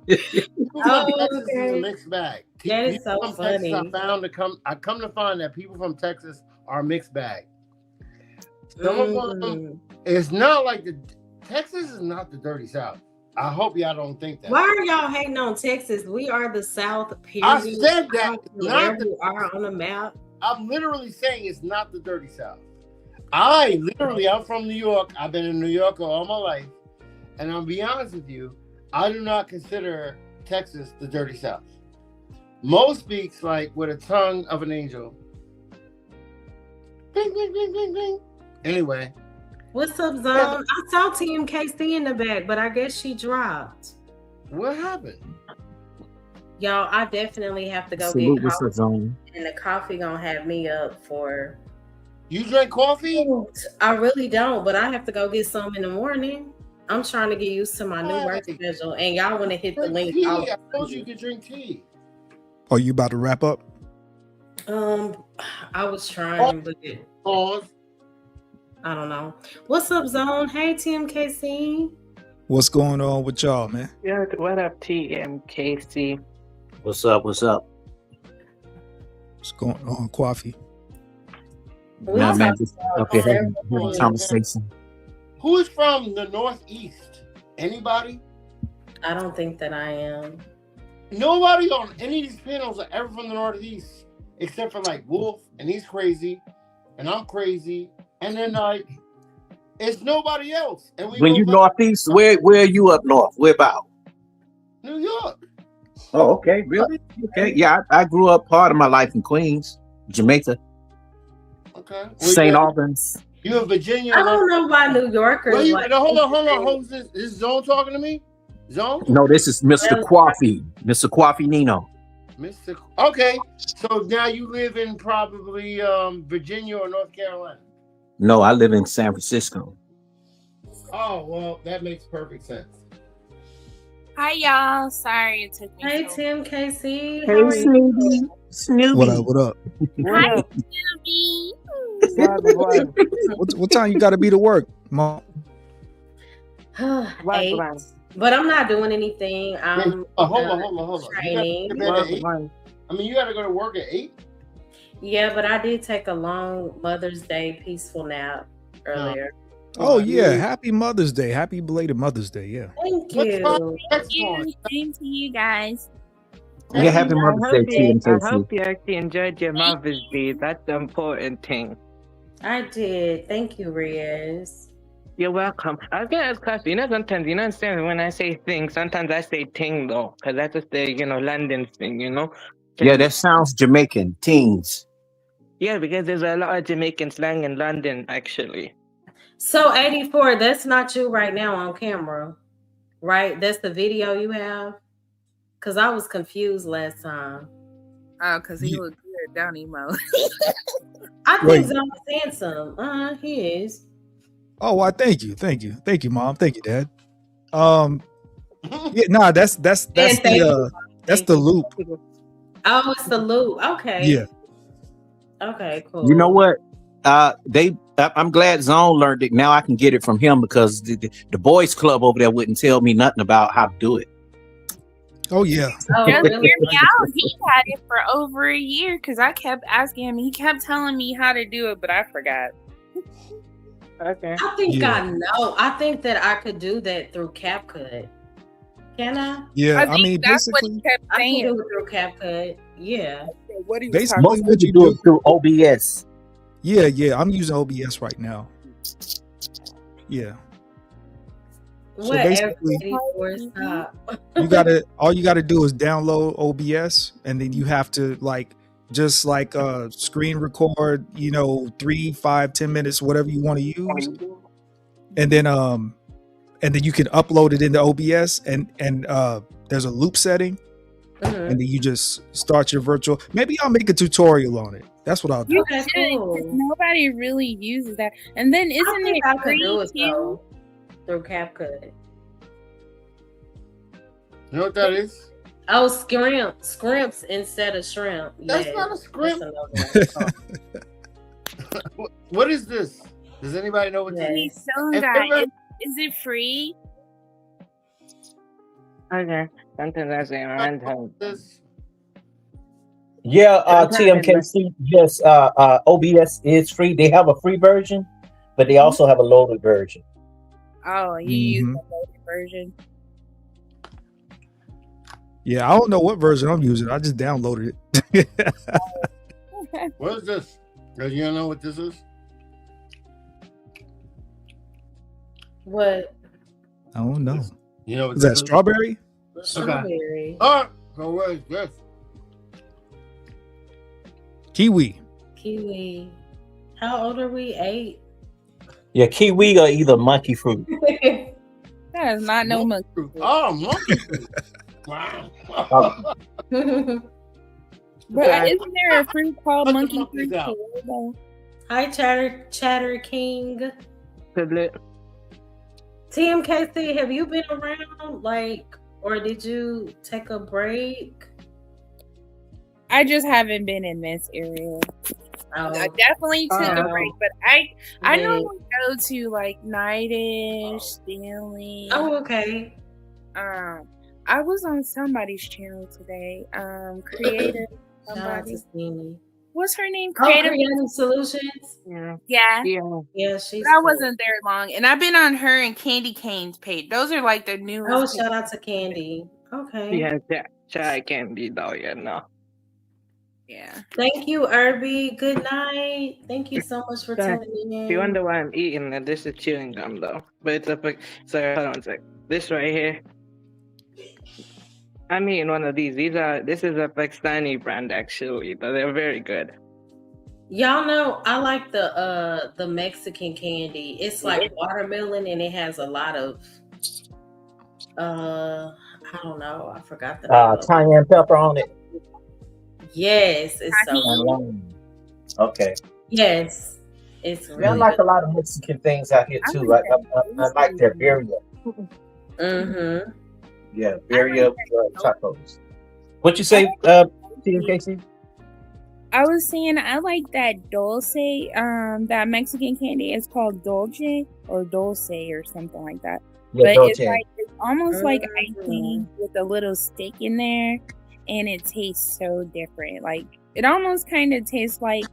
is a mixed bag. That is so funny. Texas, I come to find that people from Texas are mixed bag. Some of them, it's not like Texas is not the dirty South. I hope y'all don't think that. Why are y'all hating on Texas? We are the South. Period. I said that. Where we are on the map. I'm literally saying it's not the dirty South. I'm from New York. I've been in New York all my life. And I'll be honest with you, I do not consider Texas the dirty South. Mo speaks like with a tongue of an angel. Bing, bing, bing, bing, bing. Anyway. What's up, Zone? I saw TMKC in the back, but I guess she dropped. What happened? Y'all, I definitely have to go get coffee. Zone? And the coffee gonna have me up for... You drink coffee? I really don't, but I have to go get some in the morning. I'm trying to get used to my new work schedule, and y'all want to hit the link. I told you could drink tea. Are you about to wrap up? I was trying, but pause. I don't know. What's up, Zone? Hey, TMKC. What's going on with y'all, man? Yeah, what up, TMKC? What's up? What's going on, Coffee? Nah, man, just okay, having a conversation. Who's from the Northeast? Anybody? I don't think that I am. Nobody on any of these panels are ever from the Northeast, except for like Wolf, and he's crazy, and I'm crazy, and then like it's nobody else. And when you Northeast, where are you up north? Where about? New York. Oh, okay, really? Okay, yeah, I grew up part of my life in Queens, Jamaica. Okay. St. Albans. You in Virginia? I don't know why New Yorkers. Hold on. Who's this? Is Zone talking to me? Zone? No, this is Mr. Coffee. Mr. Coffee Nino. Okay. So now you live in probably Virginia or North Carolina. No, I live in San Francisco. Oh, well, that makes perfect sense. Hi, y'all. Sorry it took me. Hey, so Tim, KC. Hey, How are you? Snoopy. What up? What up? What Hi, up? Snoopy. Wagwan. What time you got to be to work, Mom? 8. Wagwan. But I'm not doing anything. I'm Hold on. training. You gotta go to bed at 8? Wagwan. I mean, you got to go to work at 8? Yeah, but I did take a long Mother's Day peaceful nap earlier. Oh yeah, happy Mother's Day. Happy belated Mother's Day. Yeah. Thank What's you. wrong? Thank you. Same to you guys. Yeah, happy Mother's Day, I TMKC. hope you actually enjoyed your Mother's Day. That's the important thing. I did. Thank you, Riaz. You're welcome. I was gonna ask Coffee. You know, sometimes you know, understand when I say thing, sometimes I say ting though, because that's just the London thing, you know. Yeah, that sounds Jamaican. Teens. Yeah, because there's a lot of Jamaican slang in London, actually. So 84, that's not you right now on camera, right? That's the video you have? Because I was confused last time. Oh, because he looked good, don't he, Mo? I Wait. think Zion's handsome. He is. Oh, why? Thank you, Mom. Thank you, Dad. Yeah, nah, that's the loop. Oh, it's the loop. Okay. Yeah. Okay, cool. You know what? I'm glad Zone learned it. Now I can get it from him because the boys club over there wouldn't tell me nothing about how to do it. Oh yeah. Oh, Just really? hear me out. He had it for over a year because I kept asking him. He kept telling me how to do it, but I forgot. Okay. I think Yeah. I know. I think that I could do that through CapCut. Can I? Yeah. I think that's what basically, he kept I can saying. do it through CapCut. Yeah. What he was Basically, talking Most what people you do do. it through OBS. Yeah. I'm using OBS right now. Yeah. So Whatever. basically, 84, stop. all you gotta do is download OBS, and then you have to just screen record, 3, 5, 10 minutes, whatever you want to use, and then you can upload it into OBS, and there's a loop setting, Mhm. and then you just start your virtual. Maybe I'll make a tutorial on it. That's what I'll do. You Okay, should, 'cause cool. nobody really uses that. And then I isn't think it I could free do it too? though through CapCut. You know what that is? Oh, scrimps instead of shrimp. That's Yeah, not a scrimp. that's another one. What is this? Does anybody know what this Yeah. Please, is? some And guy. everybody- Is it free? Okay. Sometimes I say around This. Yeah, Sometimes TMKC. Yes, OBS is free. They have a free version, but they also have a loaded version. Oh, you use Mhm. the loaded version. Yeah, I don't know what version I'm using. I just downloaded it. What is this? You don't know what this is? What? I don't know. You know what Is this that strawberry? Strawberry. Oh, so what is this? Kiwi. Kiwi. How old are we? 8? Yeah, kiwi or either monkey fruit. That is not no monkey. Oh, monkey fruit. Wow. But isn't there a fruit called Let the monkey monkeys fruit? out. too? Hi, Chatter King. Tablet. TMKC, have you been around, or did you take a break? I just haven't been in this area. Oh, I definitely took a Oh. break, but I yeah. normally go to Nightish, Stanley. Oh, okay. I was on somebody's channel today. Creative Shout out to somebody. Steenie. What's her name? Oh, Creative. Creative Solutions. Yeah. Yeah. Yeah. Yeah, she's. But I cool. wasn't there long, and I've been on her and Candy Cane's page. Those are the newest. Oh, shout out to Candy. Okay. Yeah. Chai candy though. Yeah. No. Yeah. Thank you, Irby. Good night. Thank you so much for Sorry. tuning in. If you wonder why I'm eating, this is chewing gum though. But it's sorry, hold on a sec. This right here. I'm eating one of these. This is a Pakistani brand actually, but they're very good. Y'all know I like the Mexican candy. It's like watermelon and it has a lot of I don't know. I forgot the name. of it. Cayenne pepper on it. Yes, it's so And good. lime. Okay. Yes. It's Yeah, I really like a lot of Mexican things out here too. I like their birria. Mm-hmm. Yeah, I like birria that. tacos. What you say, TMKC? I was saying I like that dulce, that Mexican candy is called dolce or dulce or something like that. Yeah, But it's dolce. like it's almost like icing Mm. with a little stick in there, and it tastes so different. Like it almost kind of tastes like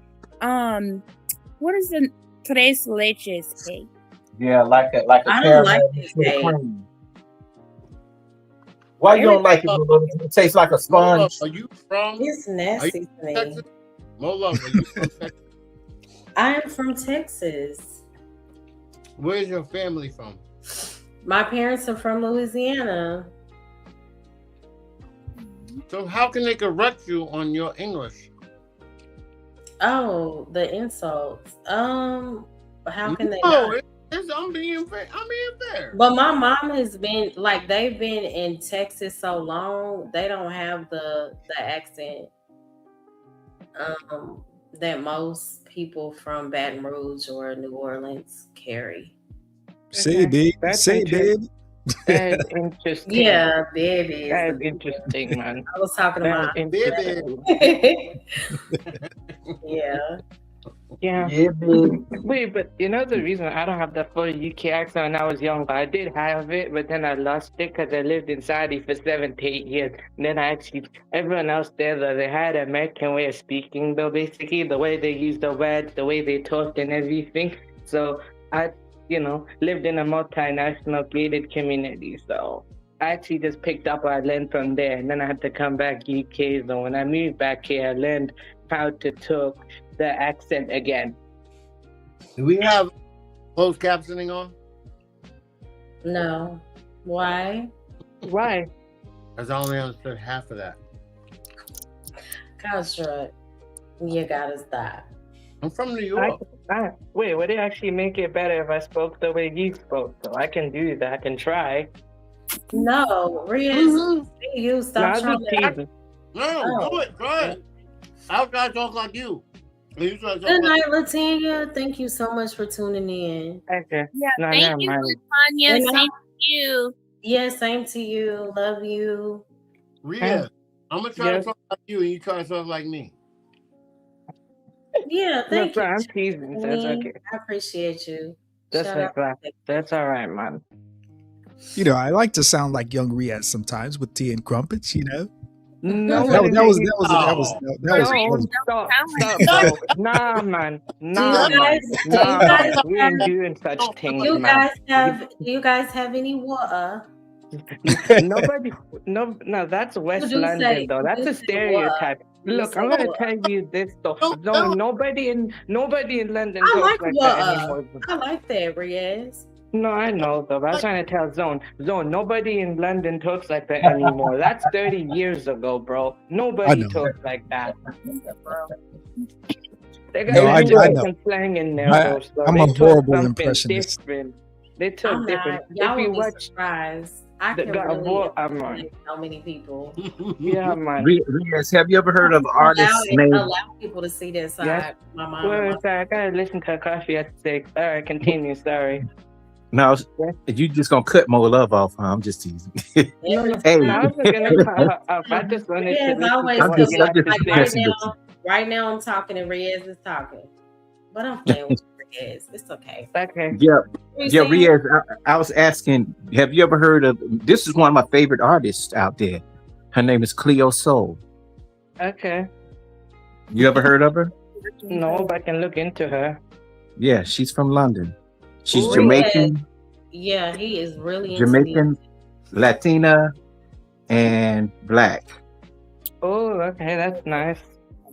what is the tres leches cake? Yeah, like a I don't like caramel this with cake. cream. Why you don't like it, Lolo? It tastes like a Mola, sponge. are you from? It's Are you nasty to from me. Texas? Mola, are you from Texas? I am from Texas. Where's your family from? My parents are from Louisiana. So how can they correct you on your English? Oh, the insults. How can they No, not? I'm being fair. But my mom has been like they've been in Texas so long, they don't have the accent that most people from Baton Rouge or New Orleans carry. Say, baby. That's Say, baby. That's interesting. Yeah, baby. That's interesting, man. I was talking That's about interesting. yeah. Yeah. Yeah, baby. Wait, but you know the reason I don't have that full UK accent when I was young, but I did have it, but then I lost it because I lived in Saudi for 7 to 8 years. And then everyone else there, though, they had an American way of speaking, though, basically, the way they used the words, the way they talked and everything. So I, lived in a multinational gated community. So I actually just picked up what I learned from there. And then I had to come back UK. So when I moved back here, I learned how to talk the accent again. Do we have closed captioning on? No. Why? Why? Because I only understood half of that. Construct. You gotta stop. I'm from New York. Wait, would it actually make it better if I spoke the way you spoke? So I can do that. I can try. No, Riz, you stop No, trying I'm just to. teasing. No, do it. Try it. I'll try to talk like you. You try to talk Good like night, Latanya. Thank you so much for tuning in. Okay. Yeah, No, thank never you, mind. Latanya. And Same to you. Yeah, same to you. Love you. Rhea, I'm going to try Yes. to talk like you and you try to talk like me. Yeah, No, thank bro, you. I'm teasing. So it's okay. I appreciate you. That's Shout like out. that. That's all right, man. I like to sound like young Riaz sometimes with tea and crumpets. No, That one was in that was the- that was that was No, that was stop, bro. Nah, man. Nah, Do you man. guys- Nah, do you guys man. We ain't have- doing such things, Do man. you guys have any water? Nobody, no, that's West do London, say- though. you That's do a say stereotype. You Look, say I'm gonna what? tell you this though. Don't- Zone, don't. nobody in London I talks like like that water. anymore. I like that, Riaz. No, I know though. But I was trying to tell Zone, nobody in London talks like that anymore. That's 30 years ago, bro. Nobody know. talks like that. They No, got I English know. and slang in there, I- though. So I'm they a talk horrible something impressionist. different. They talk I'm different. not. Y'all If you would be watch surprised. I the can God of really War, I'm impersonate so many people. yeah, man. Riaz, have you ever heard of an artist named? Allow people to see that side. Yes. My mom. and Well, my- sorry, I gotta listen to Coffee at 6. All right, continue. Sorry. No, Yeah. you just gonna cut more love off. Huh? I'm just teasing. No, Hey. no, I wasn't gonna cut her off. I just wanted to Riaz listen always to I'm what just- you I'm have just to like say. messing with right now I'm talking and Riaz is talking. But I'm playing with Riaz. It's okay. Okay. Yeah, You yeah, saying? Riaz. I was asking, have you ever heard of? This is one of my favorite artists out there. Her name is Cleo Soul. Okay. You ever heard of her? No, but I can look into her. Yeah, she's from London. She's Ooh. Jamaican, Yeah, he is really into Jamaican, Latina, and Black. Oh, okay, that's nice.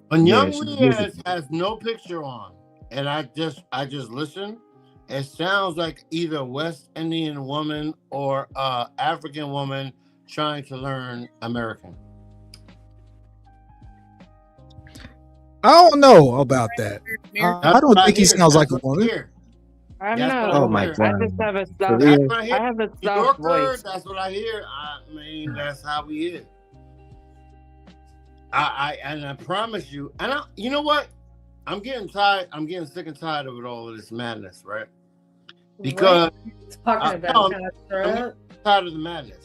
When Young she's Riaz beautiful. has no picture on, and I just listen, it sounds like either West Indian woman or African woman trying to learn American. I don't know about that. I don't think he sounds like a woman. I'm That's not. what I Oh my hear. I God. just have a For soft. That's real? what I I hear. have a New soft Yorker, voice. that's what I hear. I mean, that's how we is. I promise you, you know what? I'm getting tired. I'm getting sick and tired of it all of this madness, right? Because talking about I'm tired of the madness.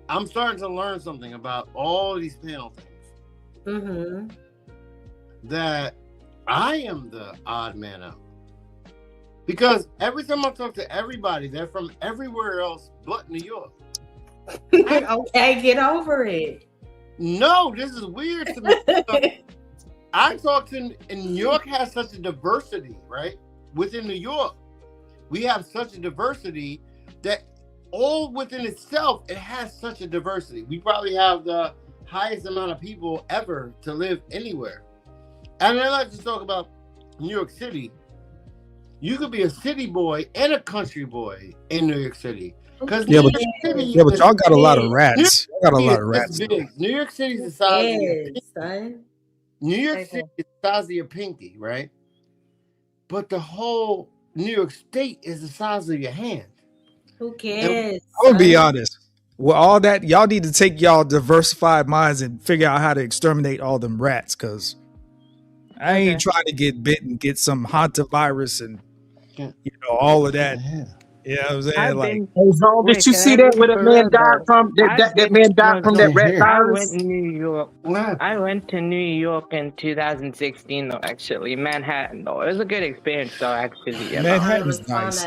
I'm starting to learn something about all these panel things. That I am the odd man out. Because every time I talk to everybody, they're from everywhere else but New York. Okay, get over it. No, this is weird to me. I talked to, and New York has such a diversity, right? Within New York, we have such a diversity that all within itself, it has such a diversity. We probably have the highest amount of people ever to live anywhere. And I like to talk about New York City. You could be a city boy and a country boy in New York City. Because but y'all got a lot of rats. Y'all got a lot of rats. New York City is the size of your pinky. New York City is the size of your pinky, right? But the whole New York State is the size of your hand. Who cares? I'm gonna be honest. With all that, y'all need to take y'all diversified minds and figure out how to exterminate all them rats. Because I ain't trying to get bit and get some hantavirus and all of that. You know what I'm saying? Like, did you see that where that man died from? That man died from that rat virus? I went to New York. I went to New York in 2016, though. Actually, Manhattan, though. It was a good experience, though. Actually, Manhattan's nice.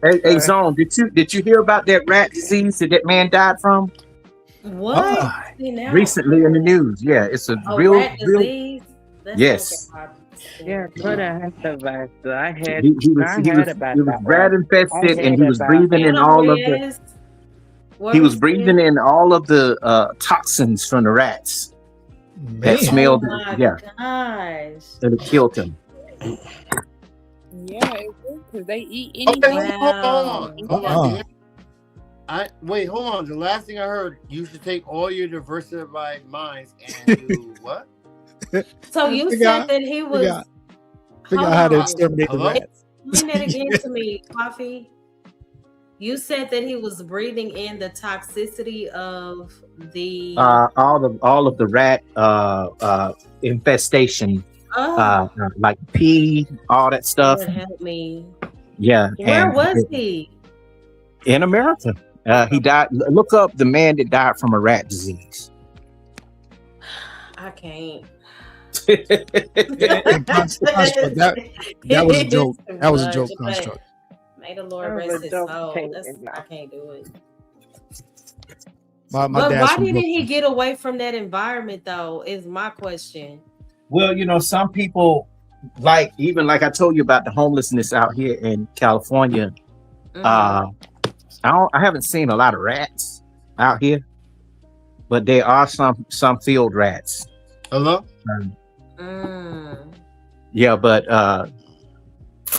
Hey, Zone, did you hear about that rat disease that man died from? What? Recently in the news. Yeah, it's a real rat disease. Yes. Yeah, could have had the virus. I heard. He was rat infested, and he was breathing in all of the. He was breathing in all of the toxins from the rats that smelled. Gosh. And it killed him. Yeah, it would, because they eat anything. Hold on. Hold on. The last thing I heard, you should take all your diversified minds and do what? So you said that he was figure out how to exterminate the rats. Explain that again to me, Coffee. You said that he was breathing in the toxicity of the all of the rat infestation, like pee, all that stuff. Lord help me. Yeah. Where was he? In America. He died. Look up the man that died from a rat disease. I can't. That was a joke. That was a joke construct. May the Lord rest his soul. I can't do it. But why didn't he get away from that environment, though, is my question. Well, some people, like I told you about the homelessness out here in California. I haven't seen a lot of rats out here, but there are some field rats. Hello? Yeah, but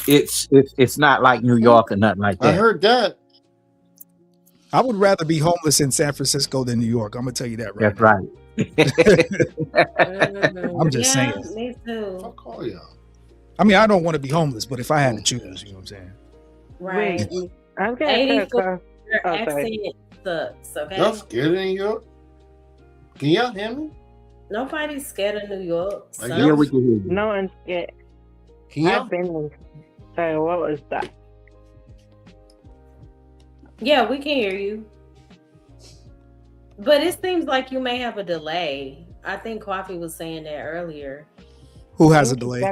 it's not like New York or nothing like that. I heard that. I would rather be homeless in San Francisco than New York. I'm gonna tell you that right. That's right. I'm just saying. Me too. I'll call y'all. I mean, I don't want to be homeless, but if I had to choose, you know what I'm saying? Right. I'm getting your accent sucks, okay? Y'all scared of New York? Can y'all hear me? Nobody's scared of New York. Yeah, we can hear you. No one's scared. Can y'all? Sorry, what was that? Yeah, we can hear you. But it seems like you may have a delay. I think Coffee was saying that earlier. Who has a delay?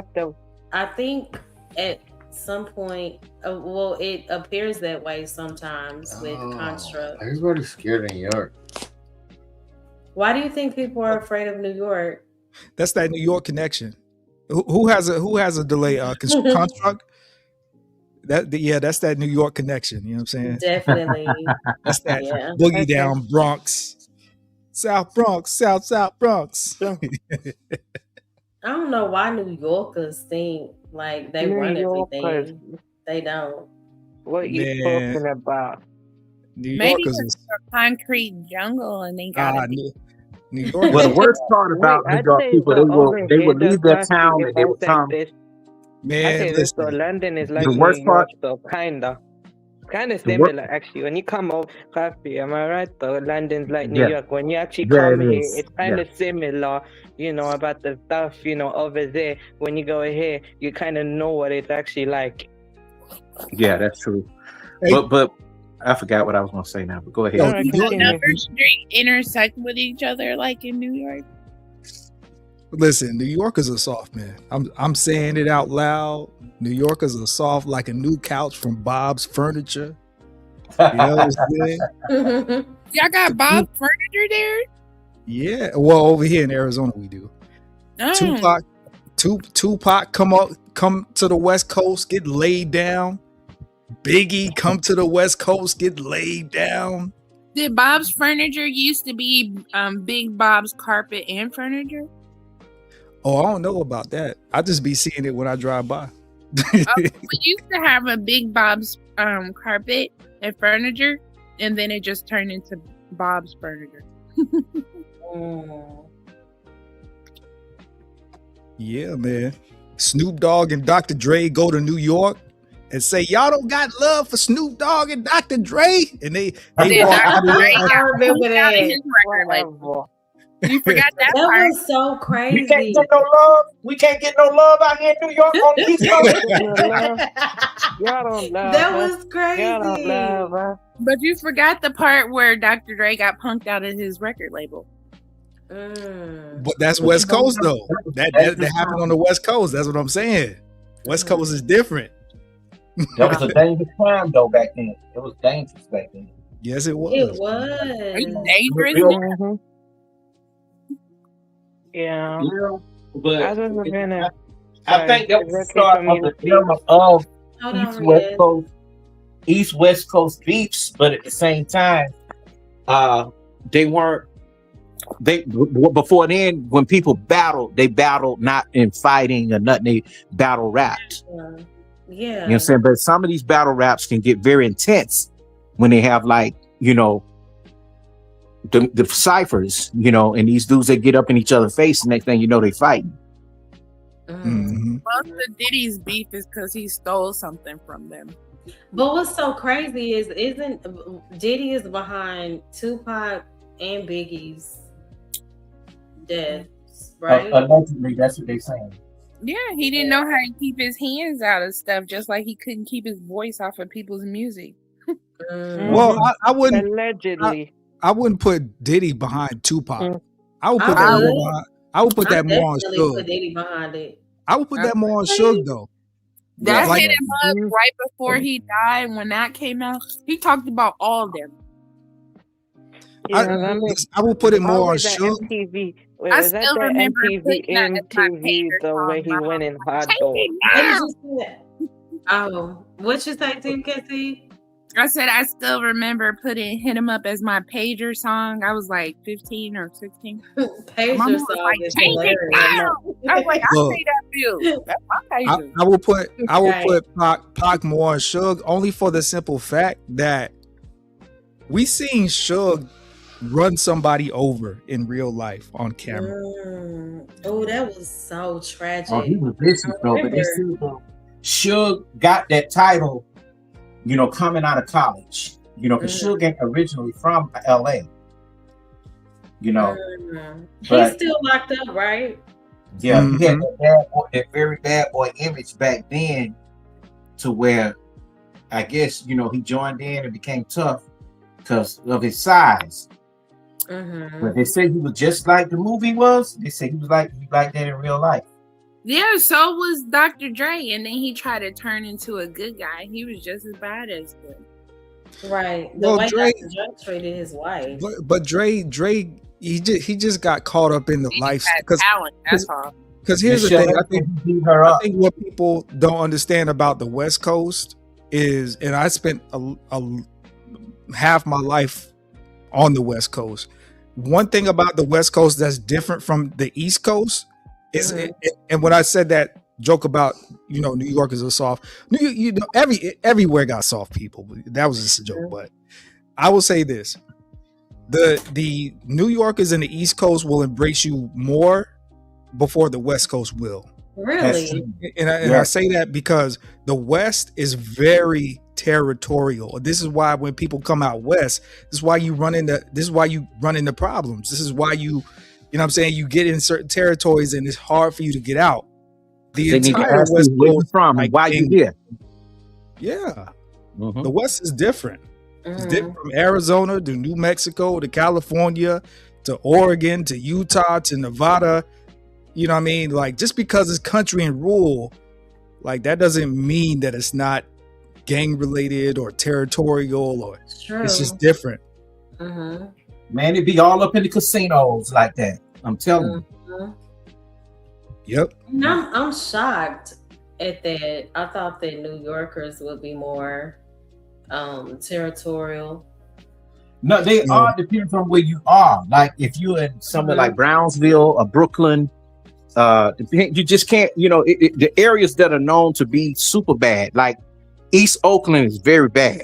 I think at some point, it appears that way sometimes with construct. Everybody's scared of New York. Why do you think people are afraid of New York? That's that New York connection. Who has a delay? Construct. That's that New York connection. You know what I'm saying? Definitely. That's that boogie down Bronx, South Bronx, South Bronx. I don't know why New Yorkers think like they run everything. They don't. What are you talking about? Maybe it's a concrete jungle and they got New York. Well, the worst part about New York people, they will leave their town and they will come. Man, so London is like the worst part. So kind of similar actually. When you come over, Coffee, am I right? Though London's like New York. When you actually come here, it's kind of similar. You know about the stuff. Over there. When you go here, you kind of know what it's actually like. Yeah, that's true. Hey. But I forgot what I was going to say now, but go ahead. Yo, No, New York, continue. Number street intersect with each other like in New York. listen, New Yorkers are soft, man. I'm saying it out loud. New Yorkers are soft like a new couch from Bob's Furniture. You know what I'm saying? Y'all got Bob Furniture there? Yeah. Well, over here in Arizona, we do. Oh. Tupac come to the West Coast, get laid down. Biggie come to the West Coast, get laid down. Did Bob's Furniture used to be Big Bob's Carpet and Furniture? Oh, I don't know about that. I just be seeing it when I drive by. We used to have a Big Bob's Carpet and Furniture, and then it just turned into Bob's Furniture. Yeah, man. Snoop Dogg and Dr. Dre go to New York and say, y'all don't got love for Snoop Dogg and Dr. Dre. And they Then walk out Dr. of Dre there. got I remember pulled out of that. his record label. You forgot that That part. was so We crazy. can't get no love. We can't get no love out here in New York on the East Coast. Y'all don't love That us. was crazy. Y'all don't love us. But you forgot the part where Dr. Dre got punked out of his record label. But that's West Coast, though. That happened on the West Coast. That's what I'm saying. West Coast is different. That was a dangerous time, though, back then. It was dangerous back then. Yes, it was. It Are you was. dangerous? Mhm. Yeah. But I was gonna. I think that was the Sorry, start of the community. era of Hold on, East-West Coast beefs, but at the same time, they weren't. Before then, when people battled, they battled not in fighting or nothing. They battle rapped. Yeah. You know what I'm saying? But some of these battle raps can get very intense when they have, like, you know, the ciphers, you know, and these dudes that get up in each other's face, and next thing you know, they fighting. Mhm. Most of Diddy's beef is because he stole something from them. But what's so crazy is, isn't Diddy is behind Tupac and Biggie's deaths, right? Allegedly, that's what they're saying. Yeah, he didn't know how to keep his hands out of stuff, just like he couldn't keep his voice off of people's music. Well, I wouldn't. Allegedly. I wouldn't put Diddy behind Tupac. I would put I that would. more behind. I would put that more on definitely put Suge. Diddy behind it. I would put that more on Suge, though. That Like- hit him up right before he died. When that came out, he talked about all of them. I will put it more on Always that Suge. MTV. Wait, I was that still the remember MTV? putting that as my MTV, pager the way song, he went in hard Take door. it What did down. you say? Oh, what you say, Team KC? I said I still remember putting "Hit 'Em Up" as my pager song. I was like 15 or 16. Pager Mama was song like, is "Take it hilarious. down." I was like, I Look. pay that bill. That's my pager. I will Right. put Pac more on Suge, only for the simple fact that we seen Suge run somebody over in real life on camera. Oh, that was so tragic. Oh, he was vicious, though. But they remember. still, though, Suge got that title, you know, coming out of college. You know, because Suge ain't originally from LA. You know, He's but still locked up, right? yeah, he had that very bad boy image back then, to where I guess, you know, he joined in and became tough because of his size. But they say he was just like the movie was. They say he was like that in real life. Yeah, so was Dr. Dre, and then he tried to turn into a good guy. He was just as bad as good. Right. The Well, way Dre- Dr. Dre treated his wife. But Dre, he just got caught up in the He life just had talent. That's all. because here's the Michelle thing. beat her I up. think what people don't understand about the West Coast is, and I spent a half my life on the West Coast. One thing about the West Coast that's different from the East Coast is, and when I said that joke about, you know, New Yorkers are soft, you know, everywhere got soft people. That was just a joke, but I will say this: the New Yorkers in the East Coast will embrace you more before the West Coast will. Really? And I say that because the West is very territorial. This is why when people come out West, this is why you run into problems. This is why you know what I'm saying, you get in certain territories and it's hard for you to get out. The They need to entire ask West you where you Coast, from like and why you England. here. Yeah. Mhm. The West is different. From Arizona to New Mexico to California to Oregon to Utah to Nevada. You know what I mean? Like, just because it's country and rural, like, that doesn't mean that it's not gang related or territorial, or it's just different. Man, it be all up in the casinos like that. I'm telling you. Yep. And I'm shocked at that. I thought that New Yorkers would be more territorial. No, they are, depends on where you are. Like, if you're in somewhere like Brownsville or Brooklyn, you just can't, the areas that are known to be super bad, like East Oakland is very bad.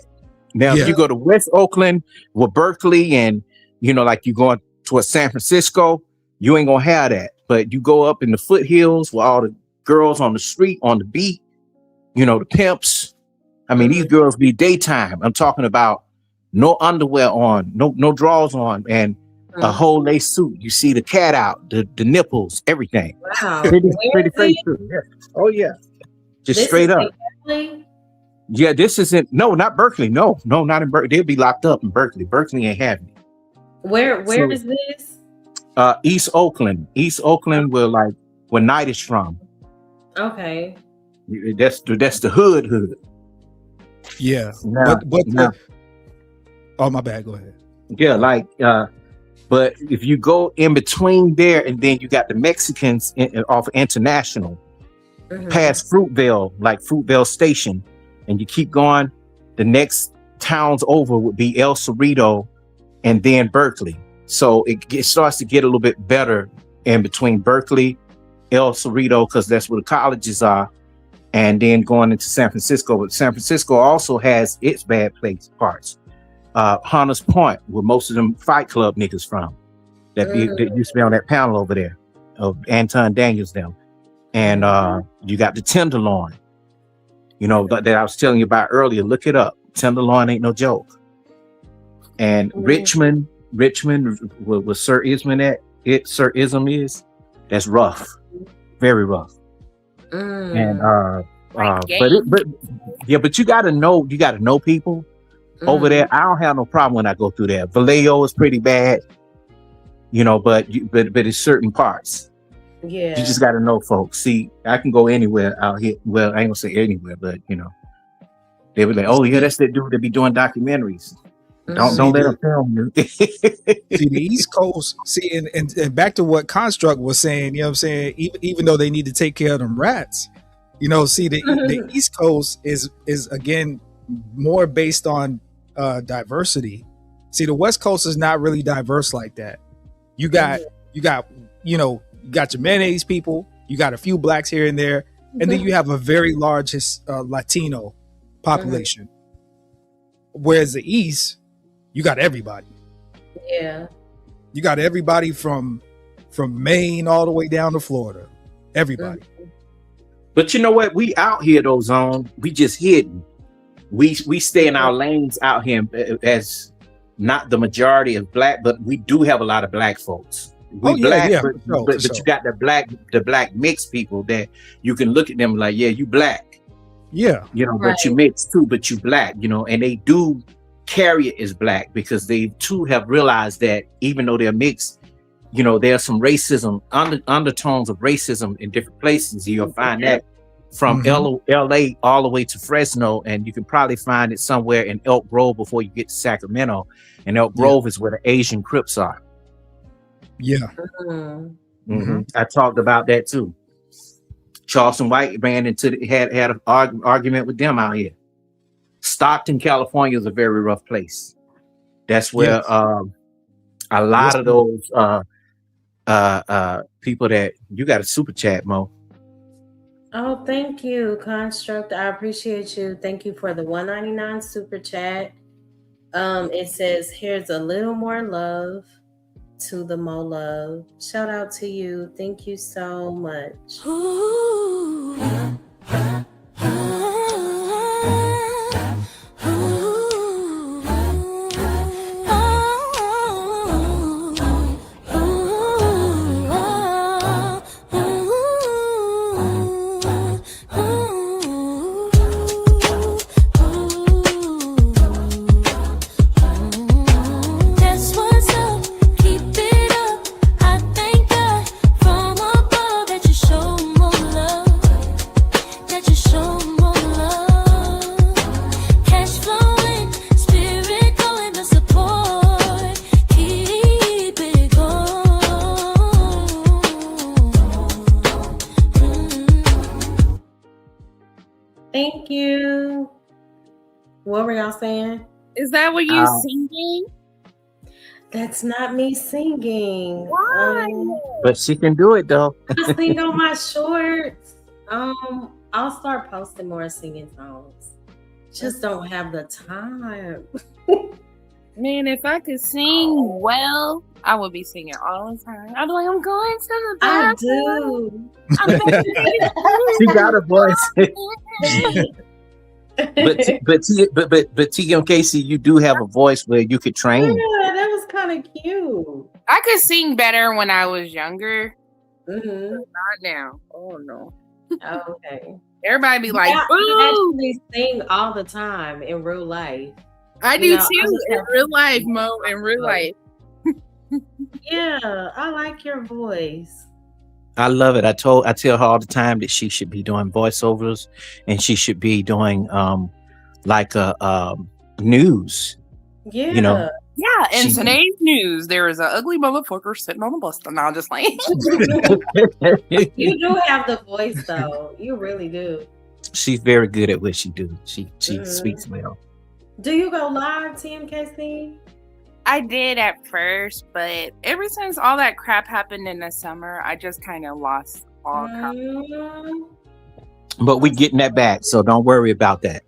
Now, if you go to West Oakland with Berkeley and, like you going towards San Francisco, you ain't gonna have that. But you go up in the foothills with all the girls on the street, on the beat, the pimps. I mean, these girls be daytime. I'm talking about no underwear on, no drawers on, and a whole lace suit. You see the cat out, the nipples, everything. Wow. Pretty crazy. Yeah. Oh yeah. Just this straight up. Yeah, this isn't, not Berkeley. No, not in Berkeley. They'll be locked up in Berkeley. Berkeley ain't having it. Where is this? East Oakland. East Oakland, where Night is from. Okay. That's the hood. Yeah. Oh, my bad. Go ahead. Yeah, but if you go in between there, and then you got the Mexicans off International, past Fruitvale, like Fruitvale Station, and you keep going, the next towns over would be El Cerrito and then Berkeley. So it starts to get a little bit better in between Berkeley, El Cerrito, because that's where the colleges are, and then going into San Francisco. But San Francisco also has its bad parts. Hunters Point, where most of them Fight Club niggas from, that used to be on that panel over there of Anton Daniels them. And you got the Tenderloin, that I was telling you about earlier. Look it up. Tenderloin ain't no joke. And Richmond, where Sir Ism is, that's rough, very rough. And but you gotta know people over there. I don't have no problem when I go through there. Vallejo is pretty bad, but it's certain parts. Yeah, you just gotta know folks. See, I can go anywhere out here. Well, I ain't gonna say anywhere, but they were like, oh yeah, that's that dude that be doing documentaries. Don't let them film you. See, the East Coast, and back to what Construct was saying, what I'm saying, even though they need to take care of them rats, the East Coast is again more based on diversity. See, the West Coast is not really diverse like that. You got your mayonnaise people, you got a few blacks here and there, and then you have a very large Latino population. Whereas the East, you got everybody. Yeah. You got everybody from Maine all the way down to Florida. Everybody. But you know what? We out here though, Zone. We just hidden. We stay in our lanes out here as not the majority of black, but we do have a lot of black folks. But you got the black mixed people that you can look at them like, yeah, you black. Yeah. But you mixed too, but you black, and they do carry it as black because they too have realized that even though they're mixed, there's some racism, undertones of racism in different places. You'll find that from LA all the way to Fresno, and you can probably find it somewhere in Elk Grove before you get to Sacramento. And Elk Grove is where the Asian Crips are. Yeah. I talked about that too. Charleston White ran had an argument with them out here. Stockton, California is a very rough place. That's where a lot of those people that you got a super chat, Mo. Oh, thank you, Construct. I appreciate you. Thank you for the $1.99 super chat. It says, here's a little more love to the Mo Love. Shout out to you. Thank you so much. What were y'all saying? Is that what you singing? That's not me singing. Why? But she can do it though. I sing on my shorts. I'll start posting more singing songs. Just don't have the time. Man, if I could sing well, I would be singing all the time. I'd be like, I'm going to the I bathroom. do. She got a voice. but TM Casey, you do have a voice where you could train. Yeah, that was kind of cute. I could sing better when I was younger. Mm-hmm. Not now. Oh no. Okay. Everybody be like, I boo! actually sing all the time in real life. I do too. In real life, Mo. In real life. Yeah, I like your voice. I love it. I tell her all the time that she should be doing voiceovers and she should be doing like a news. Yeah. You know. Yeah, in today's news, there is an ugly motherfucker sitting on a bus. And I'm just like, you do have the voice, though. You really do. She's very good at what she do. She speaks well. Do you go live, TMKC? I did at first, but ever since all that crap happened in the summer, I just kind of lost all But we getting that back, so don't worry about that.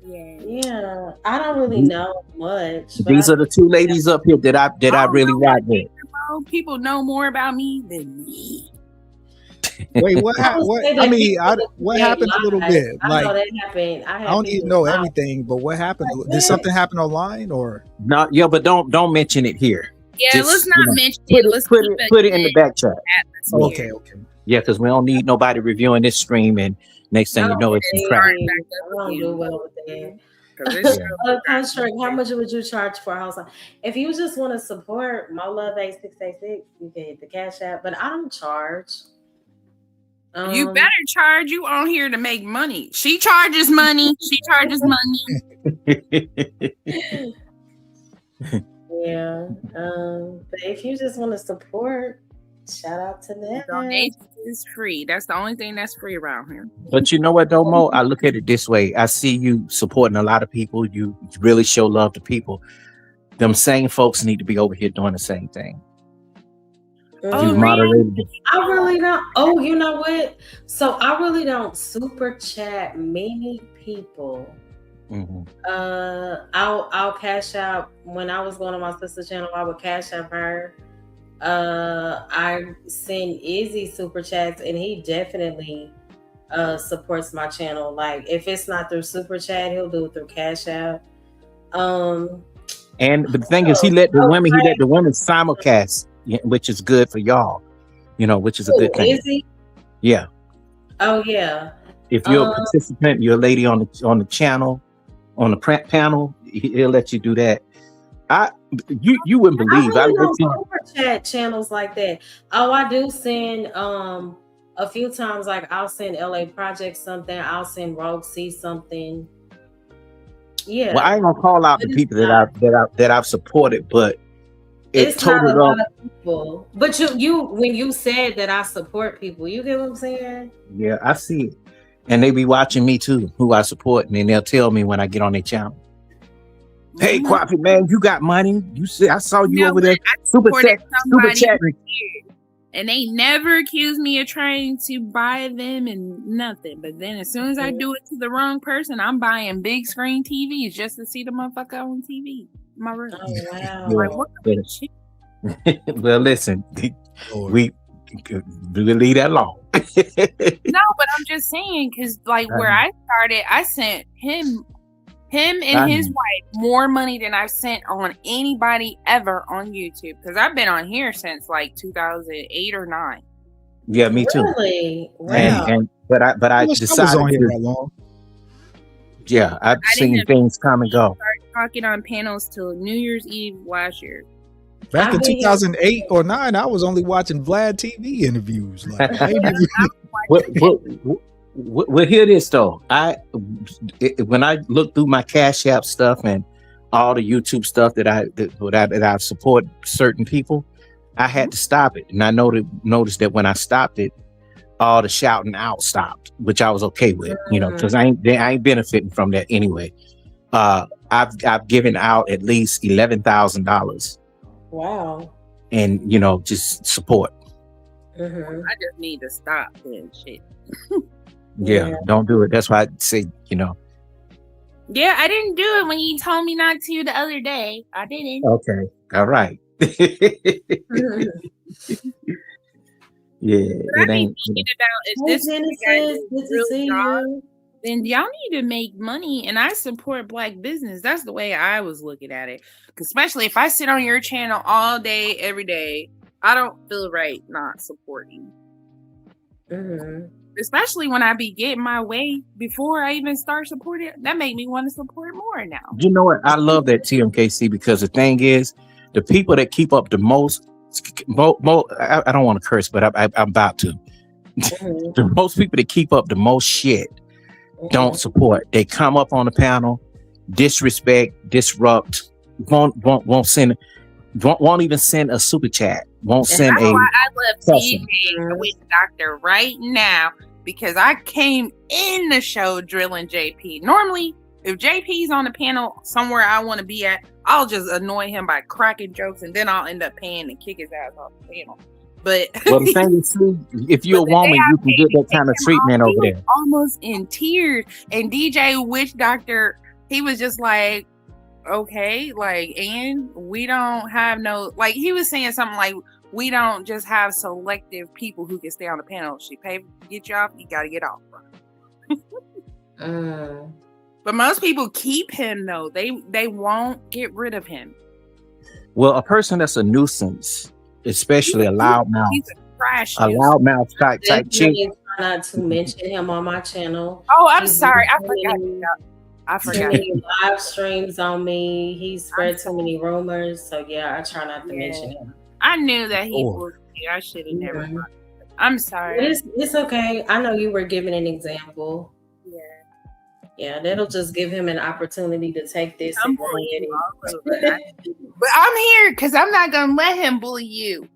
Yeah, I don't really know much. These are the two ladies up here that I really rock with. People know more about me than me. Wait, what happened? What happened a little bit? I know that happened. I don't even know everything, but what happened? Did something happen online or? No, yeah, but don't mention it here. Yeah, let's not mention it. Let's put it in the back chat. Okay. Yeah, because we don't need nobody reviewing this stream, and next thing you know, it's some crap. I don't do well with that. Construct, how much would you charge for a house? If you just want to support Mo Love 8686, you can hit the Cash App, but I don't charge. You better charge. You on here to make money. She charges money. She charges money. Yeah. But if you just want to support, shout out to them. Donation is free. That's the only thing that's free around here. But you know what, though, Mo? I look at it this way. I see you supporting a lot of people. You really show love to people. Them same folks need to be over here doing the same thing. Oh, moderated. I really don't. Oh, you know what? So I really don't super chat many people. Mm-hmm. I'll cash out when I was going on my sister's channel. I would cash out her. I send Izzy super chats, and he definitely supports my channel. Like if it's not through super chat, he'll do it through Cash App. And the thing is, he let the women simulcast, which is good for y'all. You know, which is a good thing. Izzy? Yeah. Oh yeah. If you're a participant, you're a lady on the channel, on the panel, he'll let you do that. You wouldn't believe. I really don't super chat channels like that. Oh, I do send a few times. Like I'll send LA Project something. I'll send Rogue C something. Yeah. Well, I ain't gonna call out the people that I've supported, but it's not a lot of people. But you when you said that I support people, you get what I'm saying? Yeah, I see it. And they be watching me too, who I support, and then they'll tell me when I get on their channel. Hey, Quaffy, man, you got money. You see, I saw you over there. Super chat. And they never accuse me of trying to buy them and nothing. But then as soon as I do it to the wrong person, I'm buying big screen TVs just to see the motherfucker on TV in my room. Oh, wow. Like, what the shit? Well, listen, we'll leave that alone. No, but I'm just saying, because like where I started, I sent him and his wife more money than I've sent on anybody ever on YouTube, because I've been on here since like 2008 or 9. Yeah, me too. Really? Wow. But I decided on here that long. Yeah, I've seen things come and go. Started talking on panels till New Year's Eve last year. Back in 2008 or 9, I was only watching Vlad TV interviews. Like, well, hear this though. When I look through my Cash App stuff and all the YouTube stuff that I support certain people, I had to stop it, and I noticed that when I stopped it, all the shouting out stopped, which I was okay with, because I ain't benefiting from that anyway. I've given out at least $11,000. Wow. And just support. Mm-hmm. I just need to stop doing shit. Yeah, don't do it. That's why I say, Yeah, I didn't do it when you told me not to the other day. I didn't. Okay. All right. Yeah, but it I ain't. be thinking about if Hey, this Genesis, good to see you. then y'all need to make money, and I support Black business. That's the way I was looking at it. Especially if I sit on your channel all day, every day, I don't feel right not supporting. Mm-hmm. Especially when I be getting my way before I even start supporting. That make me want to support more now. You know what? I love that TMKC because the thing is, the people that keep up the most, I don't want to curse, but I'm about to. Mm-hmm. The most people that keep up the most shit don't support. They come up on the panel, disrespect, disrupt, won't even send a super chat. Won't send That's a. why I left DJ with Doctor right now, because I came in the show drilling JP. Normally, if JP's on the panel somewhere I want to be at, I'll just annoy him by cracking jokes, and then I'll end up paying to kick his ass off the panel. But well, the thing is, if you're a woman, you can get that kind of treatment over there. Almost in tears, and DJ Witch Doctor, he was just like, okay, like, and we don't have no, like, he was saying something like, we don't just have selective people who can stay on the panel. She pay to get you off, you gotta get off. But most people keep him though. They won't get rid of him. Well, a person that's a nuisance, especially a loudmouth, type chick. Try not to mention him on my channel. Oh, I'm sorry, I forgot. Too many live streams on me. He spread too many rumors, so yeah, I try not to mention him. I knew that he would. I should have never. I'm sorry. It's okay. I know you were giving an example. Yeah, that'll just give him an opportunity to take this and bully it. But I'm here because I'm not gonna let him bully you.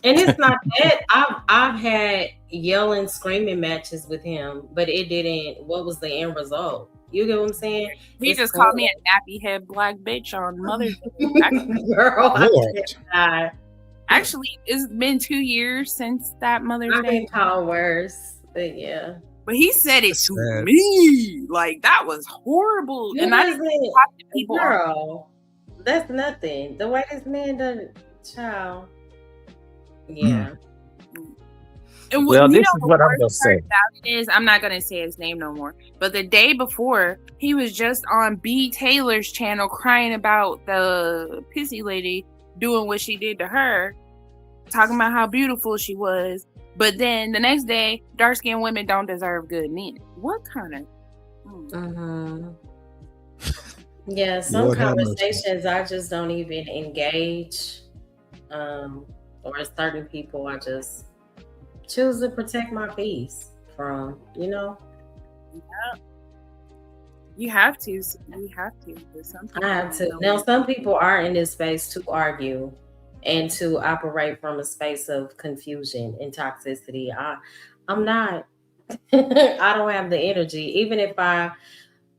And it's not that I've had yelling, screaming matches with him, but it didn't. What was the end result? You get what I'm saying? He just called me a nappy head black bitch on Mother's Day. Girl, actually, it's been 2 years since that Mother's Day. I've been called worse, but yeah. But he said it to me. Like, that was horrible. And I didn't talk to people. Girl, that's nothing. The way this man done, child. Yeah. And well, this is what I'm gonna say. I'm not gonna say his name no more. But the day before, he was just on B. Taylor's channel crying about the pissy lady doing what she did to her, talking about how beautiful she was. But then the next day, dark-skinned women don't deserve good men. What kind of? Yeah, some conversations I just don't even engage. Or certain people I just choose to protect my peace from, Yeah. You have to. I have to. Now, some people are in this space to argue and to operate from a space of confusion and toxicity. I'm not. I don't have the energy. Even if I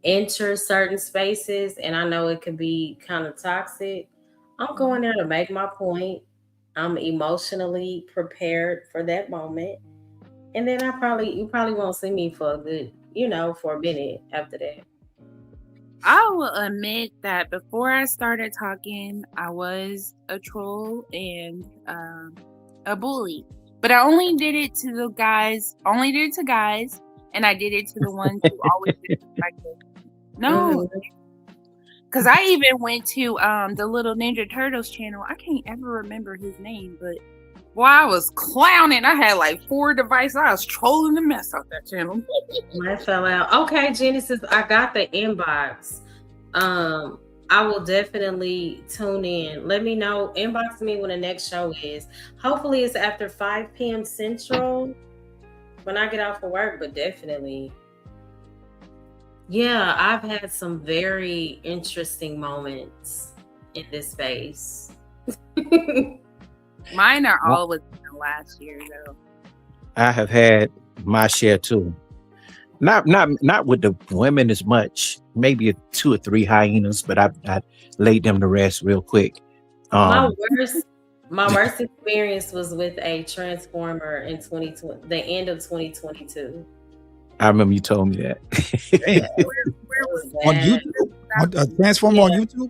enter certain spaces and I know it can be kind of toxic, I'm going there to make my point. I'm emotionally prepared for that moment. And then you probably won't see me for a good, for a minute after that. I will admit that before I started talking, I was a troll and a bully. But I only did it to guys, and I did it to the ones who always disrespected. No. Because I even went to the Little Ninja Turtles channel. I can't ever remember his name, but I was clowning. I had like 4 devices. I was trolling the mess out that channel. I fell out. Okay, Genesis, I got the inbox. I will definitely tune in. Let me know. Inbox me when the next show is. Hopefully it's after 5 p.m. Central when I get off of work, but definitely. Yeah, I've had some very interesting moments in this space. Mine are all within the last year, though. I have had my share too. Not with the women as much. Maybe 2 or 3 hyenas, but I laid them to rest real quick. My worst experience was with a transformer in 2020, the end of 2022. I remember you told me that. Where was that? On YouTube? A transformer on YouTube?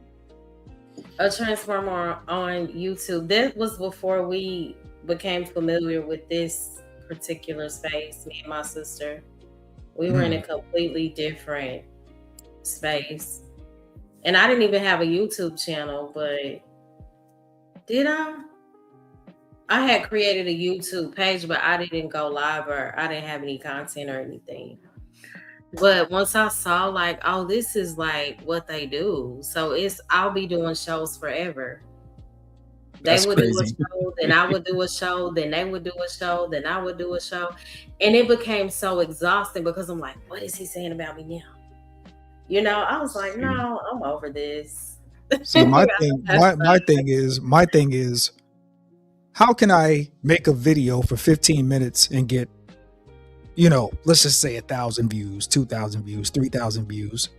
A transformer on YouTube. That was before we became familiar with this particular space, me and my sister. We were in a completely different space. And I didn't even have a YouTube channel, but did I? I had created a YouTube page, but I didn't go live or I didn't have any content or anything. But once I saw like, oh, this is like what they do. So I'll be doing shows forever. They would do a show, then I would do a show, then they would do a show, then I would do a show. And it became so exhausting because I'm like, what is he saying about me now? You know, I was like, no, I'm over this. See, my thing is, how can I make a video for 15 minutes and get, you know, let's just say 1,000 views, 2,000 views, 3,000 views,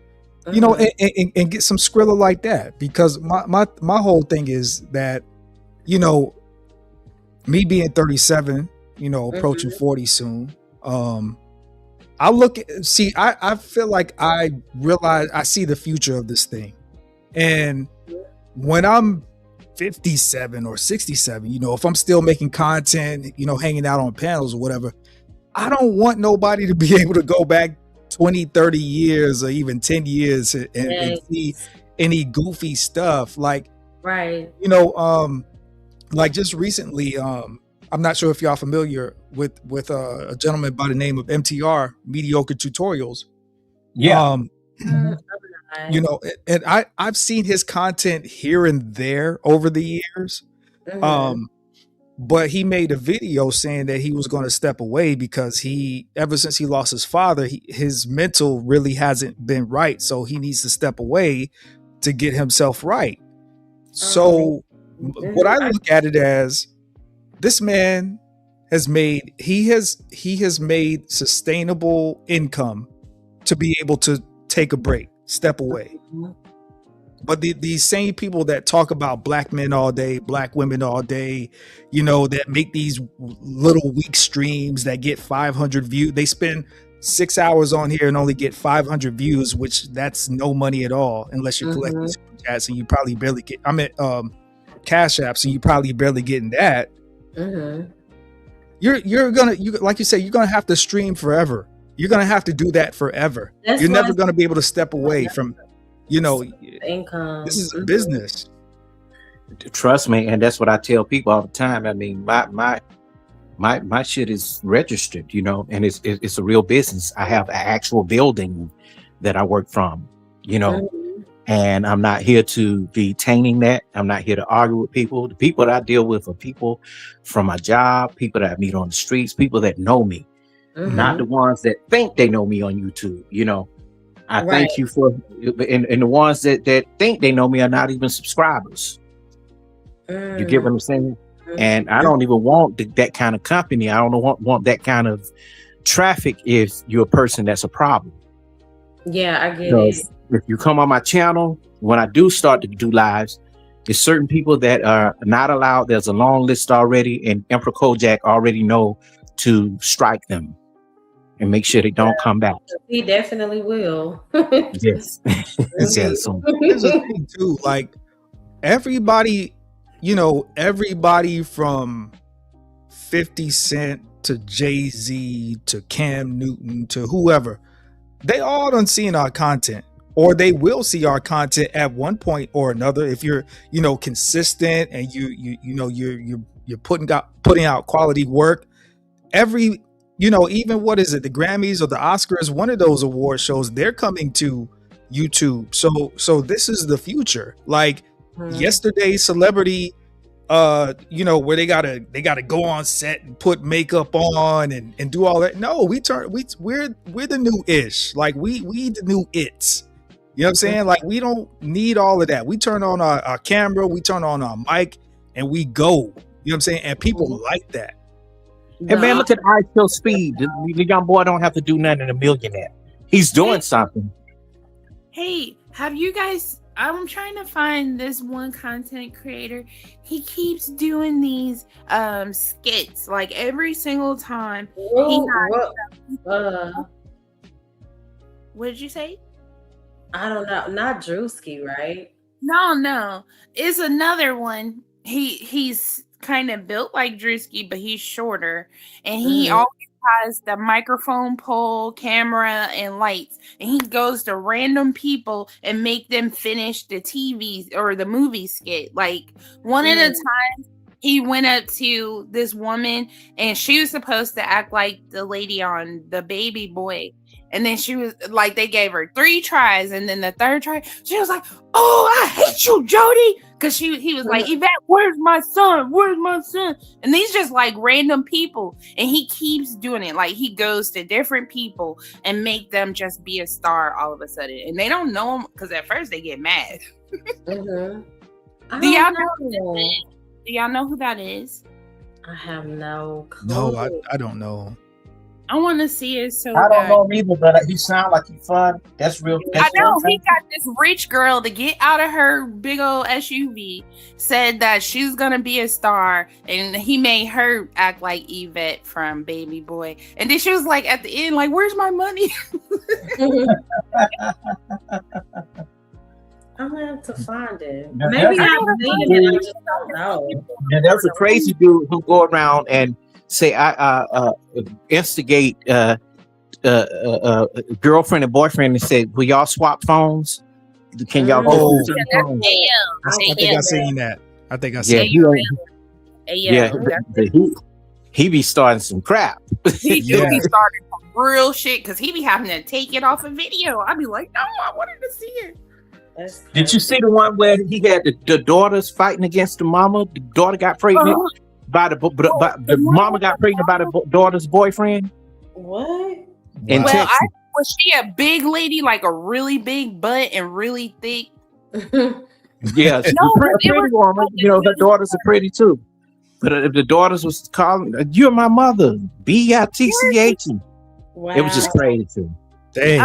you know, and get some Skrilla like that? Because my whole thing is that, you know, me being 37, you know, approaching 40 soon, I feel like I realize I see the future of this thing. And when I'm 57 or 67, you know, if I'm still making content, you know, hanging out on panels or whatever, I don't want nobody to be able to go back 20, 30 years or even 10 years and see any goofy stuff. Like, right. You know, like just recently, I'm not sure if y'all familiar with a gentleman by the name of MTR, Mediocre Tutorials. Yeah. You know, and I've seen his content here and there over the years. But he made a video saying that he was going to step away because ever since he lost his father, his mental really hasn't been right. So he needs to step away to get himself right. So what I look at it as, this man has made sustainable income to be able to take a break, step away. But these same people that talk about black men all day, black women all day, you know, that make these little weak streams that get 500 views, they spend 6 hours on here and only get 500 views, which that's no money at all, unless you're collecting super chats, and you probably barely get, Cash Apps, and you probably barely getting that. You're gonna like you say, you're gonna have to stream forever. You're gonna have to do that forever. You're never gonna be able to step away from, you know, income. This is a business. Trust me, and that's what I tell people all the time. I mean, my shit is registered, you know, and it's a real business. I have an actual building that I work from, you know, and I'm not here to be tainting that. I'm not here to argue with people. The people that I deal with are people from my job, people that I meet on the streets, people that know me, not the ones that think they know me on YouTube, you know. I thank you for, and the ones that think they know me are not even subscribers. You get what I'm saying? And I don't even want that kind of company. I don't want that kind of traffic if you're a person that's a problem. Yeah, I get it. If you come on my channel, when I do start to do lives, there's certain people that are not allowed. There's a long list already, and Emperor Kojak already know to strike them and make sure they don't come back. He definitely will. Yes. Yeah, so here's the thing too, like everybody, you know, everybody from 50 Cent to Jay-Z to Cam Newton to whoever, they all done seen our content, or they will see our content at one point or another. If you're, you know, consistent and you know, you're putting out quality work. Every, you know, even what is it, the Grammys or the Oscars, one of those award shows, they're coming to YouTube. So this is the future. Like yesterday's celebrity, you know, where they gotta go on set and put makeup on and do all that. No, we're the new ish. Like we the new its. You know what I'm saying? Like we don't need all of that. We turn on our camera, we turn on our mic, and we go. You know what I'm saying? And people like that. Hey man, look at IQ Speed. The young boy don't have to do nothing in a millionaire. He's doing something. Hey, have you guys? I'm trying to find this one content creator. He keeps doing these skits like every single time. What did you say? I don't know. Not Drewski, right? No. It's another one. He's kind of built like Drewski, but he's shorter, and he always has the microphone pole, camera, and lights, and he goes to random people and make them finish the TV or the movie skit. Like one at a time, he went up to this woman, and she was supposed to act like the lady on The Baby Boy. And then she was like, they gave her 3 tries, and then the third try, she was like, "Oh, I hate you, Jody," because he was like, "Yvette, where's my son? Where's my son?" And these just like random people, and he keeps doing it. Like he goes to different people and make them just be a star all of a sudden, and they don't know him because at first they get mad. Do y'all know who that is? I have no clue. No, I don't know. I want to see it so I don't bad. know either, but he sound like he's fun. That's real. I know he got this rich girl to get out of her big old SUV, said that she's gonna be a star, and he made her act like Yvette from Baby Boy. And then she was like at the end, like, "Where's my money?" I'm gonna have to find it. Now, Maybe that's- I've seen it. I just don't know. And there's a crazy dude who go around and say, "I instigate girlfriend and boyfriend," and say, "Will y'all swap phones? Can y'all go through the phones?" I think I seen that. I think I Yeah, seen he be starting some crap. He do be starting some real shit because he be having to take it off a video. I'd be like, "No, I wanted to see it." Did you see the one where he had the daughters fighting against the mama? The daughter got pregnant by the mama got pregnant by the daughter's boyfriend. What? In Texas. Was she a big lady, like a really big butt and really thick? Yeah, she's a pretty woman. You know, her daughters are pretty too. But if the daughters was calling, "You're my mother," BITCH. Wow. It was just crazy. Dang,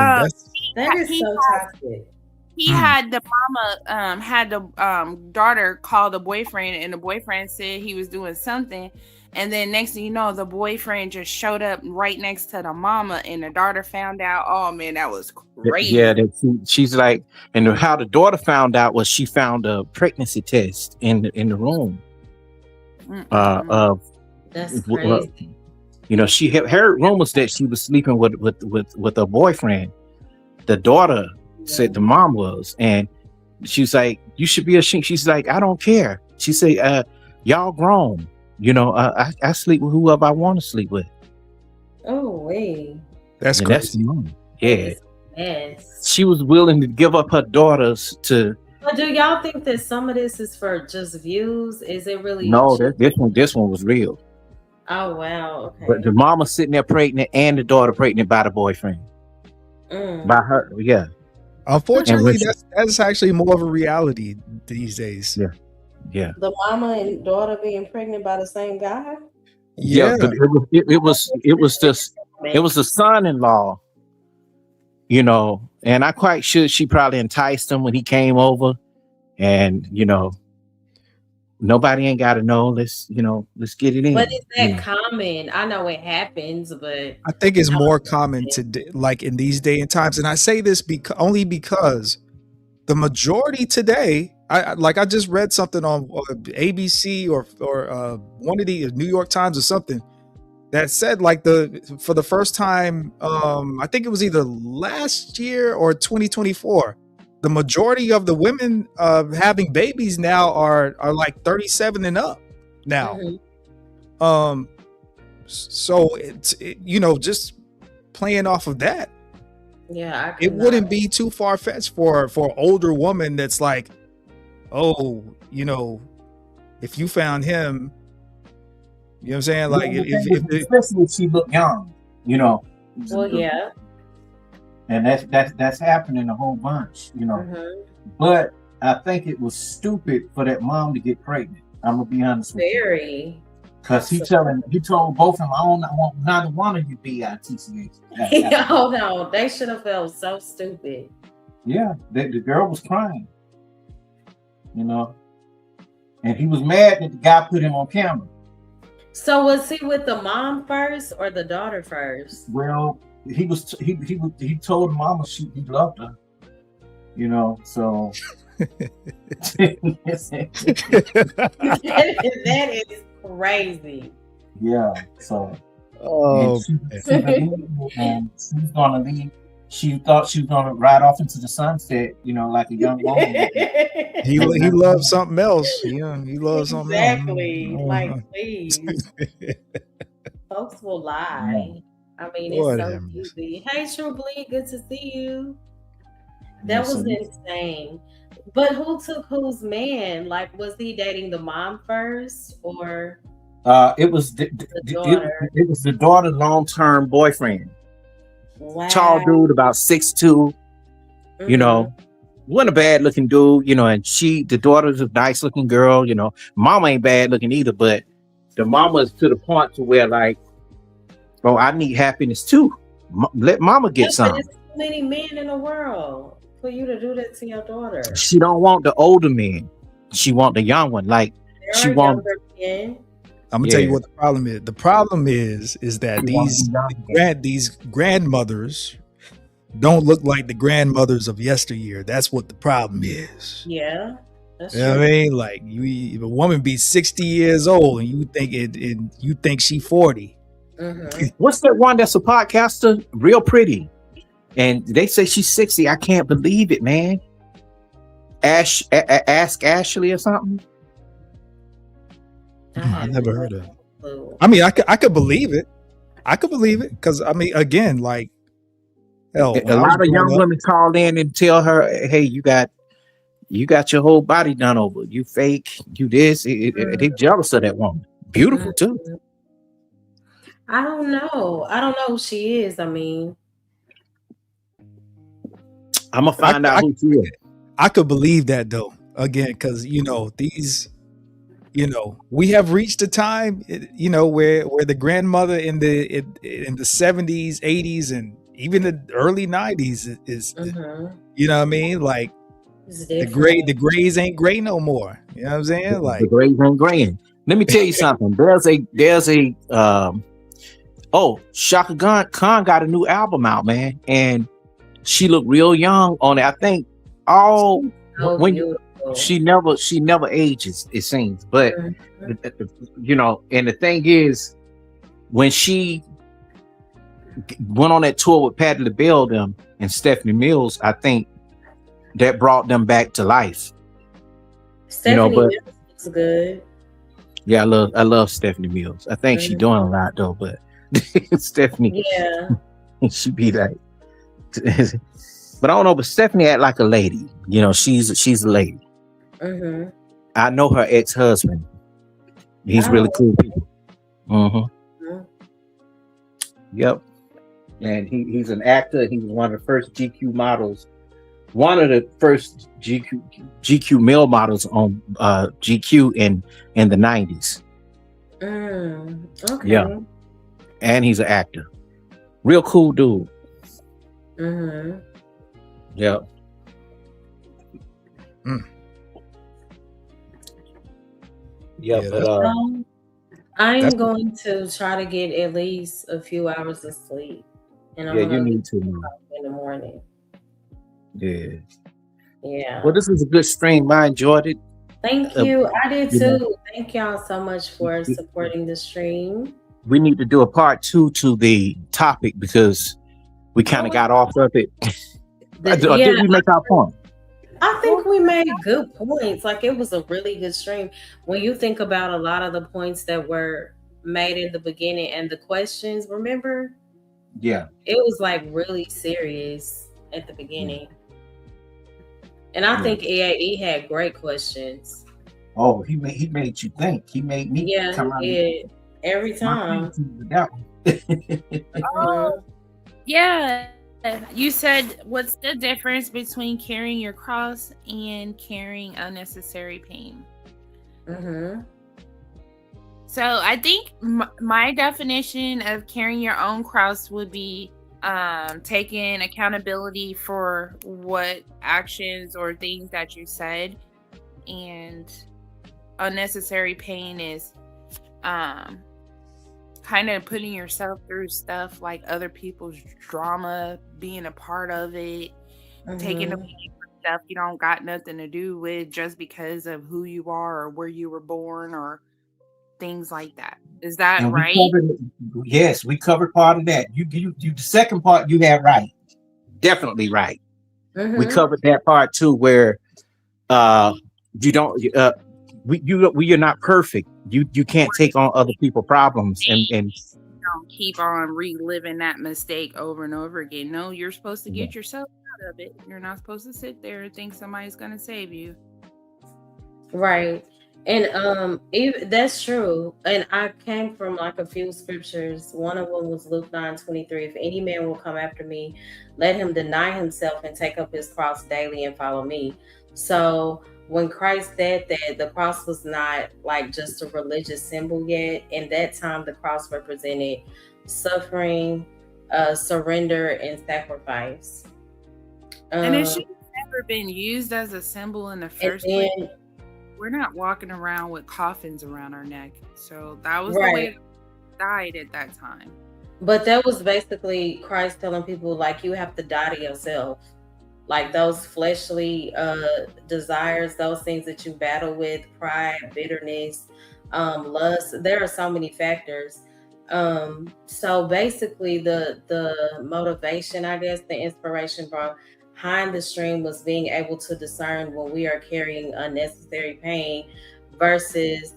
that is so toxic. He had the mama had the daughter call the boyfriend, and the boyfriend said he was doing something, and then next thing you know, the boyfriend just showed up right next to the mama, and the daughter found out. Oh man, that was crazy. Yeah, she's like, and how the daughter found out was she found a pregnancy test in the room. That's crazy. You know, she had heard rumors that she was sleeping with a boyfriend. The daughter said the mom was, and she's like, "You should be ashamed." She's like, "I don't care." She said, "Y'all grown. You know, I sleep with whoever I want to sleep with." Oh wait, that's crazy. That's the mom. Yeah, yes. She was willing to give up her daughters to. But do y'all think that some of this is for just views? Is it really? No, this one was real. Oh wow. Okay. But the mama sitting there pregnant and the daughter pregnant by the boyfriend. By her, yeah. Unfortunately, that's actually more of a reality these days. Yeah. The mama and daughter being pregnant by the same guy. Yeah, but it was the son-in-law. You know, and I'm quite sure she probably enticed him when he came over, and you know, nobody ain't got to know. Let's get it in. But is that common? I know it happens, but I think it's more common today, like in these day and times. And I say this only because the majority today, I just read something on ABC or one of the New York Times or something that said like for the first time, I think it was either last year or 2024. The majority of the women having babies now are like 37 and up now. So it's just playing off of that. Yeah, it wouldn't be too far fetched for an older woman that's like, oh, if you found him, you know what I'm saying? Like, especially if she looked young, Well, yeah. And that's happening a whole bunch, But I think it was stupid for that mom to get pregnant. I'm gonna be honest with you. Very. Because he told both of them, I want neither one of you BITCH. Oh no, they should have felt so stupid. Yeah, the girl was crying, you know, and he was mad that the guy put him on camera. So was he with the mom first or the daughter first? Well, he told mama he loved her, you know, so that is crazy. Yeah, so she's gonna leave. She thought she was gonna ride off into the sunset, you know, like a young woman. He loves something else. Yeah, he loves something else. Exactly. Like, please. Folks will lie. I mean, it's so easy. Hey, True Bleed, good to see you. That was insane. But who took whose man? Like, was he dating the mom first, or it was the daughter? It was the daughter's long-term boyfriend. Wow. Tall dude, about 6'2". You know, wasn't a bad-looking dude. You know, and the daughter's a nice-looking girl. You know, mama ain't bad-looking either, but the mama's to the point to where, like, bro, I need happiness too. Let mama get some. There's so many men in the world for you to do that to your daughter. She don't want the older men. She want the young one. Like she want. I'm gonna tell you what the problem is. The problem is that these grandmothers don't look like the grandmothers of yesteryear. That's what the problem is. Yeah. That's you know what I mean? Like if a woman be 60 years old and you think she 40. What's that one that's a podcaster? Real pretty. And they say she's 60. I can't believe it, man. Ask Ashley or something. I never heard of it. I mean, I could believe it. I could believe it because I mean, again, like, hell, a lot of young women call in and tell her, "Hey, you got your whole body done over. You fake. You this." They jealous of that woman. Beautiful too. I don't know who she is. I mean, I'm gonna find out who she is. I could believe that though. Again, because we have reached a time, where the grandmother in the 70s, 80s, and even the early 90s is you know what I mean? Like the grays ain't gray no more. You know what I'm saying? Like the grays ain't graying. Let me tell you something. There's a Shaka Khan got a new album out, man, and she looked real young on it. I think she never ages, it seems. But and the thing is, when she went on that tour with Patti LaBelle them and Stephanie Mills, I think that brought them back to life. Stephanie Mills looks good. Yeah, I love Stephanie Mills. I think she's doing a lot though, but Stephanie, she be like, but I don't know. But Stephanie act like a lady. You know, she's a lady. I know her ex-husband. He's really cool people. Yep. And he's an actor. He was one of the first GQ models. One of the first GQ male models on GQ in the 90s. Okay. Yeah. And he's an actor. Real cool dude. Yeah. Yeah, but I'm going to try to get at least a few hours of sleep. And you need to in the morning. Yeah. Yeah. Well, this was a good stream. I enjoyed it. Thank you. I did too. Thank y'all so much for supporting the stream. We need to do a part 2 to the topic because we kind of got off of it. Did we make our point? I think we made good points. Like, it was a really good stream. When you think about a lot of the points that were made in the beginning and the questions, remember? Yeah. It was like really serious at the beginning. And I think EAE had great questions. Oh, he made you think. He made me come out. Yeah, every time. Yeah. You said, what's the difference between carrying your cross and carrying unnecessary pain? So I think my definition of carrying your own cross would be taking accountability for what actions or things that you said, and unnecessary pain is kind of putting yourself through stuff like other people's drama, being a part of it, taking away stuff you don't got nothing to do with just because of who you are or where you were born or things like that. Is that And right? Yes, we covered part of that. You the second part you had right. Definitely right. We covered that part too, where you don't we are not perfect. You can't take on other people's problems and don't keep on reliving that mistake over and over again. No, you're supposed to get yourself out of it. You're not supposed to sit there and think somebody's gonna save you. Right. And that's true. And I came from like a few scriptures. One of them was Luke 9:23. If any man will come after me, let him deny himself and take up his cross daily and follow me. So when Christ said that, the cross was not like just a religious symbol yet. In that time, the cross represented suffering, surrender, and sacrifice. And it should have never been used as a symbol in the first place. We're not walking around with coffins around our neck. So that was the way it died at that time. But that was basically Christ telling people, like, you have to die to yourself. Like those fleshly desires, those things that you battle with, pride, bitterness, lust. There are so many factors. So basically the motivation, I guess, the inspiration behind the stream was being able to discern when we are carrying unnecessary pain versus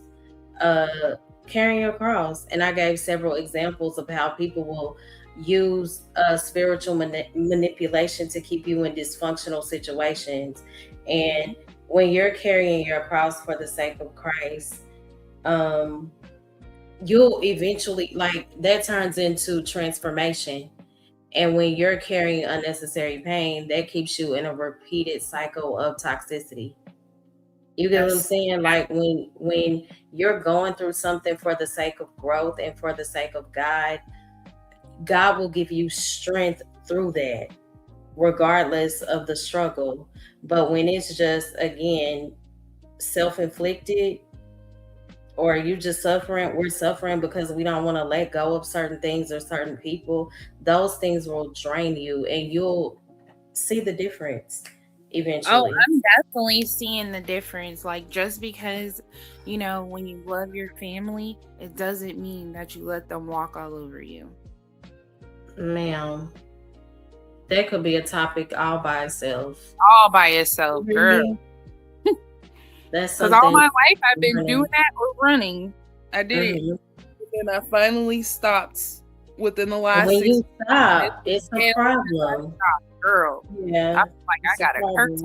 carrying a cross. And I gave several examples of how people will use spiritual manipulation to keep you in dysfunctional situations. And when you're carrying your cross for the sake of Christ, you'll eventually, like, that turns into transformation. And when you're carrying unnecessary pain, that keeps you in a repeated cycle of toxicity. You get what I'm saying? Like when you're going through something for the sake of growth and for the sake of God will give you strength through that, regardless of the struggle. But when it's just, again, self-inflicted, or you just suffering, we're suffering because we don't want to let go of certain things or certain people, those things will drain you and you'll see the difference eventually. Oh, I'm definitely seeing the difference. Like, just because, when you love your family, it doesn't mean that you let them walk all over you. Ma'am, that could be a topic all by itself. All by itself, girl. That's because all my life I've been doing that or running. I did it, and I finally stopped within the last. When 6 you stop, it's a problem, girl. Yeah, I'm like, I got a curse.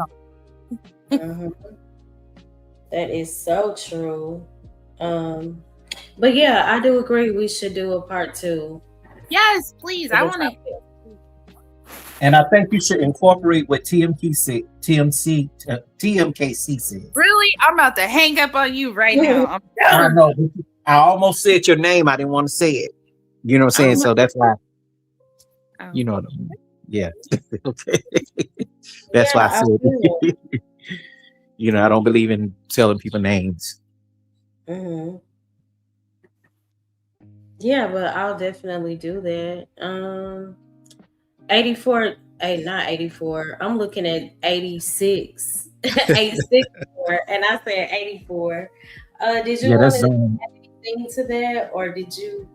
That is so true. But yeah, I do agree. We should do a part 2. Yes, please. I want to. And I think you should incorporate what TMKC says. Really? I'm about to hang up on you right now. I'm done. I know. I almost said your name. I didn't want to say it. You know what I'm saying? So that's why. You know what I mean? Yeah. Okay. That's why I said it. I don't believe in telling people names. Yeah, but I'll definitely do that. 84, not 84. I'm looking at 86. 86, and I said 84. Did you want to add anything to that, or did you?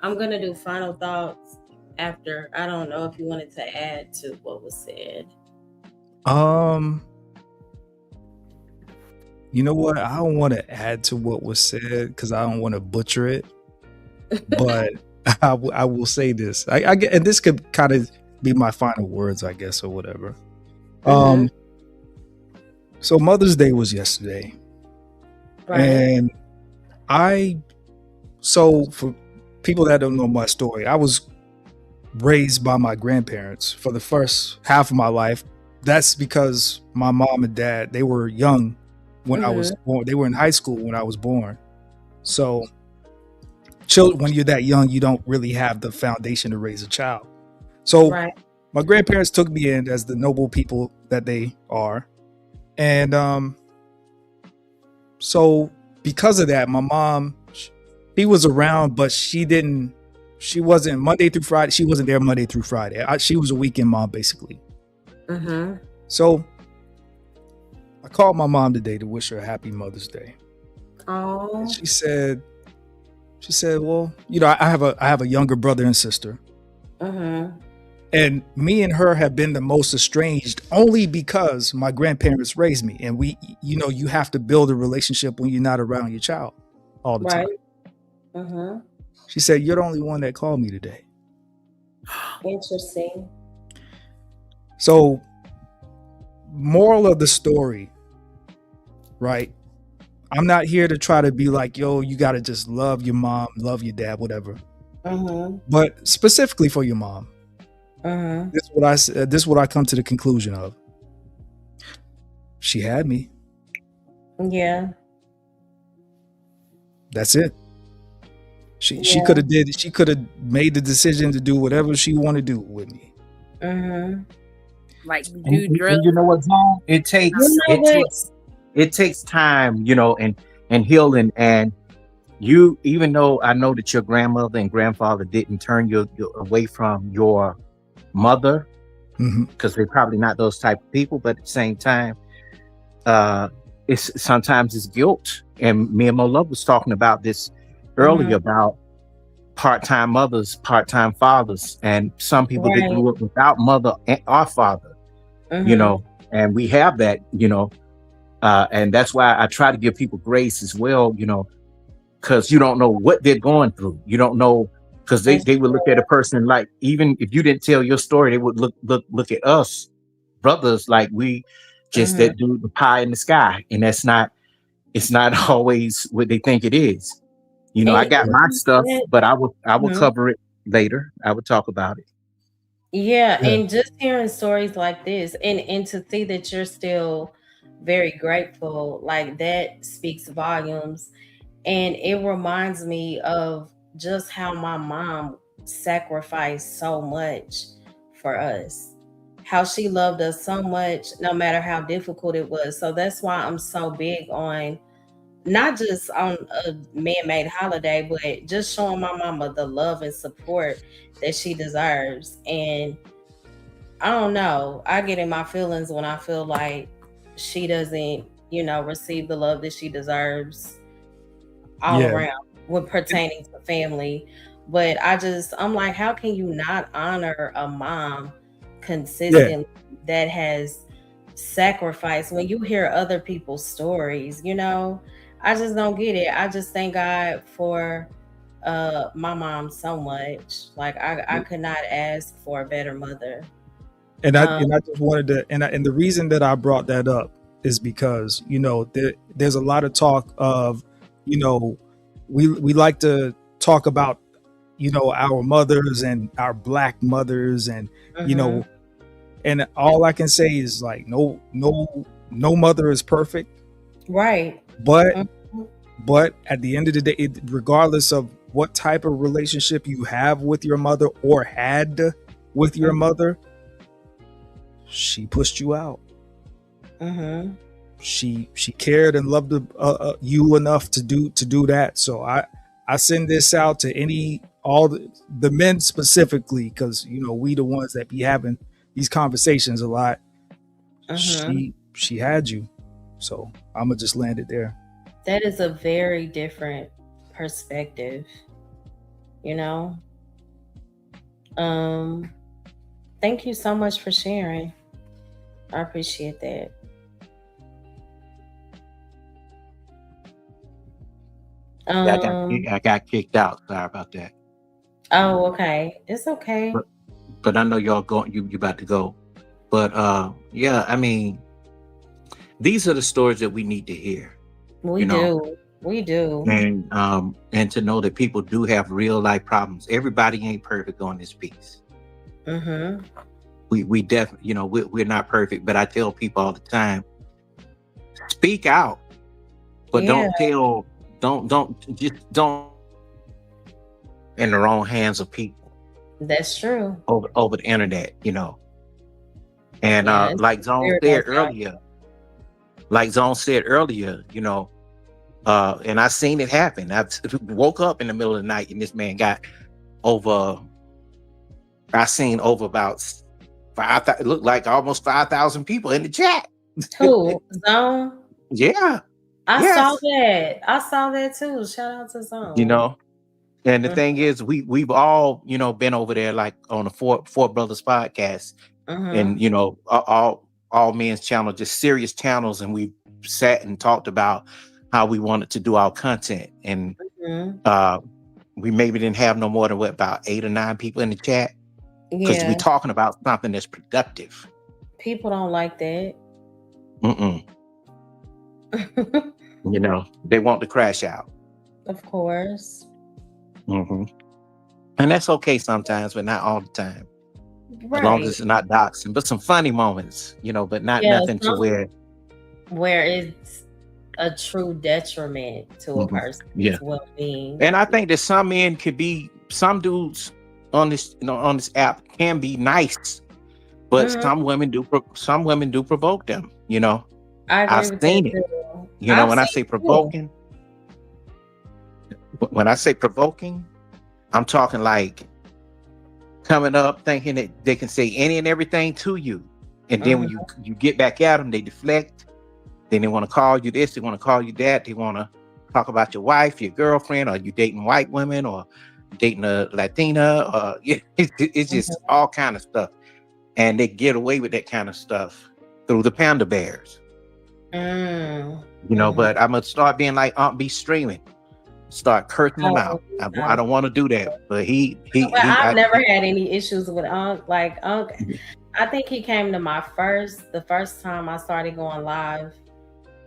I'm gonna do final thoughts after. I don't know if you wanted to add to what was said. You know what? I don't want to add to what was said because I don't want to butcher it. But I will say this. I get, and this could kind of be my final words, I guess, or whatever. So Mother's Day was yesterday, and so for people that don't know my story, I was raised by my grandparents for the first half of my life. That's because my mom and dad, they were young when I was born. They were in high school when I was born. So when you're that young, you don't really have the foundation to raise a child. So Right. my grandparents took me in as the noble people that they are. And so because of that, my mom, he was around, but she wasn't Monday through Friday. She wasn't there Monday through Friday. She was a weekend mom, basically. Mm-hmm. So I called my mom today to wish her a happy Mother's Day. Oh. And she said, well, I have a younger brother and sister. Mm-hmm. And me and her have been the most estranged only because my grandparents raised me. And you have to build a relationship when you're not around your child all the Right. time. Mm-hmm. She said, you're the only one that called me today. Interesting. So, moral of the story, right? I'm not here to try to be like, yo, you got to just love your mom, love your dad, whatever. Mm-hmm. But specifically for your mom, Mm-hmm. this is what I come to the conclusion of. She had me. Yeah. That's it. She could have made the decision to do whatever she wanted to do with me. Mm-hmm. Like And, do drugs. and you know what, John? It takes time, and healing. And you, even though I know that your grandmother and grandfather didn't turn you away from your mother, because they're probably not those type of people, but at the same time, sometimes it's guilt. And me and Mo Love was talking about this earlier about part-time mothers, part-time fathers, and some people that grew up without mother or father, and we have that, and that's why I try to give people grace as well, because you don't know what they're going through. You don't know, because they would look at a person like, even if you didn't tell your story, they would look at us brothers like we just that dude, the pie in the sky, and it's not always what they think it is. I got my stuff, but I will cover it later. I would talk about it. Yeah, and just hearing stories like this, and to see that you're still very grateful, like that speaks volumes. And it reminds me of just how my mom sacrificed so much for us, how she loved us so much, no matter how difficult it was. So that's why I'm so big on not just on a man-made holiday, but just showing my mama the love and support that she deserves. And I don't know, I get in my feelings when I feel like she doesn't, receive the love that she deserves all around when pertaining to family. But I'm like, how can you not honor a mom consistently that has sacrificed when you hear other people's stories? I just don't get it. I just thank God for my mom so much. Like I could not ask for a better mother. And I just wanted to, and the reason that I brought that up is because there's a lot of talk of we like to talk about our mothers and our Black mothers, and and all I can say is like no mother is perfect, right? But at the end of the day, regardless of what type of relationship you have with your mother or had with your mother, she pushed you out. She cared and loved you enough to do that. So I send this out to all the men specifically, because we the ones that be having these conversations a lot. She had you, so I'ma just land it there. That is a very different perspective, Thank you so much for sharing. I appreciate that. I got kicked out. Sorry about that. Oh, okay. It's okay. But I know y'all going. You about to go. But yeah, I mean, these are the stories that we need to hear. We do. And to know that people do have real life problems. Everybody ain't perfect on this piece. We definitely, we're not perfect. But I tell people all the time, speak out, but don't in the wrong hands of people. That's true. Over the internet, And like Zone said earlier, and I seen it happen. I woke up in the middle of the night and this man got over. I seen over about 5,000. It looked like almost 5,000 people in the chat. Who? Zone? Yeah. I saw that. I saw that too. Shout out to Zone. And the thing is, we've all been over there, like on the Four Brothers podcast, and all men's channel, just serious channels, and we sat and talked about how we wanted to do our content, and we maybe didn't have no more than about 8 or 9 people in the chat, because we're talking about something that's productive. People don't like that. They want to crash out. Of course. And that's okay sometimes, but not all the time. Right. As long as it's not doxing, but some funny moments, but not nothing to where it's a true detriment to a person's well-being. And I think that some men some dudes on this app can be nice, but some women do provoke them. I've seen it. When I say provoking, I'm talking like coming up thinking that they can say any and everything to you, and then when you get back at them, they deflect. Then they want to call you this, they want to call you that, they want to talk about your wife, your girlfriend, or you dating white women, or dating a Latina, or it's just all kind of stuff, and they get away with that kind of stuff through the panda bears. But I'm gonna start being like Aunt B streaming, start cursing him out. I don't want to do that, but I've never had any issues with Unc. Like Unc, I think he came to the first time I started going live,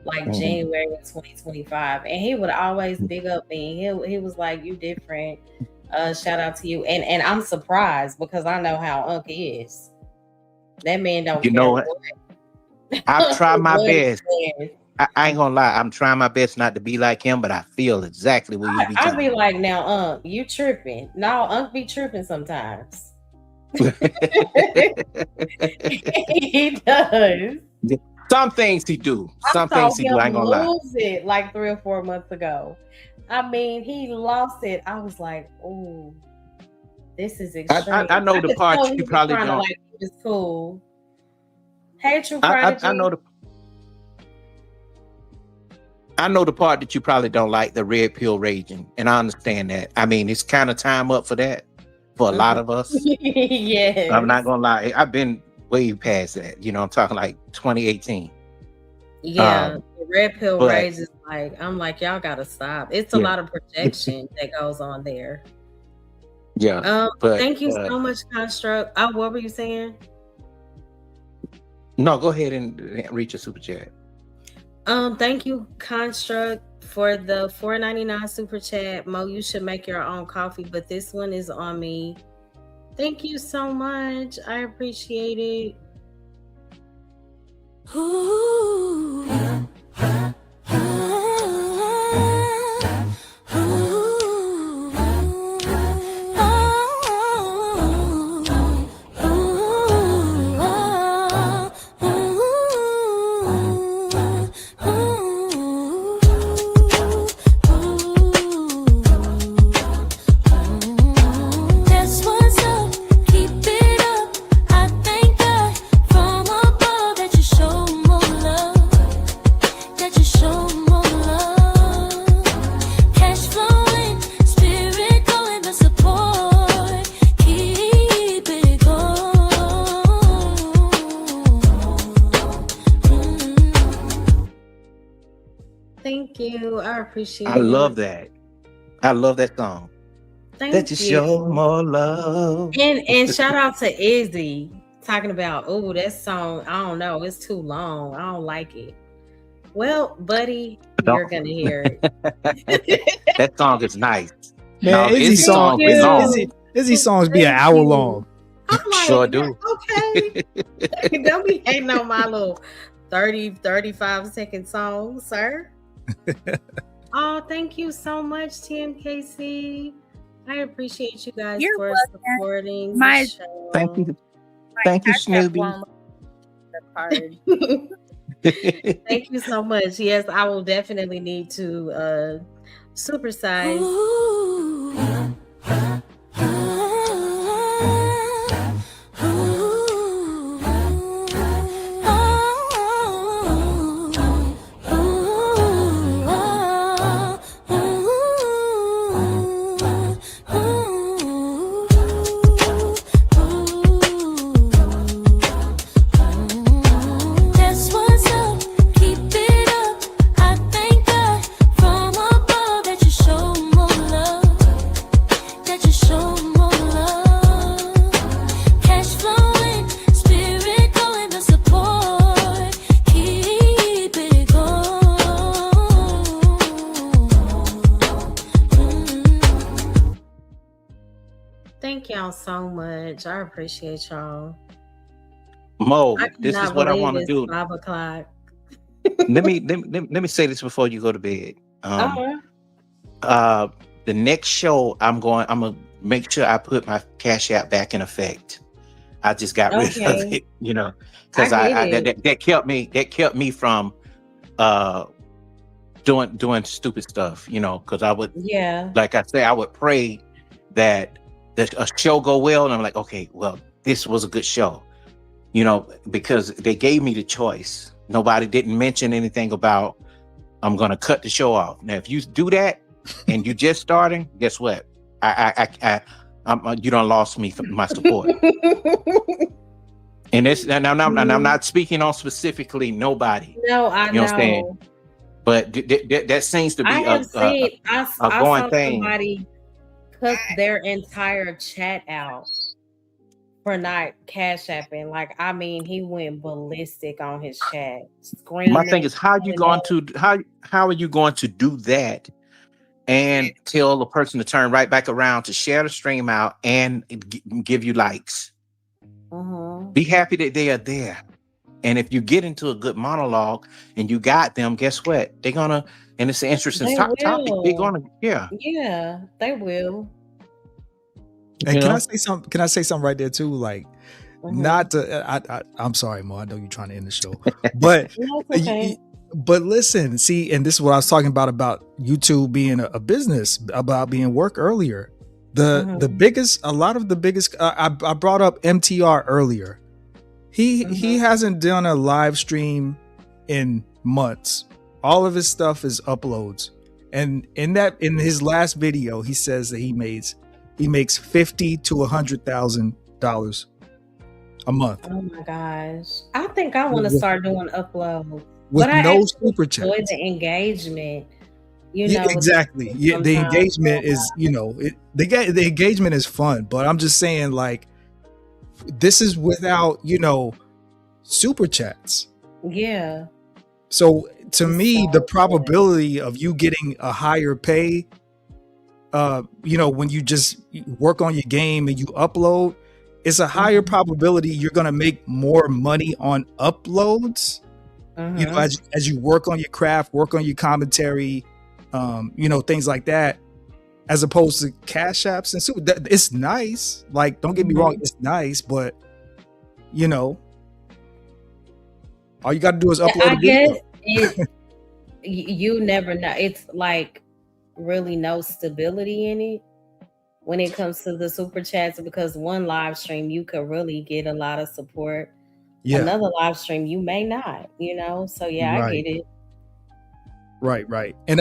like January 2025, and he would always big up me. He was like, "You different." Shout out to you, and I'm surprised because I know how Unc is. That man don't. You know what? I've tried my best. I ain't gonna lie, I'm trying my best not to be like him, but I feel exactly what you be I'll be like, now, Unc, you tripping. No, Unc be tripping sometimes. He does. Some things he do. Some things he do. I ain't gonna lie. Lose it like 3 or 4 months ago. I mean, he lost it. I was like, oh, this is extreme. I know the part you probably don't. Like, it's cool. Hey, True Prodigy. I know the part that you probably don't like, the red pill raging, and I understand that. I mean, it's kind of time up for that for a lot of us. Yes. I'm not gonna lie, I've been way past that. I'm talking like 2018. Yeah, the red pill rage is like, I'm like, y'all gotta stop. It's a lot of projection that goes on there. Yeah. Thank you so much, Construct. What were you saying? No, go ahead and reach a super chat. Thank you, Construct, for the $4.99 super chat. Mo, you should make your own coffee, but this one is on me. Thank you so much. I appreciate it. Ooh. Thank you. I appreciate it. I love that. I love that song. Thank you. Show more love. And shout out to Izzy talking about, oh, that song, I don't know, it's too long. I don't like it. Well, buddy, you're gonna hear it. That song is nice. Man, Izzy's songs be an hour long. I'm like, sure do. Okay. Don't be hating on my little 35-second song, sir. Oh, thank you so much, TMKC. I appreciate you guys You're for welcome. supporting the My show. Thank you. my Thank you, cash app Snoopy. won't card. Thank you so much. Yes, I will definitely need to supersize. That's what's up, keep it up. I thank God from above that you show more love, that you show more love. Cash flowing, spirit going, the support, keep it going. Thank y'all so much. I appreciate y'all. Mo, I this is cannot what I believe want to it's do. 5:00. Let me say this before you go to bed. Uh-huh. The next show I'm gonna make sure I put my Cash App back in effect. I just got rid of Okay. it, because I get it. that kept me from doing stupid stuff, because I would, Yeah. like I say, I would pray that a show go well, and I'm like, okay, well, this was a good show, because they gave me the choice. Nobody didn't mention anything about I'm gonna cut the show off. Now, if you do that and you just starting, guess what? You done lost me from my support. And I'm not speaking on specifically nobody. No, I You know what I'm saying? know. But that seems to I be have seen, I a going saw thing. somebody cut their entire chat out for not cash apping. Like, I mean, he went ballistic on his chat, screaming. My thing is, how are you going to do that and tell the person to turn right back around to share the stream out and give you likes? Be happy that they are there. And if you get into a good monologue and you got them, guess what? They're gonna, and it's an interesting topic. They're gonna, Yeah, they will. And can I say something? Can I say something right there too? Like, not to. I'm sorry, Mo. I know you're trying to end the show, but No, it's okay. but listen, see, and this is what I was talking about YouTube being a business, about being work earlier. The biggest, a lot of the biggest. I brought up MTR earlier. He hasn't done a live stream in months. All of his stuff is uploads, and in his last video, he says that he makes $50,000 to $100,000 a month. Oh my gosh! I think I want to start doing uploads, with but I no actually super enjoy chats. the engagement. Yeah, exactly. Yeah, the engagement is, the engagement is fun, but I'm just saying, like, this is without, super chats. Yeah. So to me, the probability of you getting a higher pay, when you just work on your game and you upload, it's a higher probability you're gonna make more money on uploads. As you work on your craft, work on your commentary, things like that, as opposed to cash apps and super. It's nice. Like, don't get me wrong, it's nice, but all you got to do is upload a video. Guess you never know. It's like really no stability in it when it comes to the super chats, because one live stream you could really get a lot of support. Yeah. Another live stream you may not, So yeah, I get it. Right. And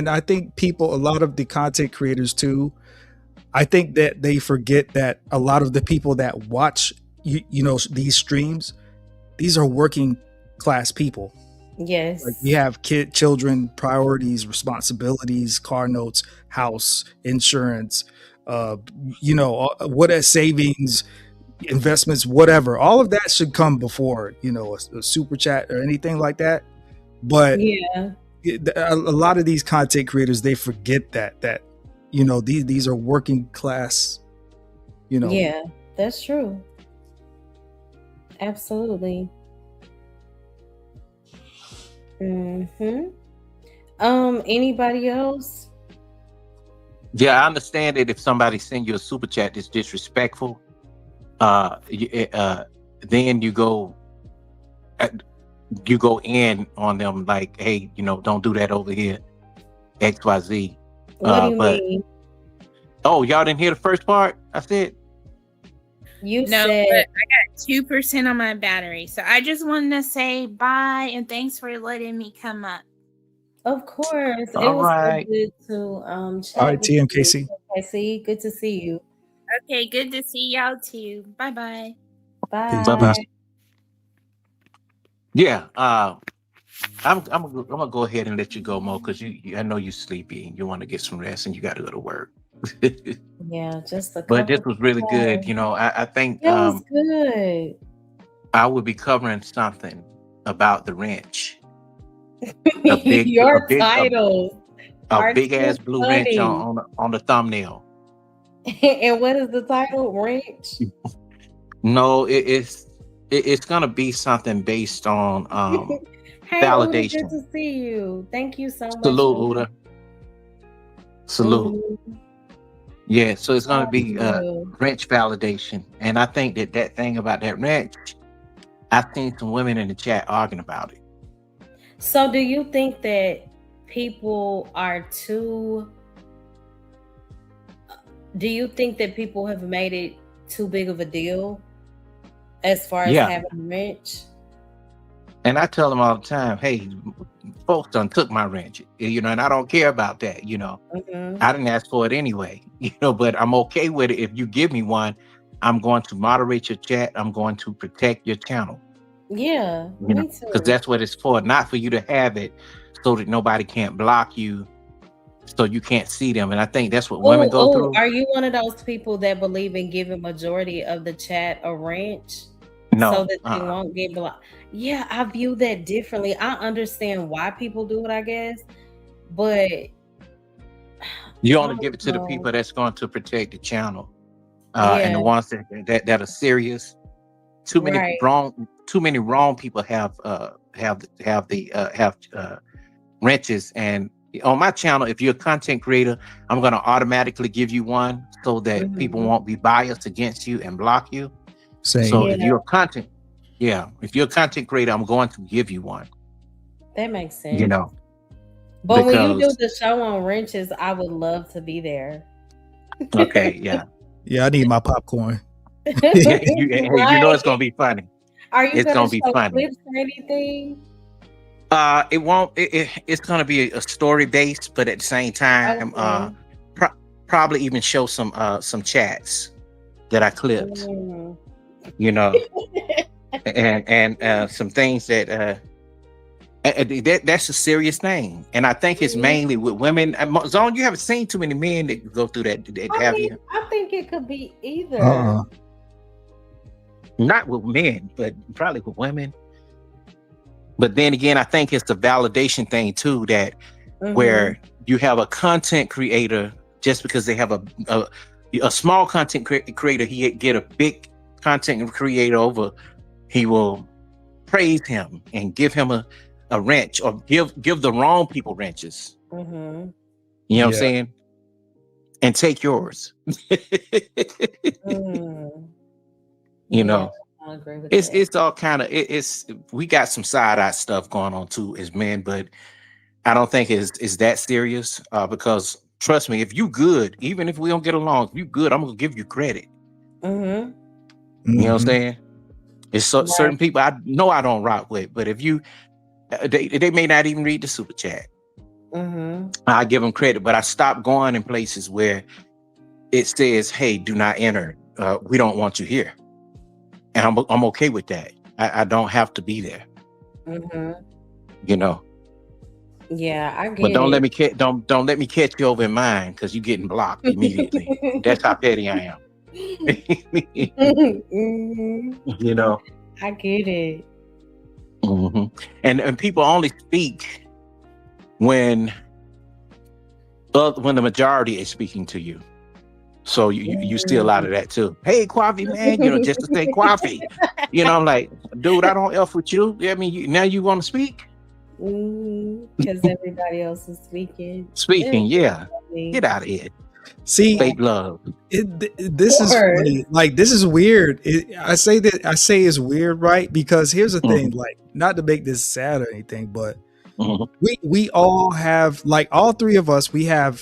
I think a lot of the content creators too, I think that they forget that a lot of the people that watch these streams, these are working class people. Yes. Like, we have children, priorities, responsibilities, car notes, house, insurance, what are savings, investments, whatever. All of that should come before, a super chat or anything like that. But yeah, a lot of these content creators, they forget that these are working class, Yeah, that's true. Absolutely. Anybody else? Yeah, I understand that if somebody send you a super chat that's disrespectful, then you go in on them like, hey, don't do that over here, XYZ. What do you But mean? oh, y'all didn't hear the first part? I said You No, said but I got 2% on my battery. So I just wanted to say bye and thanks for letting me come up. of course. It all was so right. good to All chat right, with you. TMKC. TMKC, good to see you. Okay, good to see y'all too. Bye-bye. Bye. Bye-bye. Yeah, I'm gonna go ahead and let you go, Mo, because I know you're sleepy and you want to get some rest and you got to go to work. Yeah, just a But couple. this was really good. I think It was good. I would be covering something about the wrench. A big, Your titles a are big too ass blue wrench funny. on the thumbnail. And what is the title? Wrench? No, it's gonna be something based on Hey, Uda, validation. good to see you. Thank you so much. Salute, Uda. Salute. Mhm. Yeah, so it's gonna Thank be you. wrench validation, and I think that thing about that wrench, I've seen some women in the chat arguing about it. So, do you think that people are too? Do you think that people have made it too big of a deal as far as Yeah. having a wrench? And I tell them all the time, hey, folks done took my wrench, and I don't care about that, Mhm. I didn't ask for it anyway, but I'm okay with it. If you give me one, I'm going to moderate your chat. I'm going to protect your channel. Yeah, me too. Because that's what it's for, not for you to have it so that nobody can't block you, so you can't see them. And I think that's what women go through. Are you one of those people that believe in giving majority of the chat a wrench? No, So that they won't get blocked. Yeah, I view that differently. I understand why people do it, I guess, but you only give it to the people that's going to protect the channel, and the Yeah. ones that are serious. Too many Right. wrong people have wrenches. And on my channel, if you're a content creator, I'm going to automatically give you one so that people won't be biased against you and block you. Same. So if you're a content creator, I'm going to give you one. That makes sense. But because when you do the show on wrenches, I would love to be there. Okay, yeah. Yeah, I need my popcorn. You know it's gonna be funny. Are you It's gonna be show funny. clips or anything? It won't. It's gonna be a story based, but at the same time, probably even show some chats that I clipped. And some things that that's a serious thing, and I think it's mainly with women. Zone, you haven't seen too many men that go through that, have you? I think it could be either. Not with men, but probably with women. But then again, I think it's the validation thing too, that where you have a content creator, just because they have a small content creator, he get a big content creator over, he will praise him and give him a wrench, or give the wrong people wrenches. You know what I'm saying? And take yours. I agree with it's all kind of we got some side-eye stuff going on too as men, but I don't think it's that serious, because trust me, if you good, even if we don't get along, if you good, I'm gonna give you credit. You know what I'm saying? It's certain people I know I don't rock with, but if you they may not even read the super chat, I give them credit. But I stopped going in places where it says, hey, do not enter, we don't want you here. And I'm okay with that. I don't have to be there. Yeah, I get but don't it. don't let me catch you over in mine, because you're getting blocked immediately. That's how petty I am. I get it. And people only speak when the majority is speaking to you. So you steal out of that too. Hey, Quaffy, man, just to say Quaffy. I'm like, dude, I don't F with you. I mean, now you want to speak? Because everybody else is speaking. Yeah. Get out of here. See, fake love. This is funny. Like, this is weird. I say it's weird, right? Because here's the thing, like, not to make this sad or anything, but we all have, like, all three of us, we have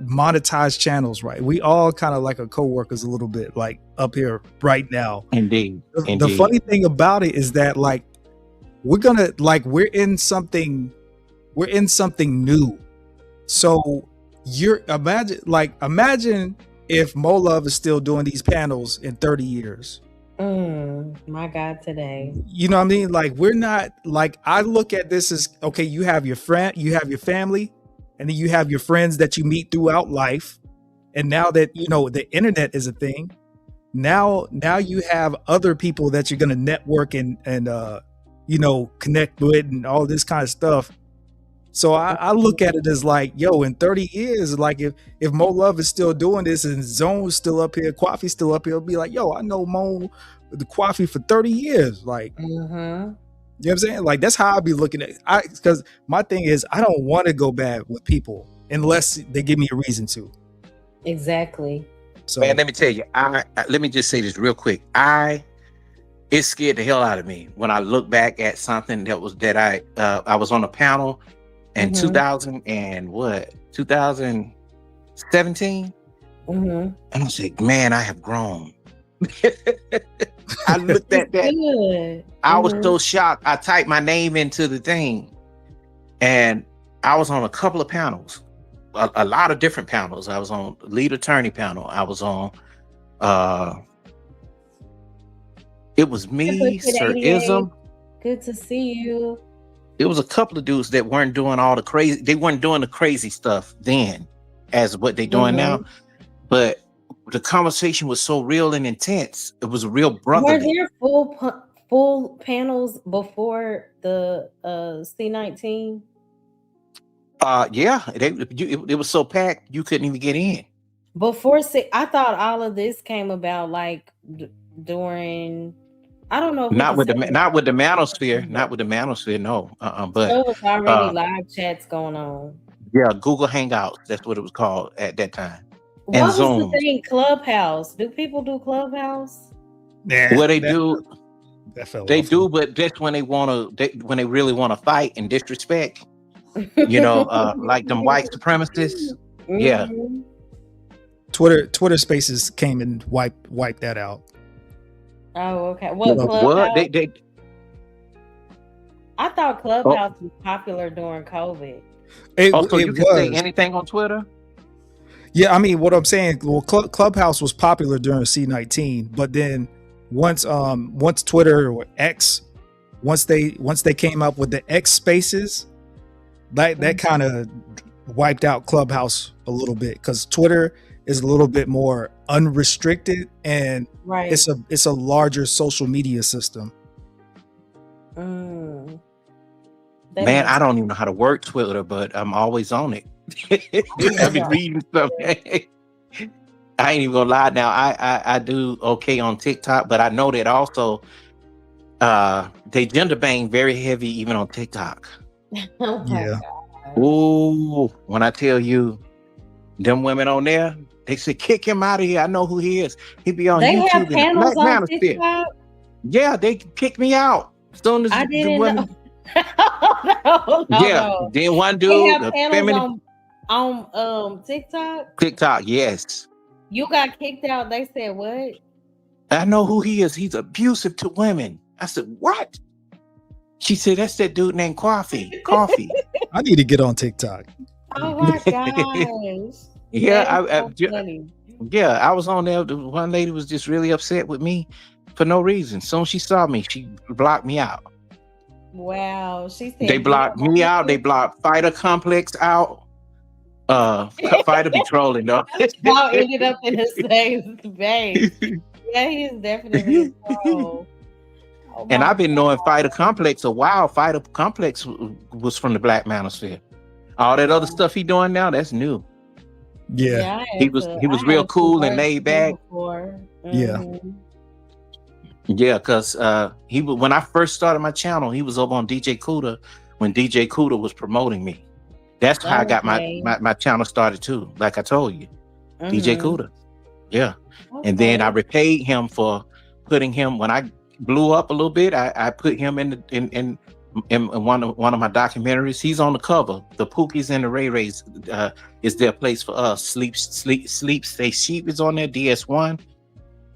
monetized channels, right? We all kind of like our co-workers a little bit, like up here right now. Indeed. The funny thing about it is that, like, we're in something new. So imagine if Mo Love is still doing these panels in 30 years. My God, today. You know what I mean? Like, we're not, like, I look at this as, okay, you have your friend, you have your family, and then you have your friends that you meet throughout life. And now that, you know, the internet is a thing, now you have other people that you're going to network and you know, connect with and all this kind of stuff. So I look at it as like, yo, in 30 years, like, if Mo Love is still doing this and Zone's still up here, Kwafi's still up here, it'll be like, yo, I know Mo, the Kwafi for 30 years. Like, you know what I'm saying? Like, that's how I'll be looking at it. Because my thing is, I don't want to go bad with people unless they give me a reason to. Exactly. So, man, let me tell you, let me just say this real quick. It scared the hell out of me when I look back at something that I was on a panel in 2017, and I was like, man, I have grown. I looked at that. I was so shocked. I typed my name into the thing, and I was on a couple of panels, a lot of different panels. I was on lead attorney panel. I was on. It was me, Sir Ism. Good to see you. There was a couple of dudes that weren't doing all the crazy. They weren't doing the crazy stuff then, as what they're doing now. But the conversation was so real and intense. It was a real brotherly. Were there full panels before the C19? Yeah, it was so packed you couldn't even get in. Before I thought all of this came about like during. I don't know. Not with the manosphere. Not with the manosphere. No. But there was already live chats going on. Yeah, Google Hangouts. That's what it was called at that time. What was the thing? Clubhouse. Do people do Clubhouse? Yeah. Well, they do. They do, but that's when they when they really want to fight and disrespect. You know, like them white supremacists. Yeah. Twitter Spaces came and wiped that out. Oh, okay. What Clubhouse? They I thought Clubhouse was popular during COVID. So you can say anything on Twitter? Yeah, I mean, what I'm saying, well, Clubhouse was popular during C19, but then once Twitter or X, once they came up with the X Spaces, that kind of wiped out Clubhouse a little bit, because Twitter is a little bit more unrestricted, and it's a larger social media system. Man, I don't even know how to work Twitter, but I'm always on it. I've been reading stuff. I ain't even gonna lie now. I do okay on TikTok, but I know that also they gender bang very heavy even on TikTok. Yeah. Ooh, when I tell you, them women on there, they said, kick him out of here. I know who he is. He be on YouTube. Have panels on TikTok? Yeah, they kicked me out. As soon as I didn't know. No. Then one dude, they have panels on TikTok. TikTok, yes. You got kicked out. They said what? I know who he is. He's abusive to women. I said, what? She said, that's that dude named Coffee. I need to get on TikTok. Oh my gosh. Yeah, I was on there. One lady was just really upset with me for no reason. Soon as she saw me, she blocked me out. Wow. She said they blocked me out. They blocked Fighter Complex out. Fighter be trolling though. Y'all ended up in the same space. Yeah, he is definitely a troll. And I've been knowing Fighter Complex a while. Fighter Complex was from the Black Manosphere. All that other stuff he doing now, that's new. Yeah, he was real cool and laid back. Yeah, because when I first started my channel, he was over on DJ Kuda when DJ Kuda was promoting me. That's how I got Okay. my channel started too. Like I told you, DJ Cuda. Yeah. Okay. And then I repaid him for putting him when I blew up a little bit. I put him in one of my documentaries. He's on the cover. The Pookies and the Ray Rays is their place for us. Sleep Stay Sheep is on there. DS1.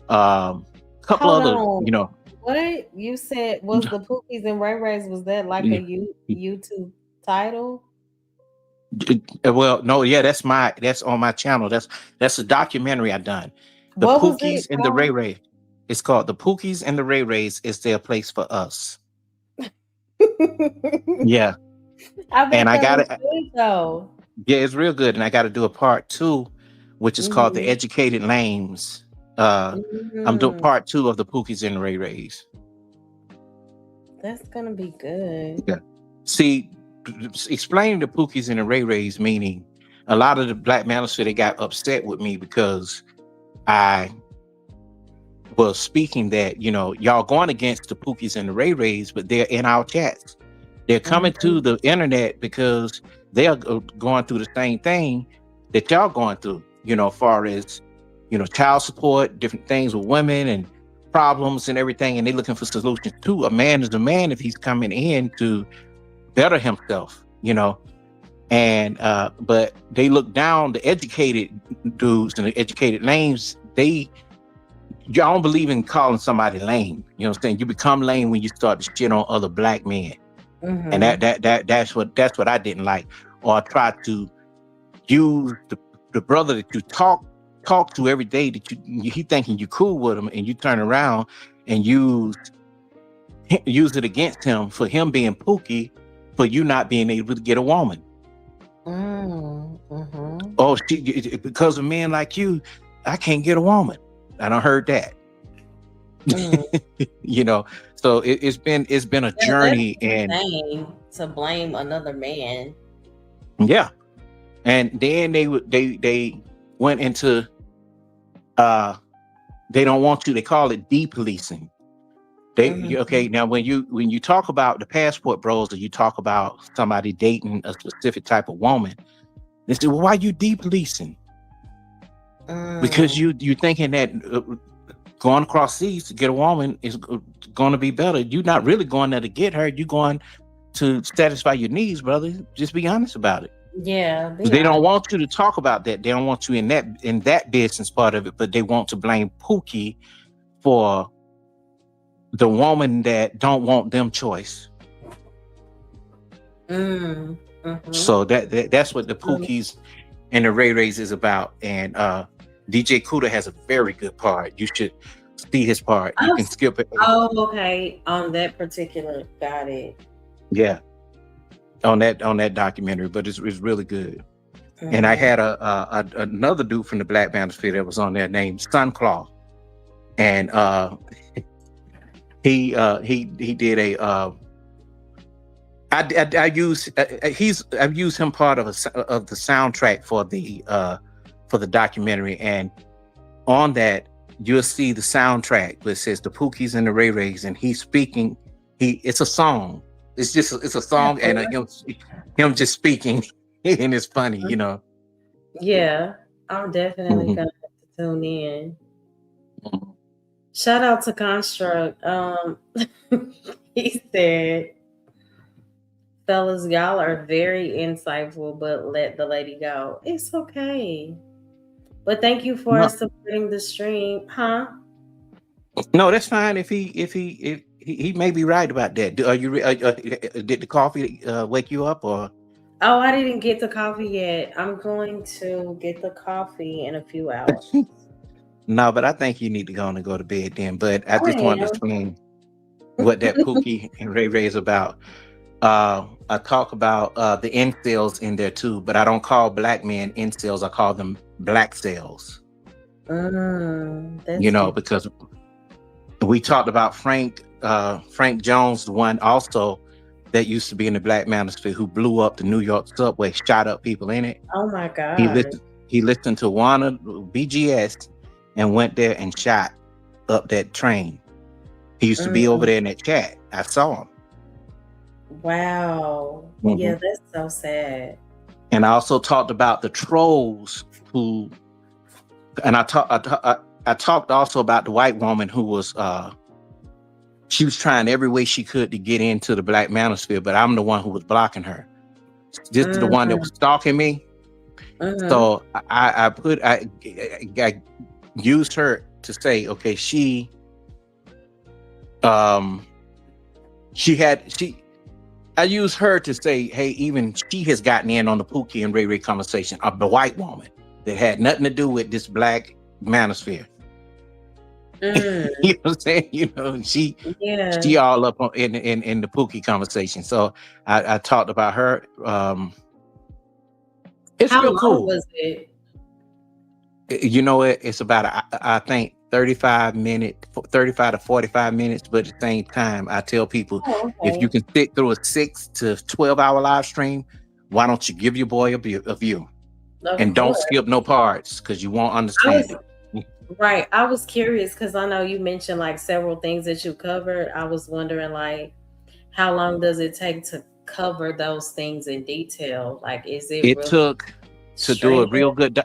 Couple Hold other, on. you know. What you said was the Pookies and Ray Rays? Was that like a YouTube title? Well, no, yeah, that's on my channel. That's a documentary I done. The What was Pookies it and the called? Ray Ray. It's called The Pookies and the Ray Rays is their place for us. Yeah. I bet And I got it. good though. Yeah, it's real good. And I got to do a part 2, which is called The Educated Lames. I'm doing part 2 of the Pookies and the Ray Rays. That's gonna be good. Yeah. See, explaining the Pookies and the Ray Rays, meaning a lot of the Black manosphere, they got upset with me because I was speaking that, y'all going against the Pookies and the Ray Rays, but they're in our chats. They're coming to the internet because they're going through the same thing that y'all going through, far as, child support, different things with women and problems and everything. And they're looking for solutions too. A man is a man if he's coming in to better himself, and but they look down the educated dudes and the educated lames. Y'all don't believe in calling somebody lame. You know what I'm saying? You become lame when you start to shit on other Black men. And that's what I didn't like. Or I try to use the brother that you talk to every day that he thinking you cool with him, and you turn around and use it against him for him being Pookie, for you not being able to get a woman. Oh, because of men like you, I can't get a woman. I done heard that. So it's been a journey, and to blame another man. Yeah. And then they went into they don't want you, they call it depolicing. Okay, now when you talk about the passport bros, or you talk about somebody dating a specific type of woman, they say, well, why you depolicing? Because you thinking that going across seas to get a woman is going to be better. You're not really going there to get her. You're going to satisfy your needs, brother. Just be honest about it. Yeah, they don't want you to talk about that. They don't want you in that business part of it, but they want to blame Pookie for the woman that don't want them choice. So that's what the Pookies and the Ray Rays is about. And DJ Cuda has a very good part. You should see his part. You can skip it. Oh, okay. On that particular, got it. Yeah. On that documentary, but it's really good. And I had another dude from the Black manosphere that was on there named Sunclaw, and he did a I've used him part of the soundtrack for the documentary, and on that you'll see the soundtrack where it says the Pookies and the Ray Rays, and he's speaking. It's a song. It's a song, and him just speaking, and it's funny, Yeah, I'm definitely gonna have to tune in. Shout out to Construct. He said, fellas, y'all are very insightful, but let the lady go. It's okay. But thank you for supporting the stream, huh? No, that's fine. If he may be right about that. Did the coffee wake you up, or? Oh, I didn't get the coffee yet. I'm going to get the coffee in a few hours. No, but I think you need to go to bed then. But I just wanted to explain what that Pookie and Ray Ray is about. I talk about the incels in there too, but I don't call Black men incels. I call them black cells. Because we talked about Frank Jones, the one also that used to be in the Black manosphere, who blew up the New York subway, shot up people in it. Oh my God. He listened to Wanna BGS and went there and shot up that train. He used to be over there in that chat. I saw him. Wow. Yeah, that's so sad. And I also talked about the trolls who, and I talked also about the white woman who was, she was trying every way she could to get into the Black manosphere, but I'm the one who was blocking her. This is the one that was stalking me. So I used her to say, okay, I used her to say, hey, even she has gotten in on the Pookie and Ray Ray conversation of the white woman that had nothing to do with this Black manosphere. You know what I'm saying? You know, she all up on, in the Pookie conversation. So I talked about her. It's How real long cool. was it? You know, it's about I think 35 to 45 minutes. But at the same time, I tell people, if you can sit through a 6 to 12-hour live stream, why don't you give your boy a view? And don't skip no parts, because you won't understand it. Right. I was curious because I know you mentioned like several things that you covered. I was wondering, like, how long does it take to cover those things in detail? Like, is it really took to do a real good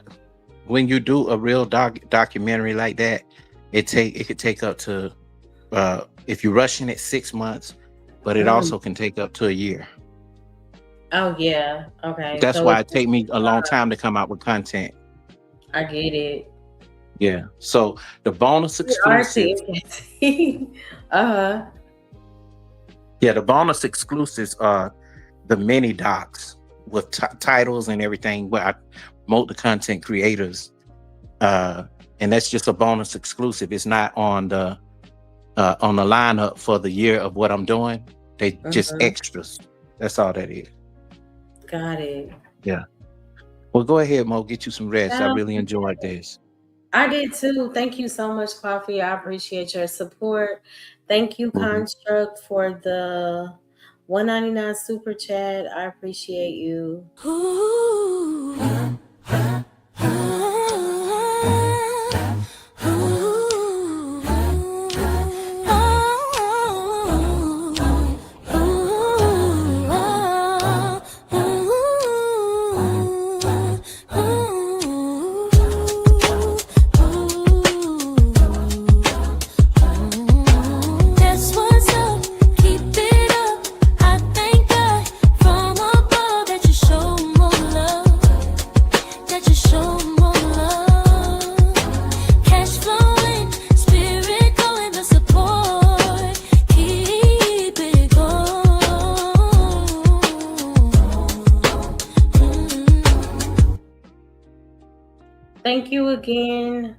when you do a real documentary like that, it could take up to if you're rushing it 6 months, but it also can take up to a year. Oh yeah. Okay. That's why it take me a long time to come out with content. I get it. Yeah. So the bonus exclusive. Yeah, the bonus exclusives are the mini docs with titles and everything where I promote the content creators. And that's just a bonus exclusive. It's not on the lineup for the year of what I'm doing. They just extras. That's all that is. Got it. Yeah. Well, go ahead, Mo. Get you some rest. I really enjoyed this. I did too. Thank you so much, Coffee. I appreciate your support. Thank you, Construct, for the $1.99 super chat. I appreciate you. Thank you again,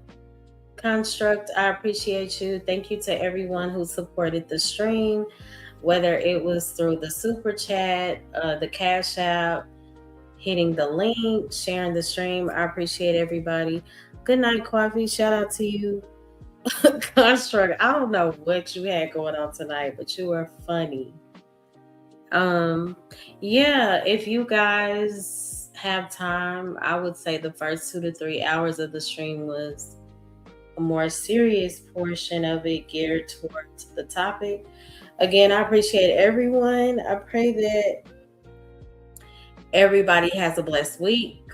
Construct. I appreciate you. Thank you to everyone who supported the stream, whether it was through the super chat, the Cash App, hitting the link, sharing the stream. I appreciate everybody. Good night, Coffee. Shout out to you. Construct, I don't know what you had going on tonight, but you were funny. Yeah, if you guys have time, I would say the first 2 to 3 hours of the stream was a more serious portion of it geared towards the topic. Again, I appreciate everyone. I pray that everybody has a blessed week.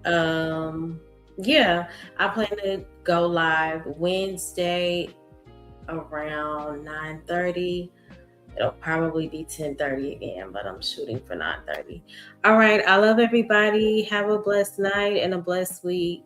Yeah, I plan to go live Wednesday around 9:30. It'll probably be 10:30 again, but I'm shooting for 9:30. All right. I love everybody. Have a blessed night and a blessed week.